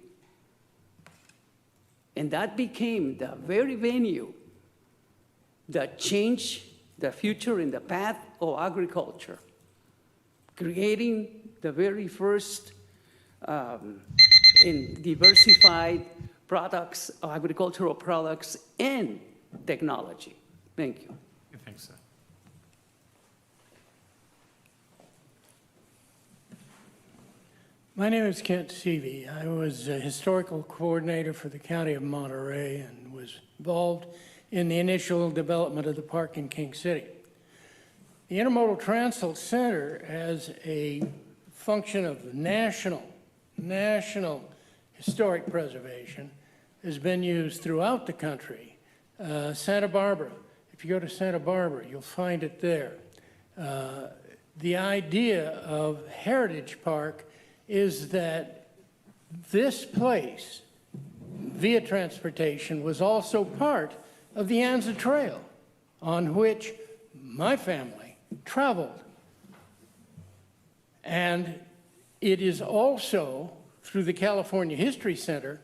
And that became the very venue that changed the future and the path of agriculture, creating the very first in diversified products, agricultural products, and technology. Thank you. Thanks, sir. My name is Kent Seavey. I was a historical coordinator for the County of Monterey and was involved in the initial development of the park in King City. The Intermodal Transit Center, as a function of national historic preservation, has been used throughout the country. Santa Barbara, if you go to Santa Barbara, you'll find it there. The idea of Heritage Park is that this place, via transportation, was also part of the Anza Trail, on which my family traveled. And it is also, through the California History Center,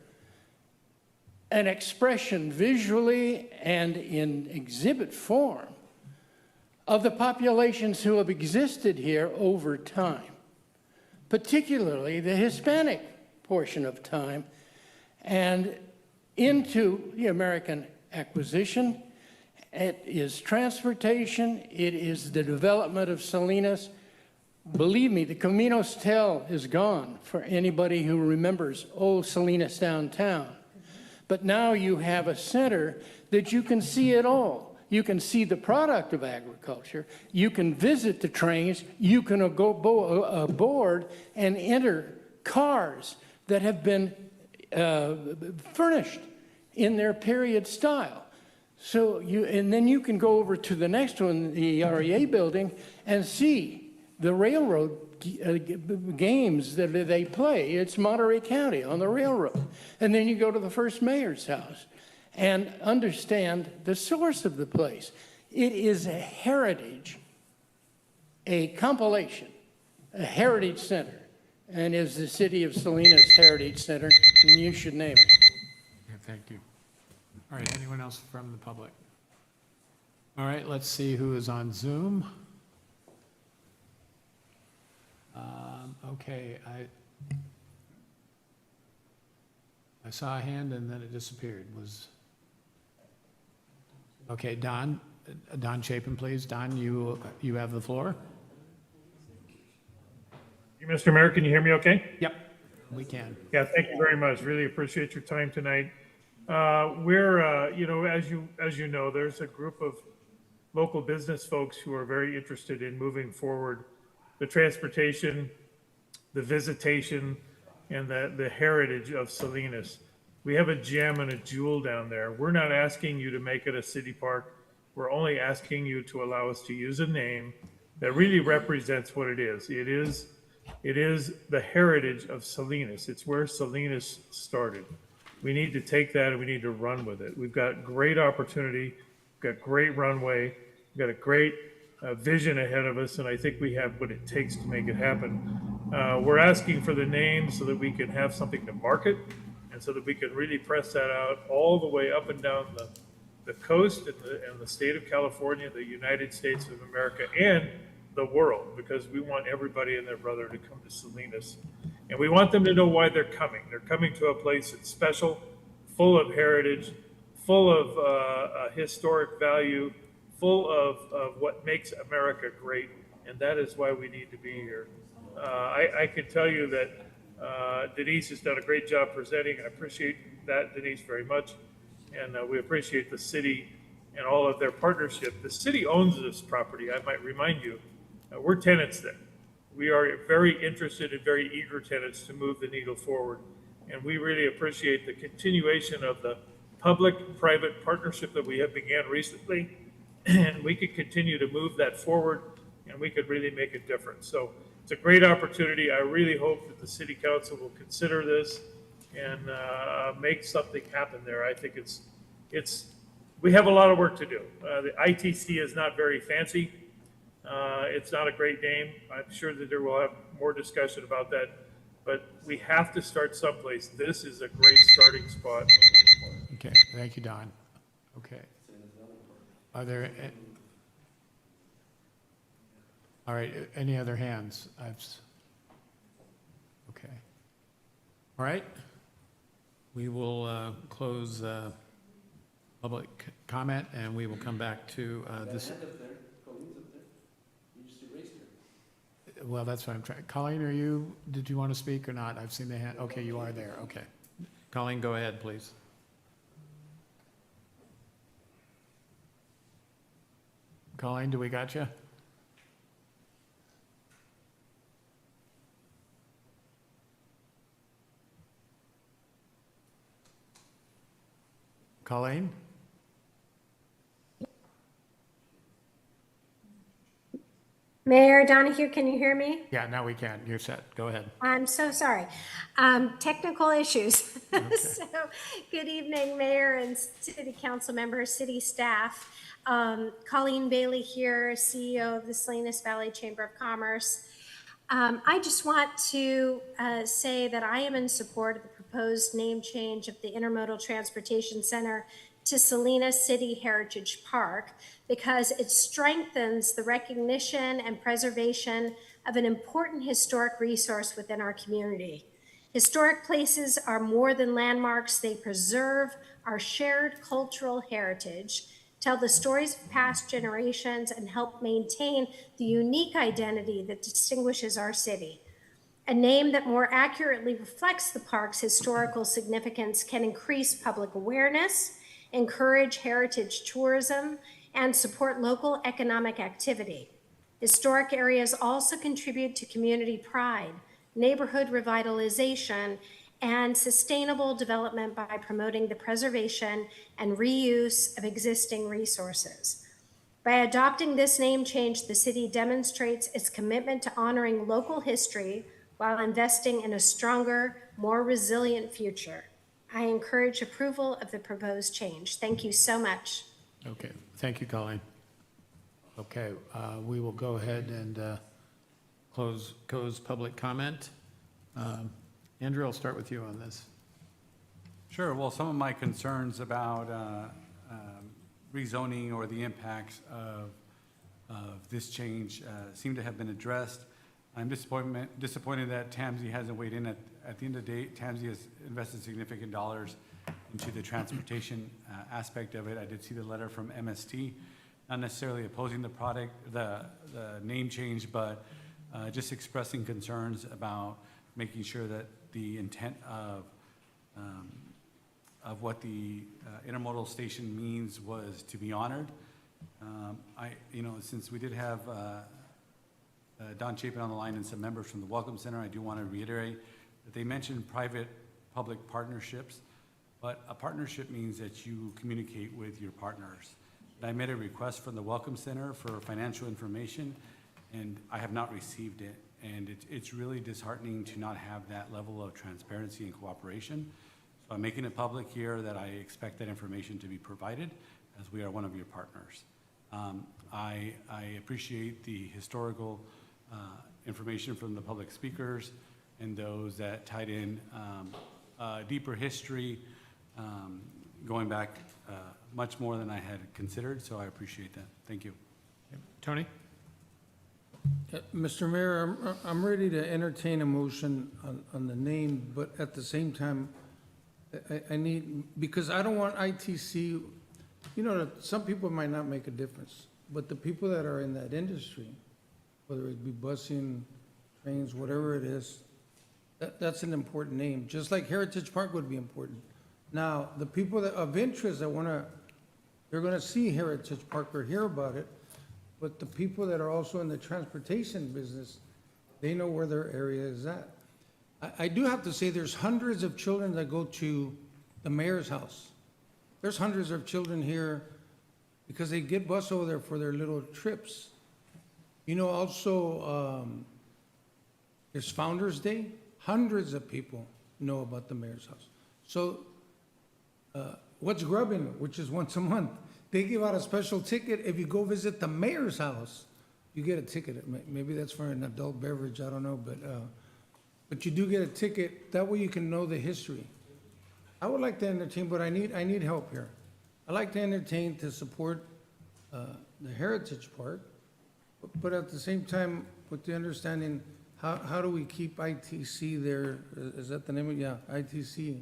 an expression visually and in exhibit form of the populations who have existed here over time. particularly the Hispanic portion of time, and into the American acquisition. It is transportation. It is the development of Salinas. Believe me, the Camino Hotel is gone for anybody who remembers old Salinas downtown. But now you have a center that you can see it all. You can see the product of agriculture. You can visit the trains. You can go aboard and enter cars that have been furnished in their period style. So and then you can go over to the next one, the REA building, and see the railroad games that they play. It's Monterey County on the railroad. And then you go to the first mayor's house and understand the source of the place. It is a heritage, a compilation, a heritage center, and is the city of Salinas Heritage Center, and you should name it. Yeah, thank you. All right, anyone else from the public? All right, let's see who is on Zoom. Okay, I saw a hand and then it disappeared. Okay, Don Chapin, please. Don, you have the floor. Mr. Mayor, can you hear me okay? Yep, we can. Yeah, thank you very much. Really appreciate your time tonight. We're, as you know, there's a group of local business folks who are very interested in moving forward the transportation, the visitation, and the heritage of Salinas. We have a gem and a jewel down there. We're not asking you to make it a city park. We're only asking you to allow us to use a name that really represents what it is. It is the heritage of Salinas. It's where Salinas started. We need to take that and we need to run with it. We've got great opportunity, we've got great runway, we've got a great vision ahead of us, and I think we have what it takes to make it happen. We're asking for the name so that we can have something to market and so that we can really press that out all the way up and down the coast and the state of California, the United States of America, and the world, because we want everybody and their brother to come to Salinas. And we want them to know why they're coming. They're coming to a place that's special, full of heritage, full of historic value, full of what makes America great, and that is why we need to be here. I can tell you that Denise has done a great job presenting. I appreciate that, Denise, very much. And we appreciate the city and all of their partnership. The city owns this property, I might remind you. We're tenants there. We are very interested and very eager tenants to move the needle forward. And we really appreciate the continuation of the public-private partnership that we have began recently. And we could continue to move that forward and we could really make a difference. So it's a great opportunity. I really hope that the city council will consider this and make something happen there. I think we have a lot of work to do. The ITC is not very fancy. It's not a great name. I'm sure that there will have more discussion about that, but we have to start someplace. This is a great starting spot. Okay, thank you, Don. Okay. Are there, all right, any other hands? Okay. All right. We will close public comment and we will come back to this. Well, that's what I'm trying. Colleen, did you want to speak or not? I've seen the hand. Okay, you are there. Okay. Colleen, go ahead, please. Colleen, do we got you? Colleen? Mayor Donahue, can you hear me? Yeah, now we can. You're set. Go ahead. I'm so sorry. Technical issues. Okay. So, good evening, Mayor and City Council members, city staff. Colleen Bailey here, CEO of the Salinas Valley Chamber of Commerce. I just want to say that I am in support of the proposed name change of the Intermodal Transportation Center to Salinas City Heritage Park because it strengthens the recognition and preservation of an important historic resource within our community. Historic places are more than landmarks. They preserve our shared cultural heritage, tell the stories of past generations, and help maintain the unique identity that distinguishes our city. A name that more accurately reflects the park's historical significance can increase public awareness, encourage heritage tourism, and support local economic activity. Historic areas also contribute to community pride, neighborhood revitalization, and sustainable development by promoting the preservation and reuse of existing resources. By adopting this name change, the city demonstrates its commitment to honoring local history while investing in a stronger, more resilient future. I encourage approval of the proposed change. Thank you so much. Okay, thank you, Colleen. Okay, we will go ahead and close public comment. Andrew, I'll start with you on this. Sure. Well, some of my concerns about rezoning or the impacts of this change seem to have been addressed. I'm disappointed that TAMSI hasn't weighed in. At the end of the day, TAMSI has invested significant dollars into the transportation aspect of it. I did see the letter from MST, not necessarily opposing the name change, but just expressing concerns about making sure that the intent of what the intermodal station means was to be honored. Since we did have Don Chapin on the line and some members from the Welcome Center, I do want to reiterate that they mentioned private-public partnerships, but a partnership means that you communicate with your partners. I made a request from the Welcome Center for financial information, and I have not received it. And it's really disheartening to not have that level of transparency and cooperation. So I'm making it public here that I expect that information to be provided, as we are one of your partners. I appreciate the historical information from the public speakers and those that tied in deeper history, going back much more than I had considered, so I appreciate that. Thank you. Tony? Mr. Mayor, I'm ready to entertain a motion on the name, but at the same time, I need, because I don't want ITC, some people might not make a difference, but the people that are in that industry, whether it be busing, trains, whatever it is, that's an important name, just like Heritage Park would be important. Now, the people that of interest that they're gonna see Heritage Park or hear about it, but the people that are also in the transportation business, they know where their area is at. I do have to say, there's hundreds of children that go to the mayor's house. There's hundreds of children here because they get bus over there for their little trips. Also, there's Founder's Day. Hundreds of people know about the mayor's house. So what's grubbing, which is once a month? They give out a special ticket. If you go visit the mayor's house, you get a ticket. Maybe that's for an adult beverage, I don't know, but you do get a ticket. That way you can know the history. I would like to entertain, but I need help here. I like to entertain to support the Heritage Park, but at the same time, with the understanding, how do we keep ITC there? Is that the name of it? Yeah, ITC.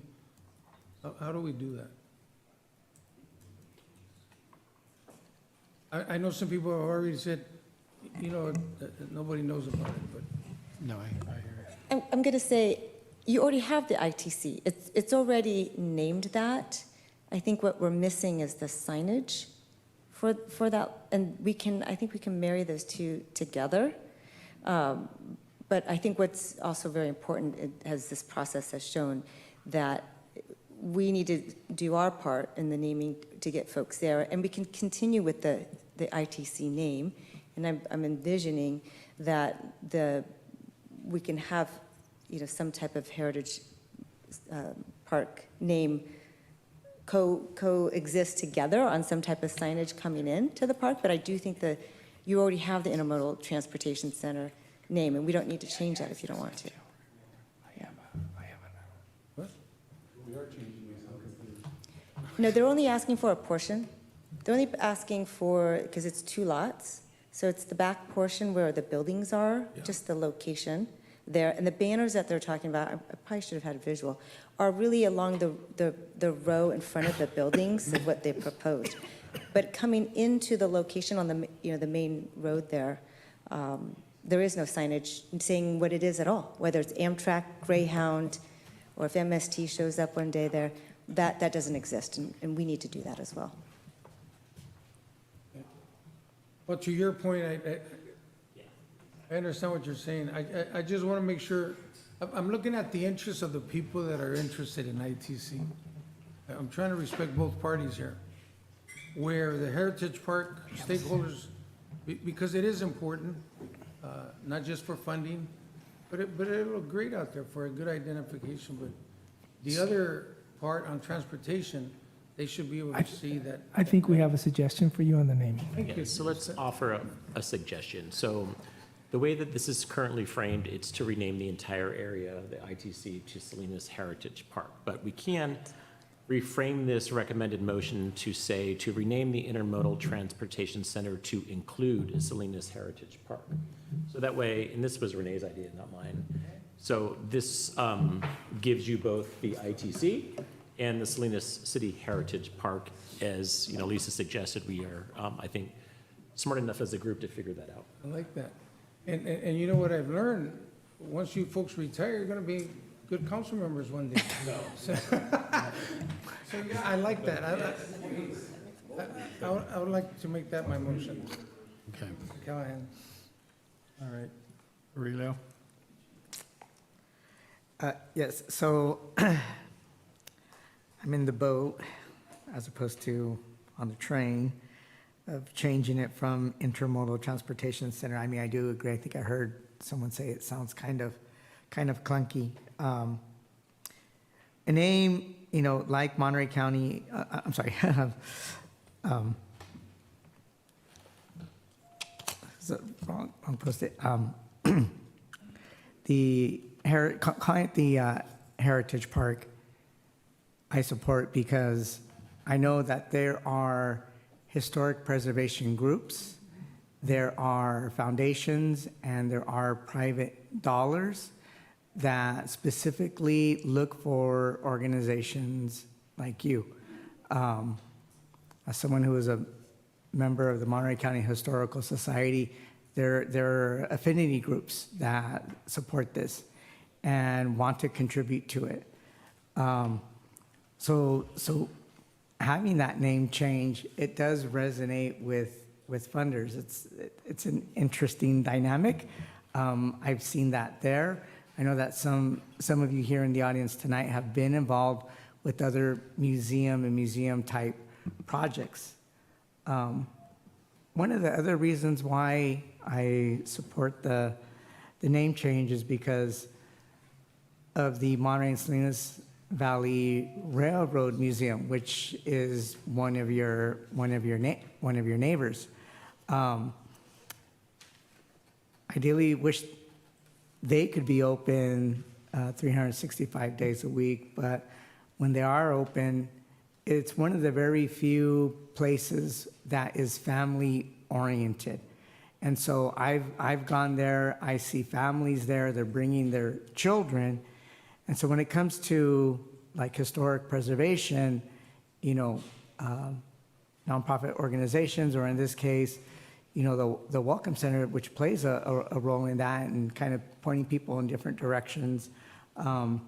How do we do that? I know some people have already said, nobody knows about it, but. No, I hear it. I'm going to say, you already have the ITC. It's already named that. I think what we're missing is the signage for that, and I think we can marry those two together. But I think what's also very important, as this process has shown, that we need to do our part in the naming to get folks there, and we can continue with the ITC name. And I'm envisioning that we can have, some type of Heritage Park name coexist together on some type of signage coming in to the park. But I do think that you already have the Intermodal Transportation Center name, and we don't need to change that if you don't want to. No, they're only asking for a portion. They're only asking for, because it's 2 lots, So it's the back portion where the buildings are, just the location there. And the banners that they're talking about, I probably should have had a visual, are really along the row in front of the buildings of what they proposed. But coming into the location on the, the main road there, there is no signage saying what it is at all, whether it's Amtrak, Greyhound, or if MST shows up one day there, that doesn't exist, and we need to do that as well. Well, to your point, I understand what you're saying. I just want to make sure, I'm looking at the interests of the people that are interested in ITC. I'm trying to respect both parties here. Where the Heritage Park stakeholders, because it is important, not just for funding, but it'll look great out there for a good identification. But the other part on transportation, they should be able to see that. I think we have a suggestion for you on the naming. Yeah, so let's offer a suggestion. So the way that this is currently framed, it's to rename the entire area, the ITC, to Salinas Heritage Park. But we can reframe this recommended motion to say to rename the Intermodal Transportation Center to include Salinas Heritage Park. So that way, and this was Renee's idea, not mine. So this gives you both the ITC and the Salinas City Heritage Park. As Lisa suggested, we are, I think, smart enough as a group to figure that out. I like that. And you know what I've learned? Once you folks retire, you're going to be good council members one day. So yeah, I like that. I would like to make that my motion. Okay. Callahan. All right. Aurelio? Yes, so I'm in the boat as opposed to on the train of changing it from Intermodal Transportation Center. I mean, I do agree. I think I heard someone say it sounds kind of clunky. A name, like Monterey County, I'm sorry, wrong post-it. Calling it the Heritage Park, I support because I know that there are historic preservation groups, there are foundations, and there are private dollars that specifically look for organizations like you. As someone who is a member of the Monterey County Historical Society, there are affinity groups that support this and want to contribute to it. So having that name change, it does resonate with funders. It's an interesting dynamic. I've seen that there. I know that some of you here in the audience tonight have been involved with other museum and museum type projects. One of the other reasons why I support the name change is because of the Monterey and Salinas Valley Railroad Museum, which is one of your neighbors. Ideally, wish they could be open 365 days a week, but when they are open, it's one of the very few places that is family oriented. And so I've gone there, I see families there, they're bringing their children. And so when it comes to like historic preservation, nonprofit organizations, or in this case, the Welcome Center, which plays a role in that and kind of pointing people in different directions, can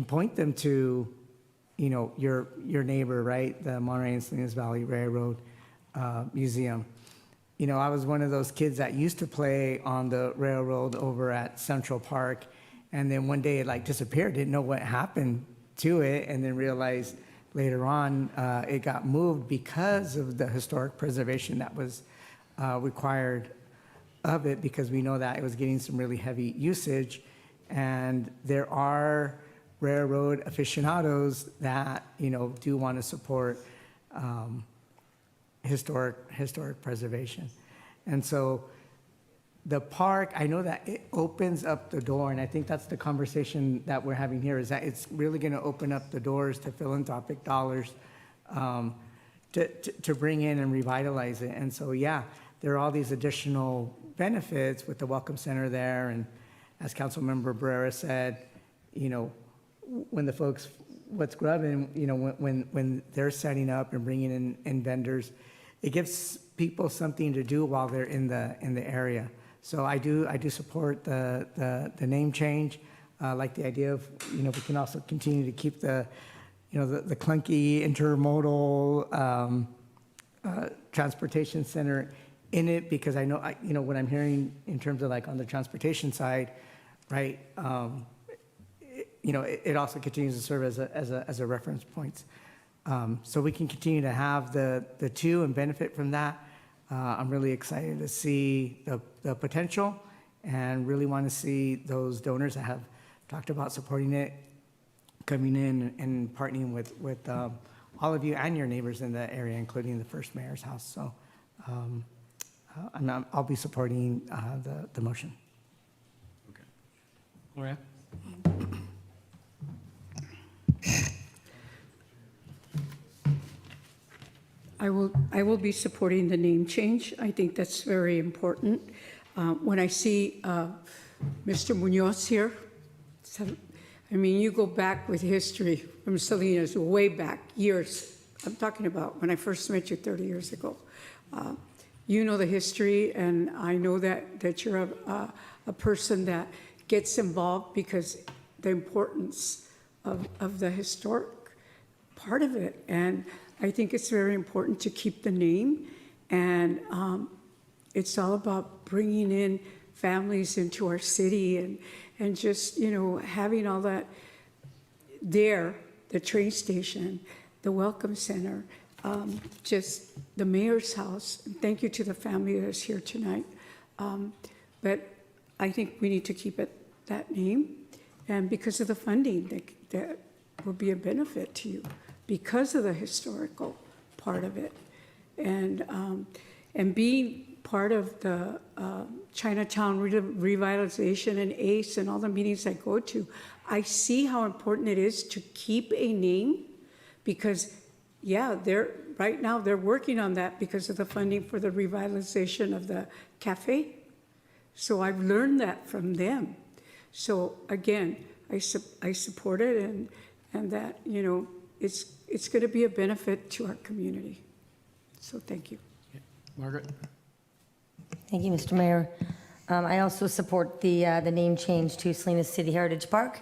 point them to, your neighbor, right? The Monterey and Salinas Valley Railroad Museum. I was one of those kids that used to play on the railroad over at Central Park, and then one day it disappeared, didn't know what happened to it, and then realized later on it got moved because of the historic preservation that was required of it, because we know that it was getting some really heavy usage, and there are railroad aficionados that do want to support historic preservation. And so the park, I know that it opens up the door, and I think that's the conversation that we're having here, is that it's really going to open up the doors to philanthropic dollars to bring in and revitalize it. And so, yeah, there are all these additional benefits with the Welcome Center there. And as Councilmember Barrera said, you know, when the folks, what's grubbing, you know, when they're setting up and bringing in vendors, it gives people something to do while they're in the area. So I do support the name change. Like the idea of, you know, we can also continue to keep the, you know, the clunky intermodal transportation center in it, because I know, you know, what I'm hearing in terms of like on the transportation side, right? You know, it also continues to serve as a reference point. So we can continue to have the two and benefit from that. I'm really excited to see the potential and really want to see those donors that have talked about supporting it coming in and partnering with all of you and your neighbors in the area, including the First Mayor's House. So I'll be supporting the motion. Okay. Gloria? I will be supporting the name change. I think that's very important. When I see Mr. Munoz here, I mean, you go back with history from Salinas, way back, years. I'm talking about when I first met you 30 years ago. You know the history, and I know that you're a person that gets involved because the importance of the historic part of it. And I think it's very important to keep the name, and it's all about bringing in families into our city and just, you know, having all that there, the train station, the Welcome Center, just the mayor's house. And thank you to the family that's here tonight. But I think we need to keep it that name, and because of the funding that will be a benefit to you, because of the historical part of it. And being part of the Chinatown revitalization and ACE and all the meetings I go to, I see how important it is to keep a name, because, yeah, right now they're working on that because of the funding for the revitalization of the cafe. So I've learned that from them. So again, I support it, and that, you know, it's going to be a benefit to our community. So thank you. Margaret? Thank you, Mr. Mayor. I also support the name change to Salinas City Heritage Park.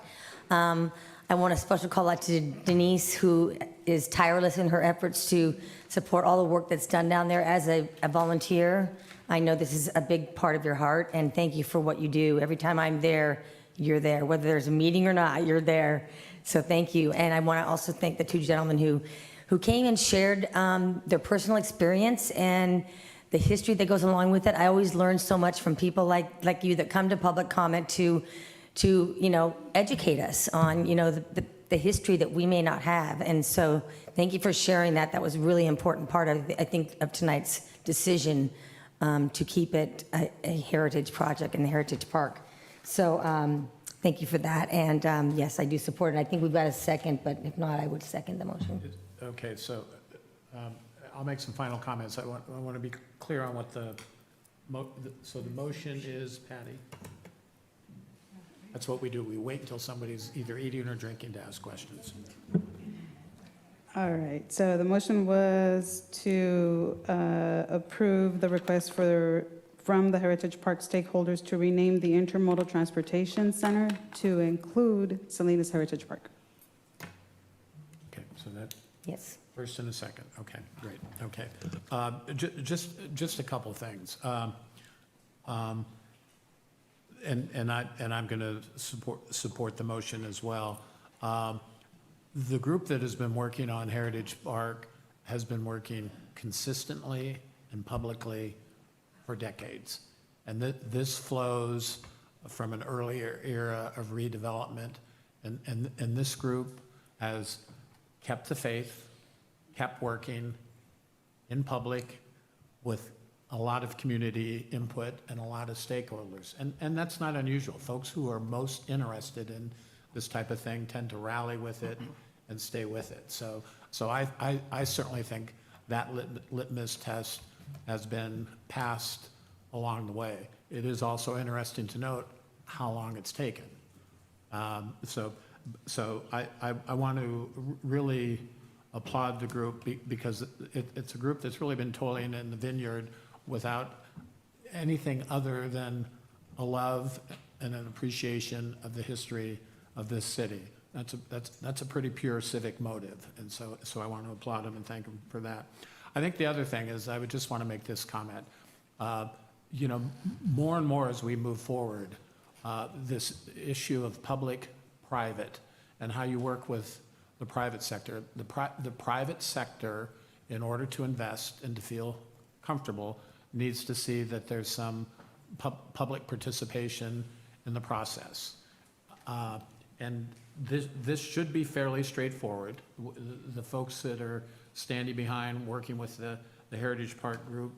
I want a special call out to Denise, who is tireless in her efforts to support all the work that's done down there as a volunteer. I know this is a big part of your heart, and thank you for what you do. Every time I'm there, you're there. Whether there's a meeting or not, you're there. So thank you. And I want to also thank the two gentlemen who came and shared their personal experience and the history that goes along with it. I always learn so much from people like you that come to public comment to you know, educate us on, you know, the history that we may not have. And so thank you for sharing that. That was a really important part of, I think, of tonight's decision to keep it a heritage project in the Heritage Park. So thank you for that. And yes, I do support it. I think we've got a second, but if not, I would second the motion. Okay, so I'll make some final comments. I want to be clear on what so the motion is, Patty? That's what we do. We wait until somebody's either eating or drinking to ask questions. All right, so the motion was to approve the request from the Heritage Park stakeholders to rename the Intermodal Transportation Center to include Salinas Heritage Park. Okay, so that. Yes. First and a second. Okay, great. Okay. Just a couple of things. And I'm going to support the motion as well. The group that has been working on Heritage Park has been working consistently and publicly for decades. And this flows from an earlier era of redevelopment. And this group has kept the faith, kept working in public with a lot of community input and a lot of stakeholders. And that's not unusual. Folks who are most interested in this type of thing tend to rally with it and stay with it. So I certainly think that litmus test has been passed along the way. It is also interesting to note how long it's taken. So I want to really applaud the group because it's a group that's really been toiling in the vineyard without anything other than a love and an appreciation of the history of this city. That's a pretty pure civic motive, and so I want to applaud them and thank them for that. I think the other thing is I would just want to make this comment. You know, more and more as we move forward, this issue of public-private and how you work with the private sector. The private sector, in order to invest and to feel comfortable, needs to see that there's some public participation in the process. And this should be fairly straightforward. The folks that are standing behind, working with the Heritage Park Group,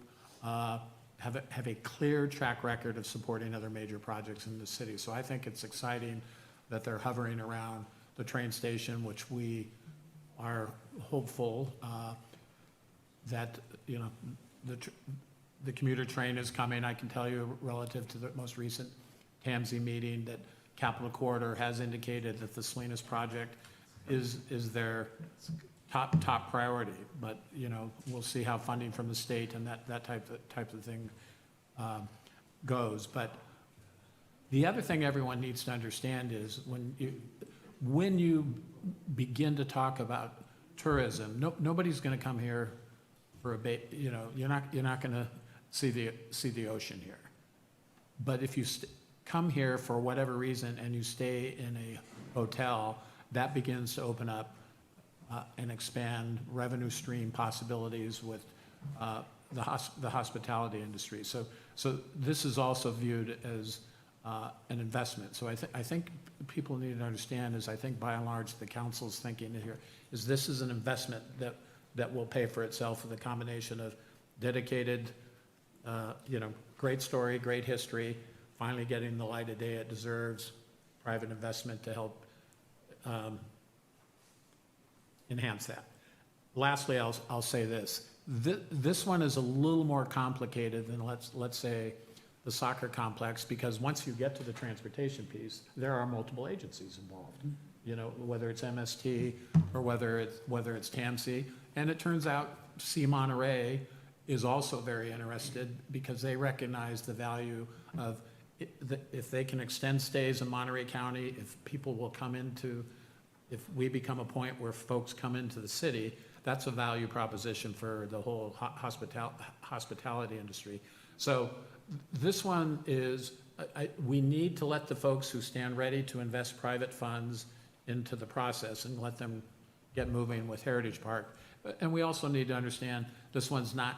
have a clear track record of supporting other major projects in the city. So I think it's exciting that they're hovering around the train station, which we are hopeful that, you know, the commuter train is coming. I can tell you relative to the most recent TAMSI meeting that Capital Corridor has indicated that the Salinas project is their top priority. But, you know, we'll see how funding from the state and that type of thing goes. But the other thing everyone needs to understand is when you begin to talk about tourism, nobody's going to come here for you know, you're not going to see the ocean here. But if you come here for whatever reason and you stay in a hotel, that begins to open up and expand revenue stream possibilities with the hospitality industry. So this is also viewed as an investment. So I think people need to understand is I think by and large the council's thinking here is this is an investment that will pay for itself with a combination of dedicated, you know, great story, great history, finally getting the light of day it deserves, private investment to help enhance that. Lastly, I'll say this. This one is a little more complicated than let's say the soccer complex, because once you get to the transportation piece, there are multiple agencies involved. You know, whether it's MST or whether it's TAMSI, and it turns out C. Monterey is also very interested because they recognize the value of if they can extend stays in Monterey County, if people will come into, if we become a point where folks come into the city, that's a value proposition for the whole hospitality industry. So this one is, we need to let the folks who stand ready to invest private funds into the process and let them get moving with Heritage Park. And we also need to understand this one's not,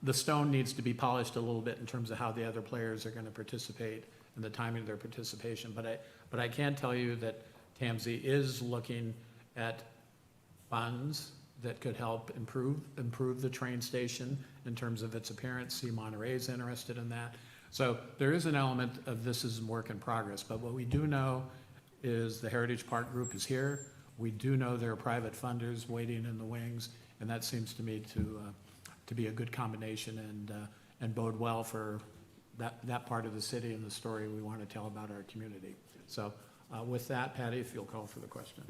the stone needs to be polished a little bit in terms of how the other players are going to participate and the timing of their participation. But I can tell you that TAMSI is looking at funds that could help improve the train station in terms of its appearance. See, Monterey is interested in that. So there is an element of this is work in progress. But what we do know is the Heritage Park Group is here. We do know there are private funders waiting in the wings, and that seems to me to be a good combination and bode well for that part of the city and the story we want to tell about our community. So with that, Patty, if you'll call for the question.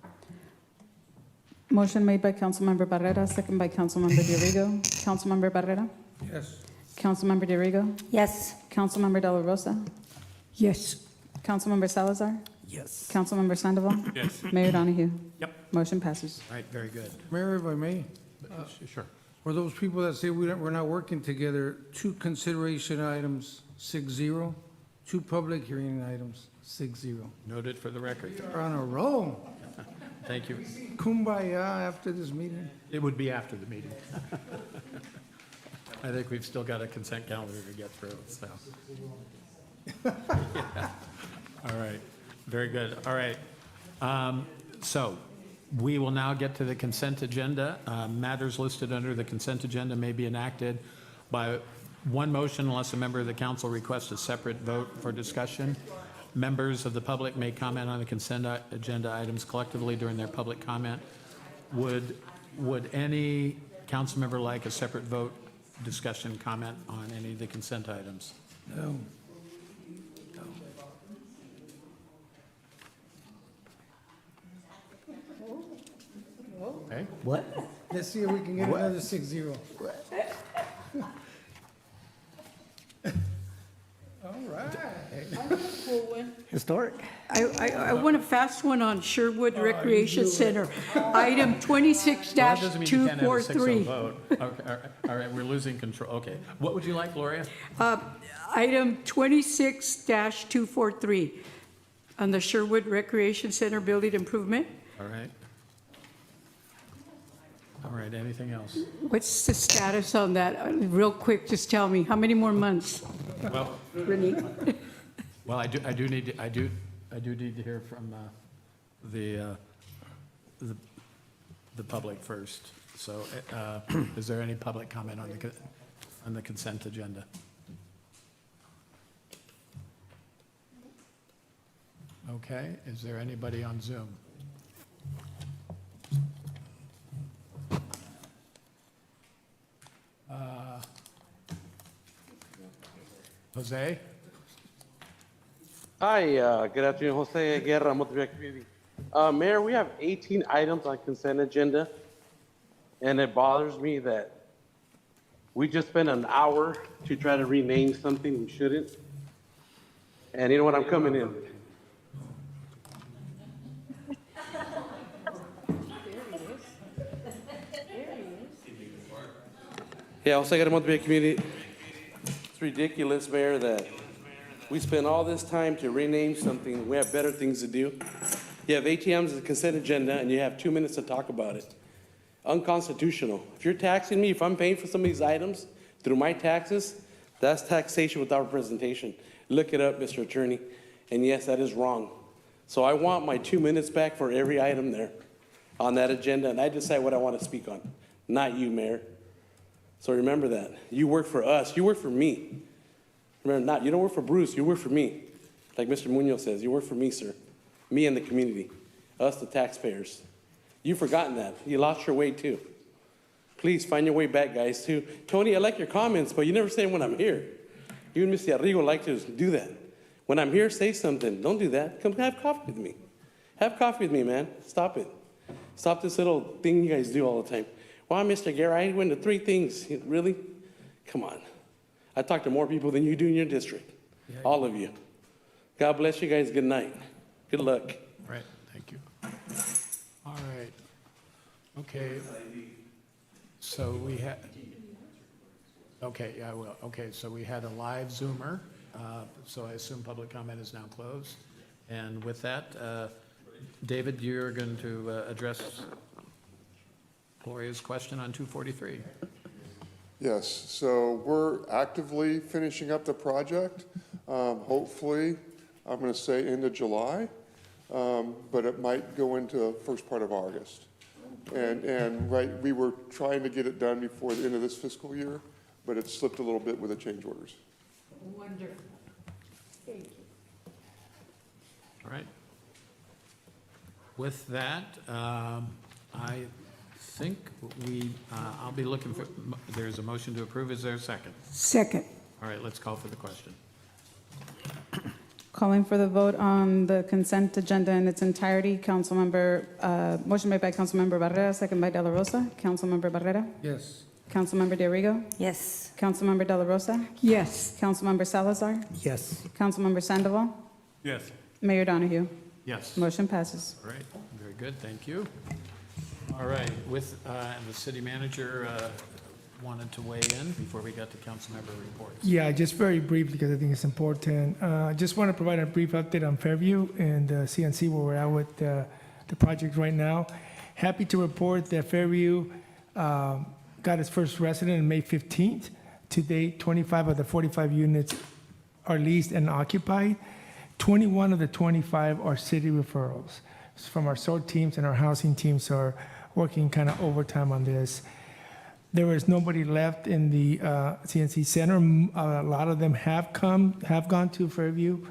Motion made by Councilmember Barrera, second by Councilmember DeRigo. Councilmember Barrera? Yes. Councilmember DeRigo? Yes. Councilmember De La Rosa? Yes. Councilmember Salazar? Yes. Councilmember Sandoval? Yes. Mayor Donahue? Yep. Motion passes. All right, very good. Mayor, if I may, Sure. for those people that say we're not working together, 2 consideration items, 6-0, 2 public hearing items, 6-0. Noted for the record. We're on a roll. Thank you. Kumbaya after this meeting. It would be after the meeting. I think we've still got a consent calendar to get through, so. Yeah. All right, very good. All right. So we will now get to the consent agenda. Matters listed under the consent agenda may be enacted by one motion unless a member of the council requests a separate vote for discussion. Members of the public may comment on the consent agenda items collectively during their public comment. Would any council member like a separate vote discussion, comment on any of the consent items? No. Okay. What? Let's see if we can get another 6-0. All right. Historic. I want a fast one on Sherwood Recreation Center. Item Well, that doesn't mean you can't have a 6-0 26-243. vote. Okay, all right, we're losing control. Okay. What would you like, Gloria? Item 26-243 on the Sherwood Recreation Center building improvement. All right. All right, anything else? What's the status on that? Real quick, just tell me, how many more months? Well, Renee? well, I do need to hear from the public first. So, is there any public comment on the consent agenda? Okay, is there anybody on Zoom? Jose? Hi, good afternoon, Jose Guerra, Montevideo Community. Mayor, we have 18 items on consent agenda, and it bothers me that we just spent an hour to try to rename something we shouldn't. And you know what, I'm coming in. Yeah, Jose Guerra, Montevideo Community. It's ridiculous, Mayor, that we spend all this time to rename something. We have better things to do. You have ATMs as a consent agenda, and you have 2 minutes to talk about it. Unconstitutional. If you're taxing me, if I'm paying for some of these items through my taxes, that's taxation without representation. Look it up, Mr. Attorney. And yes, that is wrong. So I want my 2 minutes back for every item there on that agenda, and I decide what I want to speak on, not you, Mayor. So remember that. You work for us. You work for me. Remember, you don't work for Bruce. You work for me. Like Mr. Munoz says, you work for me, sir. Me and the community. Us, the taxpayers. You've forgotten that. You lost your way, too. Please find your way back, guys, too. Tony, I like your comments, but you never say when I'm here. You and Mr. Arrigo like to do that. When I'm here, say something. Don't do that. Come have coffee with me. Have coffee with me, man. Stop it. Stop this little thing you guys do all the time. Wow, Mr. Guerra, I went to 3 things. Really? Come on. I talk to more people than you do in your district. Yeah, all of you. God bless you guys. Good night. Good luck. Right, thank you. All right. Okay. So we had, okay, yeah, I will. Okay, so we had a live Zoomer. So I assume public comment is now closed. And with that, David, you're going to address Gloria's question on 243. Yes, so we're actively finishing up the project. Hopefully, I'm going to say end of July, but it might go into first part of August. And right, we were trying to get it done before the end of this fiscal year, but it slipped a little bit with the change orders. Wonderful. Thank you. All right. With that, I think I'll be looking for, there's a motion to approve. Is there a second? Second. All right, let's call for the question. Calling for the vote on the consent agenda in its entirety. Motion made by Councilmember Barrera, second by De La Rosa. Councilmember Barrera? Yes. Councilmember De Arrigo? Yes. Councilmember De La Rosa? Yes. Councilmember Salazar? Yes. Councilmember Sandoval? Yes. Mayor Donahue? Yes. Motion passes. All right, very good, thank you. All right, with the city manager wanted to weigh in before we got to council member reports. Yeah, just very briefly, because I think it's important. Just want to provide a brief update on Fairview and CNC, where we're at with the project right now. Happy to report that Fairview got its first resident on May 15th. To date, 25 of the 45 units are leased and occupied. 21 of the 25 are city referrals from our SOAR teams, and our housing teams are working kind of overtime on this. There is nobody left in the CNC Center. A lot of them have gone to Fairview.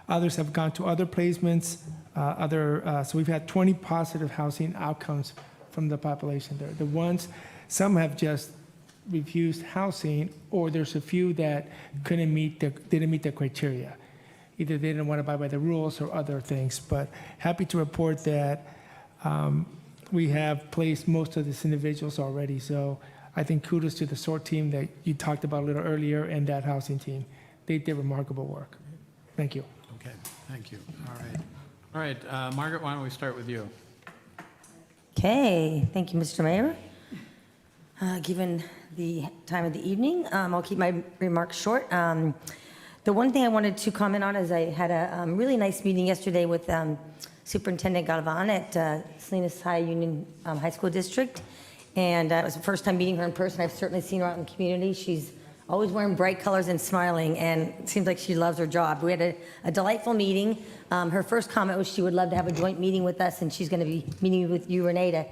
Others have gone to other placements. So we've had 20 positive housing outcomes from the population there. Some have just refused housing, or there's a few that didn't meet the criteria. Either they didn't want to abide by the rules or other things. But happy to report that we have placed most of these individuals already. So I think kudos to the SORT team that you talked about a little earlier and that housing team. They did remarkable work. Thank you. Okay, thank you. All right. All right, Margaret, why don't we start with you? Okay, thank you, Mr. Mayor. Given the time of the evening, I'll keep my remarks short. The one thing I wanted to comment on is I had a really nice meeting yesterday with Superintendent Galvan at Salinas High Union High School District. And it was the first time meeting her in person. I've certainly seen her out in the community. She's always wearing bright colors and smiling, and it seems like she loves her job. We had a delightful meeting. Her first comment was she would love to have a joint meeting with us, and she's going to be meeting with you, Renee, to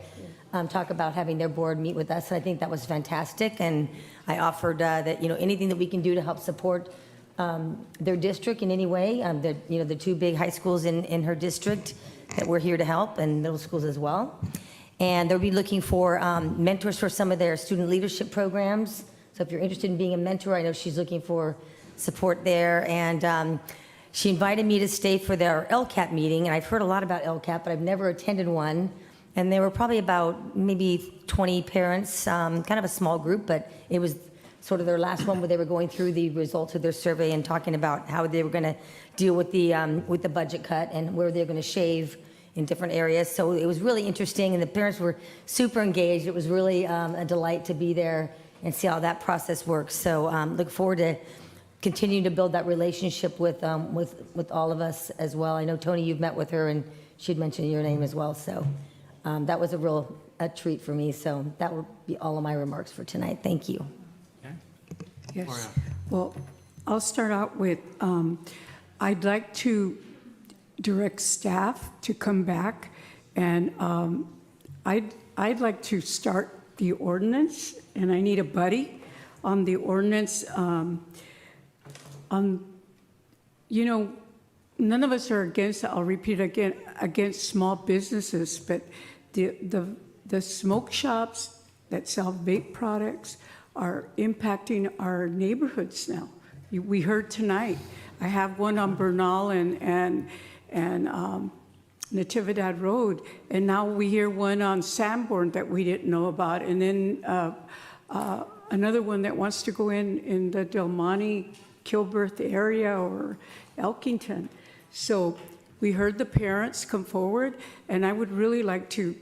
talk about having their board meet with us. And I think that was fantastic. And I offered that, anything that we can do to help support their district in any way, the two big high schools in her district, that we're here to help, and middle schools as well. And they'll be looking for mentors for some of their student leadership programs. So if you're interested in being a mentor, I know she's looking for support there. And she invited me to stay for their LCAP meeting. And I've heard a lot about LCAP, but I've never attended one. And there were probably about maybe 20 parents, kind of a small group, but it was sort of their last one where they were going through the results of their survey and talking about how they were going to deal with the budget cut and where they're going to shave in different areas. So it was really interesting, and the parents were super engaged. It was really a delight to be there and see how that process works. So look forward to continuing to build that relationship with all of us as well. I know, Tony, you've met with her, and she'd mentioned your name as well. So that was a treat for me. So that will be all of my remarks for tonight. Thank you. Yes. Well, I'll start out with, I'd like to direct staff to come back, and I'd like to start the ordinance, and I need a buddy on the ordinance. None of us are against, I'll repeat again, against small businesses, but the smoke shops that sell vape products are impacting our neighborhoods now. We heard tonight. I have one on Bernal and Natividad Road, and now we hear one on Sanborn that we didn't know about, and then another one that wants to go in the Del Monte, Kilberth area, or Elkington. So we heard the parents come forward, and I would really like to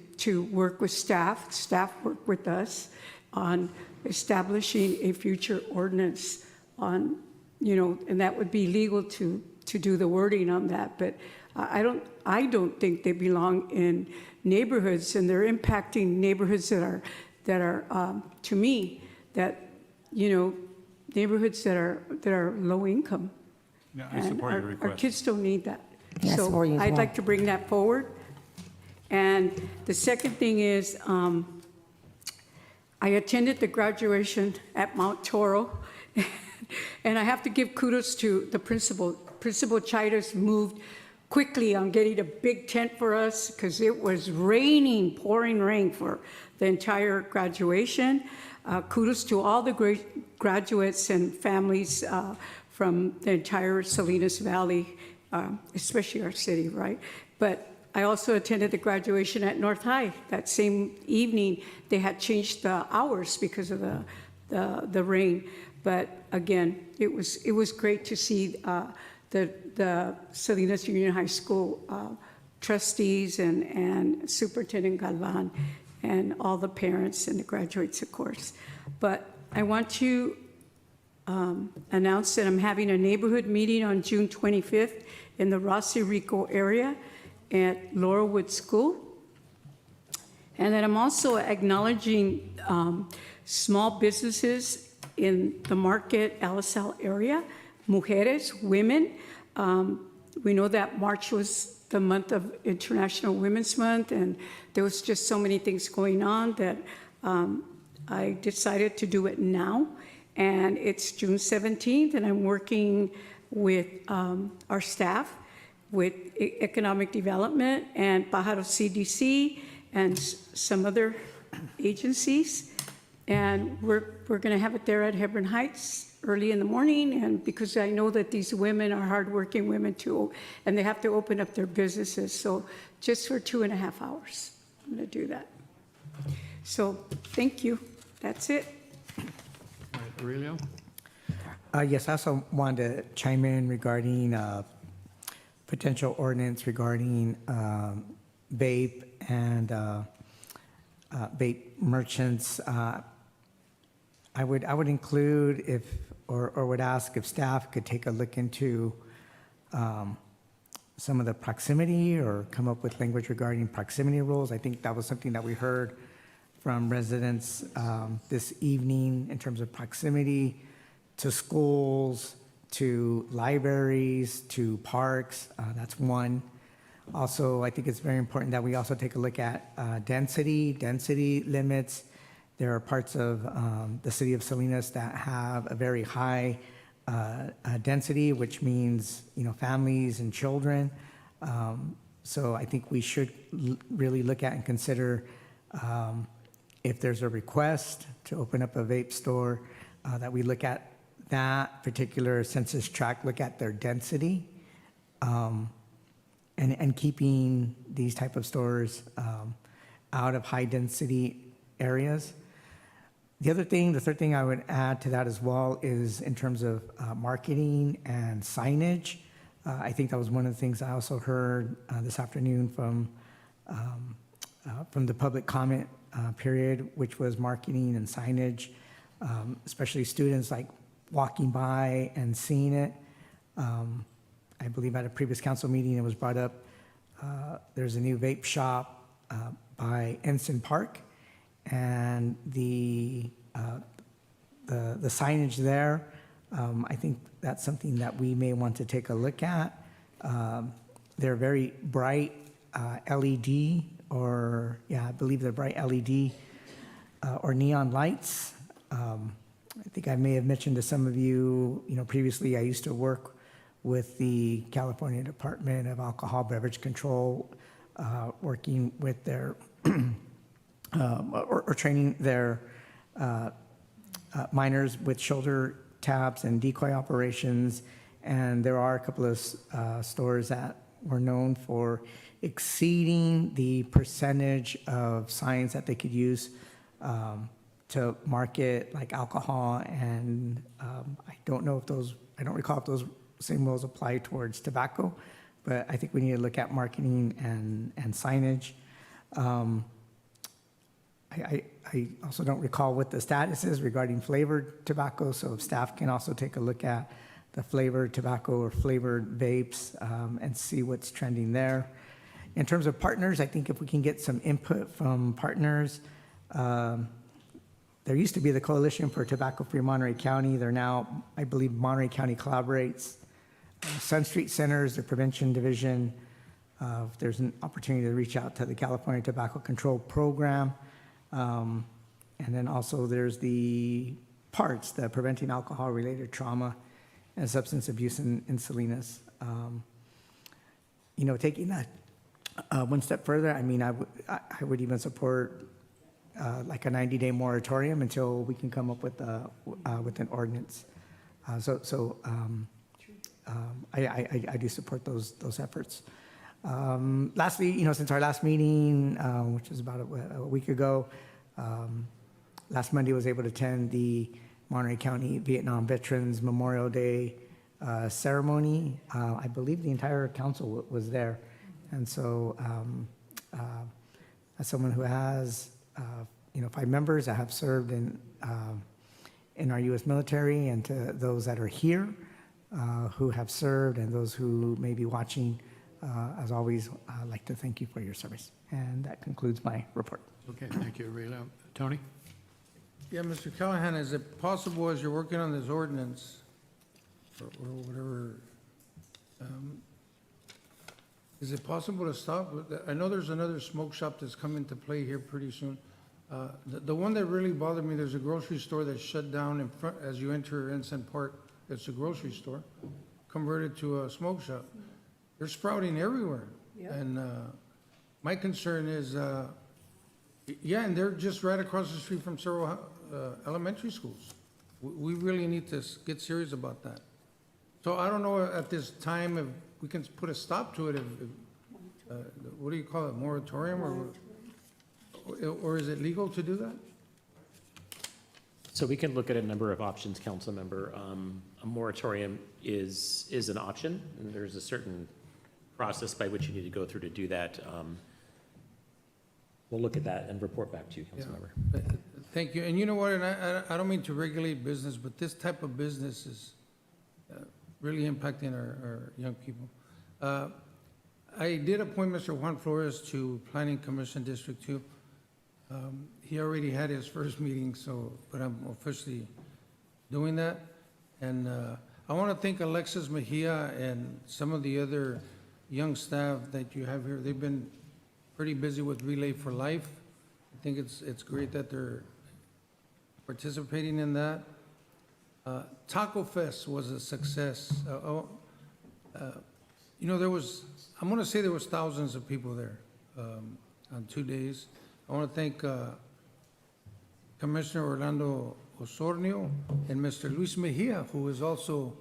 work with staff work with us on establishing a future ordinance on, and that would be legal to do the wording on that. But I don't think they belong in neighborhoods, and they're impacting neighborhoods that are to me, neighborhoods that are low income. Yeah, I support your request. Our kids don't need that. Yes, So or you as I'd well. like to bring that forward. And the second thing is, I attended the graduation at Mount Toro, and I have to give kudos to the principal. Principal Chidas moved quickly on getting a big tent for us because it was raining, pouring rain for the entire graduation. Kudos to all the great graduates and families from the entire Salinas Valley, especially our city, right? But I also attended the graduation at North High. That same evening, they had changed the hours because of the rain. But again, it was great to see the Salinas Union High School trustees and Superintendent Galvan and all the parents and the graduates, of course. But I want to announce that I'm having a neighborhood meeting on June 25th in the Rossi Rico area at Laurelwood School. And that I'm also acknowledging small businesses in the Market, Alisal area, mujeres, women. We know that March was the month of International Women's Month, and there was just so many things going on that I decided to do it now. And it's June 17th, and I'm working with our staff, with Economic Development and Pajaro CDC and some other agencies. And we're going to have it there at Hebron Heights early in the morning, and because I know that these women are hardworking women too, and they have to open up their businesses. So just for 2.5 hours, I'm going to do that. So thank you. That's it. All right, Aurelio? Yes, I also wanted to chime in regarding potential ordinance regarding vape and vape merchants. I would include if, or would ask if staff could take a look into some of the proximity or come up with language regarding proximity rules. I think that was something that we heard from residents this evening in terms of proximity to schools, to libraries, to parks. That's one. Also, I think it's very important that we also take a look at density limits. There are parts of the city of Salinas that have a very high density, which means, families and children. So I think we should really look at and consider if there's a request to open up a vape store, that we look at that particular census tract, look at their density, and keeping these type of stores out of high density areas. The third thing I would add to that as well is in terms of marketing and signage. I think that was one of the things I also heard this afternoon from the public comment period, which was marketing and signage, especially students like walking by and seeing it. I believe at a previous council meeting it was brought up, there's a new vape shop by Ensign Park, and the signage there, I think that's something that we may want to take a look at. They're very bright LED, I believe they're bright LED or neon lights. I think I may have mentioned to some of you, previously I used to work with the California Department of Alcohol Beverage Control, working with their, or training their minors with shoulder tabs and decoy operations. And there are a couple of stores that were known for exceeding the percentage of signs that they could use to market like alcohol. And I don't recall if those same rules apply towards tobacco, but I think we need to look at marketing and signage. I also don't recall what the status is regarding flavored tobacco, so if staff can also take a look at the flavored tobacco or flavored vapes and see what's trending there. In terms of partners, I think if we can get some input from partners, there used to be the Coalition for Tobacco-Free Monterey County. They're now, I believe, Monterey County collaborates. Sun Street Centers, the prevention division. If there's an opportunity to reach out to the California Tobacco Control Program. And then also there's the PARTS, the Preventing Alcohol-Related Trauma and Substance Abuse in Salinas. Taking that one step further, I would even support like a 90-day moratorium until we can come up with an ordinance. I do support those efforts. Lastly, since our last meeting, which was about a week ago, last Monday was able to attend the Monterey County Vietnam Veterans Memorial Day ceremony. I believe the entire council was there. And so as someone who has 5 members that have served in our U.S. military, and to those that are here who have served and those who may be watching, as always, I'd like to thank you for your service. And that concludes my report. Okay, thank you, Aurelio. Tony? Yeah, Mr. Callahan, is it possible as you're working on this ordinance, or whatever, is it possible to stop? I know there's another smoke shop that's coming to play here pretty soon. The one that really bothered me, there's a grocery store that's shut down in front as you enter Ensign Park. It's a grocery store converted to a smoke shop. They're sprouting everywhere. Yep. And my concern is, and they're just right across the street from several elementary schools. We really need to get serious about that. So I don't know at this time if we can put a stop to it, what do you call it, moratorium, or is it legal to do that? So we can look at a number of options, council member. A moratorium is an option, and there's a certain process by which you need to go through to do that. We'll look at that and report back to you, council member. Thank you. And you know what, and I don't mean to regulate business, but this type of business is really impacting our young people. I did appoint Mr. Juan Flores to Planning Commission District 2. He already had his first meeting, but I'm officially doing that. And I want to thank Alexis Mejia and some of the other young staff that you have here. They've been pretty busy with Relay for Life. I think it's great that they're participating in that. Taco Fest was a success. You know, I'm going to say there was thousands of people there on 2 days. I want to thank Commissioner Orlando Osornio and Mr. Luis Mejia, who is also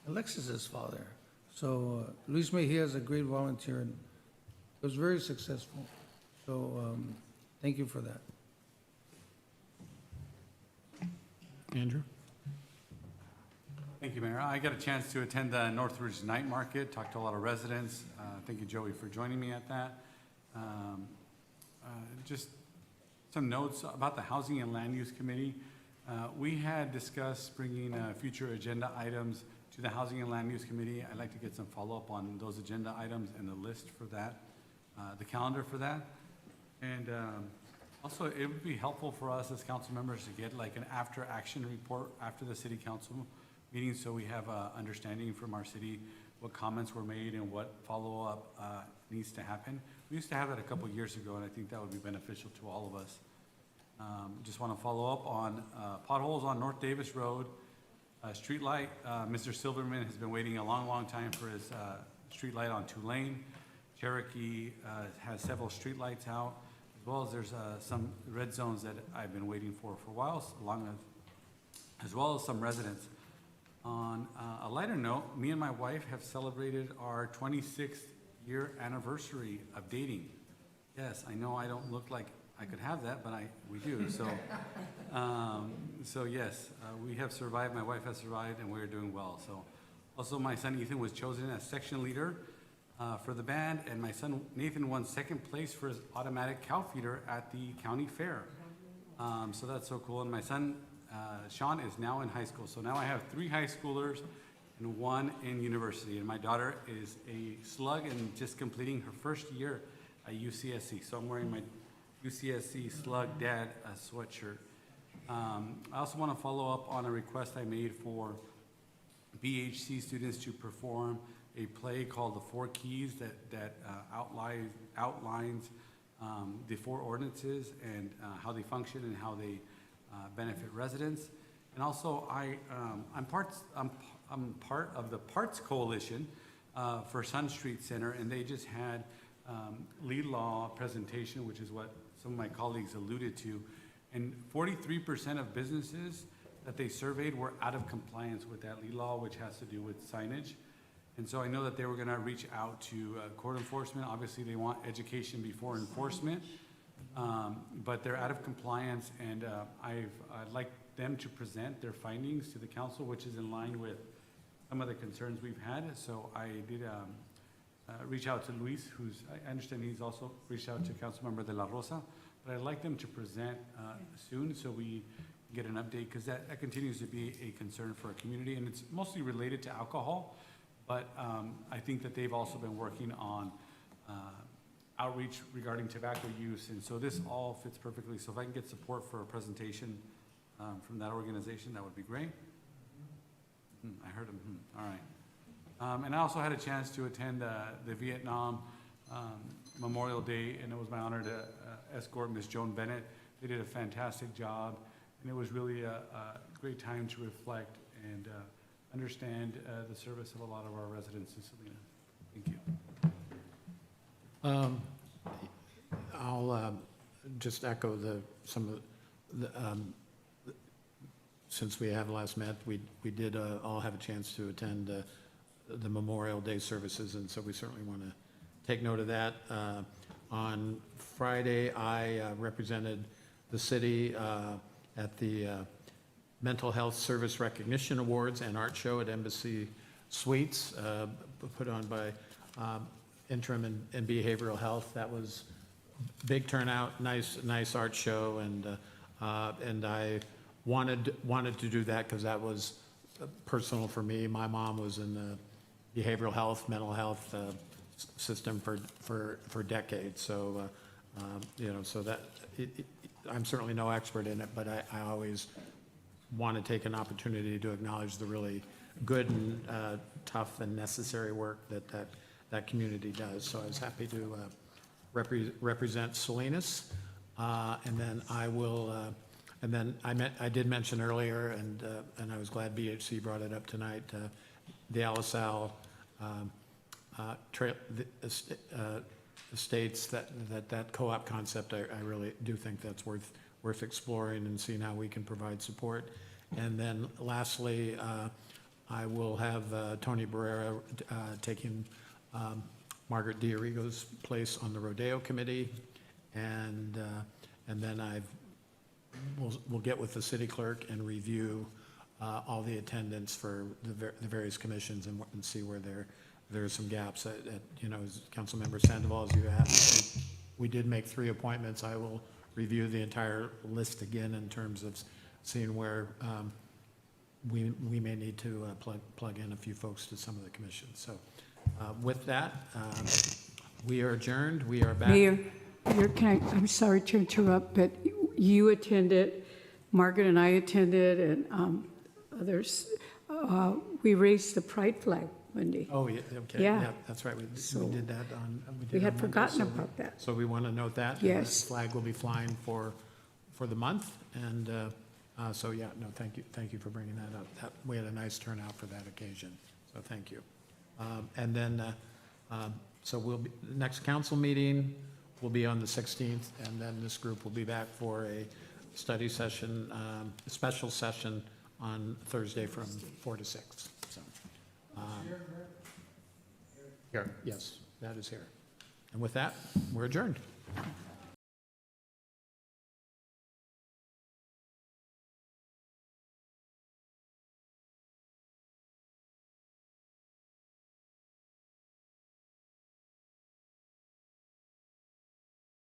Alexis's father. So Luis Mejia is a great volunteer and it was very successful. So thank you for that. Andrew? Thank you, Mayor. I got a chance to attend the Northridge Night Market, talked to a lot of residents. Thank you, Joey, for joining me at that. Just some notes about the Housing and Land Use Committee. We had discussed bringing future agenda items to the Housing and Land Use Committee. I'd like to get some follow-up on those agenda items and the list for that, the calendar for that. And also, it would be helpful for us as council members to get like an after-action report after the city council meeting, so we have an understanding from our city what comments were made and what follow-up needs to happen. We used to have that a couple years ago, and I think that would be beneficial to all of us. Just want to follow up on potholes on North Davis Road, street light. Mr. Silverman has been waiting a long, long time for his street light on Tulane. Cherokee has several street lights out, as well as there's some red zones that I've been waiting for a while, as well as some residents. On a lighter note, me and my wife have celebrated our 26th year anniversary of dating. Yes, I know I don't look like I could have that, but we do. So, so yes, we have survived. My wife has survived, and we're doing well. So, also my son Ethan was chosen as section leader for the band, and my son Nathan won second place for his automatic cow feeder at the county fair. So that's so cool. And my son Sean is now in high school. So now I have 3 high schoolers and 1 in university. And my daughter is a slug and just completing her first year at UCSC. So I'm wearing my UCSC Slug Dad sweatshirt. I also want to follow up on a request I made for BHC students to perform a play called The Four Keys that outlines the 4 ordinances and how they function and how they benefit residents. And also, I'm part of the Parts Coalition for Sun Street Center, and they just had lead law presentation, which is what some of my colleagues alluded to. And 43% of businesses that they surveyed were out of compliance with that lead law, which has to do with signage. And so I know that they were going to reach out to court enforcement. Obviously, they want education before enforcement. But they're out of compliance, and I'd like them to present their findings to the council, which is in line with some of the concerns we've had. So I did reach out to Luis, I understand he's also reached out to Councilmember De La Rosa, but I'd like them to present soon so we get an update, because that continues to be a concern for our community, and it's mostly related to alcohol, but I think that they've also been working on outreach regarding tobacco use, and so this all fits perfectly. So if I can get support for a presentation from that organization, that would be great. I heard him. All right. And I also had a chance to attend the Vietnam Memorial Day, and it was my honor to escort Ms. Joan Bennett. They did a fantastic job, and it was really a great time to reflect and understand the service of a lot of our residents in Salinas. Thank you. I'll just echo some of since we have last met, we did all have a chance to attend the Memorial Day services, and so we certainly want to take note of that. On Friday, I represented the city at the Mental Health Service Recognition Awards and Art Show at Embassy Suites, put on by Interim and Behavioral Health. That was big turnout, nice art show, and I wanted to do that because that was personal for me. My mom was in the behavioral health, mental health system for decades, so so that I'm certainly no expert in it, but I always want to take an opportunity to acknowledge the really good and tough and necessary work that community does. So I was happy to represent Salinas, and then I will. And then I did mention earlier, and I was glad BHC brought it up tonight, the Alisal estates, that co-op concept. I really do think that's worth exploring and seeing how we can provide support. And then lastly, I will have Tony Barrera taking Margaret Diarigo's place on the Rodeo Committee, and then we'll get with the city clerk and review all the attendance for the various commissions and see where there are some gaps. As Councilmember Sandoval, as you asked, we did make 3 appointments. I will review the entire list again in terms of seeing where we may need to plug in a few folks to some of the commissions. So with that, we are adjourned. We are back. Mayor, I'm sorry to interrupt, but you attended, Margaret and I attended, and others. We raised the pride flag Monday. Oh, yeah, okay. Yeah. That's right. We So, did that on. we had on Monday, forgotten so about that. So we want to note that. and Yes. that flag will be flying for the month. And so, yeah, no, thank you for bringing that up. We had a nice turnout for that occasion. So thank you. And then, so the next council meeting will be on the 16th. And then this group will be back for a study session, a special session on Thursday from 4 to 6. So, here, yes, that is here. And with that, we're adjourned.